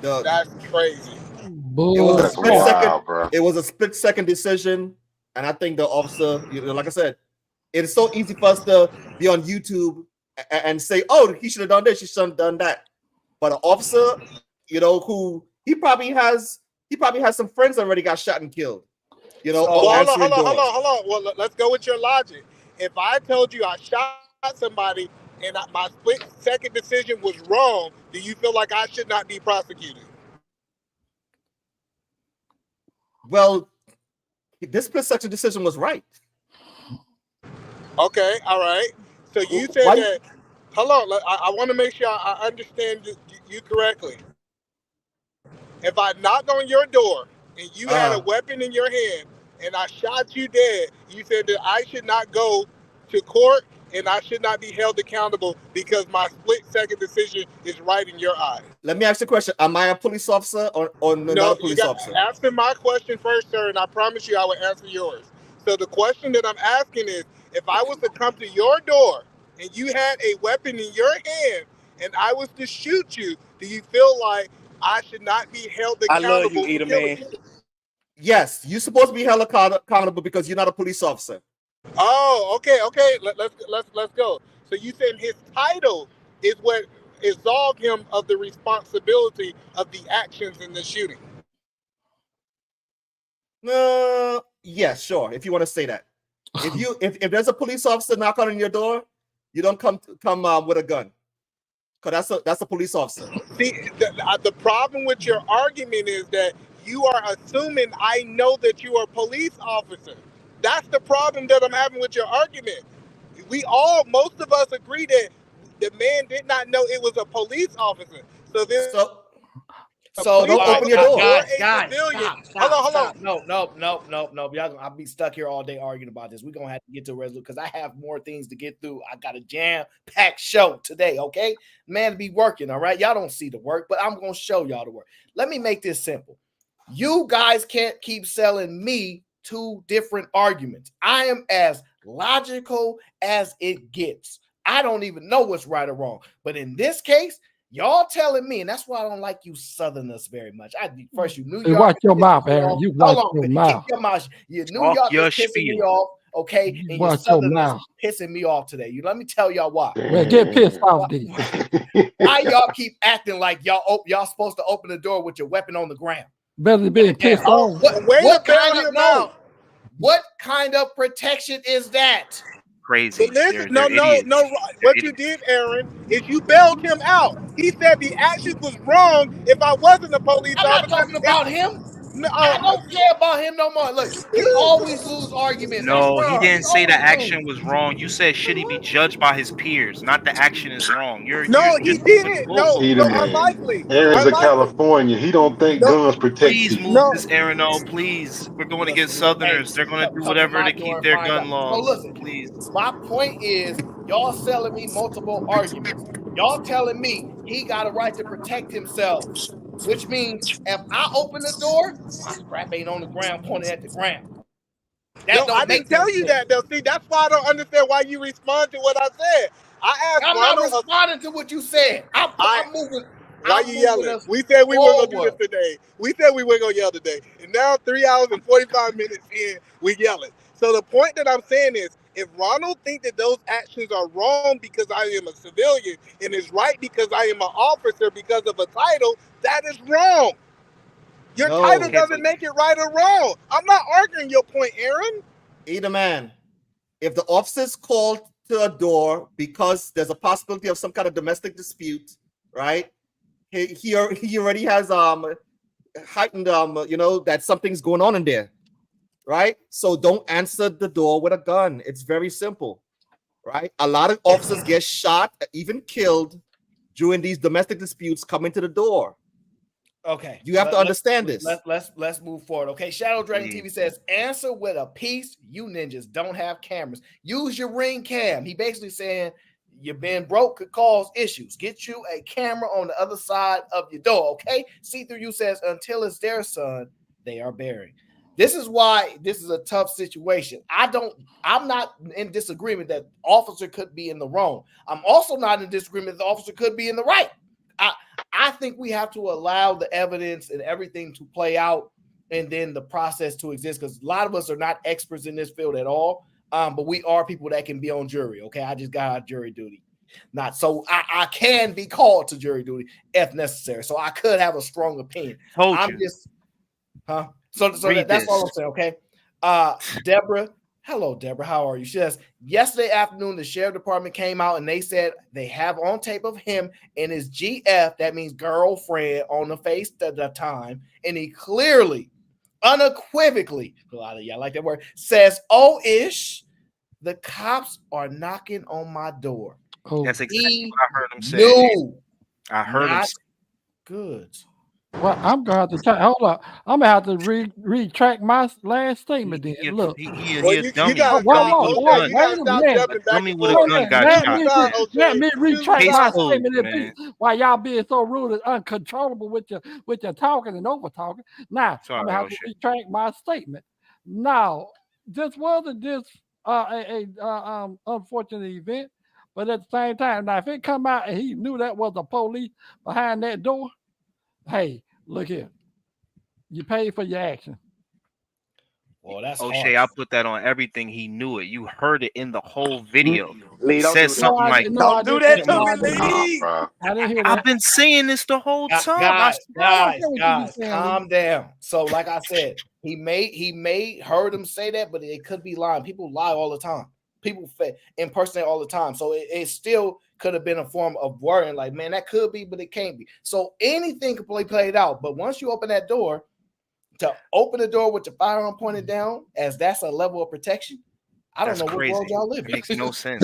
That's crazy. It was a split second. Bro. It was a split-second decision, and I think the officer, like I said, it's so easy for us to be on YouTube and say, "Oh, he should have done this. He should have done that." But an officer, who he probably has some friends already got shot and killed. Hold on. Well, let's go with your logic. If I told you I shot somebody and my split-second decision was wrong, do you feel like I should not be prosecuted? Well, this split-second decision was right. Okay, all right. So you said that. Hold on, I want to make sure I understand you correctly. If I knocked on your door and you had a weapon in your hand and I shot you dead, you said that I should not go to court and I should not be held accountable because my split-second decision is right in your eyes. Let me ask you a question. Am I a police officer or not a police officer? Answer my question first, sir, and I promise you I will answer yours. So the question that I'm asking is, if I was to come to your door and you had a weapon in your hand and I was to shoot you, do you feel like I should not be held accountable? I love you, Eda man. Yes, you're supposed to be held accountable because you're not a police officer. Oh, okay. Let's go. So you saying his title is what absolve him of the responsibility of the actions in the shooting. Yeah, sure. If you want to say that, if there's a police officer knock on your door, you don't come with a gun, because that's a police officer. See, the problem with your argument is that you are assuming I know that you are a police officer. That's the problem that I'm having with your argument. Most of us agree that the man did not know it was a police officer. So don't open your door. Guys, civilian. stop. Hold on. No. I'll be stuck here all day arguing about this. We're gonna have to get to a resolution because I have more things to get through. I got a jam-packed show today, okay? Man, to be working, all right? Y'all don't see the work, but I'm gonna show y'all the work. Let me make this simple. You guys can't keep selling me two different arguments. I am as logical as it gets. I don't even know what's right or wrong. But in this case, y'all telling me, and that's why I don't like you Southerners very much. First, you New York. Watch your mouth, Aaron. You watch your mouth. Keep your mouth. You New York is pissing me off, okay? And your Southerners pissing me off today. Let me tell y'all why. Well, get pissed off, then. Why y'all keep acting like y'all supposed to open the door with your weapon on the ground? Better be pissed off. What kind of protection is that? Crazy. Listen, no. What you did, Aaron, is you bailed him out. He said the action was wrong if I wasn't a police officer. I'm not talking about him. No, I don't care about him no more. Look, you always lose arguments. No, he didn't say the action was wrong. You said should he be judged by his peers? Not the action is wrong. He didn't. No, unlikely. Aaron's a California. He don't think guns protect Please people. move this, Aaron. No, please. We're going against Southerners. They're going to do whatever to keep their gun laws. So listen, please. My point is, y'all selling me multiple arguments. Y'all telling me he got a right to protect himself, which means if I open the door, my strap ain't on the ground pointing at the ground. I didn't tell you that, though. See, that's why I don't understand why you respond to what I said. I'm not responding to what you said. I'm moving. Why you yelling? We said we weren't gonna do this today. We said we weren't gonna yell today, and now 3 hours and 45 minutes in, we yelling. So the point that I'm saying is, if Ronald thinks that those actions are wrong because I am a civilian and is right because I am an officer because of a title, that is wrong. Your title doesn't make it right or wrong. I'm not arguing your point, Aaron. Either man, if the officer's called to a door because there's a possibility of some kind of domestic dispute, right? He already has heightened that something's going on in there, right? So don't answer the door with a gun. It's very simple, right? A lot of officers get shot, even killed during these domestic disputes coming to the door. Okay, you have to understand this. Let's move forward. Okay, Shadow Dragon TV says, answer with a piece. You ninjas don't have cameras. Use your Ring cam. He basically saying you being broke could cause issues. Get you a camera on the other side of your door. Okay, See Through You says, until it's their son, they are bearing. This is why this is a tough situation. I'm not in disagreement that officer could be in the wrong. I'm also not in disagreement that the officer could be in the right. I think we have to allow the evidence and everything to play out and then the process to exist, because a lot of us are not experts in this field at all, but we are people that can be on jury, okay? I just got out jury duty. I can be called to jury duty if necessary, so I could have a strong opinion. So that's all I'm saying, okay? Deborah, hello, Deborah. How are you? She says, yesterday afternoon, the sheriff department came out and they said they have on tape of him and his GF, that means girlfriend, on the face at the time. And he clearly, unequivocally, a lot of y'all like that word, says, oh-ish, the cops are knocking on my door. Oh. That's exactly what I heard him say. I heard him say. Good. Well, I'm gonna have to try. Hold on, I'm gonna have to retract my last statement. Then look, you gotta dummy with a gun got shot. Let me retract my statement. Why y'all being so rude and uncontrollable with your talking and over talking? Now I'm gonna have to retract my statement. Now this wasn't just a unfortunate event, but at the same time, now if it come out and he knew that was the police behind that door, hey. Look here. You pay for your action. Oh, that's O'Shea, harsh. I put that on everything. He knew it. You heard it in the whole video. Lee, He don't said do that. something like, Don't do that to me, Lee. I didn't hear I've that. been saying this the whole time. I Guys, calm down. So, like I said, he heard him say that, but it could be lying. People lie all the time. People impersonate all the time. So it still could have been a form of worrying, like, man, that could be, but it can't be. So anything could be played out. But once you open that door, to open the door with your firearm pointed down, as that's a level of protection, I don't That's know what crazy. world y'all live in. Makes no sense.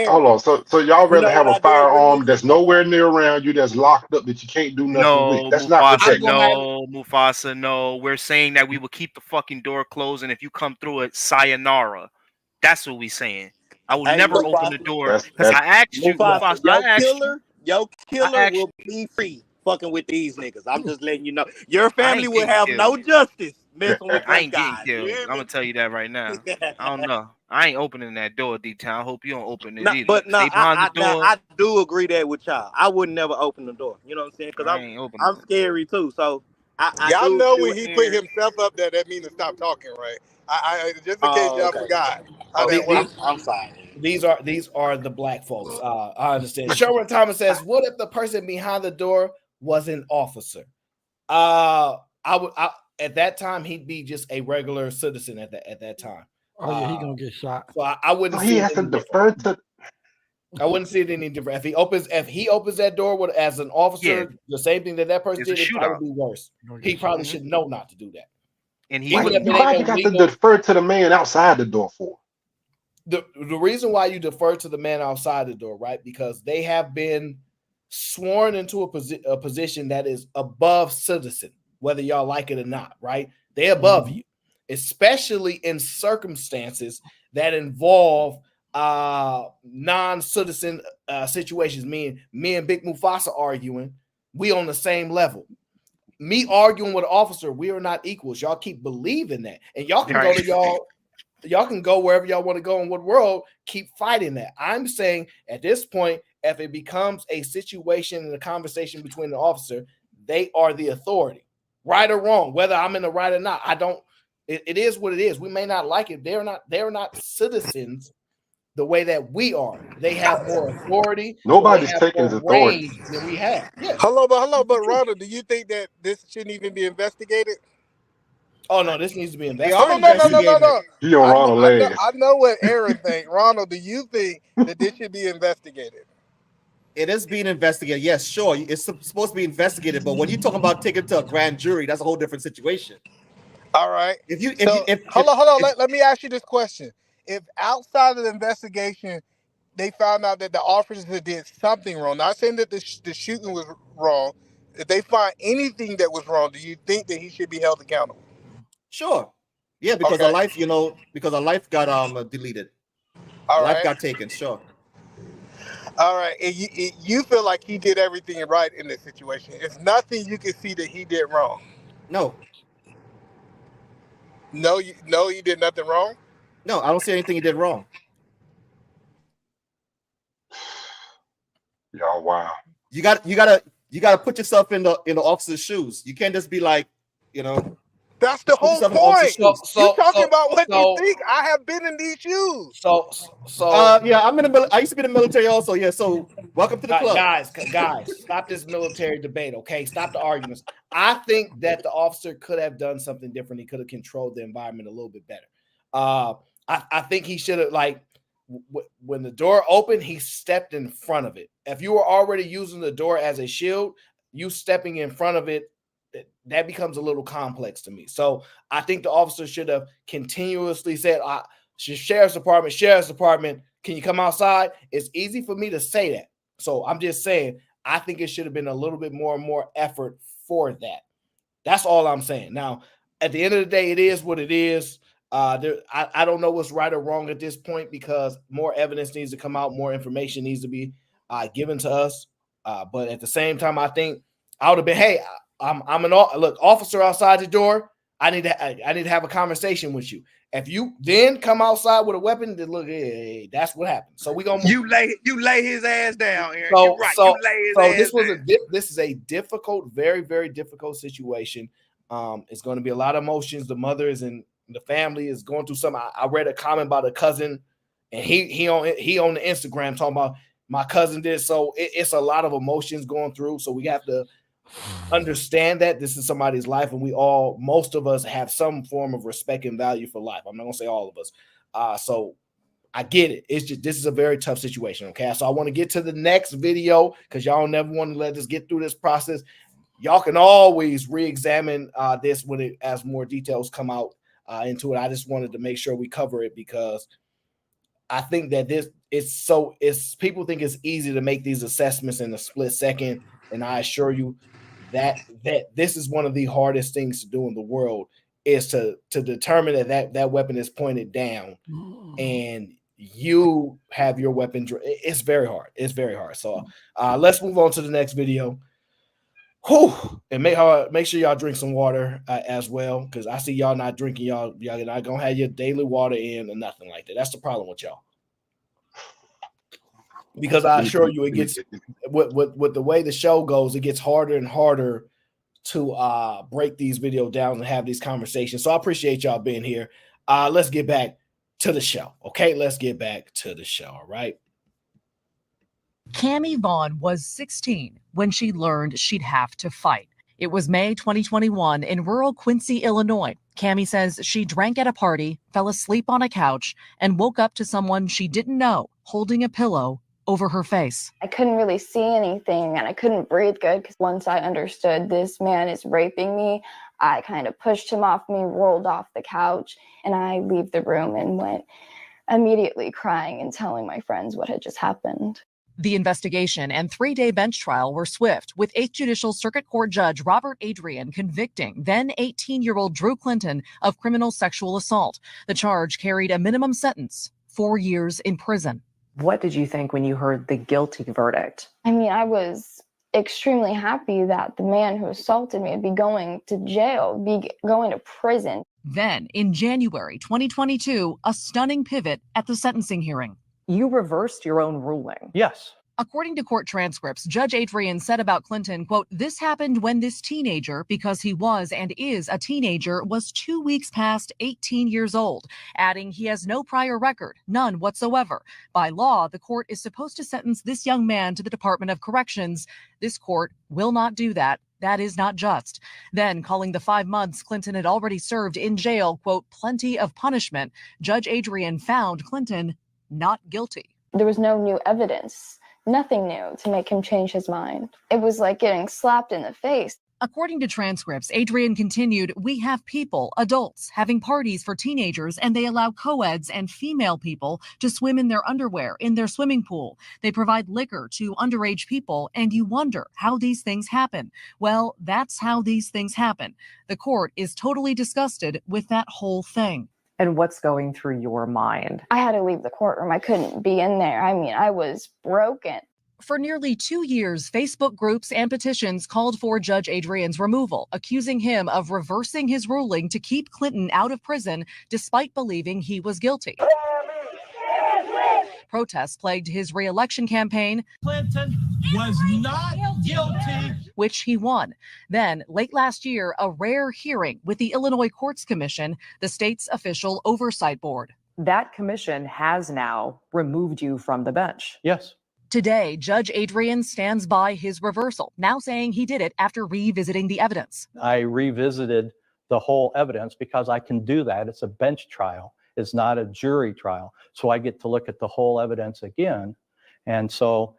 Hold on. So y'all You rather know have what a I do firearm agree? that's nowhere near around you, that's locked up, that you can't do nothing with? No, That's not Mufasa, protection. no, Mufasa, no. We're saying that we will keep the fucking door closed, and if you come through it, sayonara. That's what we saying. I will Hey, never open the Mufasa. door because I asked you, Mufasa, Mufasa. I asked you. your I killer asked will be free fucking with these niggas. I'm just letting you know. Your I family ain't will getting have killed. no justice messing with I them ain't getting guys. killed. You I'm hear gonna me? tell you that right now. I don't know. I ain't opening that door, D-Town. I hope you don't open it No, either. but no, Stay behind the door. I do agree that with y'all. I would never open the door. You know what I'm saying? Because I ain't opening I'm it. scary too. So I Y'all do know agree when with he put Aaron. himself up there, that means to stop talking, right? I just in case Oh, y'all okay. forgot how that Okay, works. I'm sorry. These are the black folks. I understand. Sherwin Thomas says, "What if the person behind the door was an officer?" At that time he'd be just a regular citizen at that time. Oh yeah, he gonna get shot. So I wouldn't So see he it has to any different. defer to. I wouldn't see it any different. If he opens that door as an officer, the same thing that person It's a did, it'd shootout. probably be worse. He probably should know not to do that. And he Even if it Why ain't you got to illegal. defer to the man outside the door for? The reason why you defer to the man outside the door, right? Because they have been sworn into a position that is above citizen, whether y'all like it or not, right? They're above you, especially in circumstances that involve non-citizen situations. Me and Big Mufasa arguing, we on the same level. Me arguing with an officer, we are not equals. Y'all keep believing that, and y'all can go to y'all can go wherever y'all want to go in what world, keep fighting that. I'm saying at this point, if it becomes a situation and a conversation between the officer, they are the authority, right or wrong, whether I'm in the right or not. It is what it is. We may not like it. They're not citizens the way that we are. They have more authority, so they Nobody's have taking his more authority. range than we have. Yeah. Hello, but Ronald, do you think that this shouldn't even be investigated? Oh no, this needs to be They are investigated. No. He on Ronald ass. I know what Aaron thinks. Ronald, do you think that this should be investigated? It is being investigated. Yes, sure. It's supposed to be investigated, but when you're talking about taking it to a grand jury, that's a whole different situation. All right. If Hold on. Let me ask you this question. If outside of the investigation, they found out that the officer did something wrong, not saying that the shooting was wrong, if they find anything that was wrong, do you think that he should be held accountable? Sure. Yeah, because Okay. because a life got deleted. All A life right. got taken, sure. All right. And you feel like he did everything right in this situation. It's nothing you can see that he did wrong. No. No, you did nothing wrong? No, I don't see anything he did wrong. Y'all wow. You gotta put yourself in the officer's shoes. You can't just be like, That's the whole point. You talking about what you think. I have been in these shoes. Yeah, I'm in the I used to be in the military also. Yeah, so welcome to the club. Guys, stop this military debate, okay? Stop the arguments. I think that the officer could have done something different. He could have controlled the environment a little bit better. I think he should have, when the door opened, he stepped in front of it. If you were already using the door as a shield, you stepping in front of it, that becomes a little complex to me. So I think the officer should have continuously said, sheriff's department, can you come outside? It's easy for me to say that. So I'm just saying, I think it should have been a little bit more effort for that. That's all I'm saying. Now, at the end of the day, it is what it is. I don't know what's right or wrong at this point because more evidence needs to come out, more information needs to be given to us. But at the same time, I think I would have been, hey, I'm an officer outside the door. I need to have a conversation with you. If you then come outside with a weapon, then look, hey, that's what happened. So we gonna you lay his ass down, Aaron. You're right. You lay his ass down. This is a difficult, very, very difficult situation. It's going to be a lot of emotions. The mother is in the family is going through something. I read a comment about a cousin, and he on the Instagram talking about my cousin did. So it's a lot of emotions going through. So we have to understand that this is somebody's life, and most of us have some form of respect and value for life. I'm not gonna say all of us. So I get it. It's just, this is a very tough situation. Okay. So I want to get to the next video because y'all never want to let us get through this process. Y'all can always re-examine this as more details come out into it. I just wanted to make sure we cover it because I think that people think it's easy to make these assessments in a split second. And I assure you that this is one of the hardest things to do in the world is to determine that weapon is pointed down and you have your weapon. It's very hard. It's very hard. So let's move on to the next video. Whew. And make sure y'all drink some water as well, because I see y'all not drinking. Y'all not gonna have your daily water in or nothing like that. That's the problem with y'all. Because I assure you, it gets with the way the show goes, it gets harder and harder to break these videos down and have these conversations. So I appreciate y'all being here. Let's get back to the show. Okay, let's get back to the show. All right. Cammie Vaughn was 16 when she learned she'd have to fight. It was May 2021 in rural Quincy, Illinois. Cammie says she drank at a party, fell asleep on a couch, and woke up to someone she didn't know holding a pillow over her face. I couldn't really see anything and I couldn't breathe good because once I understood this man is raping me, I kind of pushed him off me, rolled off the couch, and I leave the room and went immediately crying and telling my friends what had just happened. The investigation and 3-day bench trial were swift, with 8th Judicial Circuit Court Judge Robert Adrian convicting then 18-year-old Drew Clinton of criminal sexual assault. The charge carried a minimum sentence, 4 years in prison. What did you think when you heard the guilty verdict? I mean, I was extremely happy that the man who assaulted me would be going to jail, be going to prison. Then, in January 2022, a stunning pivot at the sentencing hearing. You reversed your own ruling. Yes. According to court transcripts, Judge Adrian said about Clinton, quote, "This happened when this teenager, because he was and is a teenager, was 2 weeks past 18 years old," adding he has no prior record, none whatsoever. By law, the court is supposed to sentence this young man to the Department of Corrections. This court will not do that. That is not just. Then, calling the 5 months Clinton had already served in jail, quote, "plenty of punishment," Judge Adrian found Clinton not guilty. There was no new evidence. Nothing new to make him change his mind. It was like getting slapped in the face. According to transcripts, Adrian continued, "We have people, adults, having parties for teenagers, and they allow co-eds and female people to swim in their underwear in their swimming pool. They provide liquor to underage people, and you wonder how these things happen. Well, that's how these things happen." The court is totally disgusted with that whole thing. And what's going through your mind? I had to leave the courtroom. I couldn't be in there. I mean, I was broken. For nearly 2 years, Facebook groups and petitions called for Judge Adrian's removal, accusing him of reversing his ruling to keep Clinton out of prison despite believing he was guilty. Protests plagued his re-election campaign. Clinton was not guilty, which he won. Then, late last year, a rare hearing with the Illinois Courts Commission, the state's official oversight board. That commission has now removed you from the bench. Yes. Today, Judge Adrian stands by his reversal, now saying he did it after revisiting the evidence. I revisited the whole evidence because I can do that. It's a bench trial. It's not a jury trial. So I get to look at the whole evidence again. And so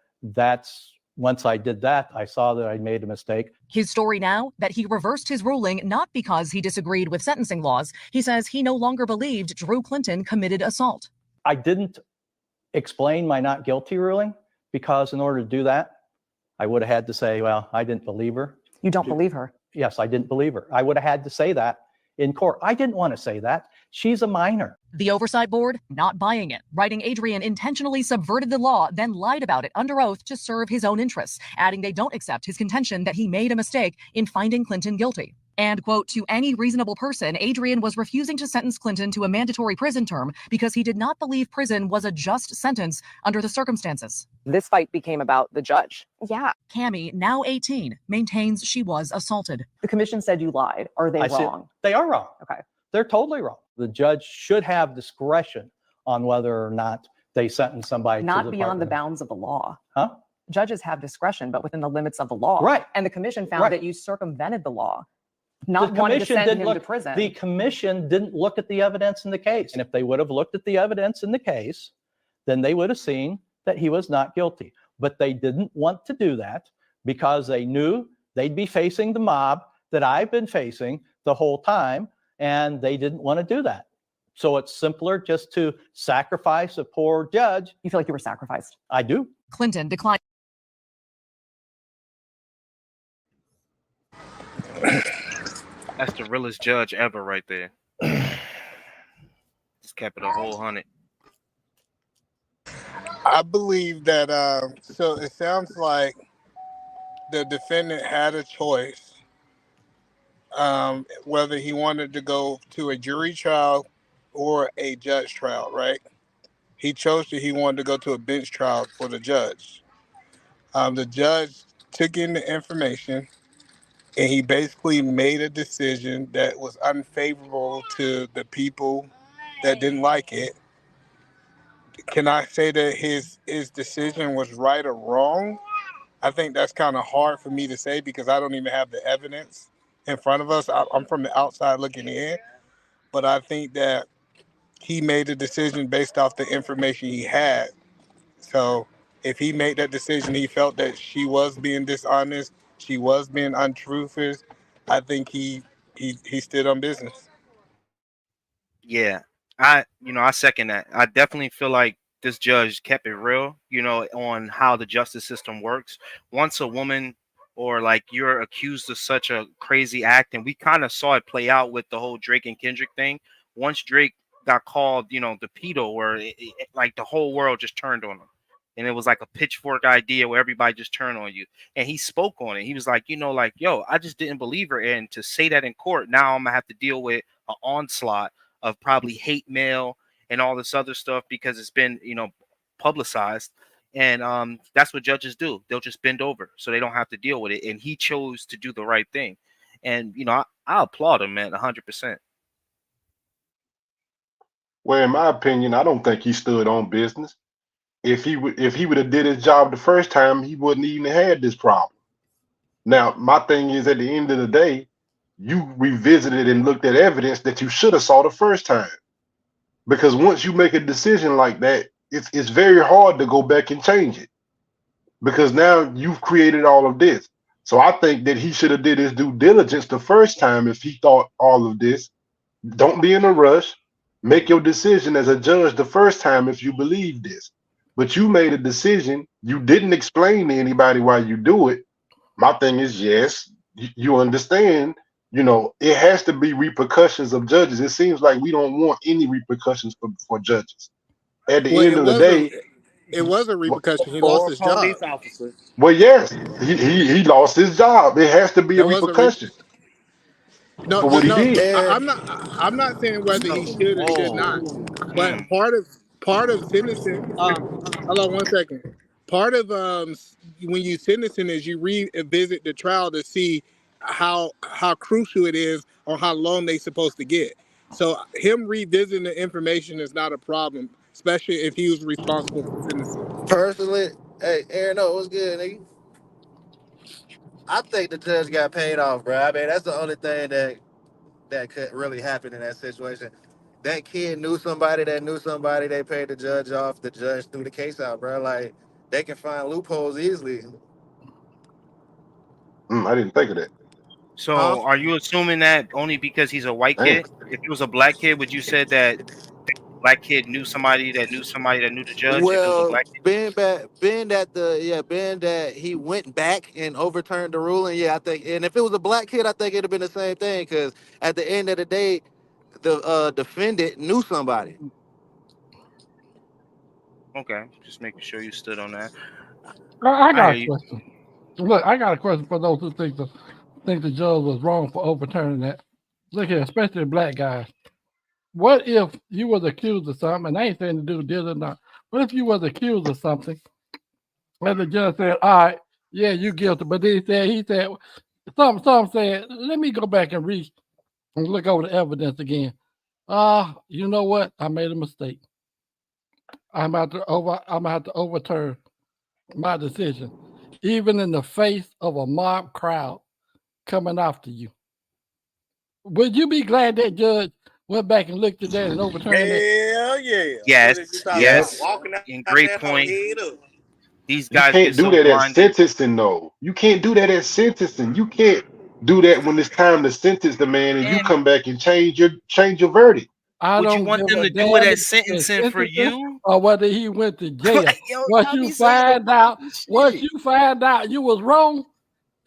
once I did that, I saw that I made a mistake. His story now, that he reversed his ruling not because he disagreed with sentencing laws. He says he no longer believed Drew Clinton committed assault. I didn't explain my not guilty ruling because in order to do that, I would have had to say, well, I didn't believe her. You don't believe her? Yes, I didn't believe her. I would have had to say that in court. I didn't want to say that. She's a minor. The oversight board not buying it, writing Adrian intentionally subverted the law, then lied about it under oath to serve his own interests, adding they don't accept his contention that he made a mistake in finding Clinton guilty. And, quote, "To any reasonable person, Adrian was refusing to sentence Clinton to a mandatory prison term because he did not believe prison was a just sentence under the circumstances." This fight became about the judge. Yeah. Cammie, now 18, maintains she was assaulted. The commission said you lied. Are they wrong? They are wrong. Okay. They're totally wrong. The judge should have discretion on whether or not they sentence somebody Not to the beyond the Department bounds of the law. Huh? Judges have discretion, but within the limits of the law. Right. And the commission found Right. that you circumvented the law, The not wanting to commission send didn't him look. to prison. The commission didn't look at the evidence in the case, and if they would have looked at the evidence in the case, then they would have seen that he was not guilty. But they didn't want to do that because they knew they'd be facing the mob that I've been facing the whole time, and they didn't want to do that. So it's simpler just to sacrifice a poor judge. You feel like you were sacrificed? I do. Clinton declined. That's the realest judge ever right there. Just kept it a whole 100. I believe that, so it sounds like the defendant had a choice whether he wanted to go to a jury trial or a judge trial, right? He chose he wanted to go to a bench trial for the judge. The judge took in the information and he basically made a decision that was unfavorable to the people that didn't like it. Can I say that his decision was right or wrong? I think that's kind of hard for me to say because I don't even have the evidence in front of us. I'm from the outside looking in, but I think that he made a decision based off the information he had. So if he made that decision, he felt that she was being dishonest, she was being untruthful, I think he stood on business. Yeah, I second that. I definitely feel like this judge kept it real, on how the justice system works. Once a woman or like you're accused of such a crazy act, and we kind of saw it play out with the whole Drake and Kendrick thing. Once Drake got called, the pedo, where like the whole world just turned on him. And it was like a pitchfork idea where everybody just turned on you. And he spoke on it. He was like, yo, I just didn't believe her. And to say that in court, now I'm going to have to deal with an onslaught of probably hate mail and all this other stuff because it's been, publicized. And that's what judges do. They'll just bend over so they don't have to deal with it. And he chose to do the right thing. And, I applaud him, man, 100%. Well, in my opinion, I don't think he stood on business. If he would have did his job the first time, he wouldn't even had this problem. Now, my thing is, at the end of the day, you revisited and looked at evidence that you should have saw the first time. Because once you make a decision like that, it's very hard to go back and change it. Because now you've created all of this. So I think that he should have did his due diligence the first time if he thought all of this. Don't be in a rush. Make your decision as a judge the first time if you believe this. But you made a decision. You didn't explain to anybody why you do it. My thing is, yes, you understand, it has to be repercussions of judges. It seems like we don't want any repercussions for judges. At the end of the day, it was a repercussion. He Or lost a his job. police officer. well, yes, he lost his job. It has to be a repercussion for what he did. I'm not saying whether he should or should not. But part of sentencing. Hold on 1 second. Part of when you sentencing is you revisit the trial to see how crucial it is or how long they supposed to get. So him revisiting the information is not a problem, especially if he was responsible for sentencing. Personally, hey, Aaron, what's good, nigga? I think the judge got paid off, bro. I mean, that's the only thing that could really happen in that situation. That kid knew somebody that knew somebody. They paid the judge off. The judge threw the case out, bro. Like, they can find loopholes easily. I didn't think of that. So are you assuming that only because he's a white kid? If he was a black kid, would you say that the black kid knew somebody that knew somebody that knew the judge? Well, if it was a black kid? being that he went back and overturned the ruling, yeah, I think. And if it was a black kid, I think it'd have been the same thing. Because at the end of the day, the defendant knew somebody. Okay, just making sure you stood on that. I got a question. Look, I got a question for those who think the judge was wrong for overturning that. Look here, especially black guys. What if you was accused of something, and I ain't saying the dude did or not. What if you was accused of something, and the judge said, all right, yeah, you guilty, but then he said, some said, let me go back and look over the evidence again. You know what? I made a mistake. I'm gonna have to overturn my decision, even in the face of a mob crowd coming after you. Would you be glad that judge went back and looked at that and overturned that? Hell yeah. Yes, Yes. Walking out and of great that whole point. head up. These You guys get can't do so that at blinded. sentencing, though. You can't do that at sentencing. You can't do that when it's time to sentence the man, and you And come back and change your verdict. I would you don't want give them a to do it damn if as he was sentencing for sentencing you? or whether he went to jail. Like, yo, Once I you be saying the find out, once shit. you find out you was wrong,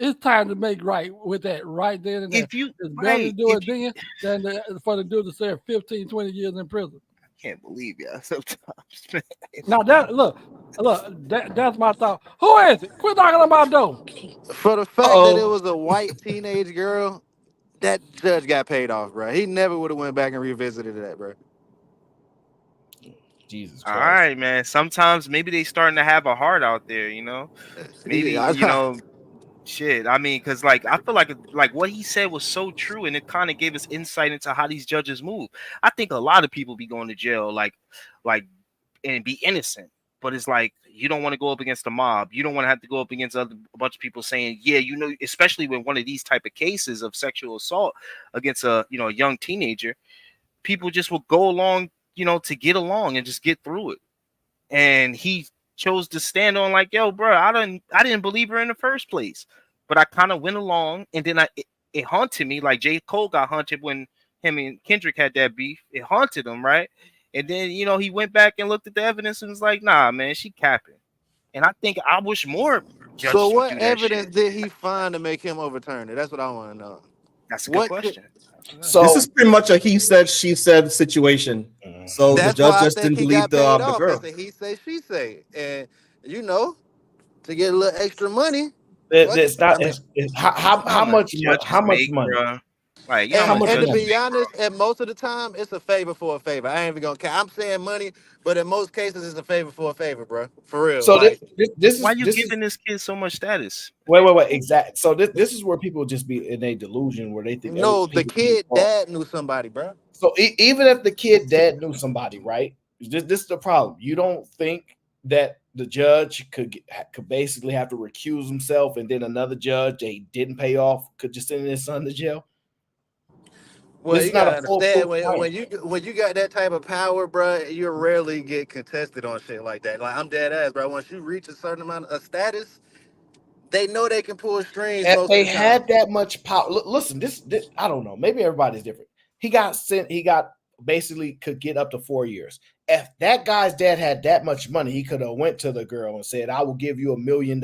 it's time to make right with that right then and there. If you It's better to right, do if it you then than for the dude to serve 15, 20 years in prison. can't believe y'all sometimes, man. Now that's my thought. Who is it? Quit knocking on my door. For the fact that it was a white teenage girl, that judge got paid off, bro. He never would have went back and revisited that, bro. Jesus All Christ. right, man. Sometimes maybe they starting to have a heart out there, you know. Maybe shit. I mean, because like I feel like what he said was so true, and it kind of gave us insight into how these judges move. I think a lot of people be going to jail, like, and be innocent, but it's like you don't want to go up against the mob. You don't want to have to go up against a bunch of people saying, yeah, you know, especially with one of these type of cases of sexual assault against a young teenager. People just will go along, to get along and just get through it. And he chose to stand on like, yo, bro, I didn't believe her in the first place, but I kind of went along, and then it haunted me like J. Cole got haunted when him and Kendrick had that beef. It haunted him, right? And then he went back and looked at the evidence and was like, nah, man, she capping. And I wish more So judges would what do that evidence shit. did he find to make him overturn it? That's what I want to know. That's a good What could, question. So This is pretty much a he said, she said situation. So the that's judge why I just think didn't he believe got paid the off. girl. That's a he say, she say. And to get a little extra money. It's not. It's how much make, money? bro? Like, How much And to money? be honest, and most of the time, it's a favor for a favor. I ain't even gonna care. I'm saying money, but in most cases, it's a favor for a favor, bro. For real. So Like, this Why is you this is giving this kid so much status? wait. Exactly. So this is where people just be in a delusion where they think no, the people can be kid wrong. dad knew somebody, bro. So even if the kid dad knew somebody, right? This is the problem. You don't think that the judge could basically have to recuse himself, and then another judge that he didn't pay off could just send his son to jail? Well, This you is not gotta a understand foolproof plan. when you got that type of power, bro, you rarely get contested on shit like that. Like I'm dead ass, bro. Once you reach a certain amount of status, they know they can pull strings If most they of the time. had that much power, listen, this I don't know. Maybe everybody's different. He got sent. He got basically could get up to 4 years. If that guy's dad had that much money, he could have went to the girl and said, "I will give you $1 million.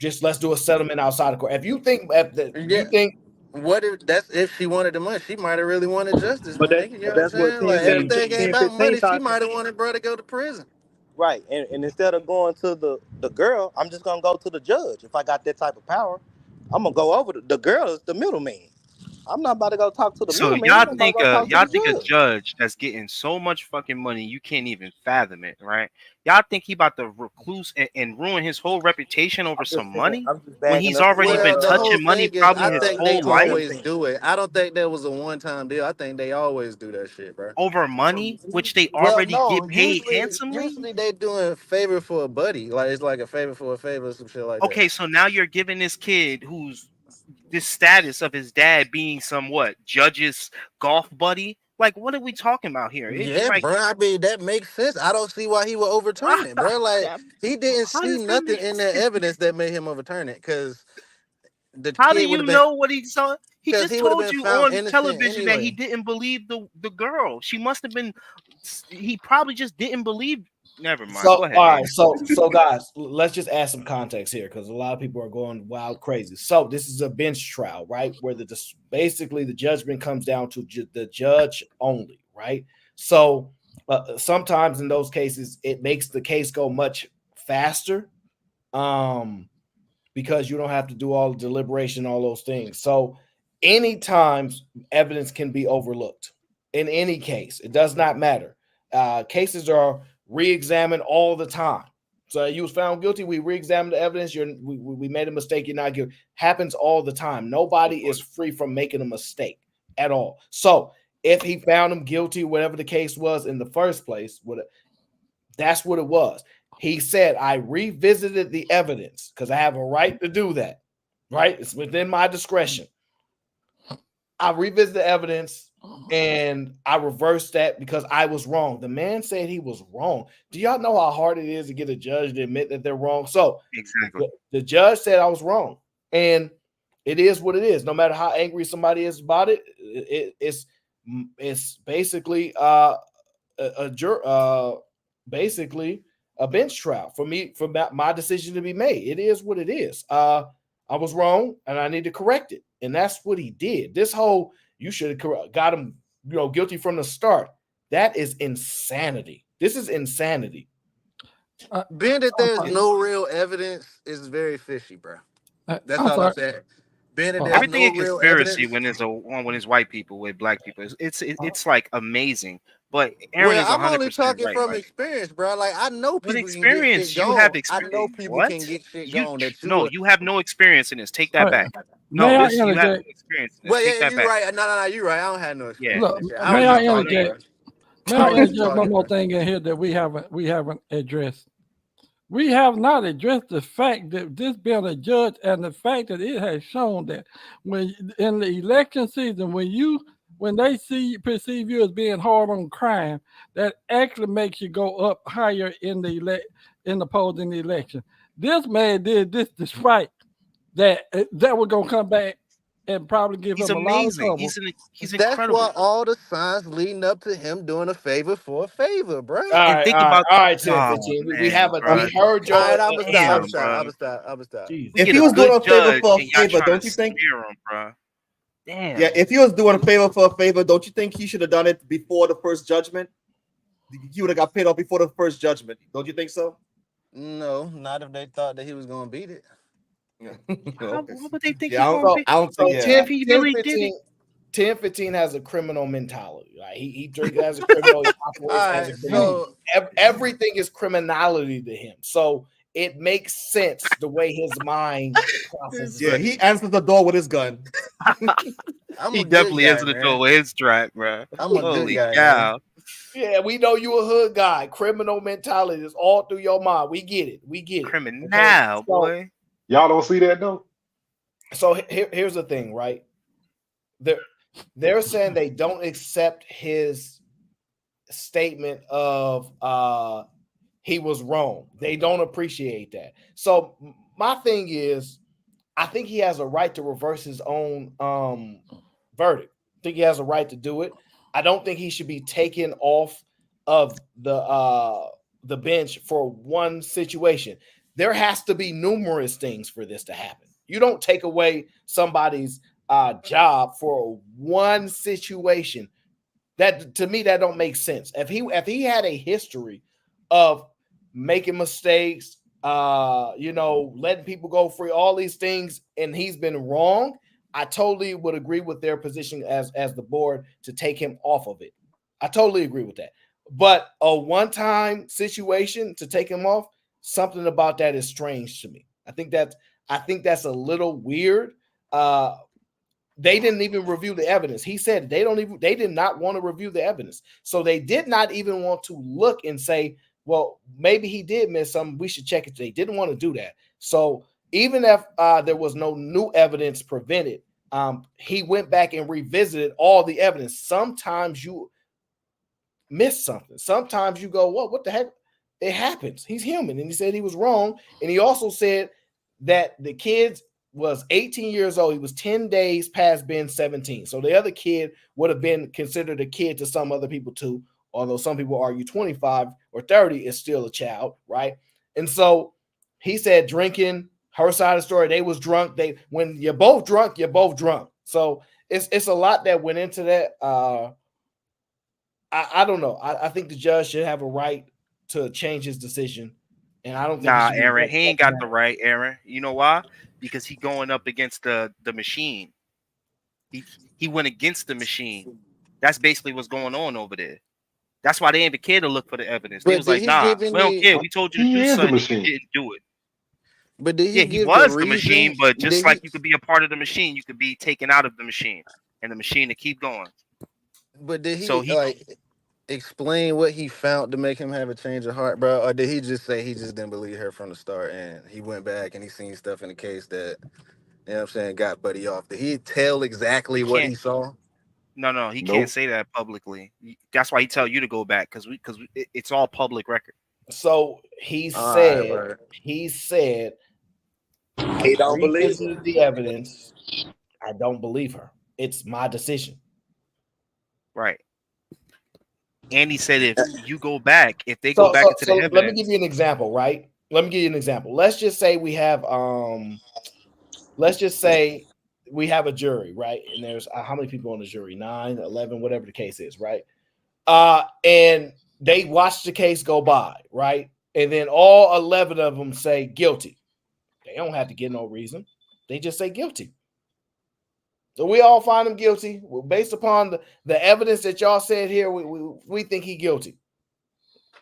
Just let's do a settlement outside of court." If you think, you think, What if she wanted the money? She might have really wanted justice, my But nigga. You know what I'm that's what saying? 10, Like 17, everything ain't 10, about 15 money. She talking. might have wanted bro to go to prison. Right. And instead of going to the girl, I'm just gonna go to the judge. If I got that type of power, I'm gonna go over the girl is the middleman. I'm not about to go talk to the So middleman. I'm about to go talk to y'all the think a judge. judge that's getting so much fucking money you can't even fathom it, right? Y'all think he about to recluse and ruin his whole reputation over some money I'm just when bagging he's up the already been Well, the whole touching money thing is, probably I his think they whole life always do it. I don't think that was a one-time deal. I think they always do that shit, bro. over money, which they Well, already no, get paid handsomely? usually they doing favor for a buddy. Like it's like a favor for a favor or some shit like that. Okay, so now you're giving this kid who's this status of his dad being some judge's golf buddy. Like, what are we talking about here? It's Yeah, like, bro. I mean, that makes sense. I don't see why he would overturn it, bro. Like he didn't how see does that nothing make in the sense? evidence that made him overturn it, because the How do kid would you have been, know what he saw? He because just he would have told been you found on innocent television that he anyway. didn't believe the girl. She must have been. He probably just didn't believe. Never mind. so Go ahead, all man. right. So guys, let's just add some context here because a lot of people are going wild crazy. So this is a bench trial, right? Where basically the judgment comes down to the judge only, right? So sometimes in those cases, it makes the case go much faster. Because you don't have to do all the deliberation, all those things. So anytime evidence can be overlooked in any case, it does not matter. Cases are re-examined all the time. So you was found guilty, we re-examined the evidence, we made a mistake, you're not guilty. Happens all the time. Nobody is free from making a mistake at all. So if he found him guilty, whatever the case was in the first place, that's what it was. He said, I revisited the evidence because I have a right to do that, right? It's within my discretion. I revisited the evidence and I reversed that because I was wrong. The man said he was wrong. Do y'all know how hard it is to get a judge to admit that they're wrong? So exactly, the judge said I was wrong, and it is what it is. No matter how angry somebody is about it, it's basically basically a bench trial for me, for my decision to be made. It is what it is. I was wrong and I need to correct it. And that's what he did. This whole, you should have got him, guilty from the start. That is insanity. This is insanity. Being that there's no real evidence is very fishy, bro. That's all I'm saying. Being that there's everything no a real conspiracy evidence. when it's white people with black people. It's like amazing. But Aaron Well, is I'm 100% only talking right. from Right? experience, bro. Like I know What people can get shit experience? You have gone. I know experience. people What? can get shit You gone that no, you have no experience in this. Take that back. May No, I this you have no interject? experience in this. Well, Take yeah, that you're back. right. No, you're right. I don't have no experience. Look, in this shit. No, I was may you I just don't. talking, bro. interject? May I I was just interject one talking, more bro. thing in here that we haven't addressed? We have not addressed the fact that this being a judge and the fact that it has shown that when in the election season, when they perceive you as being hard on crime, that actually makes you go up higher in the polls in the election. This man did this despite that was gonna come back and probably give He's him a lot of amazing. trouble. He's That's why incredible. all the signs leading up to him doing a favor for a favor, bro. And think about 10-15. We heard your All right, I'm gonna damn, stop. We If get he a was doing good a favor judge for a and y'all favor, trying don't to you think? scare him, bro. Damn. Yeah, if he was doing a favor for a favor, don't you think he should have done it before the first judgment? He would have got paid off before the first judgment. Don't you think so? No, not if they thought that he was gonna beat it. How would they think Yeah, he's gonna be? I don't think. Yeah. If he really did it. 10-15 has a criminal mentality. Like he drinks as a criminal, he operates as a criminal. Everything is criminality to him. So it makes sense the way his mind processes. Yeah, he answers the door with his gun. He definitely answered the door with his track, bro. Holy cow. Yeah, we know you a hood guy. Criminal mentality is all through your mind. We get it. Criminal, Okay? boy. Y'all don't see that though. So here's the thing, right? They're saying they don't accept his statement of he was wrong. They don't appreciate that. So my thing is, I think he has a right to reverse his own verdict. I think he has a right to do it. I don't think he should be taken off of the bench for one situation. There has to be numerous things for this to happen. You don't take away somebody's job for one situation. That to me, that don't make sense. If he had a history of making mistakes, letting people go free, all these things, and he's been wrong, I totally would agree with their position as the board to take him off of it. I totally agree with that. But a one-time situation to take him off, something about that is strange to me. I think that's a little weird. They didn't even review the evidence. He said they did not want to review the evidence. So they did not even want to look and say, well, maybe he did miss something. We should check it. They didn't want to do that. So even if there was no new evidence presented, he went back and revisited all the evidence. Sometimes you miss something. Sometimes you go, what the heck? It happens. He's human. And he said he was wrong. And he also said that the kids was 18 years old. He was 10 days past being 17. So the other kid would have been considered a kid to some other people too, although some people argue 25 or 30 is still a child, right? And so he said drinking, her side of the story, they was drunk. When you're both drunk, you're both drunk. So it's a lot that went into that. I don't know. I think the judge should have a right to change his decision. And I don't think Aaron, he ain't got the right, Aaron. You know why? Because he going up against the machine. He went against the machine. That's basically what's going on over there. That's why they ain't care to look for the evidence. They was like, nah, we don't care. We told you to do something, you didn't do it. But did he he was the machine, but just like you could be a part of the machine, you could be taken out of the machine, and the machine to keep going. But did So he he like explain what he found to make him have a change of heart, bro? Or did he just say he just didn't believe her from the start and he went back and he seen stuff in the case that, you know what I'm saying, got Buddy off? Did he tell exactly what can't. he saw? No, he can't Nope. say that publicly. That's why he tell you to go back because it's all public record. So he All right, said, bro. I He don't believe her. revisited the evidence. I don't believe her. It's my decision. Right. And he said if you go back, if they go back into the evidence. Let me give you an example, right? Let me give you an example. Let's just say we have a jury, right? And there's how many people on the jury? 9, 11, whatever the case is, right? And they watch the case go by, right? And then all 11 of them say guilty. They don't have to give no reason. They just say guilty. So we all find him guilty. Well, based upon the evidence that y'all said here, we think he's guilty.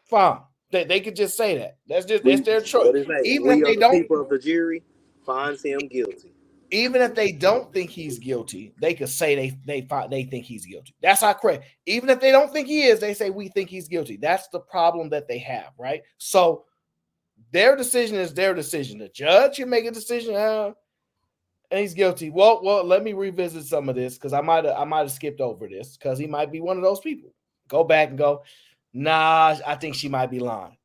Fine. They could just say that. That's their choice. Even if they don't, people of the jury finds him guilty. Even if they don't think he's guilty, they could say they think he's guilty. That's how correct. Even if they don't think he is, they say we think he's guilty. That's the problem that they have, right? So their decision is their decision. The judge can make a decision, and he's guilty. Well, let me revisit some of this because I might have skipped over this because he might be one of those people. Go back and go, nah, I think she might be lying.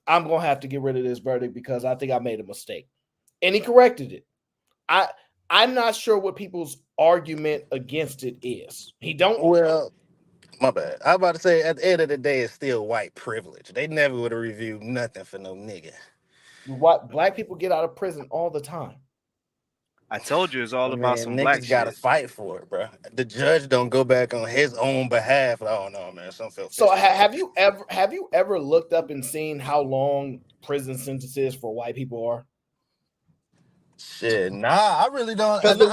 I'm gonna have to get rid of this verdict because I think I made a mistake, and he corrected it. I'm not sure what people's argument against it is. He don't. Well, my bad. I was about to say, at the end of the day, it's still white privilege. They never would have reviewed nothing for no nigga. What black people get out of prison all the time. I told you it's all about some niggas black shit. gotta fight for it, bro. The judge don't go back on his own behalf. Oh no, man. So have you ever looked up and seen how long prison sentences for white people are? Shit, nah, I really don't. Because the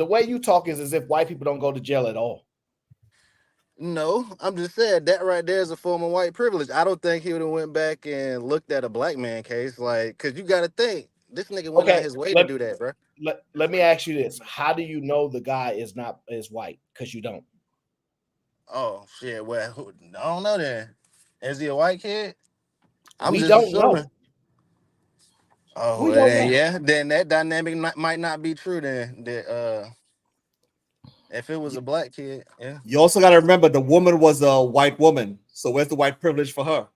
way you talk is as if white people don't go to jail at all. No, I'm just saying that right there is a form of white privilege. I don't think he would have went back and looked at a black man case, like, because you got to think this nigga went out his way to do that, bro. Let me ask you this: how do you know the guy is white? Because you don't. Oh shit! Well, I don't know. Then is he a white kid? We don't know. Oh, well, then that dynamic might not be true. Then if it was a black kid, yeah. You also got to remember the woman was a white woman, so where's the white privilege for her?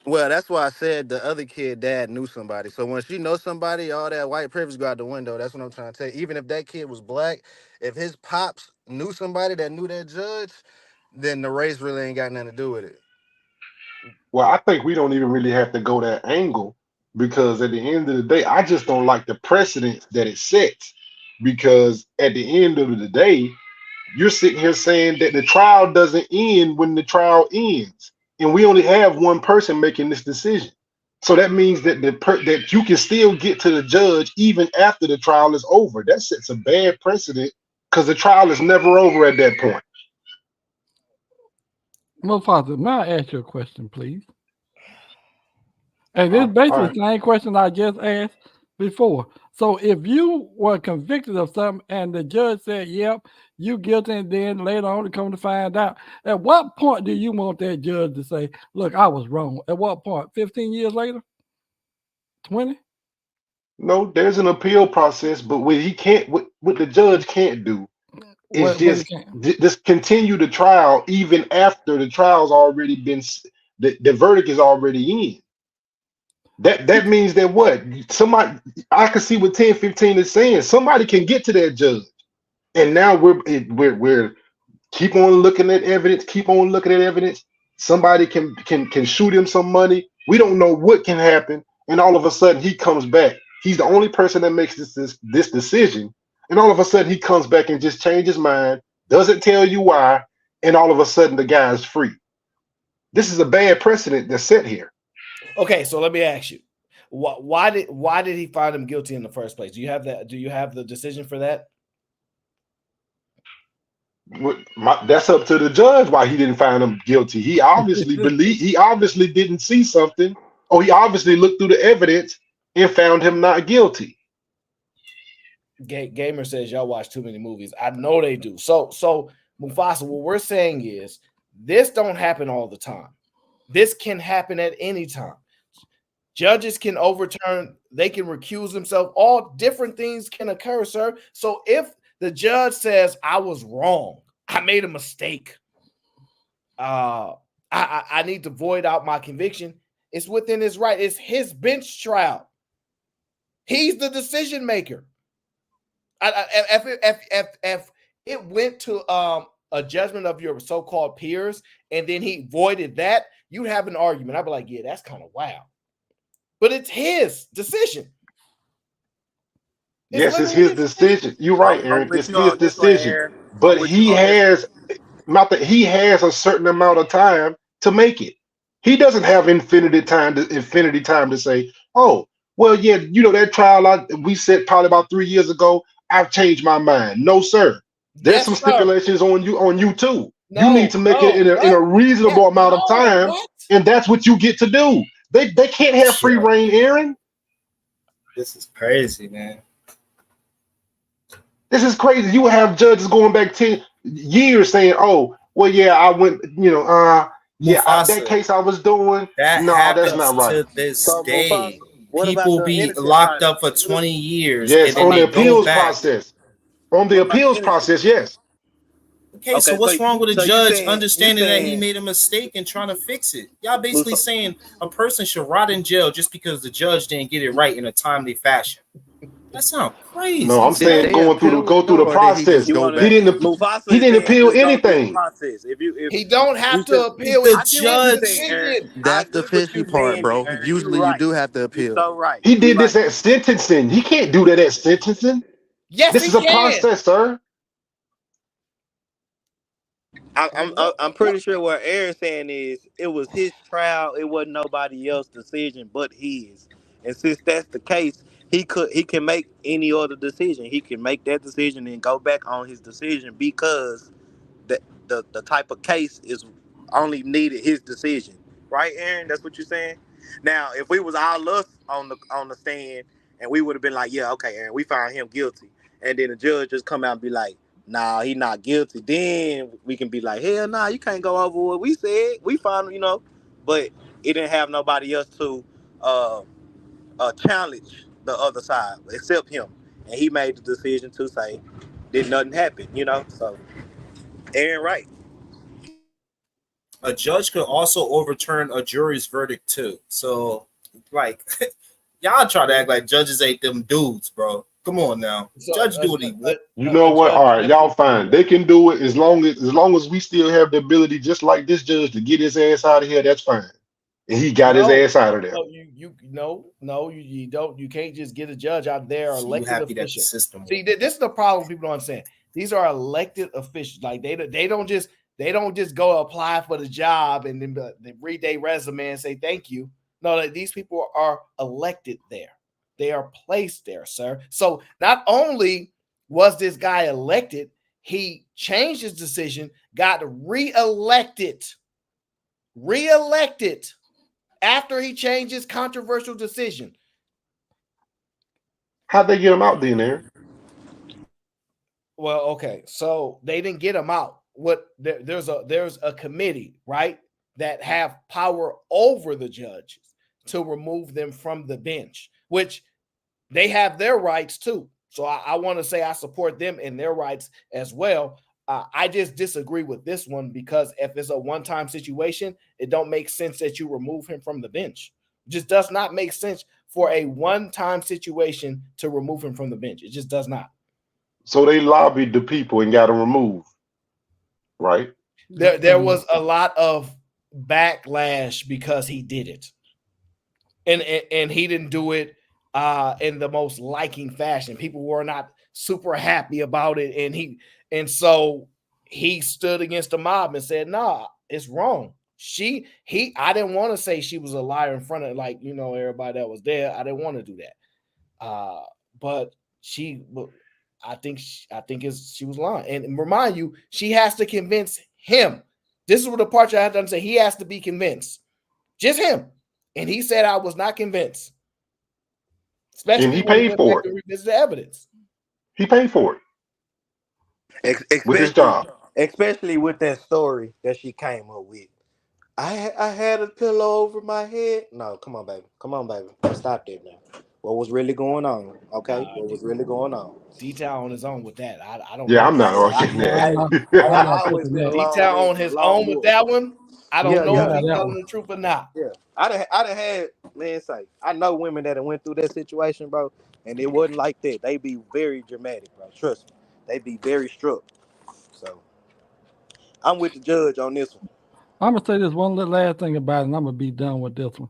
Well, that's why I said the other kid dad knew somebody. So when she knows somebody, all that white privilege go out the window. That's what I'm trying to tell you. Even if that kid was black, if his pops knew somebody that knew that judge, then the race really ain't got nothing to do with it. Well, I think we don't even really have to go that angle because at the end of the day, I just don't like the precedent that it sets. Because at the end of the day, you're sitting here saying that the trial doesn't end when the trial ends, and we only have one person making this decision. So that means that that you can still get to the judge even after the trial is over. That sets a bad precedent because the trial is never over at that point. Well, Father, may I ask you a question, please? And this is basically the same question I just asked before. So if you were convicted of something and the judge said, yep, you guilty, and then later on to come to find out, at what point do you want that judge to say, look, I was wrong? At what point? 15 years later? 20? No, there's an appeal process, but what the judge can't do is just continue the trial even after the trial's already been, the verdict is already in. That means that what? Somebody, I can see what 1015 is saying. Somebody can get to that judge. And now we're keep on looking at evidence, Somebody can shoot him some money. We don't know what can happen. And all of a sudden he comes back. He's the only person that makes this decision. And all of a sudden he comes back and just changes his mind, doesn't tell you why, and all of a sudden the guy is free. This is a bad precedent that's set here. Okay, so let me ask you, why did he find him guilty in the first place? Do you have that? Do you have the decision for that? That's up to the judge why he didn't find him guilty. He obviously he obviously didn't see something, or he obviously looked through the evidence and found him not guilty. Gamer says y'all watch too many movies. I know they do. So Mufasa, what we're saying is this don't happen all the time. This can happen at any time. Judges can overturn, they can recuse themselves. All different things can occur, sir. So if the judge says, I was wrong, I made a mistake, I need to void out my conviction, it's within his right. It's his bench trial. He's the decision maker. If it went to a judgment of your so-called peers and then he voided that, you'd have an argument. I'd be like, yeah, that's kind of wild. But it's his decision. Yes, it's his decision. You're right, Aaron. It's his decision. But he has a certain amount of time to make it. He doesn't have infinity time to say, oh, well, yeah, you know, that trial we said probably about 3 years ago, I've changed my mind. No, sir. There's some stipulations on you too. You need to make it in a reasonable amount of time, and that's what you get to do. They can't have free reign, Aaron. This is crazy, man. This is crazy. You have judges going back 10 years saying, oh, well, yeah, I went, that case I was doing. That's not right. To this day, people be locked up for 20 years. Yes, on the appeals process. On the appeals process, yes. Okay, so what's wrong with a judge understanding that he made a mistake and trying to fix it? Y'all basically saying a person should rot in jail just because the judge didn't get it right in a timely fashion. That sounds crazy. No, I'm saying go through the process. He didn't appeal anything. He don't have to appeal. The judge. That's the fishy part, bro. Usually you do have to appeal. So right. He did this at sentencing. He can't do that at sentencing. Yes, this is a process, sir. I'm pretty sure what Aaron's saying is it was his trial. It wasn't nobody else's decision but his. And since that's the case, he can make any other decision. He can make that decision and go back on his decision because the type of case is only needed his decision. Right, Aaron? That's what you're saying? Now, if we was all us on the stand and we would have been like, yeah, okay, Aaron, we found him guilty. And then the judge just come out and be like, nah, he not guilty. Then we can be like, hell nah, you can't go over what we said. We found, but it didn't have nobody else to challenge the other side except him. And he made the decision to say, did nothing happen, So, Aaron, right. A judge could also overturn a jury's verdict too. So, like, y'all try to act like judges ain't them dudes, bro. Come on now, judge do what he want. You know what? All right, y'all fine. They can do it as long as we still have the ability, just like this judge, to get his ass out of here. That's fine. And he got his ass out of there. No, you don't. You can't just get a judge out there. Elected officials. System. See, this is the problem. People don't understand. These are elected officials. Like they don't just go apply for the job and then they read their resume and say thank you. No, like these people are elected there. They are placed there, sir. So not only was this guy elected, he changed his decision, got reelected after he changed his controversial decision. How'd they get him out then, Aaron? Well, okay, so they didn't get him out. There's a committee, right, that have power over the judges to remove them from the bench, which they have their rights too. So I want to say I support them in their rights as well. I just disagree with this one because if it's a one-time situation, it don't make sense that you remove him from the bench. It just does not make sense for a one-time situation to remove him from the bench. It just does not. So they lobbied the people and got him removed, right? There was a lot of backlash because he did it. And he didn't do it in the most liking fashion. People were not super happy about it, and so he stood against the mob and said, "Nah, it's wrong." I didn't want to say she was a liar in front of everybody that was there. I didn't want to do that, but I think she was lying. And remind you, she has to convince him. This is what the part I have to understand. He has to be convinced, just him, and he said I was not convinced. Especially and he paid for it. Revisit the evidence. He paid for it with his job. Especially with that story that she came up with. I had a pillow over my head. No, come on, baby. Come on, baby. Stop that now. What was really going on? Okay, what was really going on? D-Town on his own with that. I don't. Yeah, think I'm not so. arguing I that. always been D-Town on his own with that one. I don't know if he's telling the truth or not. Yeah, I done had man say. I know women that have went through that situation, bro, and it wasn't like that. They be very dramatic, bro. Trust me, they be very struck. So I'm with the judge on this one. I'm gonna say this one little last thing about it, and I'm gonna be done with this one.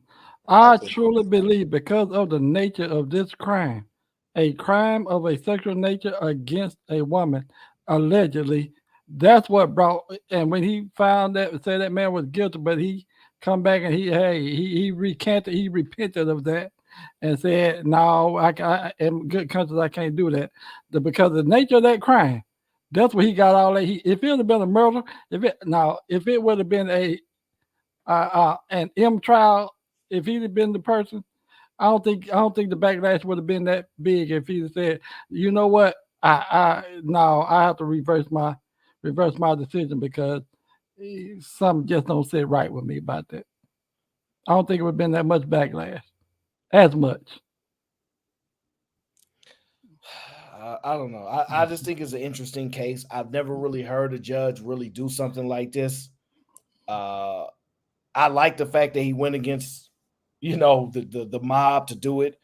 I truly believe because of the nature of this crime, a crime of a sexual nature against a woman, allegedly, that's what brought. And when he found that, say that man was guilty, but he come back and he recanted, he repented of that, and said, "No, I in good conscience I can't do that," because of the nature of that crime. That's what he got all that. If it would have been a murder, if it would have been an M trial, if he'd have been the person, I don't think the backlash would have been that big if he'd said, you know what, I have to reverse my decision because something just don't sit right with me about that. I don't think it would have been that much backlash, as much. I don't know. I just think it's an interesting case. I've never really heard a judge really do something like this. I like the fact that he went against, the mob to do it.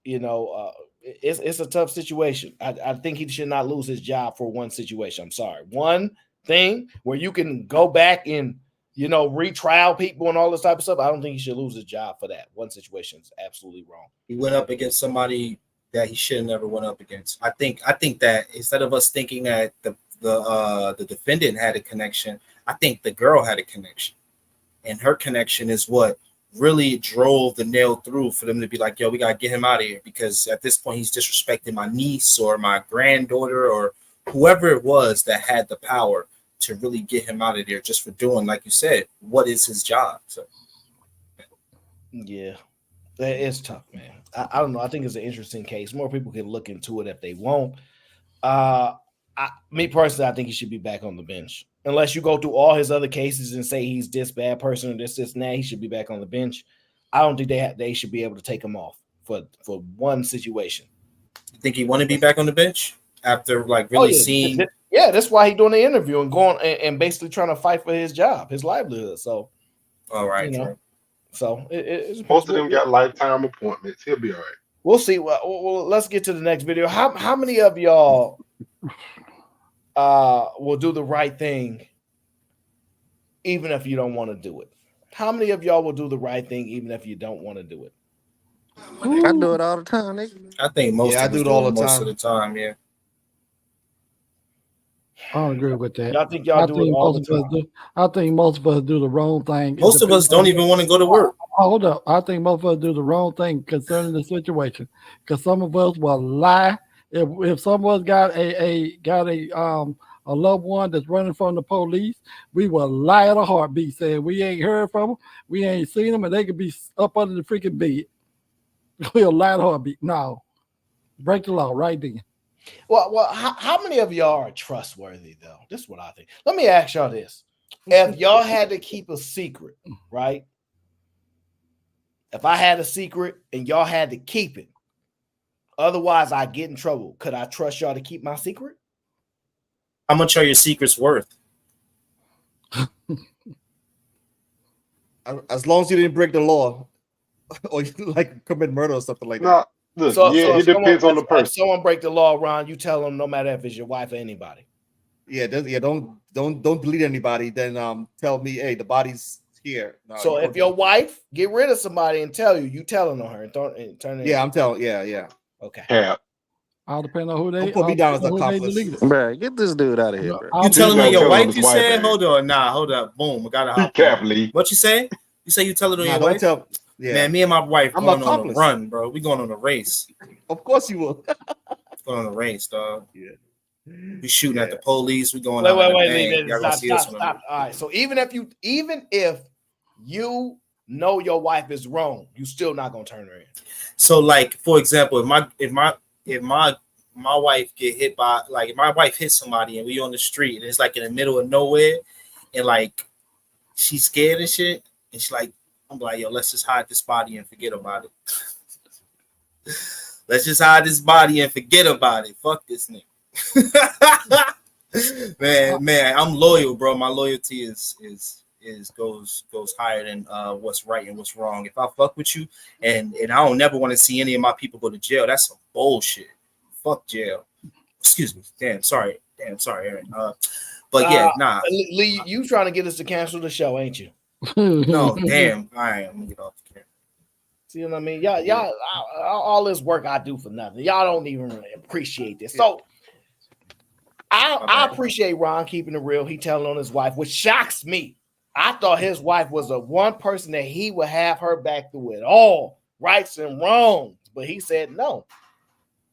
It's a tough situation. I think he should not lose his job for one situation. I'm sorry. One thing where you can go back and, retrial people and all this type of stuff. I don't think he should lose his job for that. One situation is absolutely wrong. He went up against somebody that he should have never went up against. I think that instead of us thinking that the defendant had a connection, I think the girl had a connection, and her connection is what really drove the nail through for them to be like, yo, we gotta get him out of here, because at this point he's disrespecting my niece or my granddaughter or whoever it was that had the power to really get him out of there just for doing, like you said, what is his job. So yeah, it's tough, man. I don't know. I think it's an interesting case. More people can look into it if they want. Me personally, I think he should be back on the bench. Unless you go through all his other cases and say he's this bad person or this and that, he should be back on the bench. I don't think they should be able to take him off for one situation. You think he want to be back on the bench after really seeing? Yeah, that's why he's doing the interview and going and basically trying to fight for his job, his livelihood. So, all right, so most of them got lifetime appointments. He'll be all right. We'll see. Well, let's get to the next video. How many of y'all will do the right thing even if you don't want to do it? How many of y'all will do the right thing even if you don't want to do it? I do it all the time, nigga. I think most I of us do it all the most time. of the time. Yeah. I don't agree with that. I think y'all do it all the time. I think most of us do the wrong thing. Most of us don't even want to go to work. Hold up. I think most of us do the wrong thing concerning the situation, because some of us will lie. If some of us got a loved one that's running from the police, we will lie at a heartbeat saying we ain't heard from them, we ain't seen them, and they could be up under the freaking bed. We'll lie at a heartbeat. No, break the law right then. Well, how many of y'all are trustworthy though? This is what I think. Let me ask y'all this: if y'all had to keep a secret, right? If I had a secret and y'all had to keep it, otherwise I get in trouble, could I trust y'all to keep my secret? How much are your secrets worth? As long as you didn't break the law or you commit murder or something like that. Look, it depends on the person. If someone break the law, Ron, you tell them no matter if it's your wife or anybody. Don't delete anybody. Then tell me, hey, the body's here. No, so if your wife get rid of somebody and tell you telling on her and turn it. Yeah, I'm telling. Yeah. Okay. Yeah. I'll depend on who they. Don't put me down as an accomplice. Bro, get this dude out of here, bro. You telling on your wife? You said, hold up, boom, I gotta hop on. What you say? You say you telling on your wife? Man, me and my wife going on a run, bro. We going on a race. Of course you will. Going on a race, dog. Yeah. We shooting at the police. We going. Wait. Stop. All right. So even if you know your wife is wrong, you still not gonna turn her in. So, like, for example, if my my wife get hit by, like, my wife hit somebody and we on the street and it's like in the middle of nowhere and like she's scared and shit and she's like, I'm like, yo, let's just hide this body and forget about it. Let's just hide this body and forget about it. Fuck this nigga. man, I'm loyal, bro. My loyalty is goes higher than what's right and what's wrong. If I fuck with you and I don't never want to see any of my people go to jail, that's some bullshit. Fuck jail. Excuse me. Damn, sorry, Aaron. But yeah, nah. Lee, you trying to get us to cancel the show, ain't you? No, damn. All right, I'm gonna get off the camera. See what I mean? Y'all, all this work I do for nothing. Y'all don't even really appreciate this. So I appreciate Ron keeping it real. He telling on his wife, which shocks me. I thought his wife was the one person that he would have her back through it all, rights and wrongs. But he said no.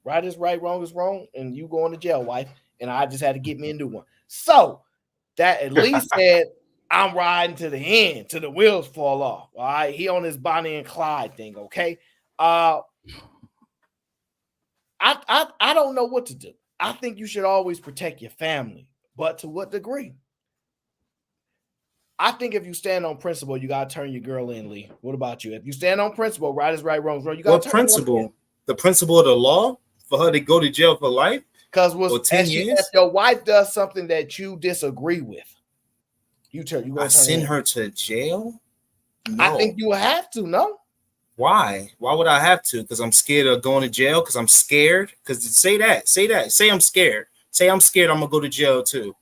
Right is right, wrong is wrong, and you going to jail, wife. And I just had to get me a new one. So that at least said I'm riding to the end, till the wheels fall off. All right, he on his Bonnie and Clyde thing. Okay, I don't know what to do. I think you should always protect your family, but to what degree? I think if you stand on principle, you gotta turn your girl in, Lee. What about you? If you stand on principle, right is right, wrong is wrong. You gotta what principle? The principle of the law for her to go to jail for life? Because years? If your wife does something that you disagree with, you send her to jail? No. I think you will have to. No. Why? Why would I have to? Because I'm scared of going to jail. Because I'm scared. Because say that. Say I'm scared. Say I'm scared. I'm gonna go to jail too.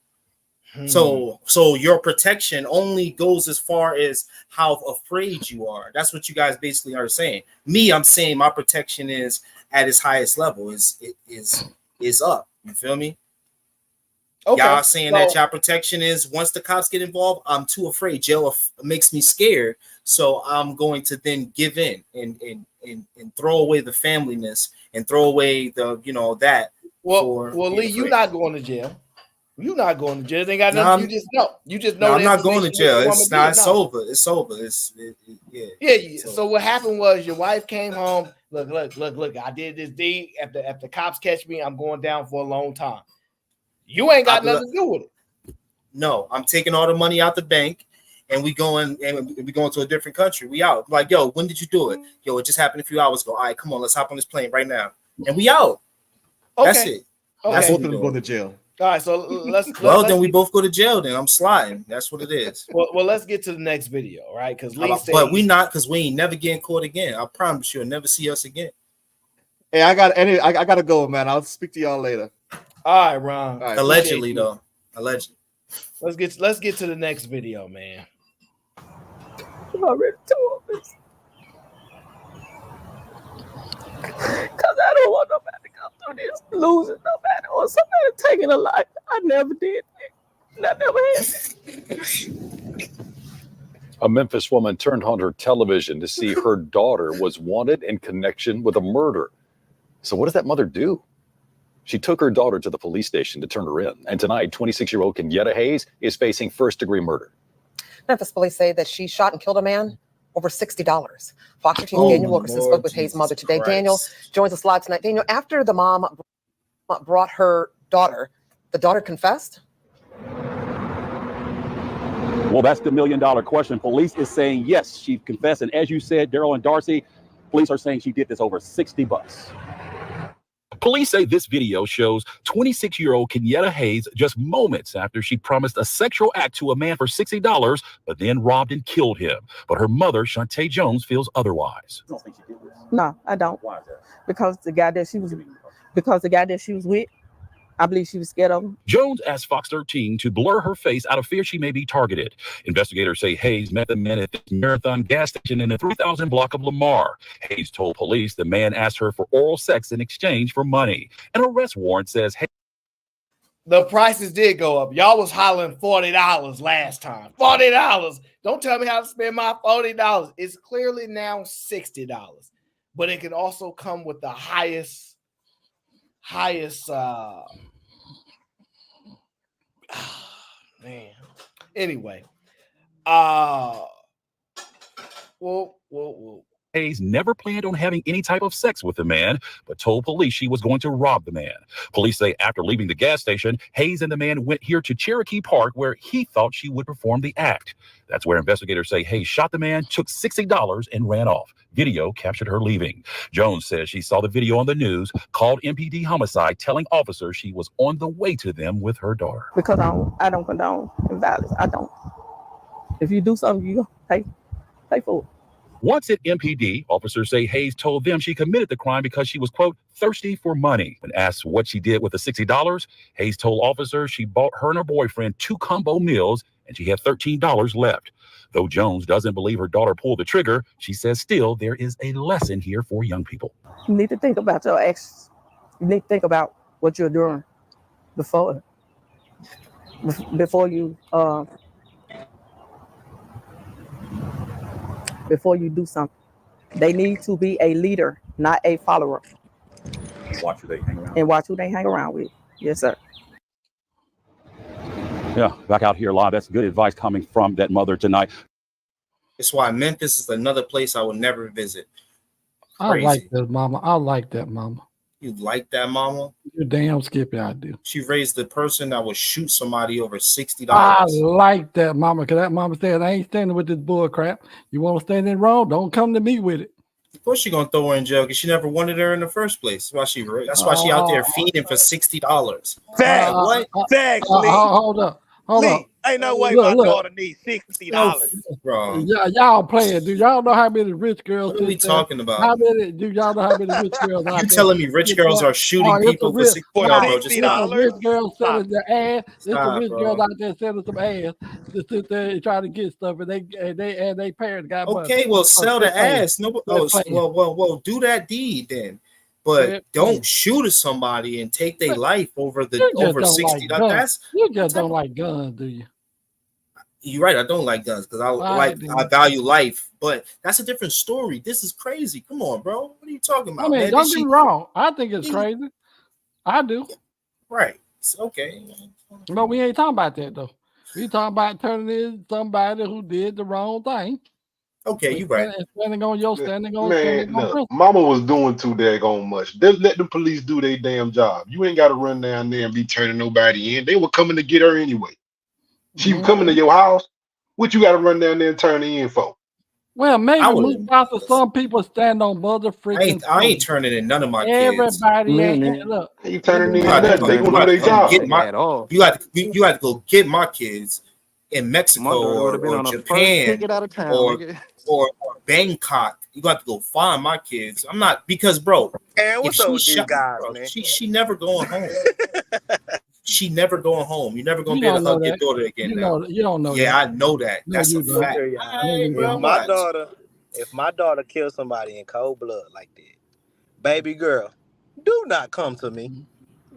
So your protection only goes as far as how afraid you are. That's what you guys basically are saying. Me, I'm saying my protection is at its highest level. Is up. You feel me? Okay. Y'all saying that y'all protection is once the cops get involved, I'm too afraid. Jail makes me scared. So I'm going to then give in and throw away the familyness and throw away the that. Well, Lee, you're not going to jail. You're not going to jail. They got nothing. You just know. I'm not going to jail. It's not. It's over. It's over. Yeah. So what happened was your wife came home. Look. I did this deed. If the cops catch me, I'm going down for a long time. You ain't got nothing to do with it. No, I'm taking all the money out the bank, and we going to a different country. We out. Like, yo, when did you do it? Yo, it just happened a few hours ago. All right, come on, let's hop on this plane right now, and we out. Okay. That's it. Okay. That's both of them go to jail. All right, so let's. Then we both go to jail. Then I'm sliding. That's what it is. Well, let's get to the next video, right? Because but we not, because we ain't never getting caught again. I promise you'll never see us again. Hey, I gotta go, man. I'll speak to y'all later. All right, Ron. All right, allegedly, though. Allegedly. Let's get to the next video, man. I'm already told this. Because I don't want nobody to go through this, losing nobody or somebody taking a life. I never did that. I never had. A Memphis woman turned on her television to see her daughter was wanted in connection with a murder. So what does that mother do? She took her daughter to the police station to turn her in. And tonight, 26-year-old Kenyatta Hayes is facing first-degree murder. Memphis police say that she shot and killed a man over $60. Fox 13's Daniel Wilkerson spoke with Hayes' mother today. Christ. Daniel joins us live tonight. Daniel, after the mom brought her daughter, the daughter confessed? Well, that's the million-dollar question. Police is saying yes, she confessed. And as you said, Daryl and Darcy, police are saying she did this over $60. Police say this video shows 26-year-old Kenyatta Hayes just moments after she promised a sexual act to a man for $60, but then robbed and killed him. But her mother, Shantae Jones, feels otherwise. No, I don't. Why is that? Because the guy that she was with, I believe she was scared of him. Jones asked Fox 13 to blur her face out of fear she may be targeted. Investigators say Hayes met the man at the Marathon gas station in the 3000 block of Lamar. Hayes told police the man asked her for oral sex in exchange for money. An arrest warrant says Hayes. The prices did go up. Y'all was hollering $40 last time. $40. Don't tell me how to spend my $40. It's clearly now $60. But it can also come with the highest man. Anyway, whoa. Hayes never planned on having any type of sex with the man, but told police she was going to rob the man. Police say after leaving the gas station, Hayes and the man went here to Cherokee Park where he thought she would perform the act. That's where investigators say Hayes shot the man, took $60 and ran off. Video captured her leaving. Jones says she saw the video on the news, called MPD homicide, telling officers she was on the way to them with her daughter. Because I don't condone violence. I don't. If you do something, you pay for it. Once at MPD, officers say Hayes told them she committed the crime because she was, quote, thirsty for money. When asked what she did with the $60, Hayes told officers she bought her and her boyfriend 2 combo meals and she had $13 left. Though Jones doesn't believe her daughter pulled the trigger, she says still there is a lesson here for young people. You need to think about your actions. You need to think about what you're doing before you do something. They need to be a leader, not a follower. Watch who they hang around. And watch who they hang around with. Yes, sir. Yeah, back out here live. That's good advice coming from that mother tonight. That's why Memphis is another place I will never visit. I like that, mama. I like that, mama. You like that, mama? You damn Skippy, I do. She raised the person that would shoot somebody over $60. I like that, mama, because that mama said, I ain't standing with this bull crap. You want to stand in wrong? Don't come to me with it. Of course you're gonna throw her in jail because she never wanted her in the first place. That's why she out there feeding for $60. Facts. What? Facts, Hold up. Hold Lee, up. ain't no way Look. my daughter needs $60. Bro. Yeah, y'all playing, dude. Y'all know how many rich girls. What are we sit there? talking about? How many? Do y'all know how many rich girls? You telling me rich girls are shooting people for $60? Bro, just stop. Rich girls selling their ass. There's some Stop, rich bro. girls out there selling some ass to sit there and try to get stuff, and they parents got money. Okay, well, sell the ass. No, well, do that deed then. But don't shoot at somebody and take their life over $60. You just don't like guns, do you? You're right. I don't like guns because I value life, but that's a different story. This is crazy. Come on, bro. What are you talking about? I mean, man? don't get me wrong. I think it's crazy. I do. Right. It's okay. But we ain't talking about that though. We talking about turning in somebody who did the wrong thing. Okay, you right. Standing on your standing on. Man, look, mama was doing too daggone much. Just let the police do their damn job. You ain't got to run down there and be turning nobody in. They were coming to get her anyway. She was coming to your house. What you got to run down there and turn her in for? Well, maybe some people stand on mother freaking. I ain't turning in none of my kids. Everybody ain't look. You turning in nothing. They gonna do their job. You had to go get my kids in Mexico or Japan or Bangkok. You got to go find my kids. I'm not because, bro. And what's up with these guys, man? She never going home. She never going home. You're never gonna be able to hug your daughter again. You don't know. Yeah, I know that. That's a fact. If my daughter kills somebody in cold blood like that, baby girl, do not come to me.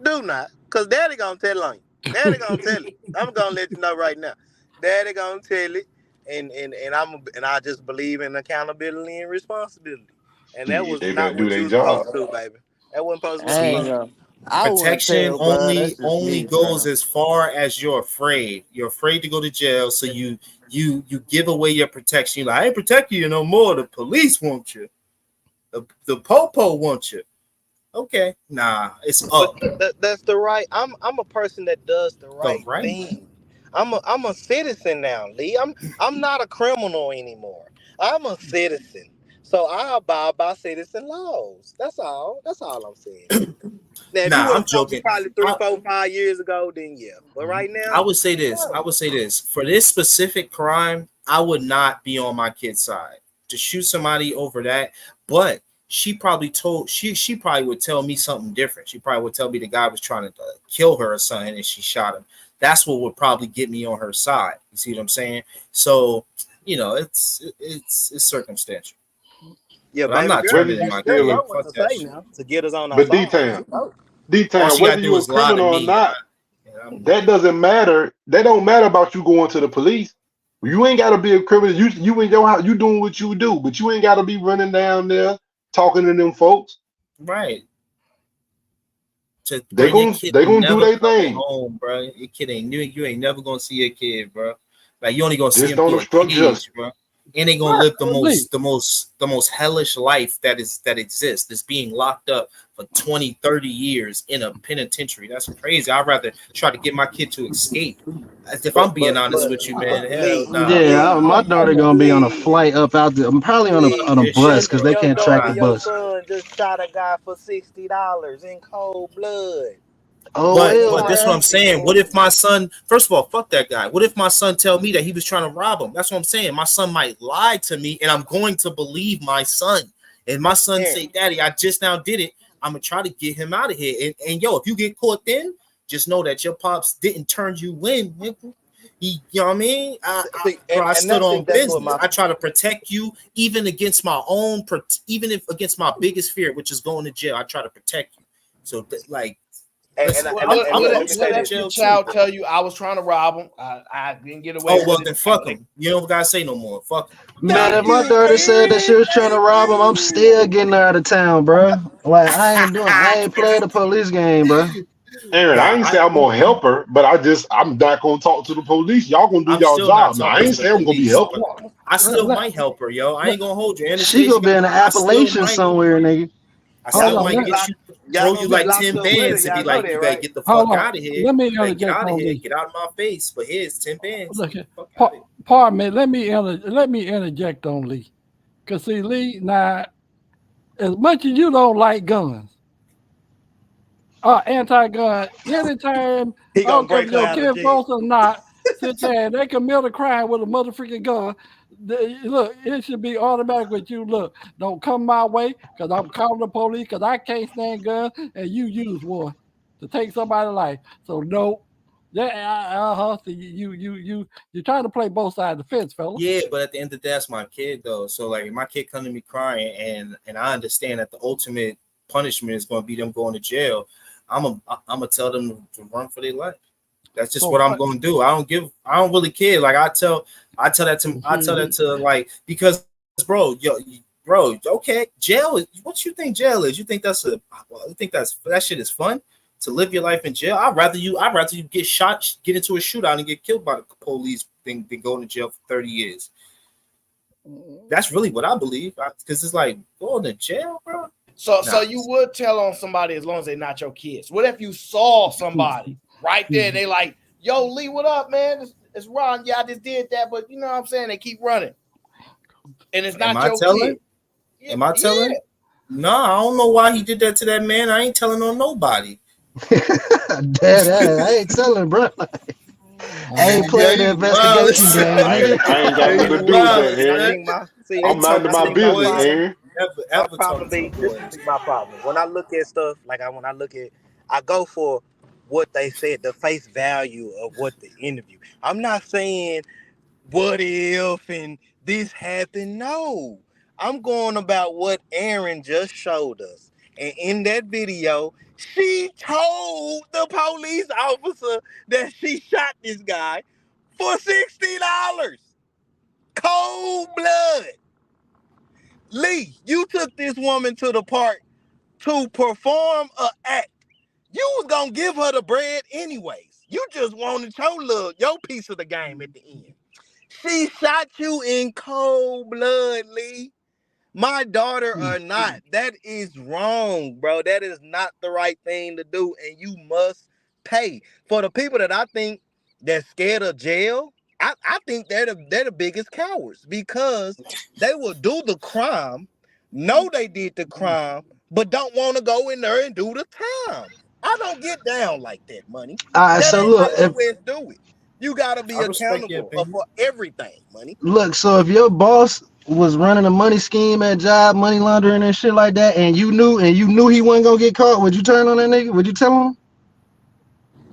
Do not, cause daddy gonna tell on you. Daddy gonna tell it. I'm gonna let you know right now. Daddy gonna tell it, and I just believe in accountability and responsibility. And that was not what you were supposed to do, baby. That wasn't supposed to be. Protection only goes as far as you're afraid. You're afraid to go to jail, so you give away your protection. You're like, I ain't protect you no more. The police want you. The popo want you. Okay, nah, it's up. That's the right. I'm a person that does the right thing. I'm a citizen now, Lee. I'm not a criminal anymore. I'm a citizen. So I abide by citizen laws. That's all. That's all I'm saying. Now, I'm joking. Probably 3, 4, 5 years ago, then yeah. But right now, I would say this. For this specific crime, I would not be on my kid's side to shoot somebody over that. But she probably would tell me something different. She probably would tell me the guy was trying to kill her or something, and she shot him. That's what would probably get me on her side. You see what I'm saying? So, it's circumstantial. Yeah, but I'm not turning in my kid. To get us on our but D-Town, whether you're a criminal or not, that doesn't matter. That don't matter about you going to the police. You ain't got to be a criminal. You in your house, you doing what you do, but you ain't got to be running down there talking to them folks. Right. They gonna do their thing. Home, bro. Your kid ain't new. You ain't never gonna see your kid, bro. Like you only gonna see him through a cage, bro. and they're gonna live the most hellish life that exists. Is being locked up for 20, 30 years in a penitentiary. That's crazy. I'd rather try to get my kid to escape. If I'm being honest with you, man, hell nah. Yeah, my daughter gonna be on a flight up out there. I'm probably on a bus because they can't track the bus. Your son just shot a guy for $60 in cold blood. But that's what I'm saying. What if my son, first of all, fuck that guy. What if my son tell me that he was trying to rob him? That's what I'm saying. My son might lie to me, and I'm going to believe my son. And my son say, "Daddy, I just now did it." I'm gonna try to get him out of here. And yo, if you get caught, then just know that your pops didn't turn you in. You know what I mean? I stood on business. I try to protect you, even against my own, against my biggest fear, which is going to jail. I try to protect you. So like. What if your child tell you I was trying to rob him? I didn't get away. Oh well, then fuck him. You don't gotta say no more. Fuck him. Man, if my daughter said that she was trying to rob him, I'm still getting her out of town, bro. Like I ain't playing the police game, bro. Aaron, I ain't say I'm gonna help her, but I'm not gonna talk to the police. Y'all gonna do y'all job. Now, I ain't say I'm gonna be helping. I still might help her, yo. I ain't gonna hold you. She gonna be in the Appalachian somewhere, nigga. I still might get you, throw you like 10 bands and be like, you better get the fuck out of here. Let me get out of here. Get out of my face. But here's 10 bands. Pardon me. Let me interject on Lee. Because see, Lee, now, as much as you don't like guns, anti-gun, anytime he gonna break your kid folks or not, sit there and they commit a crime with a motherfucking gun. Look, it should be automatic with you. Look, don't come my way because I'm calling the police because I can't stand guns and you use one to take somebody's life. So no, so you're trying to play both sides of the fence, fella. Yeah, but at the end of the day, that's my kid though. So like, if my kid come to me crying and I understand that the ultimate punishment is going to be them going to jail, I'm gonna tell them to run for their life. That's just what I'm gonna do. I don't really care. Like I tell that to like, because bro, okay, jail is what you think jail is. You think that shit is fun to live your life in jail? I'd rather you get shot, get into a shootout and get killed by the police than go to jail for 30 years. That's really what I believe. Because it's like going to jail, bro. So you would tell on somebody as long as they're not your kids. What if you saw somebody right there? They like, yo, Lee, what up, man? It's Ron. Yeah, I just did that, but you know what I'm saying? They keep running. And it's not your kid. Am I telling? No, I don't know why he did that to that man. I ain't telling on nobody. I ain't telling, bro. I ain't playing the investigation game. I ain't got nothing to do with that, Aaron. I'm minding my business, Aaron. My problem be, this is my problem. When I look at stuff, I go for what they said, the face value of what the interview. I'm not saying what if and this happened. No, I'm going about what Aaron just showed us. And in that video, she told the police officer that she shot this guy for $60. Cold blood. Lee, you took this woman to the park to perform an act. You was gonna give her the bread anyways. You just wanted your piece of the game at the end. She shot you in cold blood, Lee. My daughter or not, that is wrong, bro. That is not the right thing to do, and you must pay. For the people that I think that's scared of jail, I think they're the biggest cowards because they will do the crime, know they did the crime, but don't want to go in there and do the time. I don't get down like that, money. So look, do it. You gotta be accountable for everything, money. Look, so if your boss was running a money scheme at job, money laundering and shit like that, and you knew he wasn't gonna get caught, would you turn on that nigga? Would you tell him?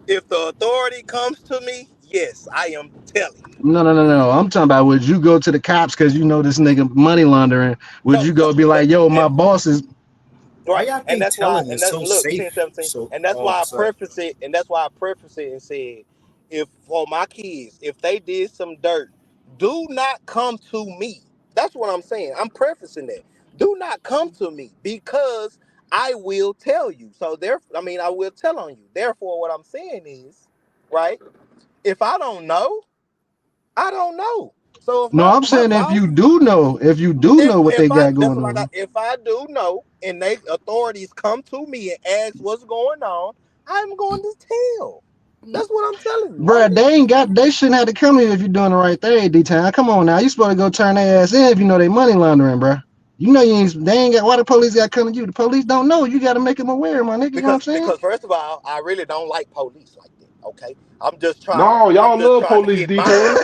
If the authority comes to me, yes, I am telling you. No. I'm talking about, would you go to the cops because you know this nigga money laundering? Would you go be like, yo, my boss is right? And that's why, and that's, look, 10-17, and that's why I preface it, and said, if for my kids, if they did some dirt, do not come to me. That's what I'm saying. I'm prefacing that. Do not come to me because I will tell you. So I will tell on you. Therefore, what I'm saying is, right? If I don't know, I don't know. So if No, I'm saying if you do know what they got going on. If I do know, and they authorities come to me and ask what's going on, I'm going to tell. That's what I'm telling you. Bruh, they shouldn't have to come here if you're doing the right thing, D-Town. Come on now. You supposed to go turn their ass in if you know they money laundering, bruh. You know they ain't got, why the police got to come to you? The police don't know. You got to make them aware, my nigga. You know what I'm saying? Because first of all, I really don't like police like that. Okay, I'm just trying No, y'all love to police, get mine. D-Town.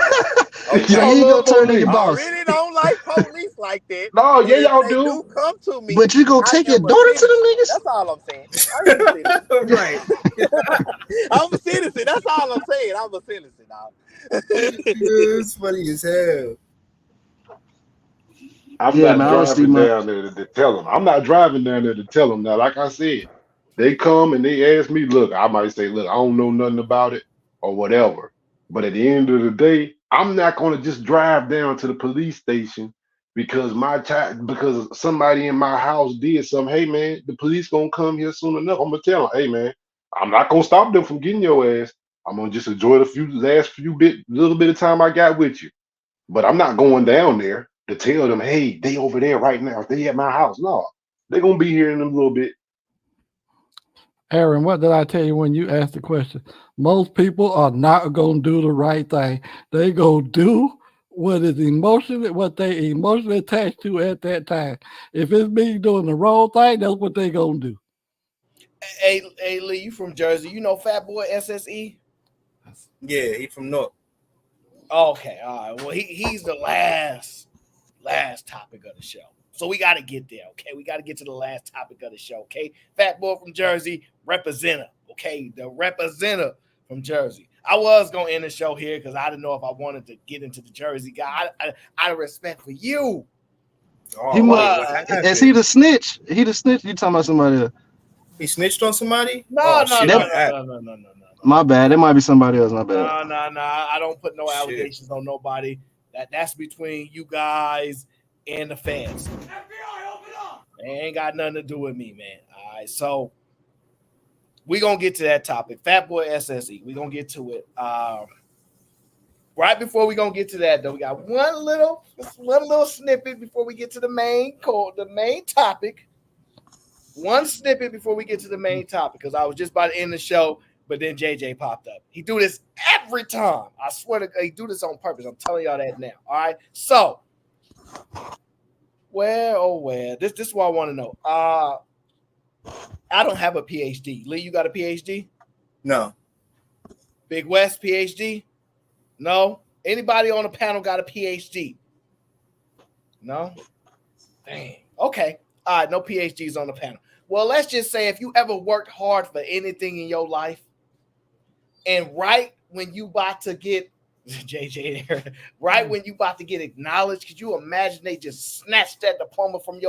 Okay, So you go turn to your I boss. really don't like police like that. No, yeah, But if y'all they do. come to me, But you go I take your am a daughter to citizen. them niggas? That's all I'm saying. I am a citizen. Right. I'm a citizen. That's all I'm saying. I'm a citizen, dog. It's funny as hell. I'm Yeah, not man, I don't see driving my. down there to tell them. I'm not driving down there to tell them. Now, like I said, they come and they ask me, look, I might say, look, I don't know nothing about it or whatever. But at the end of the day, I'm not going to just drive down to the police station because because somebody in my house did something. Hey, man, the police going to come here soon enough. I'm going to tell them, hey, man, I'm not going to stop them from getting your ass. I'm going to just enjoy the little bit of time I got with you. But I'm not going down there to tell them, hey, they over there right now. They at my house. No, they're gonna be here in a little bit. Aaron, what did I tell you when you asked the question? Most people are not going to do the right thing. They go do what they emotionally attached to at that time. If it's me doing the wrong thing, that's what they going to do. Hey, Lee, you from Jersey? You know FatBoySSE? Yeah, he from North. Okay, all right. Well, he's the last topic of the show. So we got to get there, okay? We got to get to the last topic of the show, okay? Fat Boy from Jersey, representative, okay? The representative from Jersey. I was going to end the show here because I didn't know if I wanted to get into the Jersey guy. Out of respect for you. Is he the snitch? He the snitch? You talking about somebody else? He snitched on somebody? No. My bad. It might be somebody else. My bad. No. I don't put no allegations on nobody. That's between you guys and the fans. FBI, open up! They ain't got nothing to do with me, man. All right, so we're going to get to that topic. FatBoySSE, we're going to get to it. Right before we're going to get to that, though, we got one little snippet before we get to the main topic. One snippet before we get to the main topic, because I was just about to end the show, but then JJ popped up. He do this every time. I swear to God, he do this on purpose. I'm telling y'all that now. All right. So, where? This is what I want to know. I don't have a PhD. Lee, you got a PhD? No. Big West PhD? No. Anybody on the panel got a PhD? No. Dang. Okay. All right. No PhDs on the panel. Well, let's just say if you ever worked hard for anything in your life, and right when you about to get JJ there, right when you about to get acknowledged, could you imagine they just snatched that diploma from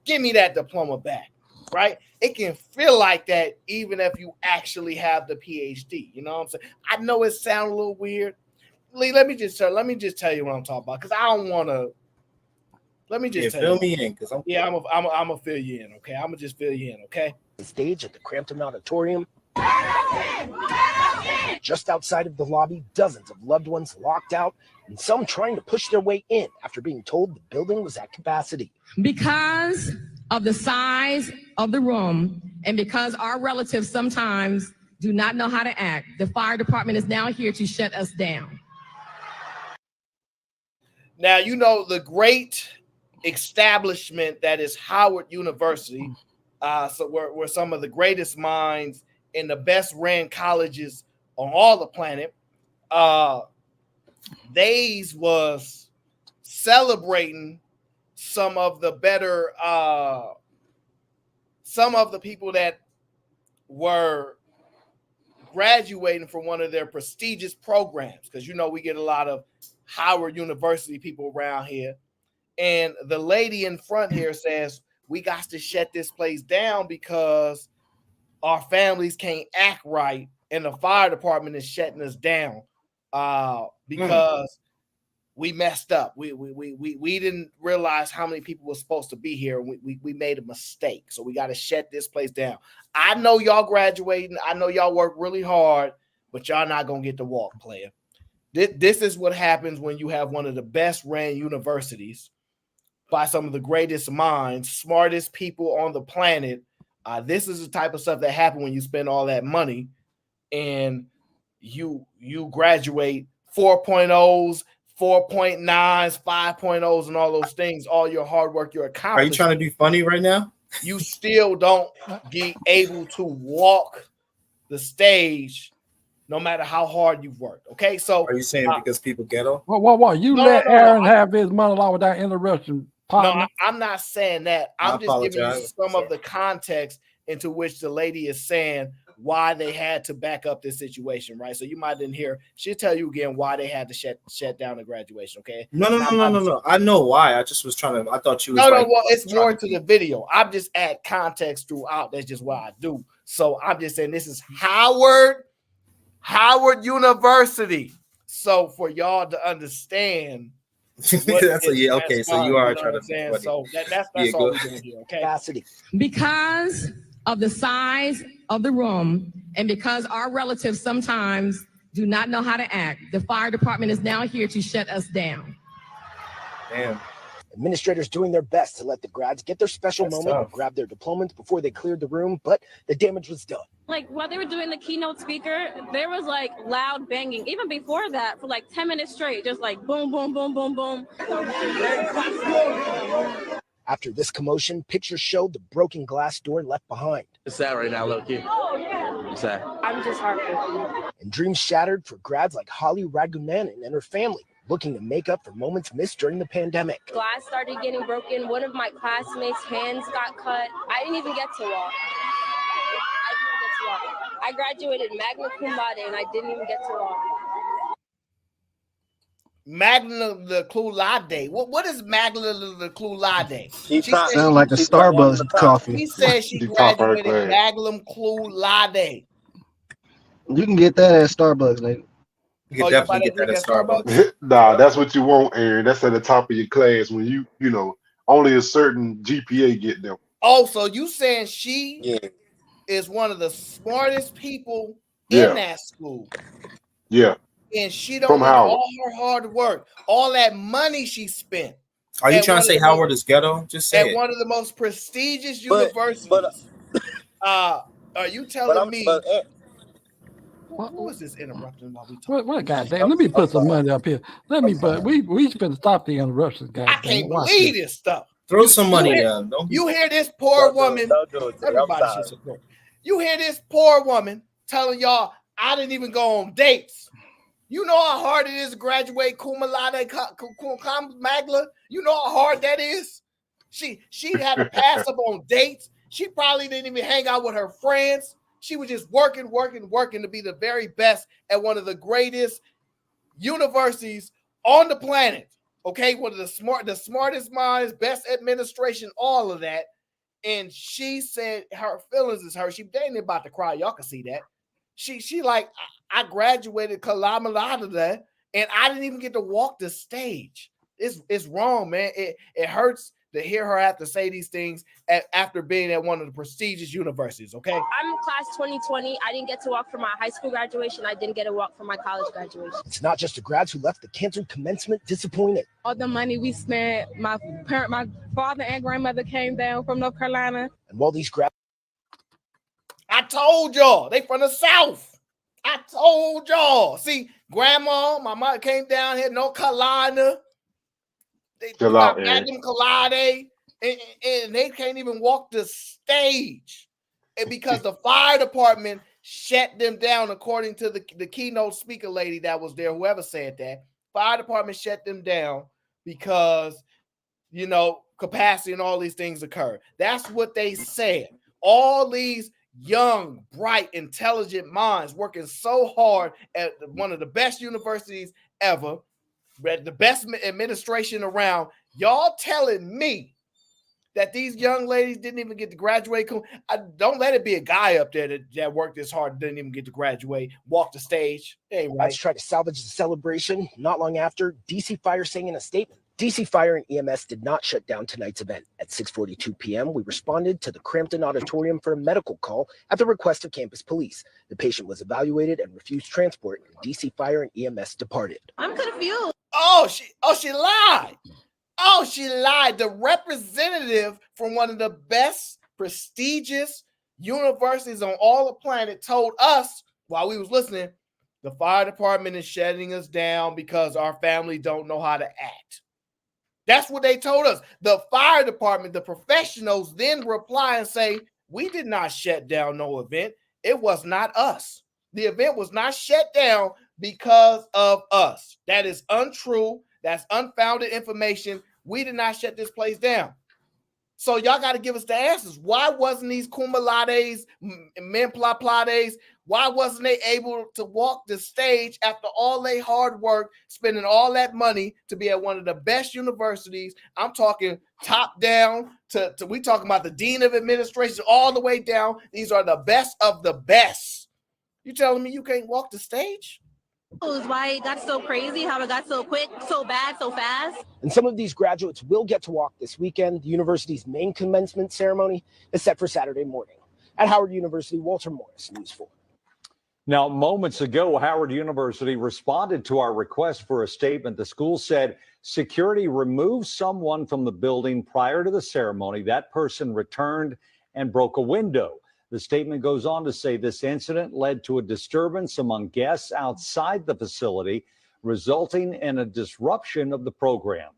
give me that diploma back, right? It can feel like that even if you actually have the PhD. You know what I'm saying? I know it sounds a little weird. Lee, let me just tell you what I'm talking about, because I don't want to. Let me just fill me in, because I'm gonna fill you in, okay? I'm gonna just fill you in, okay? The stage at the Crampton Auditorium. Just outside of the lobby, dozens of loved ones locked out, and some trying to push their way in after being told the building was at capacity. Because of the size of the room, and because our relatives sometimes do not know how to act, the fire department is now here to shut us down. Now, you know the great establishment that is Howard University, so we're some of the greatest minds and the best ran colleges on all the planet. They was celebrating some of the better, some of the people that were graduating from one of their prestigious programs, because you know we get a lot of Howard University people around here. And the lady in front here says, we got to shut this place down because our families can't act right, and the fire department is shutting us down because we messed up. We didn't realize how many people were supposed to be here. We made a mistake, so we got to shut this place down. I know y'all graduating. I know y'all work really hard, but y'all not gonna get to walk, player. This is what happens when you have one of the best ran universities by some of the greatest minds, smartest people on the planet. This is the type of stuff that happens when you spend all that money and you graduate 4.0s, 4.9s, 5.0s, and all those things, all your hard work, your accomplishments. Are you trying to be funny right now? You still don't be able to walk the stage no matter how hard you've worked. Okay, so are you saying because people ghetto? Well, you let Aaron have his monologue without interruption. No, I'm not saying that. I'm just giving you some of the context into which the lady is saying why they had to back up this situation, right? So you might didn't hear. She'll tell you again why they had to shut down the graduation. Okay? No. I know why. I just was trying to. I thought you was no. Well, it's more into the video. I'm just add context throughout. That's just what I do. So I'm just saying this is Howard University. So for y'all to understand. That's okay. So you are trying to say. So that's all we're doing here. Okay. Because of the size of the room and because our relatives sometimes do not know how to act, the fire department is now here to shut us down. Damn. Administrators doing their best to let the grads get their special moment and grab their diplomas before they cleared the room, but the damage was done. Like while they were doing the keynote speaker, there was like loud banging. Even before that, for like 10 minutes straight, just like boom, boom, boom, boom, boom. After this commotion, pictures showed the broken glass door left behind. It's sad right now, low key. Oh, yeah. It's sad. I'm just heartbroken. And dreams shattered for grads like Holly Ragunanan and her family, looking to make up for moments missed during the pandemic. Glass started getting broken. One of my classmates' hands got cut. I didn't even get to walk. I graduated magna cum laude and I didn't even get to walk. Magna cum laude. What is magna cum laude? Sound like a Starbucks coffee. He said she graduated magna cum laude. You can get that at Starbucks, nigga. You can definitely get that at Starbucks. Nah, that's what you want, Aaron. That's at the top of your class when you know, only a certain GPA get them. Oh, so you saying she is one of the smartest people in that school. Yeah. And she don't know all her hard work, all that money she spent. Are you trying to say Howard is ghetto? Just say at one of the most prestigious universities. Are you telling me? Who is this interrupting while we talk? What goddamn? Let me put some money up here. But we should stop the interruptions, guys. I can't believe this stuff. Throw some money down. You hear this poor woman? Everybody should support. You hear this poor woman telling y'all, I didn't even go on dates. You know how hard it is to graduate cum laude, cum magna? You know how hard that is? She had to pass up on dates. She probably didn't even hang out with her friends. She was just working to be the very best at one of the greatest universities on the planet. Okay, one of the smartest minds, best administration, all of that. And she said her feelings is hurt. She ain't about to cry. Y'all can see that. She like, I graduated cum laude and I didn't even get to walk the stage. It's wrong, man. It hurts to hear her have to say these things after being at one of the prestigious universities, okay? I'm class 2020. I didn't get to walk for my high school graduation. I didn't get to walk for my college graduation. It's not just the grads who left the canceled commencement disappointed. All the money we spent, my father and grandmother came down from North Carolina. And while these grads... I told y'all, they from the South. I told y'all. See, grandma, my mother came down here, North Carolina. They got magna cum laude, and they can't even walk the stage. And because the fire department shut them down, according to the keynote speaker lady that was there, whoever said that, fire department shut them down because, you know, capacity and all these things occur. That's what they said. All these young, bright, intelligent minds working so hard at one of the best universities ever, the best administration around. Y'all telling me that these young ladies didn't even get to graduate? Don't let it be a guy up there that worked this hard and didn't even get to graduate, walk the stage. Hey, right. Let's try to salvage the celebration. Not long after, DC Fire saying in a statement, DC Fire and EMS did not shut down tonight's event. At 6:42 p.m., we responded to the Crampton Auditorium for a medical call at the request of campus police. The patient was evaluated and refused transport, and DC Fire and EMS departed. I'm confused. Oh, she lied. Oh, she lied. The representative from one of the best prestigious universities on all the planet told us while we was listening, the fire department is shutting us down because our family don't know how to act. That's what they told us. The fire department, the professionals, then reply and say, we did not shut down no event. It was not us. The event was not shut down because of us. That is untrue. That's unfounded information. We did not shut this place down. So y'all got to give us the answers. Why wasn't these cum laudes, men plades, why wasn't they able to walk the stage after all their hard work, spending all that money to be at one of the best universities? I'm talking top down to we talking about the dean of administration all the way down. These are the best of the best. You telling me you can't walk the stage? Why it got so crazy, how it got so quick, so bad, so fast. And some of these graduates will get to walk this weekend. The university's main commencement ceremony is set for Saturday morning. At Howard University, Walter Morris, News 4. Now, moments ago, Howard University responded to our request for a statement. The school said security removed someone from the building prior to the ceremony. That person returned and broke a window. The statement goes on to say this incident led to a disturbance among guests outside the facility, resulting in a disruption of the program.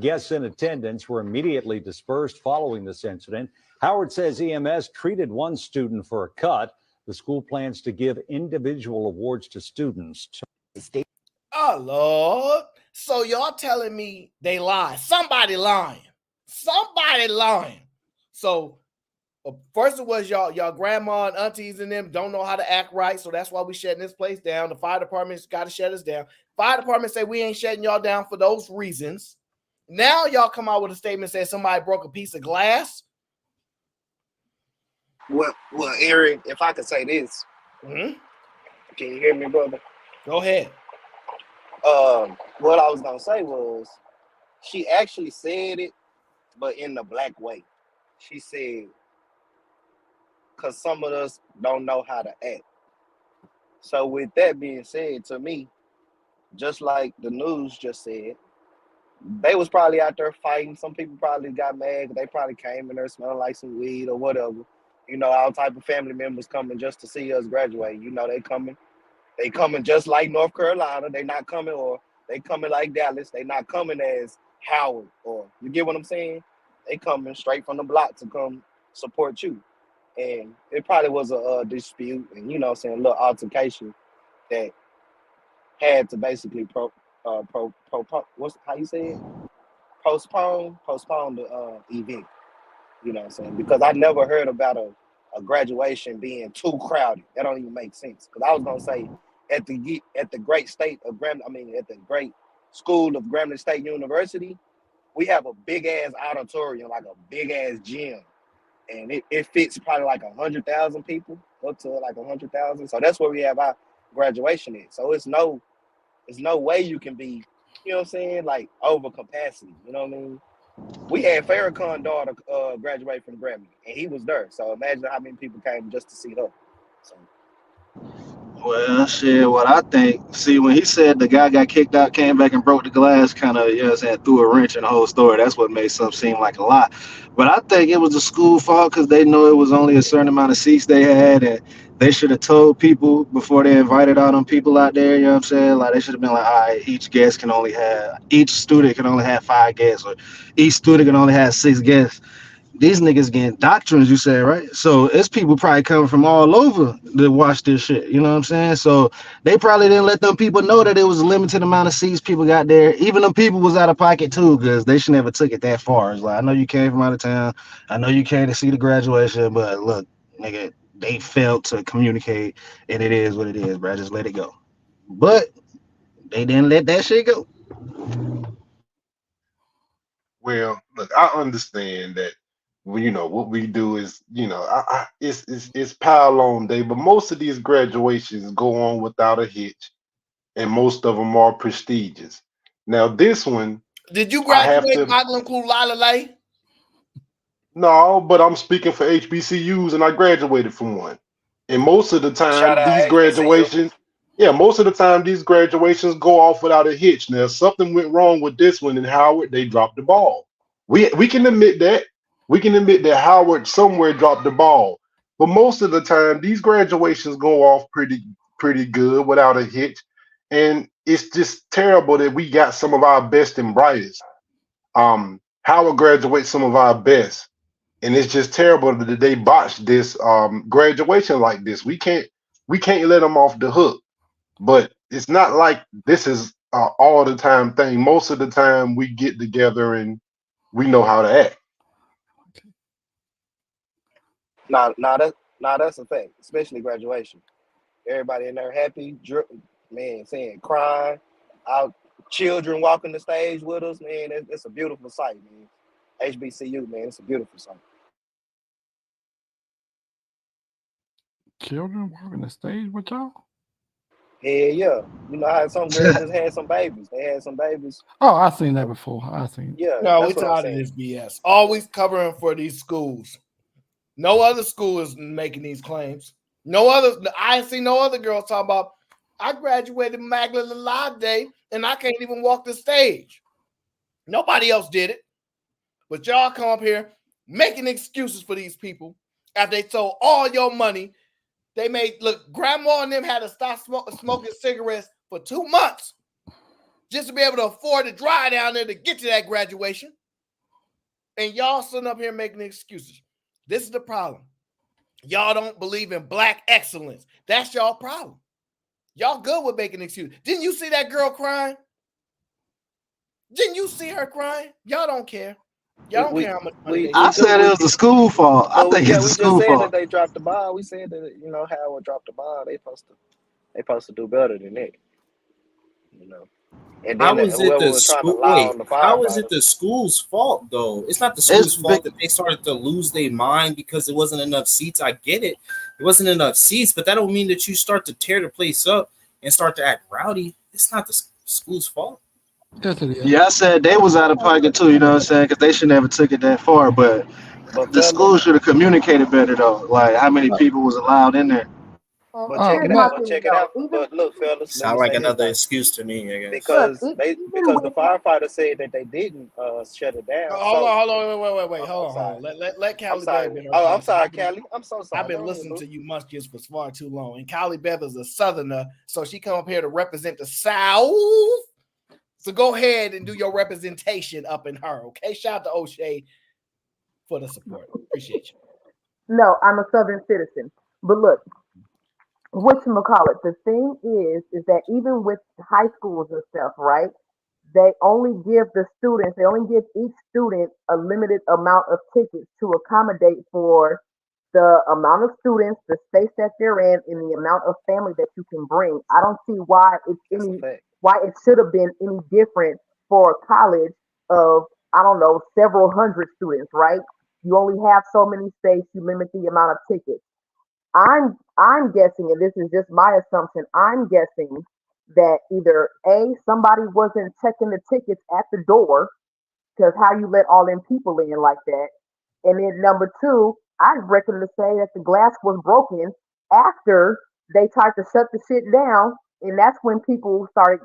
Guests in attendance were immediately dispersed following this incident. Howard says EMS treated one student for a cut. The school plans to give individual awards to students. Oh, Lord. So y'all telling me they lied. Somebody lying. Somebody lying. So first it was y'all grandma and aunties and them don't know how to act right, so that's why we shutting this place down. The fire department's got to shut us down. Fire department say we ain't shutting y'all down for those reasons. Now y'all come out with a statement saying somebody broke a piece of glass. Well, Eric, if I could say this, can you hear me, brother? Go ahead. What I was gonna say was, she actually said it, but in the black way. She said, because some of us don't know how to act. So with that being said, to me, just like the news just said, they was probably out there fighting. Some people probably got mad. They probably came in there smelling like some weed or whatever. You know, all type of family members coming just to see us graduate. You know, they coming just like North Carolina. They not coming, or they coming like Dallas. They not coming as Howard, or you get what I'm saying? They coming straight from the block to come support you. And it probably was a dispute and, you know what I'm saying, a little altercation that had to basically what's how you say it? Postpone the event. You know what I'm saying? Because I never heard about a graduation being too crowded. That don't even make sense. Because I was gonna say at the great state of at the great school of Grambling State University, we have a big ass auditorium, like a big ass gym. And it fits probably like 100,000 people, up to like 100,000. So that's where we have our graduation at. So it's no way you can be, you know what I'm saying, like over capacity. You know what I mean? We had Farrakhan's daughter graduate from Grammy, and he was there. So imagine how many people came just to see her. So. Well, shit, what I think, see, when he said the guy got kicked out, came back and broke the glass, kind of, you know what I'm saying, threw a wrench in the whole story. That's what made something seem like a lot. But I think it was the school fault because they knew it was only a certain amount of seats they had, and they should have told people before they invited all them people out there, you know what I'm saying? Like, they should have been like, all right, each student can only have 5 guests, or each student can only have 6 guests. These niggas getting doctrines, you said, right? So it's people probably coming from all over to watch this shit. You know what I'm saying? So they probably didn't let them people know that it was a limited amount of seats people got there. Even them people was out of pocket too, because they should never took it that far. It's like, I know you came from out of town. I know you came to see the graduation, but look, nigga, they failed to communicate, and it is what it is, bro. Just let it go. But they didn't let that shit go. Well, look, I understand that. You know what we do is, you know, it's pile on day, but most of these graduations go on without a hitch, and most of them are prestigious. Now this one, Did you I have graduate to. Magna Cum Laude? No, but I'm speaking for HBCUs, and I graduated from one. And most of the Shout time, out these HBCU. graduations, yeah, most of the time these graduations go off without a hitch. Now, something went wrong with this one in Howard. They dropped the ball. We can admit that. We can admit that Howard somewhere dropped the ball. But most of the time, these graduations go off pretty good without a hitch. And it's just terrible that we got some of our best and brightest. Howard graduates some of our best, and it's just terrible that they botched this graduation like this. We can't let them off the hook. But it's not like this is all the time thing. Most of the time, we get together and we know how to act. That's a fact, especially graduation. Everybody in there happy, man, saying crying, out children walking the stage with us, man. It's a beautiful sight, man. HBCU, man, it's a beautiful sight. Children walking the stage with y'all? Yeah. You know how some girls just had some babies. They had some babies. Oh, I've seen that before. Yeah, No, we that's what I'm tired of saying. this BS. Always covering for these schools. No other school is making these claims. I ain't seen no other girls talk about, I graduated Magna Cum Laude and I can't even walk the stage. Nobody else did it. But y'all come up here making excuses for these people after they sold all your money. They made, look, grandma and them had to stop smoking cigarettes for 2 months just to be able to afford to drive down there to get to that graduation. And y'all sitting up here making excuses. This is the problem. Y'all don't believe in black excellence. That's y'all problem. Y'all good with making excuses. Didn't you see that girl crying? Didn't you see her crying? Y'all don't care. Y'all don't care how much money they I said it was the school fault. I think it's the we school just said fault. that they dropped the ball. We said that Howard dropped the ball. They supposed to do better than that. And then How is it whoever the was trying to school? lie Wait, on the how is it firefighters. the school's fault though? It's not the school's fault that they started to lose their mind because there wasn't enough seats. I get it, there wasn't enough seats, but that don't mean that you start to tear the place up and start to act rowdy. It's not the school's fault. Yeah, I said they was out of pocket too, you know what I'm saying? Because they should never took it that far. But the school should have communicated better though. Like how many people was allowed in there. But check it out. But look, fellas, let Sound me like say this another though. excuse to me, I guess. Because the firefighters said that they didn't shut it down. Hold on, wait. Hold on. Let Callie I'm sorry. Bev. I'm sorry, Callie. I'm so sorry. I've been listening to you munchkins for far too long. And Callie Bev is a Southerner, so she come up here to represent the South. So go ahead and do your representation up in her, okay? Shout out to O'Shea for the support. Appreciate you. No, I'm a Southern citizen. But look, whatchamacallit, the thing is that even with high schools and stuff, right? They only give each student a limited amount of tickets to accommodate for the amount of students, the space that they're in, and the amount of family that you can bring. I don't see why it should have been any different for a college of, I don't know, several hundred students, right? You only have so many space, you limit the amount of tickets. I'm guessing, and this is just my assumption, I'm guessing that either somebody wasn't checking the tickets at the door, because how you let all them people in like that. And then number two, I reckon to say that the glass was broken after they tried to shut the shit down, and that's when people started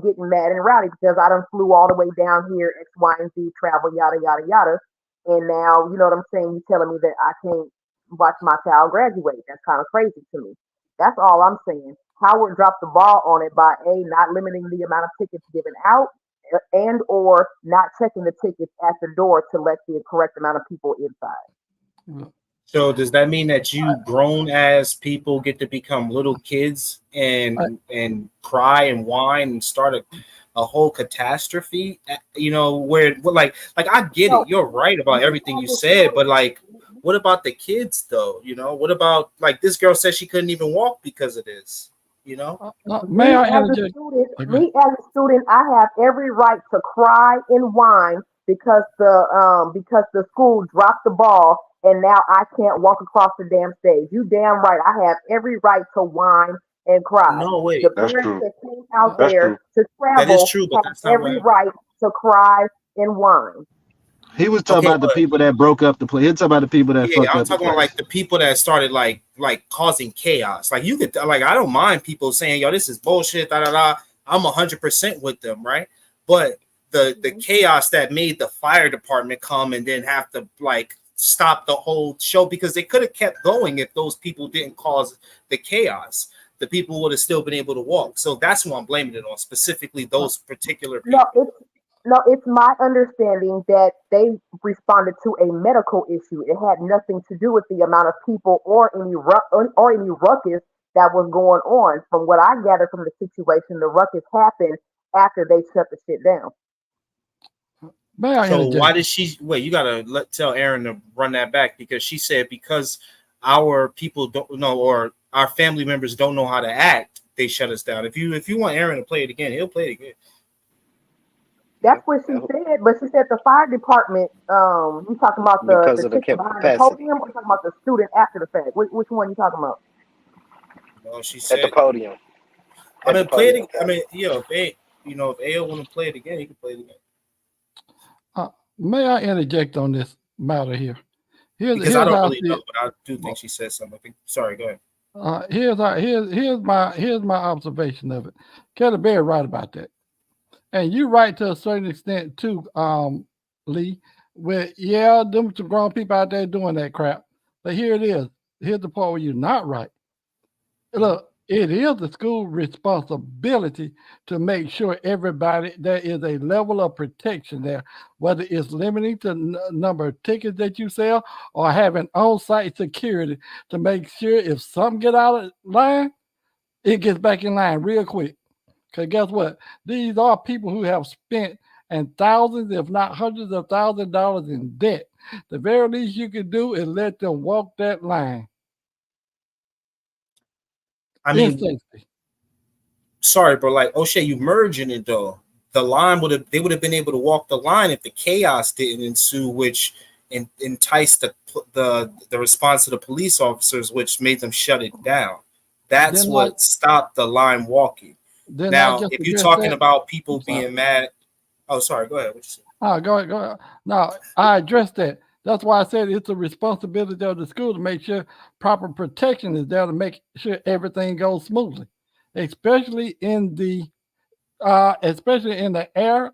getting mad and rowdy because I done flew all the way down here, X, Y, and Z, travel, yada, yada, yada. And now, you know what I'm saying, you telling me that I can't watch my child graduate. That's kind of crazy to me. That's all I'm saying. Howard dropped the ball on it by not limiting the amount of tickets given out and or not checking the tickets at the door to let the correct amount of people inside. So does that mean that you grown ass people get to become little kids and cry and whine and start a whole catastrophe? You know, where like I get it. You're right about everything you said, but like, what about the kids though? You know, what about like this girl said she couldn't even walk because of this? You know, Me as a student, I have every right to cry and whine because the school dropped the ball and now I can't walk across the damn stage. You damn right. I have every right to whine and cry. No way. The That's parents true. that came out That's there true. to That is travel true, but have that's not every what. right to cry and whine. He was talking about the people that broke up the place. He was talking about the people that fucked I'm up the talking about place. like the people that started like causing chaos. Like you could like I don't mind people saying, yo, this is bullshit, da da da. I'm 100% with them, right? But the chaos that made the fire department come and then have to like stop the whole show, because they could have kept going if those people didn't cause the chaos. The people would have still been able to walk. So that's who I'm blaming it on, specifically those particular people. It's my understanding that they responded to a medical issue. It had nothing to do with the amount of people or any ruckus that was going on. From what I gathered from the situation, the ruckus happened after they shut the shit down. So why did she wait? You gotta tell Aaron to run that back, because she said because our people don't know, or our family members don't know how to act, they shut us down. If you want Aaron to play it again, he'll play it again. That's what she said, but she said the fire department. You talking about the chick behind the podium, or you talking about the student after the fact? Which one you talking about? No, she said at the podium. I mean, play it. I mean, if AO want to play it again, he can play it again. May I interject on this matter here? Because I don't really know, but I do think she said something. Sorry, go ahead. Here's my observation of it. Kelly Berry right about that. And you're right to a certain extent too, Lee. Where them some grown people out there doing that crap. But here it is. Here's the part where you're not right. Look, it is the school responsibility to make sure everybody there is a level of protection there, whether it's limiting the number of tickets that you sell or having on-site security to make sure if something get out of line, it gets back in line real quick. Because guess what? These are people who have spent and thousands, if not hundreds of thousands of dollars in debt. The very least you can do is let them walk that line. I mean, sorry, bro. Like O'Shea, you merging it though. The line they would have been able to walk the line if the chaos didn't ensue, which enticed the response to the police officers, which made them shut it down. That's what stopped the line walking. Now, if you're talking about people being mad, oh, sorry, go ahead. What you say? Go ahead. No, I addressed that. That's why I said it's a responsibility of the school to make sure proper protection is there to make sure everything goes smoothly, especially in the era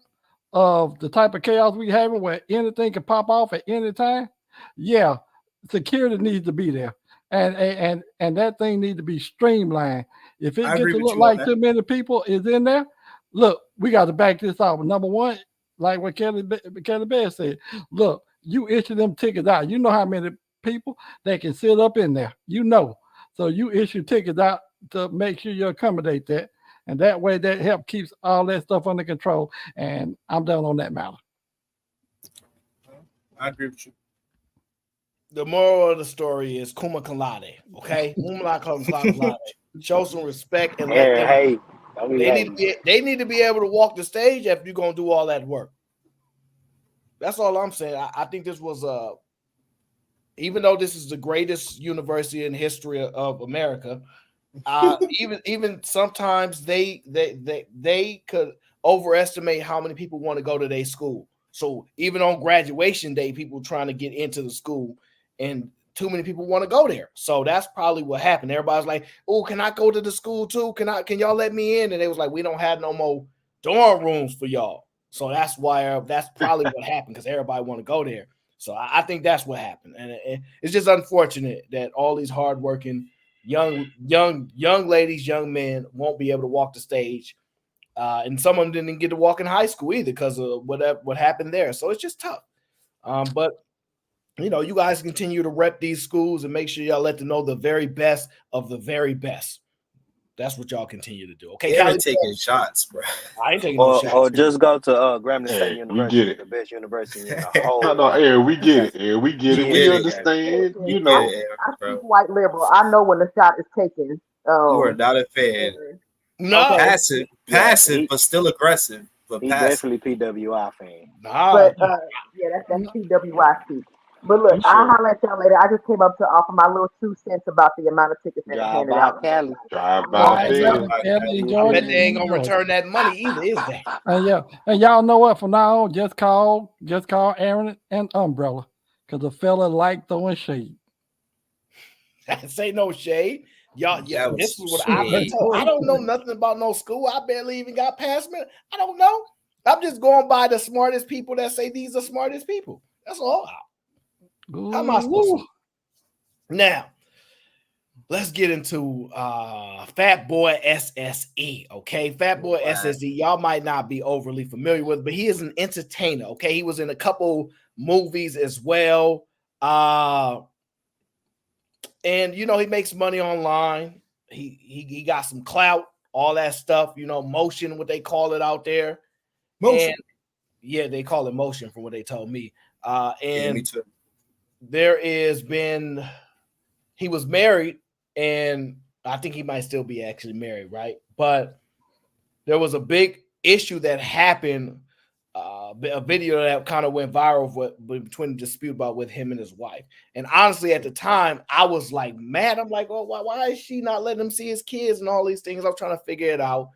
of the type of chaos we have where anything can pop off at any time. Yeah, security needs to be there, and that thing needs to be streamlined. If it gets to look like too many people is in there, look, we got to back this up. Number one, like what Kelly Bear said, look. You issue them tickets out. You know how many people that can sit up in there. So you issue tickets out to make sure you accommodate that. And that way that help keeps all that stuff under control. And I'm done on that matter. I agree with you. The moral of the story is Kuma Kalade, okay? Show some respect and let them. They need to be able to walk the stage if you're gonna do all that work. That's all I'm saying. I think this was even though this is the greatest university in history of America, even sometimes they could overestimate how many people want to go to their school. So even on graduation day, people trying to get into the school, and too many people want to go there. So that's probably what happened. Everybody's like, "Oh, can I go to the school too? Can y'all let me in?" And they was like, "We don't have no more dorm rooms for y'all." So that's probably what happened, because everybody want to go there. So I think that's what happened, and it's just unfortunate that all these hardworking young ladies, young men won't be able to walk the stage, and some of them didn't get to walk in high school either because of what happened there. So it's just tough. But you guys continue to rep these schools and make sure y'all let them know the very best of the very best. That's what y'all continue to do. Okay, Kylie, taking shots, bro. I ain't taking no shots. Or just go to Grambling State University, the best university in the whole. We get it. We get it. We understand. I speak white liberal. I know when the shot is taken. You are not a fan. No, passive, but still aggressive. But he's definitely PWI fan. But that's PWI speak. But look, I'll holler at y'all later. I just came up to offer my little 2 cents about the amount of tickets that are Drive handed by out. Cali. Drive All by right, Philly. I bet they ain't gonna return that money either, is they? And y'all know what? From now on, just call Aaron and Umbrella, because the fella like throwing shade. Say no shade. Y'all, yeah, That this was is what I've been shade. told. I don't know nothing about no school. I barely even got past me. I don't know. I'm just going by the smartest people that say these are smartest people. That's all. How am I supposed to? Now, let's get into FatBoySSE. Okay, FatBoySSE. Y'all might not be overly familiar with, but he is an entertainer. Okay, he was in a couple movies as well. And you know, he makes money online. He got some clout, all that stuff, you know, motion, what they call it out there. Motion. And yeah, they call it motion from what they told me. And me too. There is been, he was married, and I think he might still be actually married, right? But there was a big issue that happened, a video that kind of went viral between the dispute about with him and his wife. And honestly, at the time, I was like mad. I'm like, oh, why is she not letting him see his kids and all these things? I'm trying to figure it out.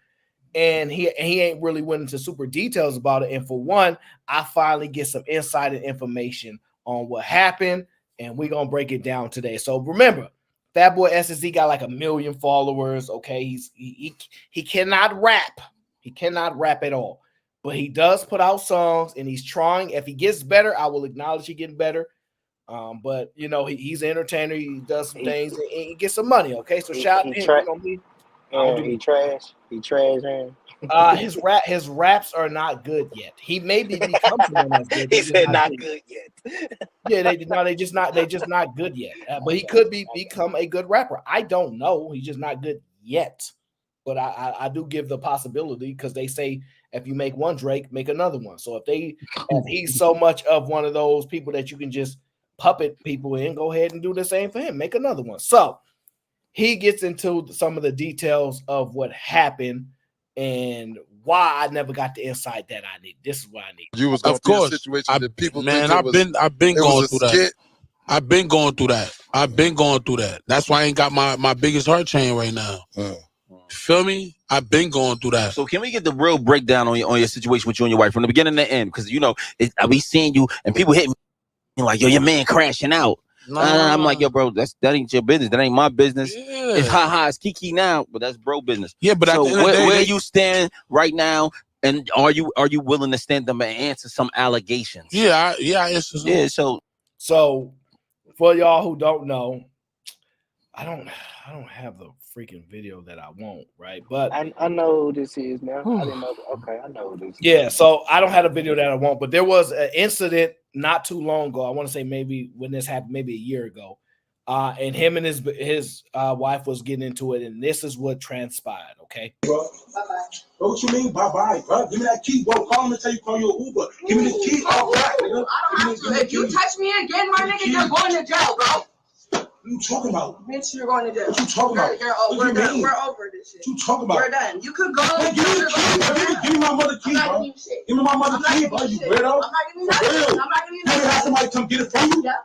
And he ain't really went into super details about it. And for one, I finally get some insider information on what happened, and we're gonna break it down today. So remember, FatBoySSE got like 1 million followers. Okay, he cannot rap. He cannot rap at all. But he does put out songs, and he's trying. If he gets better, I will acknowledge he getting better. But you know, he's an entertainer. He does some things, and he gets some money. Okay, so shout out to him. You know me. He trash. He trash, man. His raps are not good yet. He maybe becomes one that's good. He said not good yet. Yeah, they just not good yet. But he could become a good rapper. I don't know. He's just not good yet. But I do give the possibility, because they say if you make one Drake, make another one. So if he's so much of one of those people that you can just puppet people in, go ahead and do the same for him. Make another one. So he gets into some of the details of what happened and why I never got the insight that I need. This is what I need. You was going through a situation that people man, think I've been going through skit. that. I've been going through that. That's why I ain't got my biggest heart chain right now. Feel me? I've been going through that. So can we get the real breakdown on your situation with you and your wife from the beginning to the end? Because you know, I be seeing you and people hit me like, yo, your man crashing out. I'm like, yo, bro, that ain't your business. That ain't my business. Yeah. It's it's Kiki now, but that's bro business. Yeah, but so where you stand right now, and are you willing to stand them and answer some allegations? Yeah. So for y'all who don't know, I don't have the freaking video that I want, right? But I know who this is now. I didn't know. Okay, I know who this is. Yeah, so I don't have a video that I want, but there was an incident not too long ago. I want to say maybe when this happened, maybe a year ago. And him and his wife was getting into it, and this is what transpired. Okay. Bro, what you mean? Bye, bro. Give me that key, bro. Call me, tell you call your Uber. Give me the key. All right, nigga. I don't have to. If you touch me again, my nigga, you're going to jail, bro. What you talking about? Bitch, you're going to jail. What you talking about? We're done. We're over this shit. What you talking about? We're done. You could go. Hey, give me the key, bro. Give me my mother key, bro. Give me my mother key, bro. You weirdo. I'm not giving you nothing. I'm not giving you nothing. You have somebody come get it from you? Yeah.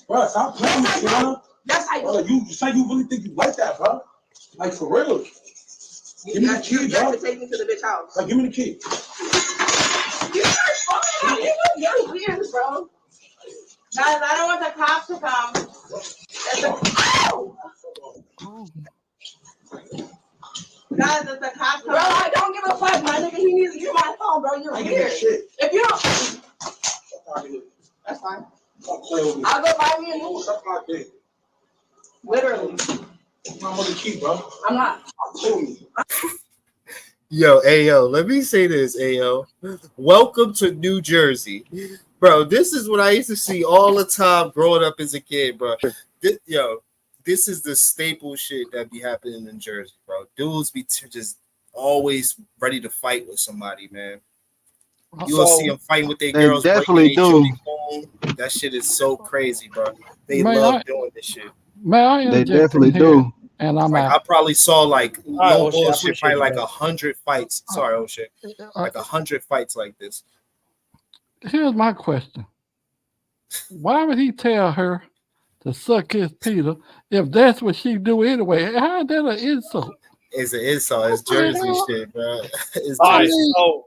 Bro, stop playing with me, bro. Yes, I do. Bro, you say you really think you like that, bro? Like, for real. Give me the key, bro. You have to take me to the bitch house. Like, give me the key. You start fucking out. You're weird, bro. Guys, I don't want the cops to come. Guys, it's the cops. Bro, I don't give a fuck, my nigga. He needs to get my phone, bro. You're weird. If you don't, that's fine. I'll go buy me a new one. Literally. My mother key, bro. I'm not. Yo, Ayo, let me say this, Ayo. Welcome to New Jersey. Bro, this is what I used to see all the time growing up as a kid, bro. This is the staple shit that be happening in Jersey, bro. Dudes be just always ready to fight with somebody, man. You will see them fighting with their girls. They definitely do. That shit is so crazy, bro. They love doing this shit. They definitely do. And I'm like, out. I probably saw like no O'Shea, bullshit, probably like you, 100 fights. Sorry, O'Shea. Like 100 fights like this. Here's my question. Why would he tell her to suck his Peter if that's what she do anyway? How is that an insult? It's an insult. It's Jersey shit, bro. It's All right, Jersey. so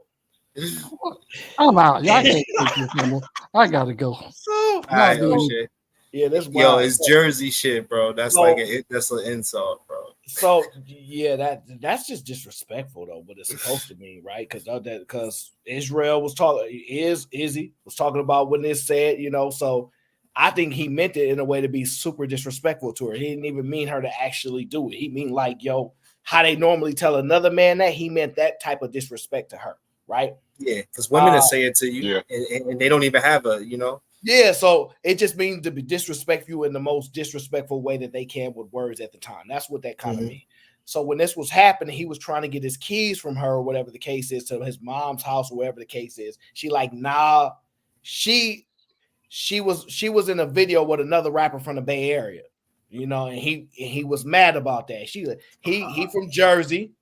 I'm out. Y'all can't take this no more. I gotta go. All right, O'Shea. Yeah, that's Yo, wild. it's Jersey shit, bro. That's like that's an insult, bro. So yeah, that's just disrespectful though. What it's supposed to mean, right? Because Israel was talking, Izzy was talking about when it said, you know. So I think he meant it in a way to be super disrespectful to her. He didn't even mean her to actually do it. He mean like, yo, how they normally tell another man that. He meant that type of disrespect to her, right? Yeah, because women are saying to you, and they don't even have a, you know. Yeah, so it just means to be disrespect you in the most disrespectful way that they can with words at the time. That's what that kind of means. So when this was happening, he was trying to get his keys from her, or whatever the case is, to his mom's house, or whatever the case is. She like, nah, she was in a video with another rapper from the Bay Area, you know, and he was mad about that. He from Jersey.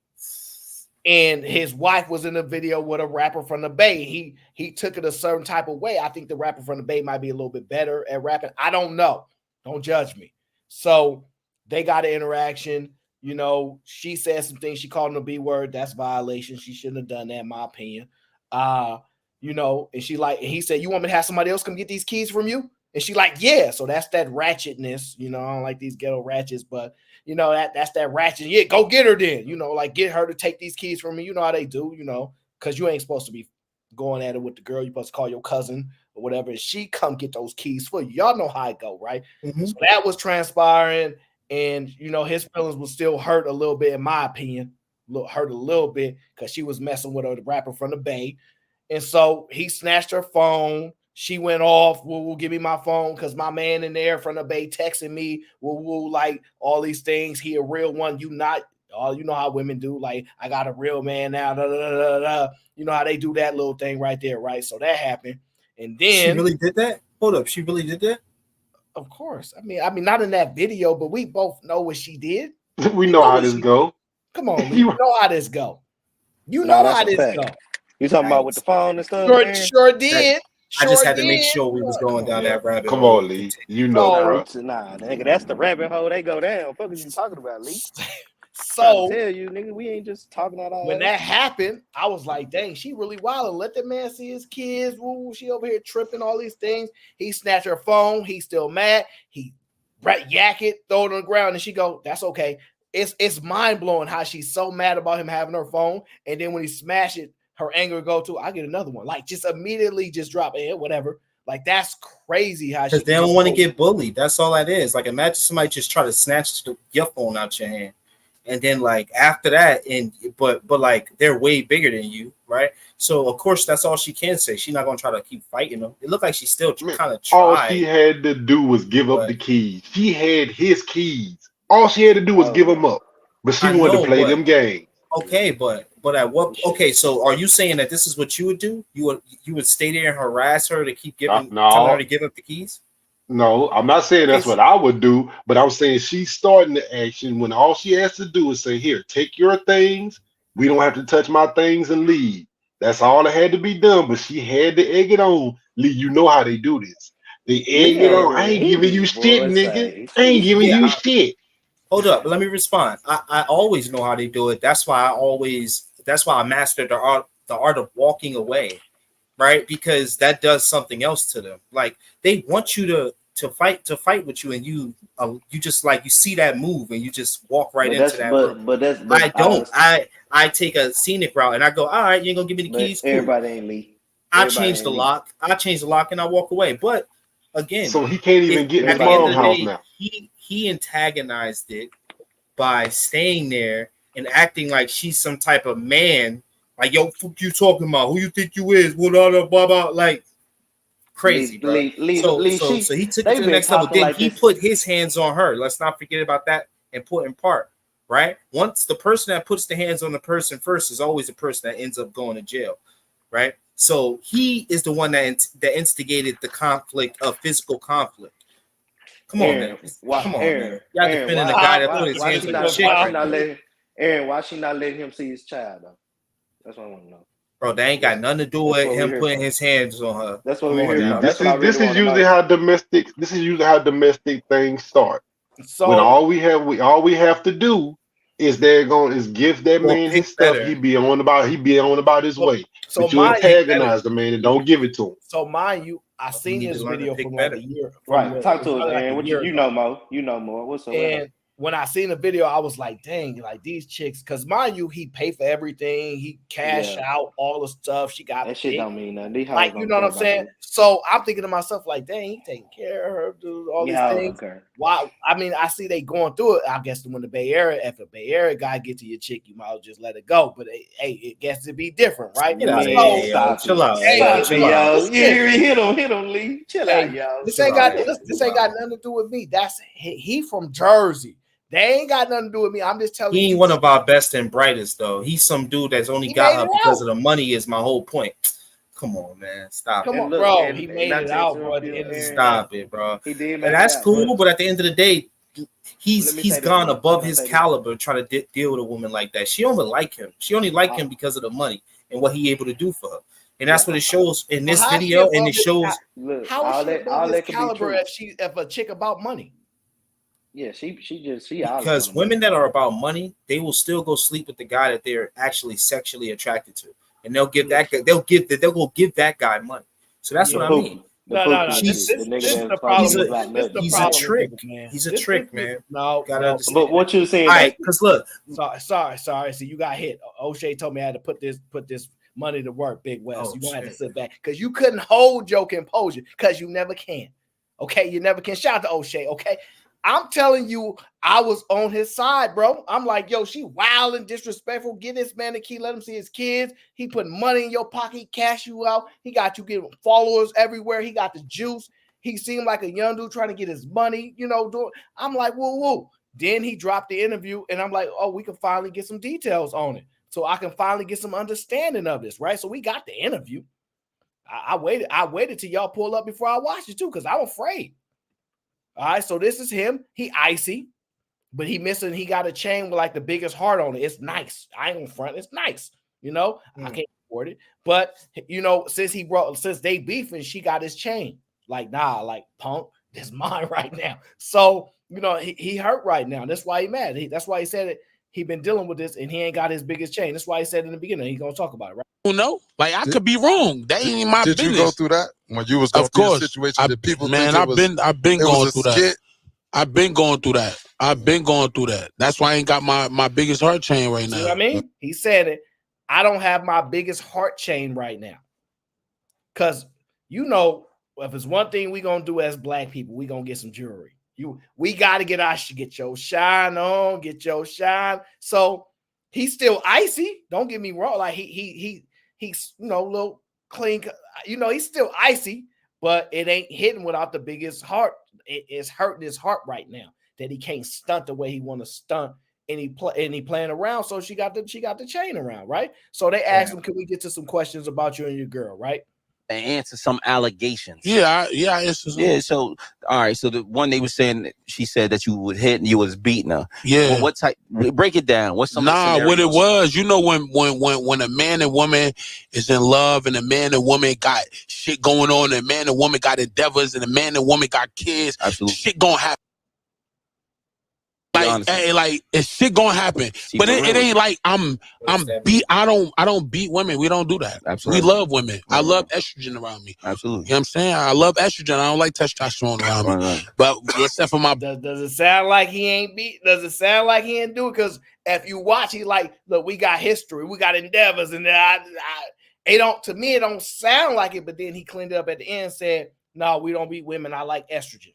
And his wife was in a video with a rapper from the Bay. He took it a certain type of way. I think the rapper from the Bay might be a little bit better at rapping. I don't know. Don't judge me. So they got an interaction. You know, she said some things. She called him a B word. That's violation. She shouldn't have done that, in my opinion. You know, and he said, "You want me to have somebody else come get these keys from you?" And she like, "Yeah." So that's that ratchetness. You know, I don't like these ghetto ratchets, but you know, that's that ratchet. Yeah, go get her then. You know, like get her to take these keys from me. You know how they do, you know, because you ain't supposed to be going at it with the girl. You're supposed to call your cousin or whatever. And she come get those keys for you. Y'all know how it go, right? So that was transpiring. And, you know, his feelings was still hurt a little bit, in my opinion. Hurt a little bit because she was messing with her, the rapper from the Bay. And so he snatched her phone. She went off. Woo, give me my phone because my man in there from the Bay texting me. Woo, like all these things. He a real one. You not. Oh, you know how women do. Like, I got a real man now. Da, da, da, da, da. You know how they do that little thing right there, right? So that happened. And then she really did that? Hold up. She really did that? Of course. I mean, not in that video, but we both know what she did. We know how this go. Come on, you know how this go. You know how this go. You talking about with the phone and stuff? Sure did. I just had to make sure we was going down that rabbit hole. Come on, Lee. You know, bro. Nah, nigga, that's the rabbit hole they go down. What is you talking about, Lee? So tell you, nigga, we ain't just talking about all when that happened, I was like, dang, she really wild. Let the man see his kids. Woo, she over here tripping, all these things. He snatched her phone. He's still mad. He yak it, throw it on the ground, and she go, that's okay. It's mind-blowing how she's so mad about him having her phone. And then when he smash it, her anger go to, I get another one. Like, just immediately just drop it, whatever. Like, that's crazy how she. Because they don't want to get bullied. That's all that is. Like, imagine somebody just try to snatch your phone out your hand. And then, like, after that, but like, they're way bigger than you, right? So, of course, that's all she can say. She's not going to try to keep fighting them. It looked like she still kind of tried. All she had to do was give up the keys. She had his keys. All she had to do was give them up. But she wanted to play them games. Okay, but at what? Okay, so are you saying that this is what you would do? You would stay there and harass her to keep telling her to give up the keys? No, I'm not saying that's what I would do, but I'm saying she's starting the action when all she has to do is say, "Here, take your things. We don't have to touch my things and leave." That's all that had to be done. But she had to egg it on. Lee, you know how they do this. They egg it on. I ain't giving you shit, nigga. I ain't giving you shit. Hold up, let me respond. I always know how they do it. That's why I mastered the art of walking away, right? Because that does something else to them. Like, they want you to fight with you, and you just like, you see that move and you just walk right into that. I take a scenic route and I go, all right, you ain't gonna give me the keys. Cool. Everybody ain't Lee. I change the lock. And I walk away. But again, so he can't even get in his mom's house now. He antagonized it by staying there and acting like she's some type of man. Like, yo, fuck you talking about? Who you think you is? What blah blah blah? Like, crazy, bro. So he took it to the next level. Then he put his hands on her. Let's not forget about that important part, right? Once the person that puts the hands on the person first is always the person that ends up going to jail, right? So he is the one that instigated the conflict of physical conflict. Come on, man. Come on, man. Y'all defending the guy that put his hands on the chick. Aaron, why she not letting him see his child, though? That's what I want to know. Bro, they ain't got nothing to do with him putting his hands on her. That's what we're here for. This is usually how domestic things start. So when all we have to do is give that man his stuff. He be on about his way. So but you antagonize the man and don't give it to him. So mind you, I seen this video from like a year. Right, talk to us, man. What you know more? You know more. What's up? And when I seen the video, I was like, dang, like these chicks, because mind you, he paid for everything. He cashed out all the stuff. She got that shit don't mean nothing. Like, you know what I'm saying? So I'm thinking to myself, like, dang, he taking care of her, dude, all these things. Why? I mean, I see they going through it. I guess when the Bay Area, if a Bay Area guy get to your chick, you might as well just let it go. But hey, it gets to be different, right? Chill out. Hit him, Lee. Chill out, y'all. This ain't got nothing to do with me. That's he from Jersey. They ain't got nothing to do with me. I'm just telling you. He ain't one of our best and brightest, though. He's some dude that's only got her because of the money is my whole point. Come on, man. Stop. Come on, bro. He made it out, bro. Stop it, bro. He did, and that's cool, but at the end of the day, he's gone above his caliber trying to deal with a woman like that. She don't even like him. She only like him because of the money and what he able to do for her. And that's what it shows in this video. And it shows how is she above his caliber if a chick about money. Yeah, she because women that are about money, they will still go sleep with the guy that they're actually sexually attracted to, and they'll give that they'll go give that guy money. So that's what I mean. No. He's a trick. He's a trick, man. No, but what you saying? All right, because look, sorry. So you got hit. O'Shea told me I had to put this money to work, Big West. You gonna have to sit back because you couldn't hold your composure because you never can. Okay, you never can. Shout out to O'Shea. Okay. I'm telling you, I was on his side, bro. I'm like, yo, she wild and disrespectful. Get this man the key. Let him see his kids. He put money in your pocket. He cash you out. He got you getting followers everywhere. He got the juice. He seemed like a young dude trying to get his money, doing. I'm like, woo. Then he dropped the interview, and I'm like, oh, we can finally get some details on it. So I can finally get some understanding of this, right? So we got the interview. I waited till y'all pull up before I watched it, too, because I'm afraid. All right, so this is him. He icy, but he missing. He got a chain with like the biggest heart on it. It's nice. I ain't gonna front. It's nice. I can't afford it. But since they beefing, she got his chain. Like, nah, like punk, this mine right now. So he hurt right now. That's why he mad. That's why he said it. He been dealing with this, and he ain't got his biggest chain. That's why he said in the beginning he's gonna talk about it, right? No, like I could be wrong. That ain't my business. Did you go through that when you was going through the situation? Did people think I've been going through that. I've been going through that. That's why I ain't got my biggest heart chain right now. See what I mean? He said it. I don't have my biggest heart chain right now. Because if it's one thing we gonna do as black people, we gonna get some jewelry. We gotta get your shine on, get your shine. So he's still icy. Don't get me wrong. Like he's a little clean. He's still icy, but it ain't hitting without the biggest heart. It's hurting his heart right now that he can't stunt the way he want to stunt, and he playing around. So she got the chain around, right? So they asked him, "Can we get to some questions about you and your girl?" Right? And answer some allegations. Yeah. Yeah. So all right. So the one they were saying, she said that you would hit and you was beating her. Yeah. Well, what type? Break it down. What's some? What it was? When a man and woman is in love, and a man and woman got shit going on, and a man and woman got endeavors, and a man and woman got kids. Absolutely. Shit gonna happen. It's shit gonna happen, but it ain't like I'm beat. I don't beat women. We don't do that. Absolutely. We love women. I love estrogen around me. Absolutely. You know what I'm saying? I love estrogen. I don't like testosterone around me. But except for my does it sound like he ain't beat? Does it sound like he ain't do it? Because if you watch, he like, look, we got history, we got endeavors, and it don't. To me, it don't sound like it. But then he cleaned it up at the end, and said, "No, we don't beat women. I like estrogen."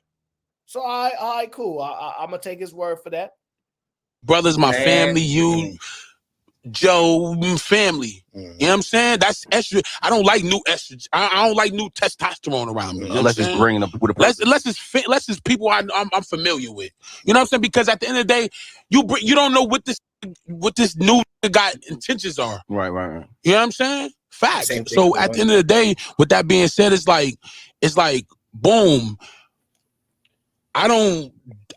So, all right, cool. I'm going to take his word for that. Brothers, my family, you, Joe, family. You know what I'm saying? That's estrogen. I don't like new estrogen. I don't like new testosterone around me. You know unless it's bringing up people. Unless it's people I'm familiar with. You know what I'm saying? Because at the end of the day, you don't know what this new guy intentions are. Right. You know what I'm saying? Facts. So at the end of the day, with that being said, it's like, boom. I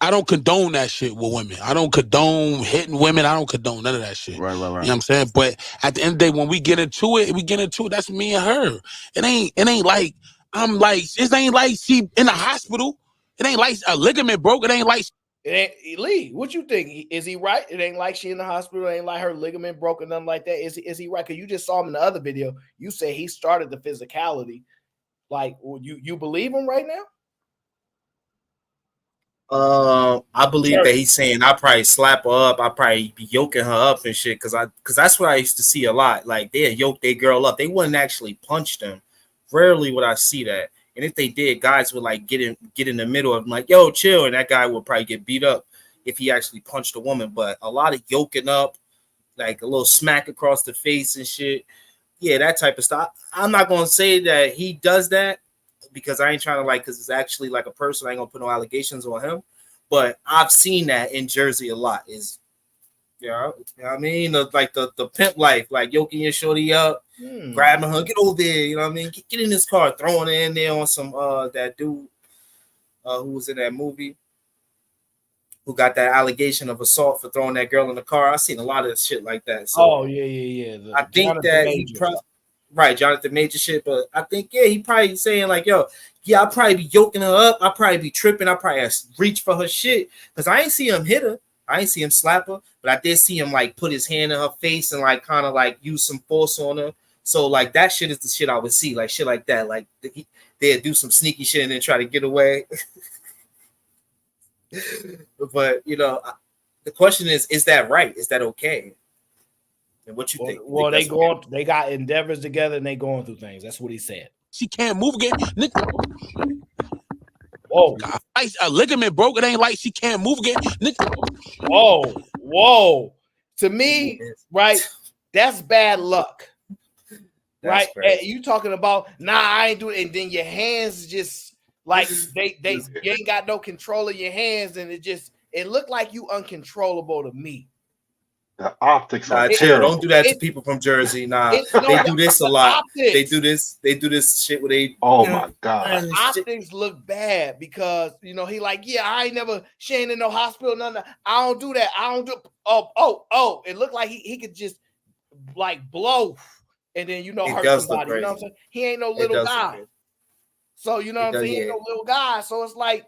I don't condone that shit with women. I don't condone hitting women. I don't condone none of that shit. Right. You know what I'm saying? But at the end of the day, when we get into it, that's me and her. It ain't like I'm like, it ain't like she in the hospital. It ain't like a ligament broke. It ain't like Lee, what you think? Is he right? It ain't like she in the hospital. It ain't like her ligament broken, nothing like that. Is he right? Because you just saw him in the other video. You say he started the physicality. Like, you believe him right now? I believe that he's saying I probably slap her up. I probably be yoking her up and shit. Cause that's what I used to see a lot. Like they yoke their girl up. They wouldn't actually punch them. Rarely would I see that. And if they did, guys would like get in the middle of them, like, yo, chill. And that guy would probably get beat up if he actually punched a woman. But a lot of yoking up, like a little smack across the face and shit. Yeah, that type of stuff. I'm not gonna say that he does that because I ain't trying to because it's actually like a person. I ain't gonna put no allegations on him. But I've seen that in Jersey a lot. Is you know what I mean? Like the pimp life, like yoking your shorty up, grabbing her, get over there, you know what I mean? Get in this car, throwing it in there on some that dude who was in that movie who got that allegation of assault for throwing that girl in the car. I've seen a lot of shit like that. So yeah. I think that he right, Jonathan Major shit, but I think he probably saying like, yo, I'll probably be yoking her up, I'll probably be tripping, I'll probably reach for her shit. Because I ain't see him hit her, I ain't see him slap her, but I did see him like put his hand in her face and like kind of like use some force on her. So like that shit is the shit I would see, like shit like that. Like they'd do some sneaky shit and then try to get away. But the question is that right? Is that okay? And what you think? Well, they got endeavors together and they going through things. That's what he said. she can't move again. Whoa. Like a ligament broke. It ain't like she can't move again. Whoa. To me, right, that's bad luck. Right? And you talking about, I ain't doing it, and then your hands just like they you ain't got no control of your hands, and it looked like you uncontrollable to me. The optics are terrible. Don't do that to people from Jersey. They do this a lot. They do this shit where they. Oh my god! The optics look bad because he like, I ain't never in no hospital. Nothing. I don't do that. I don't do. Oh! It looked like he could just like blow, and then hurt somebody. You know what I'm saying? He ain't no little guy. So you know what I'm saying? He ain't no little guy. So it's like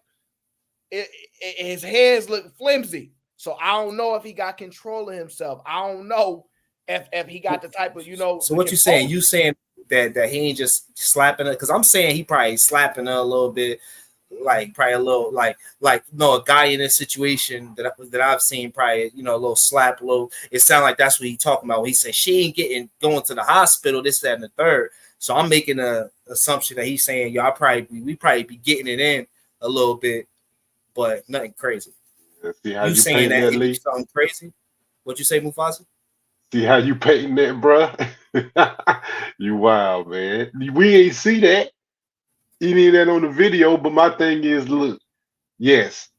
his hands look flimsy. So I don't know if he got control of himself. I don't know if he got the type of So what you saying? You saying that he ain't just slapping her? Because I'm saying he probably slapping her a little bit, like probably a little like a guy in this situation that I've seen probably a little slap, a little. It sounds like that's what he talking about when he said she ain't going to the hospital, this, that, and the third. So I'm making a assumption that he's saying we probably be getting it in a little bit, but nothing crazy. See how you saying that, Lee? Something crazy? What you say, Mufasa? See how you painting that, bro? You wild, man. We ain't see that. You need that on the video, but my thing is, look, yes,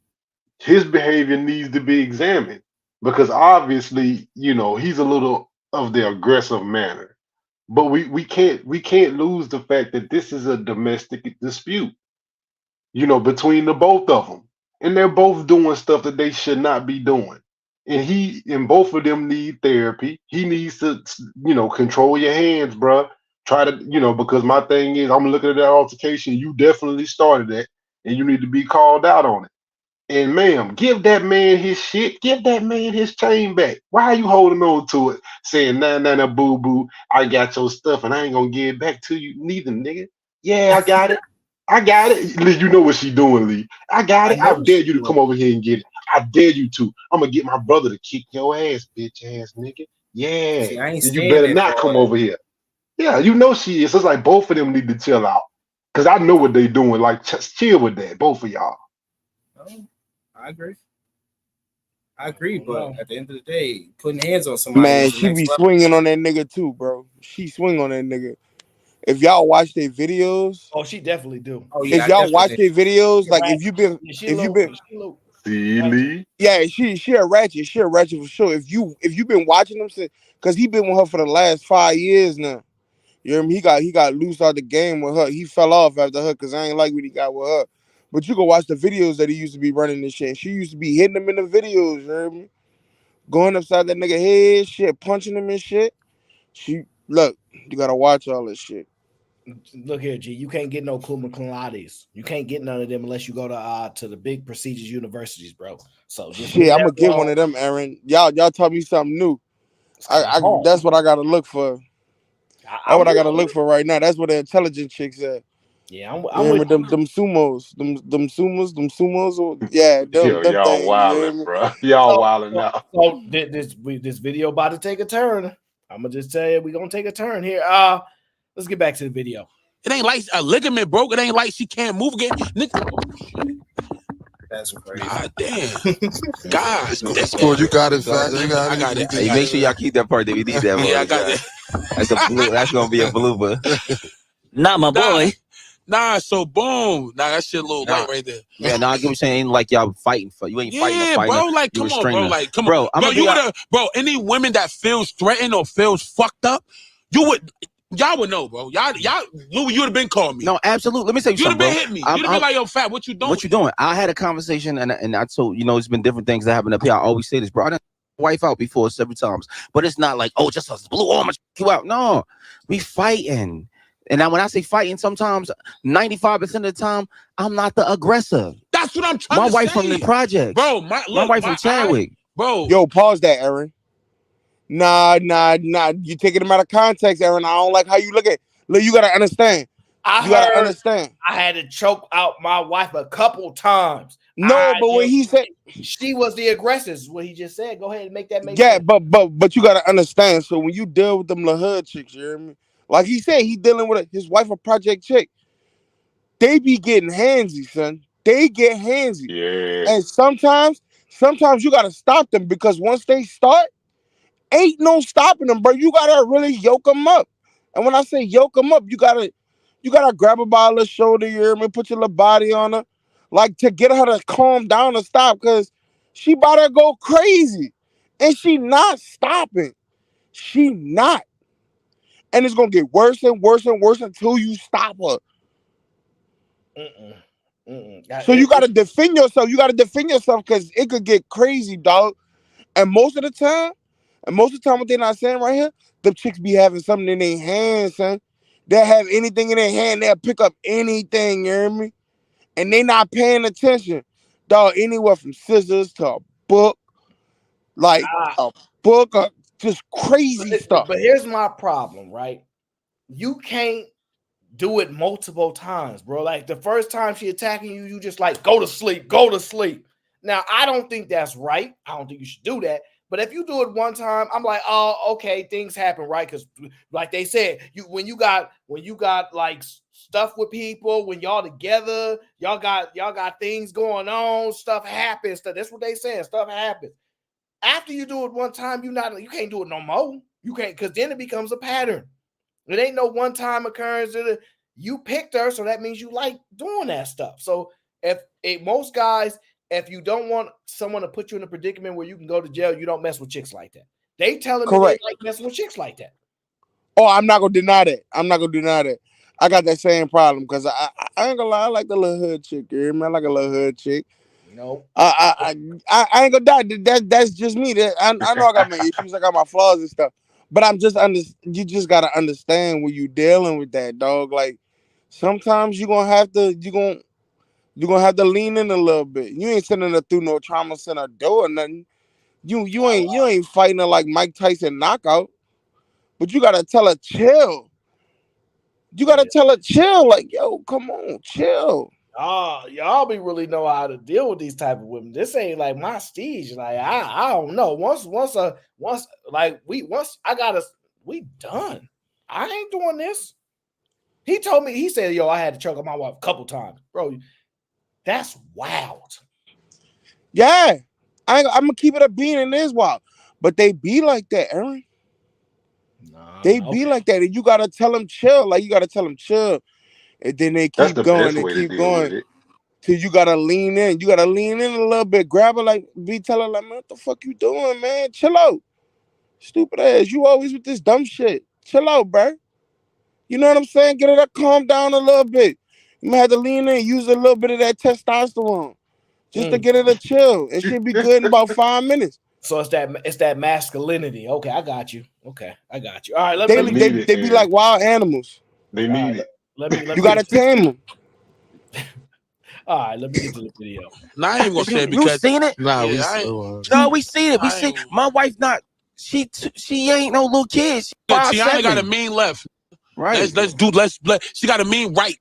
his behavior needs to be examined because obviously, he's a little of the aggressive manner. But we can't lose the fact that this is a domestic dispute, between the both of them. And they're both doing stuff that they should not be doing. And both of them need therapy. He needs to, control your hands, bro. Try to, because my thing is, I'm looking at that altercation. You definitely started that, and you need to be called out on it. And ma'am, give that man his shit. Give that man his chain back. Why are you holding on to it, saying, nah, boo boo, I got your stuff, and I ain't gonna give it back to you neither, nigga. Yeah, I got it. I got it. Lee, you know what she doing, Lee. I got it. I dare you to come over here and get it. I dare you to. I'm gonna get my brother to kick your ass, bitch ass nigga. Yeah. See, I ain't and you better not come over here. Yeah, she is. It's like both of them need to chill out. Cause I know what they doing. Like, just chill with that, both of y'all. I agree, but at the end of the day, putting hands on somebody. Man, she be swinging on that nigga too, bro. She swing on that nigga. If y'all watch their videos, she definitely do. If y'all watch their videos, like if you've been, See, Lee. Yeah, she a ratchet. She a ratchet for sure. If you've been watching him since, cause he been with her for the last 5 years now. You know what I mean? He got loose out the game with her. He fell off after her because I ain't like what he got with her. But you go watch the videos that he used to be running this shit. And she used to be hitting him in the videos, you heard me? Going upside that nigga head, shit, punching him and shit. Look, you gotta watch all this shit. Look here, G. You can't get no cum laudes. You can't get none of them unless you go to the big prestigious universities, bro. So shit, I'm gonna get one of them, Aaron. Y'all taught me something new. That's what I gotta look for. That's what I gotta look for right now. That's what the intelligent chicks at. Yeah, I'm with them sumos, them sumos. Yeah, them y'all things. wilding, bro. Y'all wilding out. So this video about to take a turn. I'm gonna just tell you, we're gonna take a turn here. Let's get back to the video. It ain't like a ligament broke. It ain't like she can't move again. That's crazy. God damn. God. That's cool. You got it, fat. I got it. Hey, make sure y'all keep that part. That we need that. Yeah, I got it. That's gonna be a blooper. Not my boy. Nah, so boom. Nah, that shit a little light right there. Yeah, I get what you're saying. Ain't like y'all fighting for you. Ain't fighting to fight. Bro, like, come on, bro. Like, come on. Bro, you would bro, any women that feels threatened or feels fucked up, y'all would know, bro. Louis, you would have been calling me. No, absolutely. Let me say something, You'd have been hitting me. You'd have been like, yo, fat, what you doing? What you doing? I had a conversation and I told, it's been different things that happen up here. I always say this, bro. I done wife out before several times, but it's not like, oh, just a blue arm you out. No, we fighting. And now when I say fighting, sometimes 95% of the time, I'm not the aggressor. That's what I'm trying to say. My wife from the project. Bro, my wife from Chadwick. Bro. Yo, pause that, Aaron. Nah. You taking them out of context, Aaron. I don't like how you look at it. Look, you gotta understand. You gotta understand. I had to choke out my wife a couple times. But when he said she was the aggressor, is what he just said. Go ahead and make sense. but you gotta understand. So when you deal with them little hood chicks, you hear me? Like he said, he dealing with his wife, a project chick. They be getting handsy, son. They get handsy. Yeah. And sometimes you gotta stop them because once they start, ain't no stopping them, bro. You gotta really yoke them up. And when I say yoke them up, you gotta grab her by the shoulder, you hear me? Put your little body on her, like to get her to calm down and stop, because she about to go crazy, and she not stopping. She not. And it's gonna get worse and worse and worse until you stop her. So you gotta defend yourself. You gotta defend yourself because it could get crazy, dog. And most of the time, what they're not saying right here, the chicks be having something in their hands, son. They'll have anything in their hand. They'll pick up anything, you hear me? And they not paying attention, dog. Anywhere from scissors to a book, like a book, just crazy stuff. But here's my problem, right? You can't do it multiple times, bro. Like the first time she attacking you, you just like go to sleep. Now I don't think that's right. I don't think you should do that. But if you do it one time, I'm like, oh, okay, things happen, right? Because like they said, when you got like stuff with people, when y'all together, y'all got things going on, stuff happens. That's what they saying. Stuff happens. After you do it one time, you can't do it no more. You can't, because then it becomes a pattern. It ain't no one-time occurrence. You picked her, so that means you like doing that stuff. So if most guys, if you don't want someone to put you in a predicament where you can go to jail, you don't mess with chicks like that. They telling me they like messing with chicks like that. Oh, I'm not gonna deny that. I got that same problem because I ain't gonna lie, I like the little hood chick. You hear me? I like a little hood chick. No, I ain't gonna die. That's just me. I know I got my issues. I got my flaws and stuff. But you just gotta understand when you dealing with that, dog. Like sometimes you're gonna have to lean in a little bit. You ain't sending her through no trauma center door or nothing. You ain't fighting her like Mike Tyson knockout. But you gotta tell her chill. You gotta tell her chill. Like, yo, come on, chill. Y'all be really know how to deal with these type of women. This ain't like my stage. Like I don't know. We done. I ain't doing this. He told me, he said, yo, I had to choke on my wife a couple times. Bro, that's wild. Yeah. I'm gonna keep it a bean in this wild. But they be like that, Aaron. They be like that. And you gotta tell them chill. Like you gotta tell them chill. And then they keep going and keep going till you gotta lean in. You gotta lean in a little bit. Grab her like, tell her like, man, what the fuck you doing, man? Chill out. Stupid ass. You always with this dumb shit. Chill out, bro. You know what I'm saying? Get her to calm down a little bit. You might have to lean in, use a little bit of that testosterone just to get it a chill. It should be good in about 5 minutes. So it's that masculinity. Okay, I got you. Okay, I got you. All right, They be like wild animals. They need it. Let me You gotta tame them. All right, let me get to the video. Nah, I ain't gonna say it You because seen it? nah, No, we seen it. We seen my wife not. She ain't no little kid. She 5'7". Tiana got a mean left. Right. Let's she got a mean right.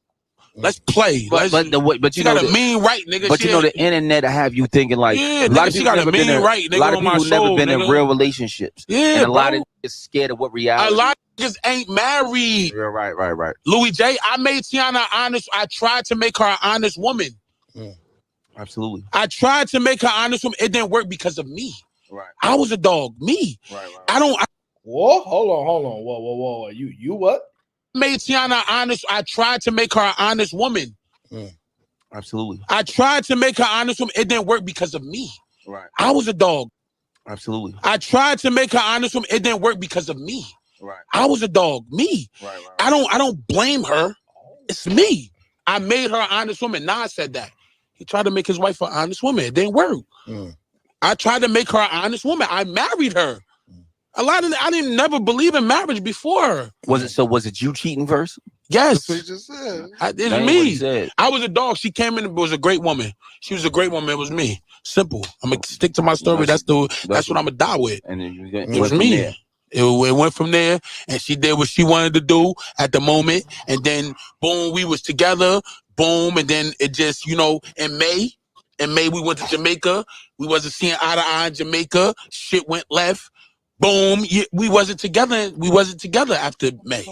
Let's play. But you she know got a mean right, nigga. But you know the internet have you thinking like yeah, a lot nigga, of she people got a never been mean in right, nigga, a lot of on my people never soul, been in nigga. real relationships. Yeah, and a lot bro. of niggas scared of what reality. A lot of niggas ain't married. Yeah, right. Louis J, I made Tiana honest. I tried to make her an honest woman. Absolutely. I tried to make her honest woman. It didn't work because of me. Right. I was a dog. Me. Right. Whoa, hold on. Whoa. You what? Made Tiana honest. I tried to make her an honest woman. Absolutely. I tried to make her honest woman. It didn't work because of me. Right. I was a dog. Absolutely. I tried to make her honest woman. It didn't work because of me. Right. I was a dog. Me. Right. I don't blame her. It's me. I made her an honest woman. Nas said that. He tried to make his wife an honest woman. It didn't work. I tried to make her an honest woman. I married her. I didn't never believe in marriage before. Was it you cheating first? Yes. That's what he just said. It's That ain't me. what he said. I was a dog. She came in and was a great woman. She was a great woman. It was me. Simple. I'm gonna stick to my story. That's what I'm gonna die with. And then It was me. It went from there, and she did what she wanted to do at the moment, and then boom, we was together. Boom, and then it just, in May we went to Jamaica. We wasn't seeing eye to eye in Jamaica. Shit went left. Boom, we wasn't together. We wasn't together after May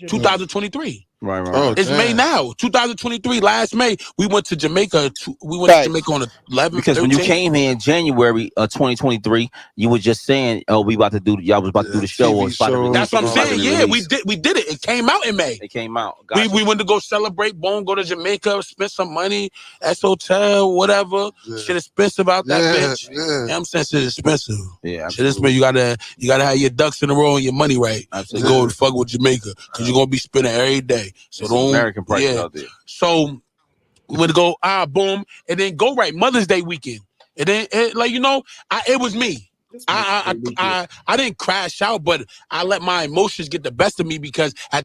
2023. Right. It's May now, 2023. Last May, we went to Jamaica. We went to Jamaica on the 11th. Because 13th. when you came here in January 2023, you were just saying, "Oh, y'all was about to do the show." Or That's what I'm saying. Yeah, we did it. It came out in May. It came out. We went to go celebrate. Boom, go to Jamaica, spend some money, S Hotel, whatever. Shit expensive out that bitch. Yeah. You know what I'm saying? Shit expensive. Yeah, shit expensive. You gotta have your ducks in a row and your money right. Absolutely. To go and fuck with Jamaica, because you're gonna be spending every day. So don't American prices out there. So we went to go boom, and then go right Mother's Day weekend. And then it was me. I didn't crash out, but I let my emotions get the best of me because I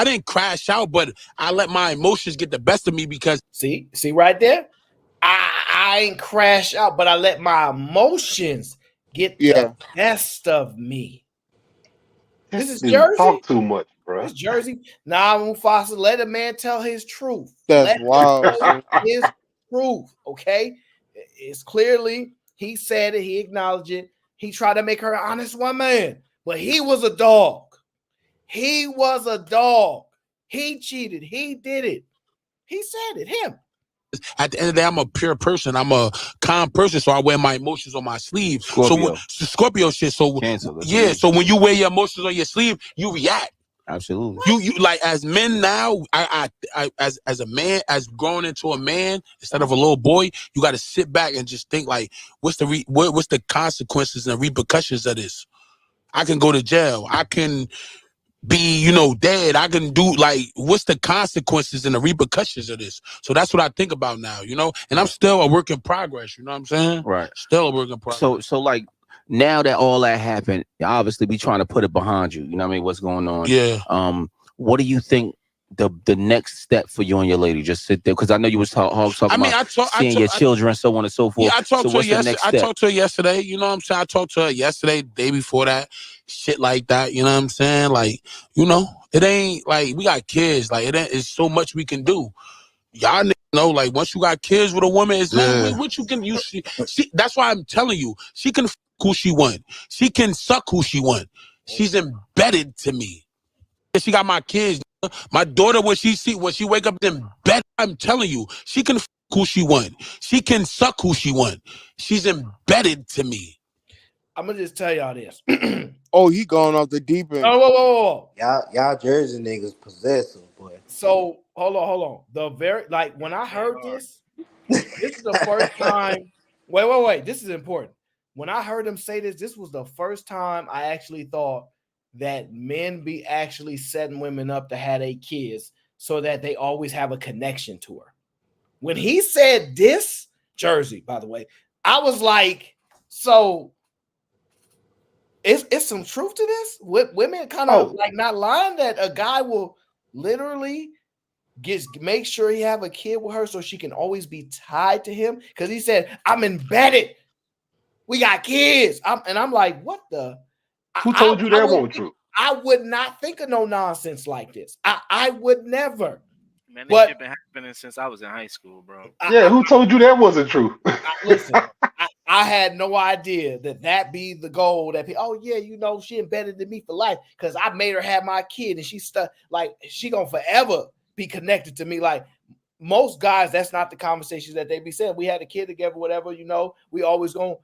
didn't crash out, but I let my emotions get the best of me because see right there. I ain't crash out, but I let my emotions get the best of me. This is Jersey. Talk too much, bro. This Jersey. Nah, Mufasa, let a man tell his truth. That's wild. His truth, okay? It's clearly he said it. He acknowledged it. He tried to make her an honest woman, but he was a dog. He was a dog. He cheated. He did it. He said it. Him. at the end of the day, I'm a pure person. I'm a calm person, so I wear my emotions on my sleeve. Scorpio. So Scorpio shit. So Cancer, yeah. So when you wear your emotions on your sleeve, you react. Absolutely. You like as men now. I as a man, as growing into a man instead of a little boy, you got to sit back and just think like, what's the consequences and repercussions of this? I can go to jail. I can be, dead. I can do what's the consequences and the repercussions of this? So that's what I think about now, and I'm still a work in progress. You know what I'm saying? Right. Still a work in progress. So like now that all that happened, obviously we trying to put it behind you. You know what I mean? What's going on? Yeah. What do you think the next step for you and your lady? Just sit there, because I know you was talking about seeing your children, so on and so forth. Yeah, I talked to her yesterday. I talked to her yesterday. You know what I'm saying? I talked to her yesterday, day before that, shit like that. You know what I'm saying? Like, it ain't like we got kids. Like it's so much we can do. Y'all know, like once you got kids with a woman, it's man, what you can she, that's why I'm telling you, she can f who she want. She can suck who she want. She's embedded to me. She got my kids. My daughter, when she wake up in bed, I'm telling you, she can f who she want. She can suck who she want. She's embedded to me. I'm gonna just tell y'all this. Oh, he going off the deep end. Oh, whoa. Y'all Jersey niggas possessive, boy. So hold on. When I heard this is the first time. Wait. This is important. When I heard him say this was the first time I actually thought that men be actually setting women up to have their kids so that they always have a connection to her. When he said this, Jersey, by the way, I was like, so it's some truth to this? Women kind of like not lying that a guy will literally make sure he have a kid with her so she can always be tied to him, because he said, I'm embedded. We got kids. I'm like, what the? Who told you that wasn't true? I would not think of no nonsense like this. I would never. Man, this shit been happening since I was in high school, bro. Yeah, who told you that wasn't true? Listen, I had no idea that be the goal. That she embedded in me for life because I made her have my kid, and she stuck like she gonna forever be connected to me. Like most guys, that's not the conversations that they be saying. We had a kid together, whatever, we always gonna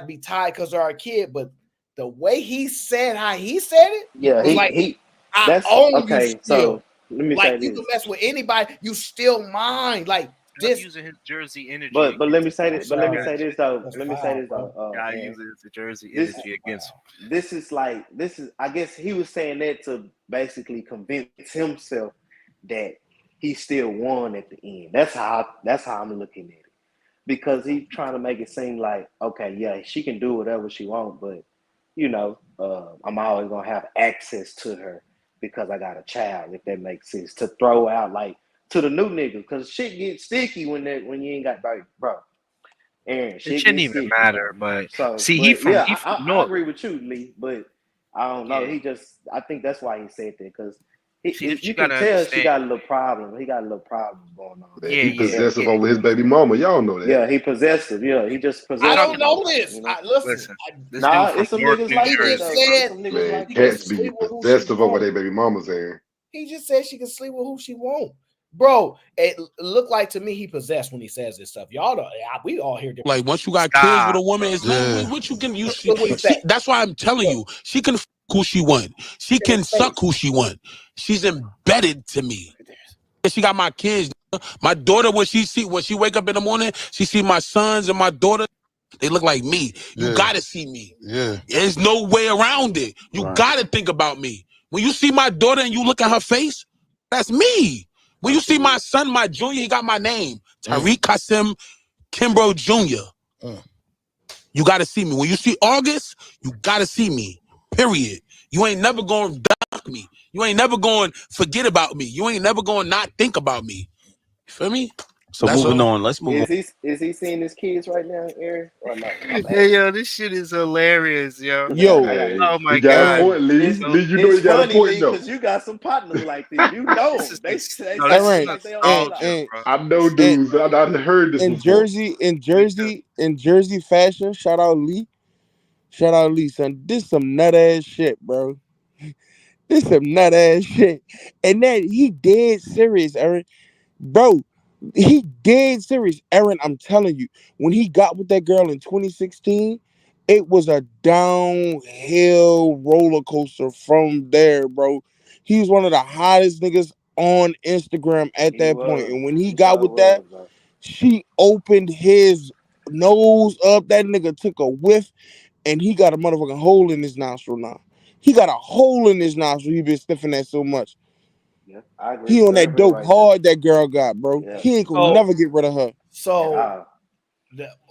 be tied because of our kid. But the way he said how he said it, I own you still. So let me say you this. can mess with anybody, you still mine. Like this using his Jersey energy. But let me say this. But let me say this though. Guy using his Jersey energy against him. This is. I guess he was saying that to basically convince himself that he still won at the end. That's how I'm looking at it, because he's trying to make it seem like, okay, yeah, she can do whatever she wants, but I'm always gonna have access to her because I got a child. If that makes sense, to throw out like to the new niggas, because shit gets sticky when you ain't got baby, bro. And it shouldn't even sticky, matter. But so, see, I agree with you, Lee, but I don't know. Yeah. I think that's why he said that, because See, you can tell she got a little problem. He got a little problems going on. Yeah, he possessive over his baby mama. Y'all know that. Yeah, he possessive. Yeah, he just possessive. I don't know this. Listen, it's some niggas like that. Cats be possessive over their baby mamas. He just said she can sleep with who she want. Bro, it looked like to me he possessed when he says this stuff. Y'all know, we all hear different. Like once you got kids with a woman, it's literally what you can use. That's why I'm telling you, she can who she want. She can suck who she want. She's embedded to me. She got my kids. My daughter, when she wake up in the morning, she see my sons and my daughter. They look like me. You gotta see me. Yeah. There's no way around it. You gotta think about me. When you see my daughter and you look at her face, that's me. When you see my son, my junior, he got my name. Tariq Kasim Kimbrough Jr. You gotta see me. When you see August, you gotta see me. Period. You ain't never gonna duck me. You ain't never gonna forget about me. You ain't never gonna not think about me. You feel me? So moving on. Let's move on. Is he seeing his kids right now, Aaron? Or no? Hey, yo, this shit is hilarious, yo. Oh my you got god. a point, Lee. Lee, you know you got a point, though. Because you got some partners like this. You know, I know dudes. I heard this in Jersey fashion. Shout out Lee, son. This some nut ass shit, bro. This some nut ass shit, and that he dead serious, Aaron, bro. He dead serious, Aaron. I'm telling you, when he got with that girl in 2016, it was a downhill roller coaster from there, bro. He was one of the hottest niggas on Instagram at that point. And when he got with that, she opened his nose up. That nigga took a whiff, and he got a motherfucking hole in his nostril now. He got a hole in his nostril. He been sniffing that so much. Yeah, I agree. He on that dope hard that girl got, bro. Yeah. He ain't gonna never get rid of her. So,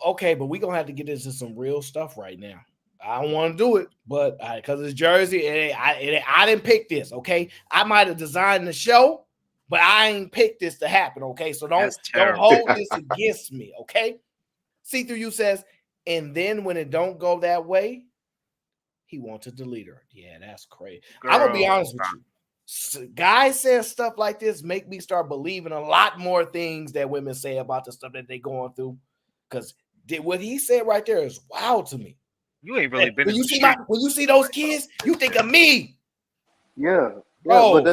okay, but we gonna have to get into some real stuff right now. I don't want to do it, but because it's Jersey, I didn't pick this. Okay, I might have designed the show, but I ain't picked this to happen. Okay, so don't hold this against me. Okay, see through you says, and then when it don't go that way, he wants to delete her. Yeah, that's crazy. I'm gonna be honest with you. Guys saying stuff like this make me start believing a lot more things that women say about the stuff that they going through. Because what he said right there is wild to me. You ain't really been. When you see those kids, you think of me. Yeah, bro.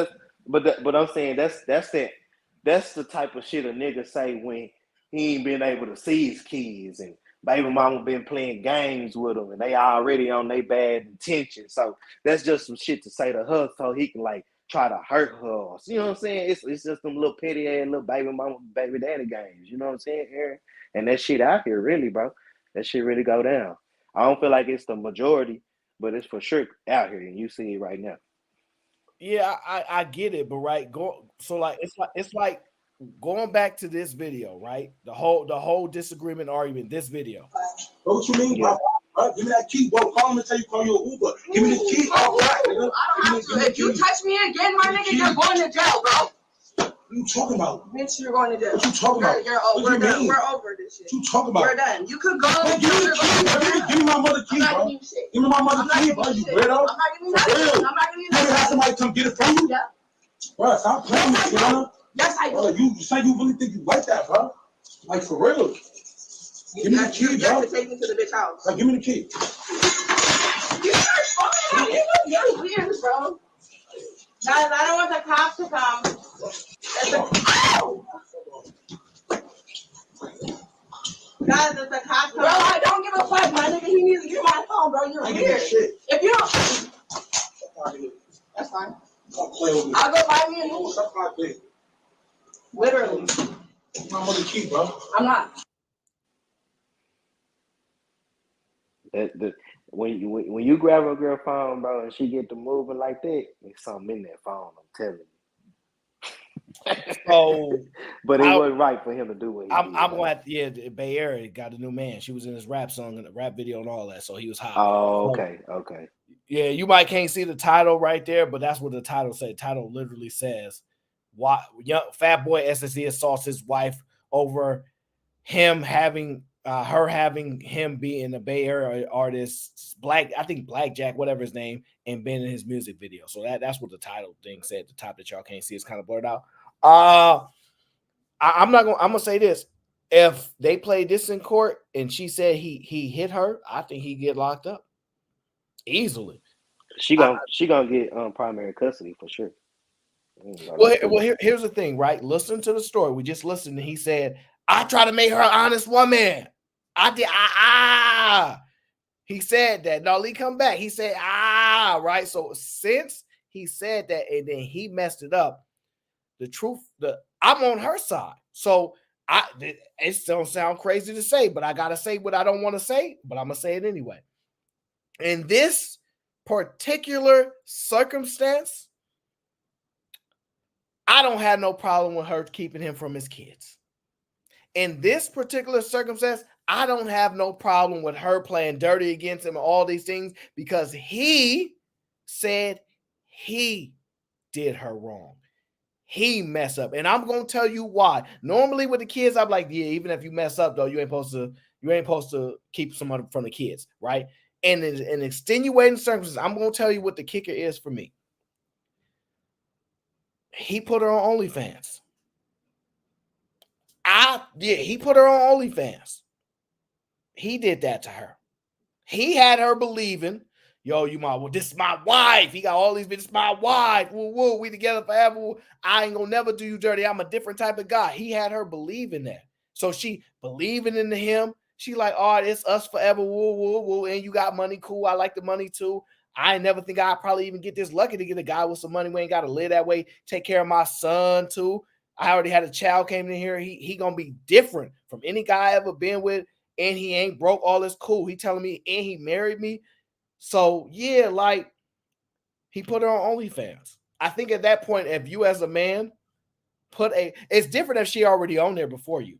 But I'm saying that's the type of shit a nigga say when he ain't been able to see his kids and baby mama been playing games with them and they already on their bad intentions. So that's just some shit to say to her so he can like try to hurt her. You know what I'm saying? It's just them little petty ass little baby mama, baby daddy games. You know what I'm saying, Aaron? And that shit out here, really, bro. That shit really go down. I don't feel like it's the majority, but it's for sure out here, and you see it right now. Yeah, I get it, but right, it's like going back to this video, right? The whole disagreement argument, this video. What you mean? Yeah. Give me that key, bro. Call me and tell you call your Uber. Give me the key. All right, nigga. I don't have to. If you touch me again, my nigga, you're going to jail, bro. What you talking about? Bitch, you're going to jail. What you talking about? We're done. We're over this shit. What you talking about? We're done. You could go. Give me the key. Give me my mother key, bro. Give me my mother key, bro. You weirdo. I'm not giving you nothing. I'm not giving you nothing. You have somebody come get it from you? Yeah. Bro, stop playing with me, bro. Yes, I do. Bro, you say you really think you like that, bro? Like, for real. Give me the key, bro. You have to take me to the bitch house. Like, give me the key. You start fucking out. You're weird, bro. Guys, I don't want the cops to come. Guys, it's the cops. Bro, I don't give a fuck, my nigga. He needs to get my phone, bro. You're weird. If you don't, that's fine. I'll go buy me a new one. Literally. My mother key, bro. I'm not. When you grab a girl phone, bro, and she get to moving like that, there's something in that phone. I'm telling you. So, but it wasn't right for him to do what he did. I'm going to the Bay Area got a new man. She was in his rap song and the rap video and all that, so he was hot. Oh, okay. Yeah, you might can't see the title right there, but that's what the title said. Title literally says, "Why FatBoySSE assaults his wife over him having him being a Bay Area artist, Blackjack, whatever his name, and been in his music video." So that's what the title thing said at the top that y'all can't see. It's kind of blurred out. I'm gonna say this. If they played this in court and she said he hit her, I think he'd get locked up easily. She gonna get primary custody for sure. Well, here's the thing, right? Listen to the story. We just listened, and he said, "I try to make her an honest woman. I did. He said that. No, Lee, come back. He said, right? So since he said that, and then he messed it up, the truth, I'm on her side. So it don't sound crazy to say, but I gotta say what I don't want to say, but I'm gonna say it anyway. In this particular circumstance, I don't have no problem with her keeping him from his kids. In this particular circumstance, I don't have no problem with her playing dirty against him and all these things because he said he did her wrong. He messed up. And I'm going to tell you why. Normally with the kids, I'm like, yeah, even if you mess up, though, you ain't supposed to keep someone from the kids, right? And in extenuating circumstances, I'm going to tell you what the kicker is for me. He put her on OnlyFans. He put her on OnlyFans. He did that to her. He had her believing, yo, this is my wife. He got all these bitches, my wife. Woo, woo, we together forever. Woo. I ain't gonna never do you dirty. I'm a different type of guy. He had her believing that. So she believing into him. She like, oh, it's us forever. Woo, woo, woo. And you got money. Cool. I like the money too. I never think I'd probably even get this lucky to get a guy with some money. We ain't got to live that way. Take care of my son too. I already had a child came in here. He gonna be different from any guy I ever been with. And he ain't broke. All this cool. He telling me, and he married me. So yeah, like he put her on OnlyFans. I think at that point, if you as a man it's different if she already on there before you.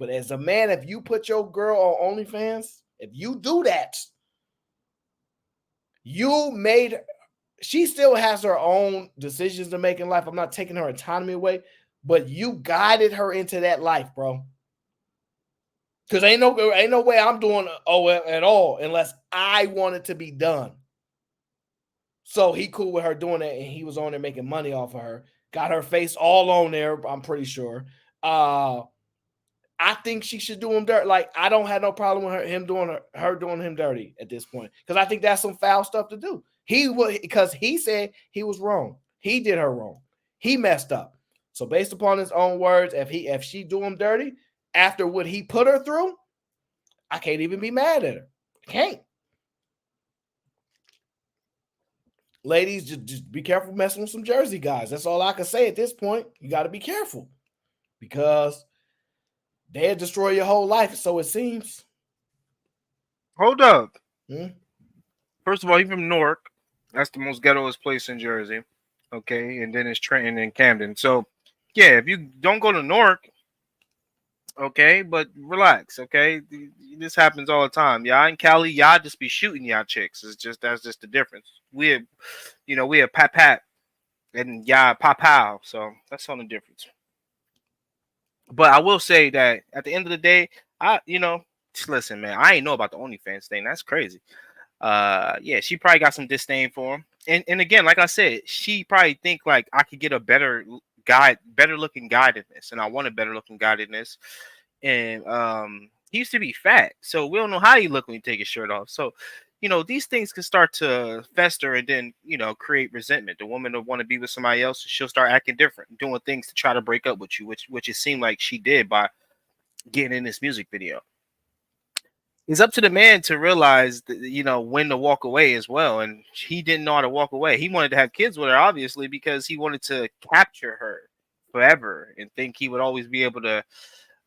But as a man, if you put your girl on OnlyFans, if you do that, she still has her own decisions to make in life. I'm not taking her autonomy away, but you guided her into that life, bro. Because ain't no way I'm doing at all unless I want it to be done. So he cool with her doing it, and he was on there making money off of her. Got her face all on there, I'm pretty sure. I think she should do him dirty. Like, I don't have no problem with him doing him dirty at this point. Because I think that's some foul stuff to do. Because he said he was wrong. He did her wrong. He messed up. So based upon his own words, if she do him dirty, after what he put her through, I can't even be mad at her. I can't. Ladies, just be careful messing with some Jersey guys. That's all I can say at this point. You got to be careful because they'll destroy your whole life, so it seems. Hold up. First of all, he's from Newark. That's the most ghettoest place in Jersey. okay, and then it's Trenton and Camden. So, yeah, if you don't go to Newark, okay, but relax, okay. This happens all the time. Y'all in Cali, y'all just be shooting y'all chicks. That's just the difference. We have pat and y'all pow. So that's all the difference. But I will say that at the end of the day, listen, man, I ain't know about the OnlyFans thing. That's crazy. Yeah, she probably got some disdain for him. And again, like I said, she probably think like I could get a better looking guy than this, and I want a better looking guy than this. And he used to be fat, so we don't know how he look when he take his shirt off. So, these things can start to fester and then, create resentment. The woman will want to be with somebody else, and she'll start acting different, doing things to try to break up with you, which it seemed like she did by getting in this music video. It's up to the man to realize that, when to walk away as well. And he didn't know how to walk away. He wanted to have kids with her, obviously, because he wanted to capture her forever and think he would always be able to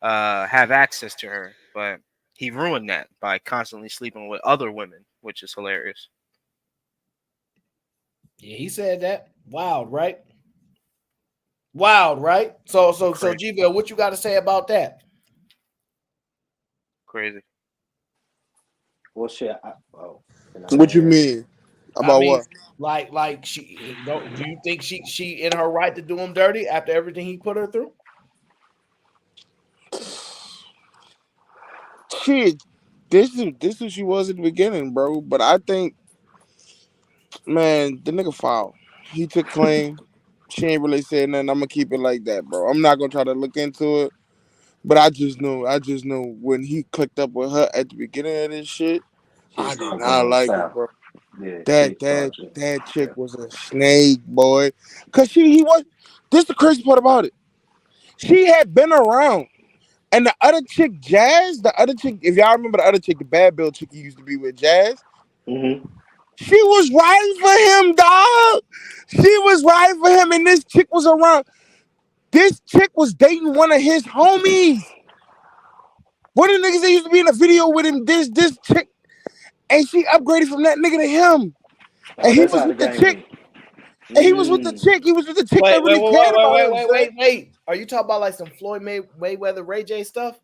have access to her. But he ruined that by constantly sleeping with other women, which is hilarious. Yeah, he said that. Wild, right? Wild, right? So G-Ville, what you got to say about that? Crazy. Well, shit. What you mean? About what? Like she? Do you think she in her right to do him dirty after everything he put her through? Shit, this is who she was at the beginning, bro. But I think, man, the nigga foul. He took claim. She ain't really said nothing. I'm gonna keep it like that, bro. I'm not gonna try to look into it. But I just know when he clicked up with her at the beginning of this shit, I did not like it, bro. Yeah, that chick was a snake, boy. Cause this the crazy part about it. She had been around. And the other chick, Jazz, if y'all remember the other chick, the bad bill chick he used to be with, Jazz, she was riding for him, dog. She was riding for him, and this chick was around. This chick was dating one of his homies. One of the niggas that used to be in a video with him, this chick, and she upgraded from that nigga to him. And he was with the chick. And he was with the chick. He was with the chick that really cared about him. Wait. Are you talking about like some Floyd Mayweather, Ray J stuff?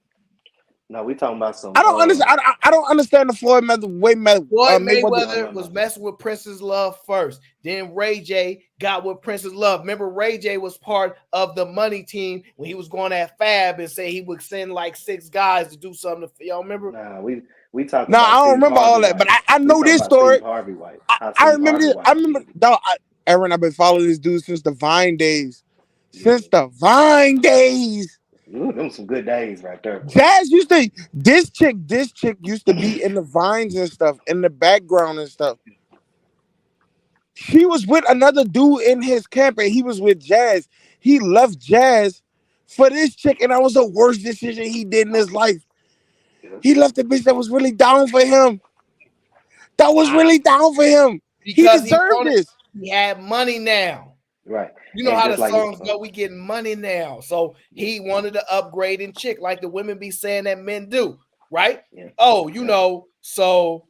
No, we talking about some. I don't understand. I don't understand the Floyd Mayweather. Floyd Mayweather was messing with Princess Love first. Then Ray J got with Princess Love. Remember, Ray J was part of the money team when he was going at Fab and say he would send like 6 guys to do something. Y'all remember? Nah, we talking. No, I don't remember all that, but I know this story. Harvey White. I remember this. I remember. Dog, Aaron, I've been following this dude since the Vine days. Since the Vine days. Ooh, them some good days right there. Jazz used to. This chick used to be in the vines and stuff, in the background and stuff. She was with another dude in his camp, and he was with Jazz. He left Jazz for this chick, and that was the worst decision he did in his life. He left the bitch that was really down for him. That was really down for him. Because he deserved this. He had money now. Right. You know how the songs go, we getting money now. So he wanted to upgrade in chick like the women be saying that men do, right? Yeah. Oh, so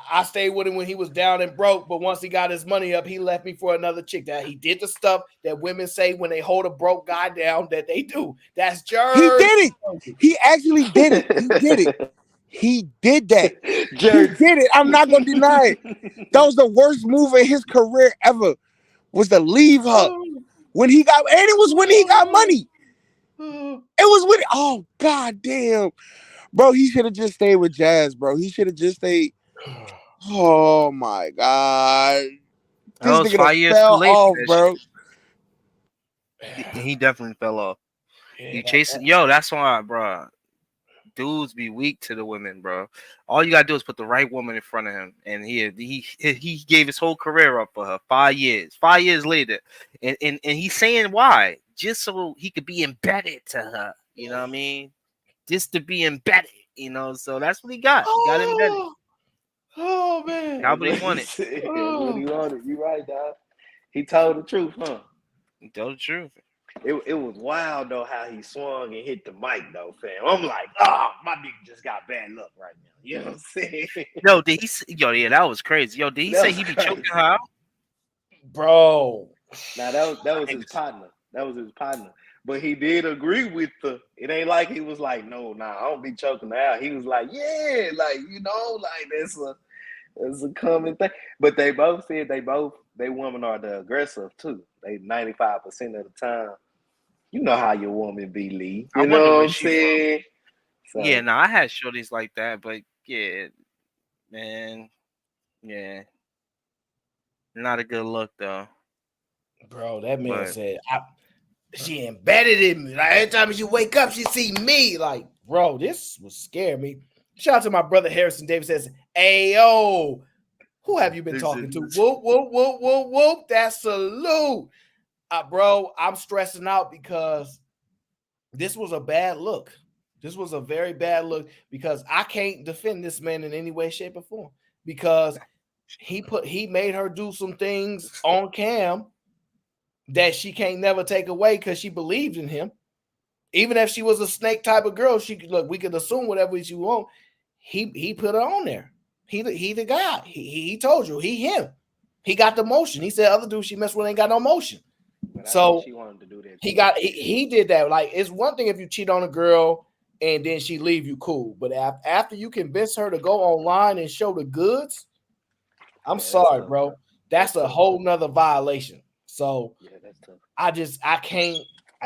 I stayed with him when he was down and broke, but once he got his money up, he left me for another chick. That he did the stuff that women say when they hold a broke guy down that they do. That's jerk. He did it. He actually did it. He did it. He did that. He did it. I'm not gonna deny it. That was the worst move in his career ever. Was to leave her when he got, and it was when he got money. It was when, oh god damn, bro, he should have just stayed with Jazz, bro. He should have just stayed. Oh my god, this nigga 5 years fell too late off, bro. He definitely fell off. He chasing, that's why, bro. Dudes be weak to the women, bro. All you gotta do is put the right woman in front of him, and he gave his whole career up for her. 5 years. 5 years later, and he's saying why, just so he could be embedded to her. You know what I mean? Just to be embedded. So that's what he got. He got embedded. Oh man, got what he wanted. That's what he wanted. You right, dog. He told the truth, huh? He told the truth. It was wild though how he swung and hit the mic though, fam. I'm like, my nigga just got bad luck right now. You know what I'm saying? Yo, did he? Yo, yeah, that was crazy. Yo, did he say he be choking her out? bro. Now that was his partner. That was his partner. But he did agree with the. It ain't like he was like, no, nah, I don't be choking her out. He was like, yeah, like like that's a common thing. But they both said they women are the aggressive too. They 95% of the time. You know how your woman be, Lee. I You wonder know what where I'm she saying? from. So, Yeah, no, I had shorties like that, but yeah, man, yeah, not a good look though. Bro, that man But said, she embedded in me. Like every time she wake up, she see me. Like, bro, this was scaring me. Shout out to my brother Harrison Davis says, "Ayo, who have you been talking to? Whoop, whoop, whoop, whoop, whoop. That's salute." Bro, I'm stressing out because this was a bad look. This was a very bad look because I can't defend this man in any way, shape, or form because he made her do some things on cam that she can't never take away because she believed in him. Even if she was a snake type of girl, she could look. We could assume whatever she want. He put her on there. He the guy. He told you him. He got the motion. He said other dudes she messed with ain't got no motion. So she wanted to do that. He did that. Like it's one thing if you cheat on a girl and then she leave you cool, but after you convince her to go online and show the goods, I'm sorry, bro. That's a whole nother violation. So that's tough. I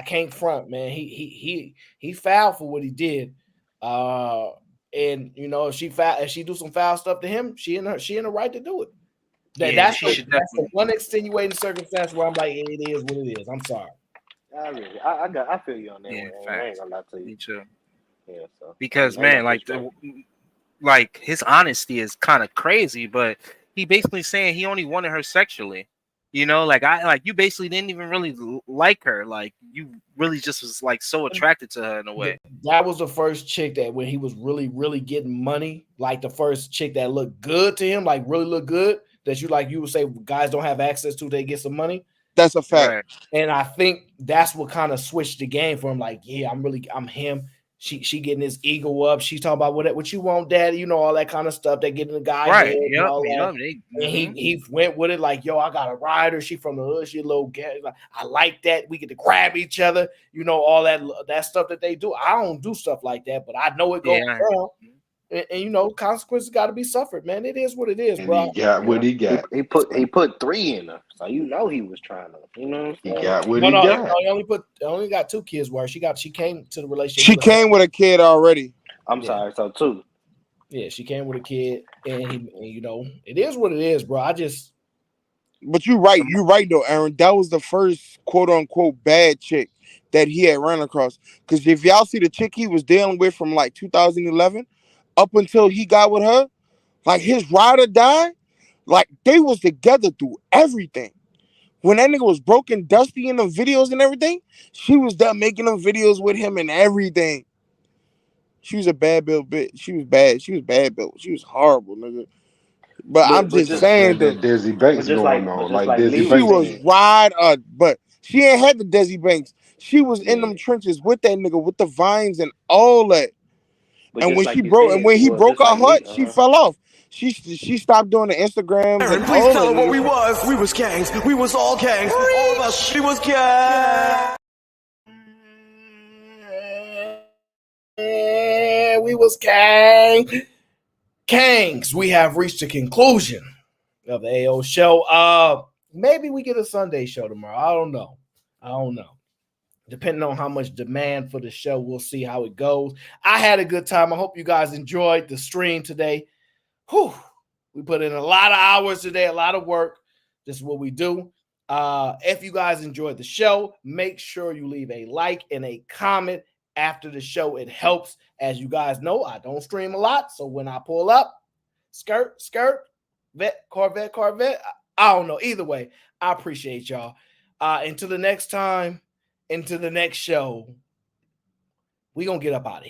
can't front, man. He fouled for what he did. And if she do some foul stuff to him, she in the right to do it. That's the one extenuating circumstance where I'm like, it is what it is. I'm sorry. I feel you on that one. I ain't gonna lie to you. Me too. Yeah, so because man, like his honesty is kind of crazy, but he basically saying he only wanted her sexually. Like you basically didn't even really like her. Like you really just was like so attracted to her in a way. That was the first chick that when he was really, really getting money, like the first chick that looked good to him, like really look good, that you would say guys don't have access to, they get some money. That's a fact. Right. And I think that's what kind of switched the game for him. Like, yeah, I'm him. She getting his ego up. She's talking about what you want, daddy, all that kind of stuff. They getting the guy right. head and all that. And he went with it like, yo, I got a rider. She from the hood. She a little gay. Like, I like that. We get to grab each other. All that stuff that they do. I don't do stuff like that, but I know it goes down. And consequences got to be suffered, man. It is what it is, bro. He got what he got. He put 3 in her, so he was trying to. He got what he got. He only got 2 kids. Where she came to the relationship. She came with a kid already. I'm sorry, so 2. Yeah, she came with a kid, and it is what it is, bro. But you're right though, Aaron. That was the first quote unquote bad chick that he had run across. Because if y'all see the chick he was dealing with from like 2011 up until he got with her, like his ride or die, like they was together through everything. When that nigga was broken, dusty in the videos and everything, she was there making them videos with him and everything. She was a bad built bitch. She was bad. She was bad built. She was horrible, nigga. But I'm just saying that Desi Banks going on. Like Desi she was ride but she ain't had the Desi Banks. She was in them trenches with that nigga with the vines and all that. But and when she broke, and when he broke her heart, she fell off. She stopped doing the Instagrams. Aaron, please tell her what we was. We was gangs. We was all gangs. All of us. She was gangs. We was gangs. We have reached a conclusion of the AO show. Maybe we get a Sunday show tomorrow. I don't know. Depending on how much demand for the show, we'll see how it goes. I had a good time. I hope you guys enjoyed the stream today. Whew. We put in a lot of hours today, a lot of work. This is what we do. If you guys enjoyed the show, make sure you leave a like and a comment after the show. It helps. As you guys know, I don't stream a lot. So when I pull up, skirt, Corvette, I don't know. Either way, I appreciate y'all. Until the next time, into the next show, we're going to get up out of here.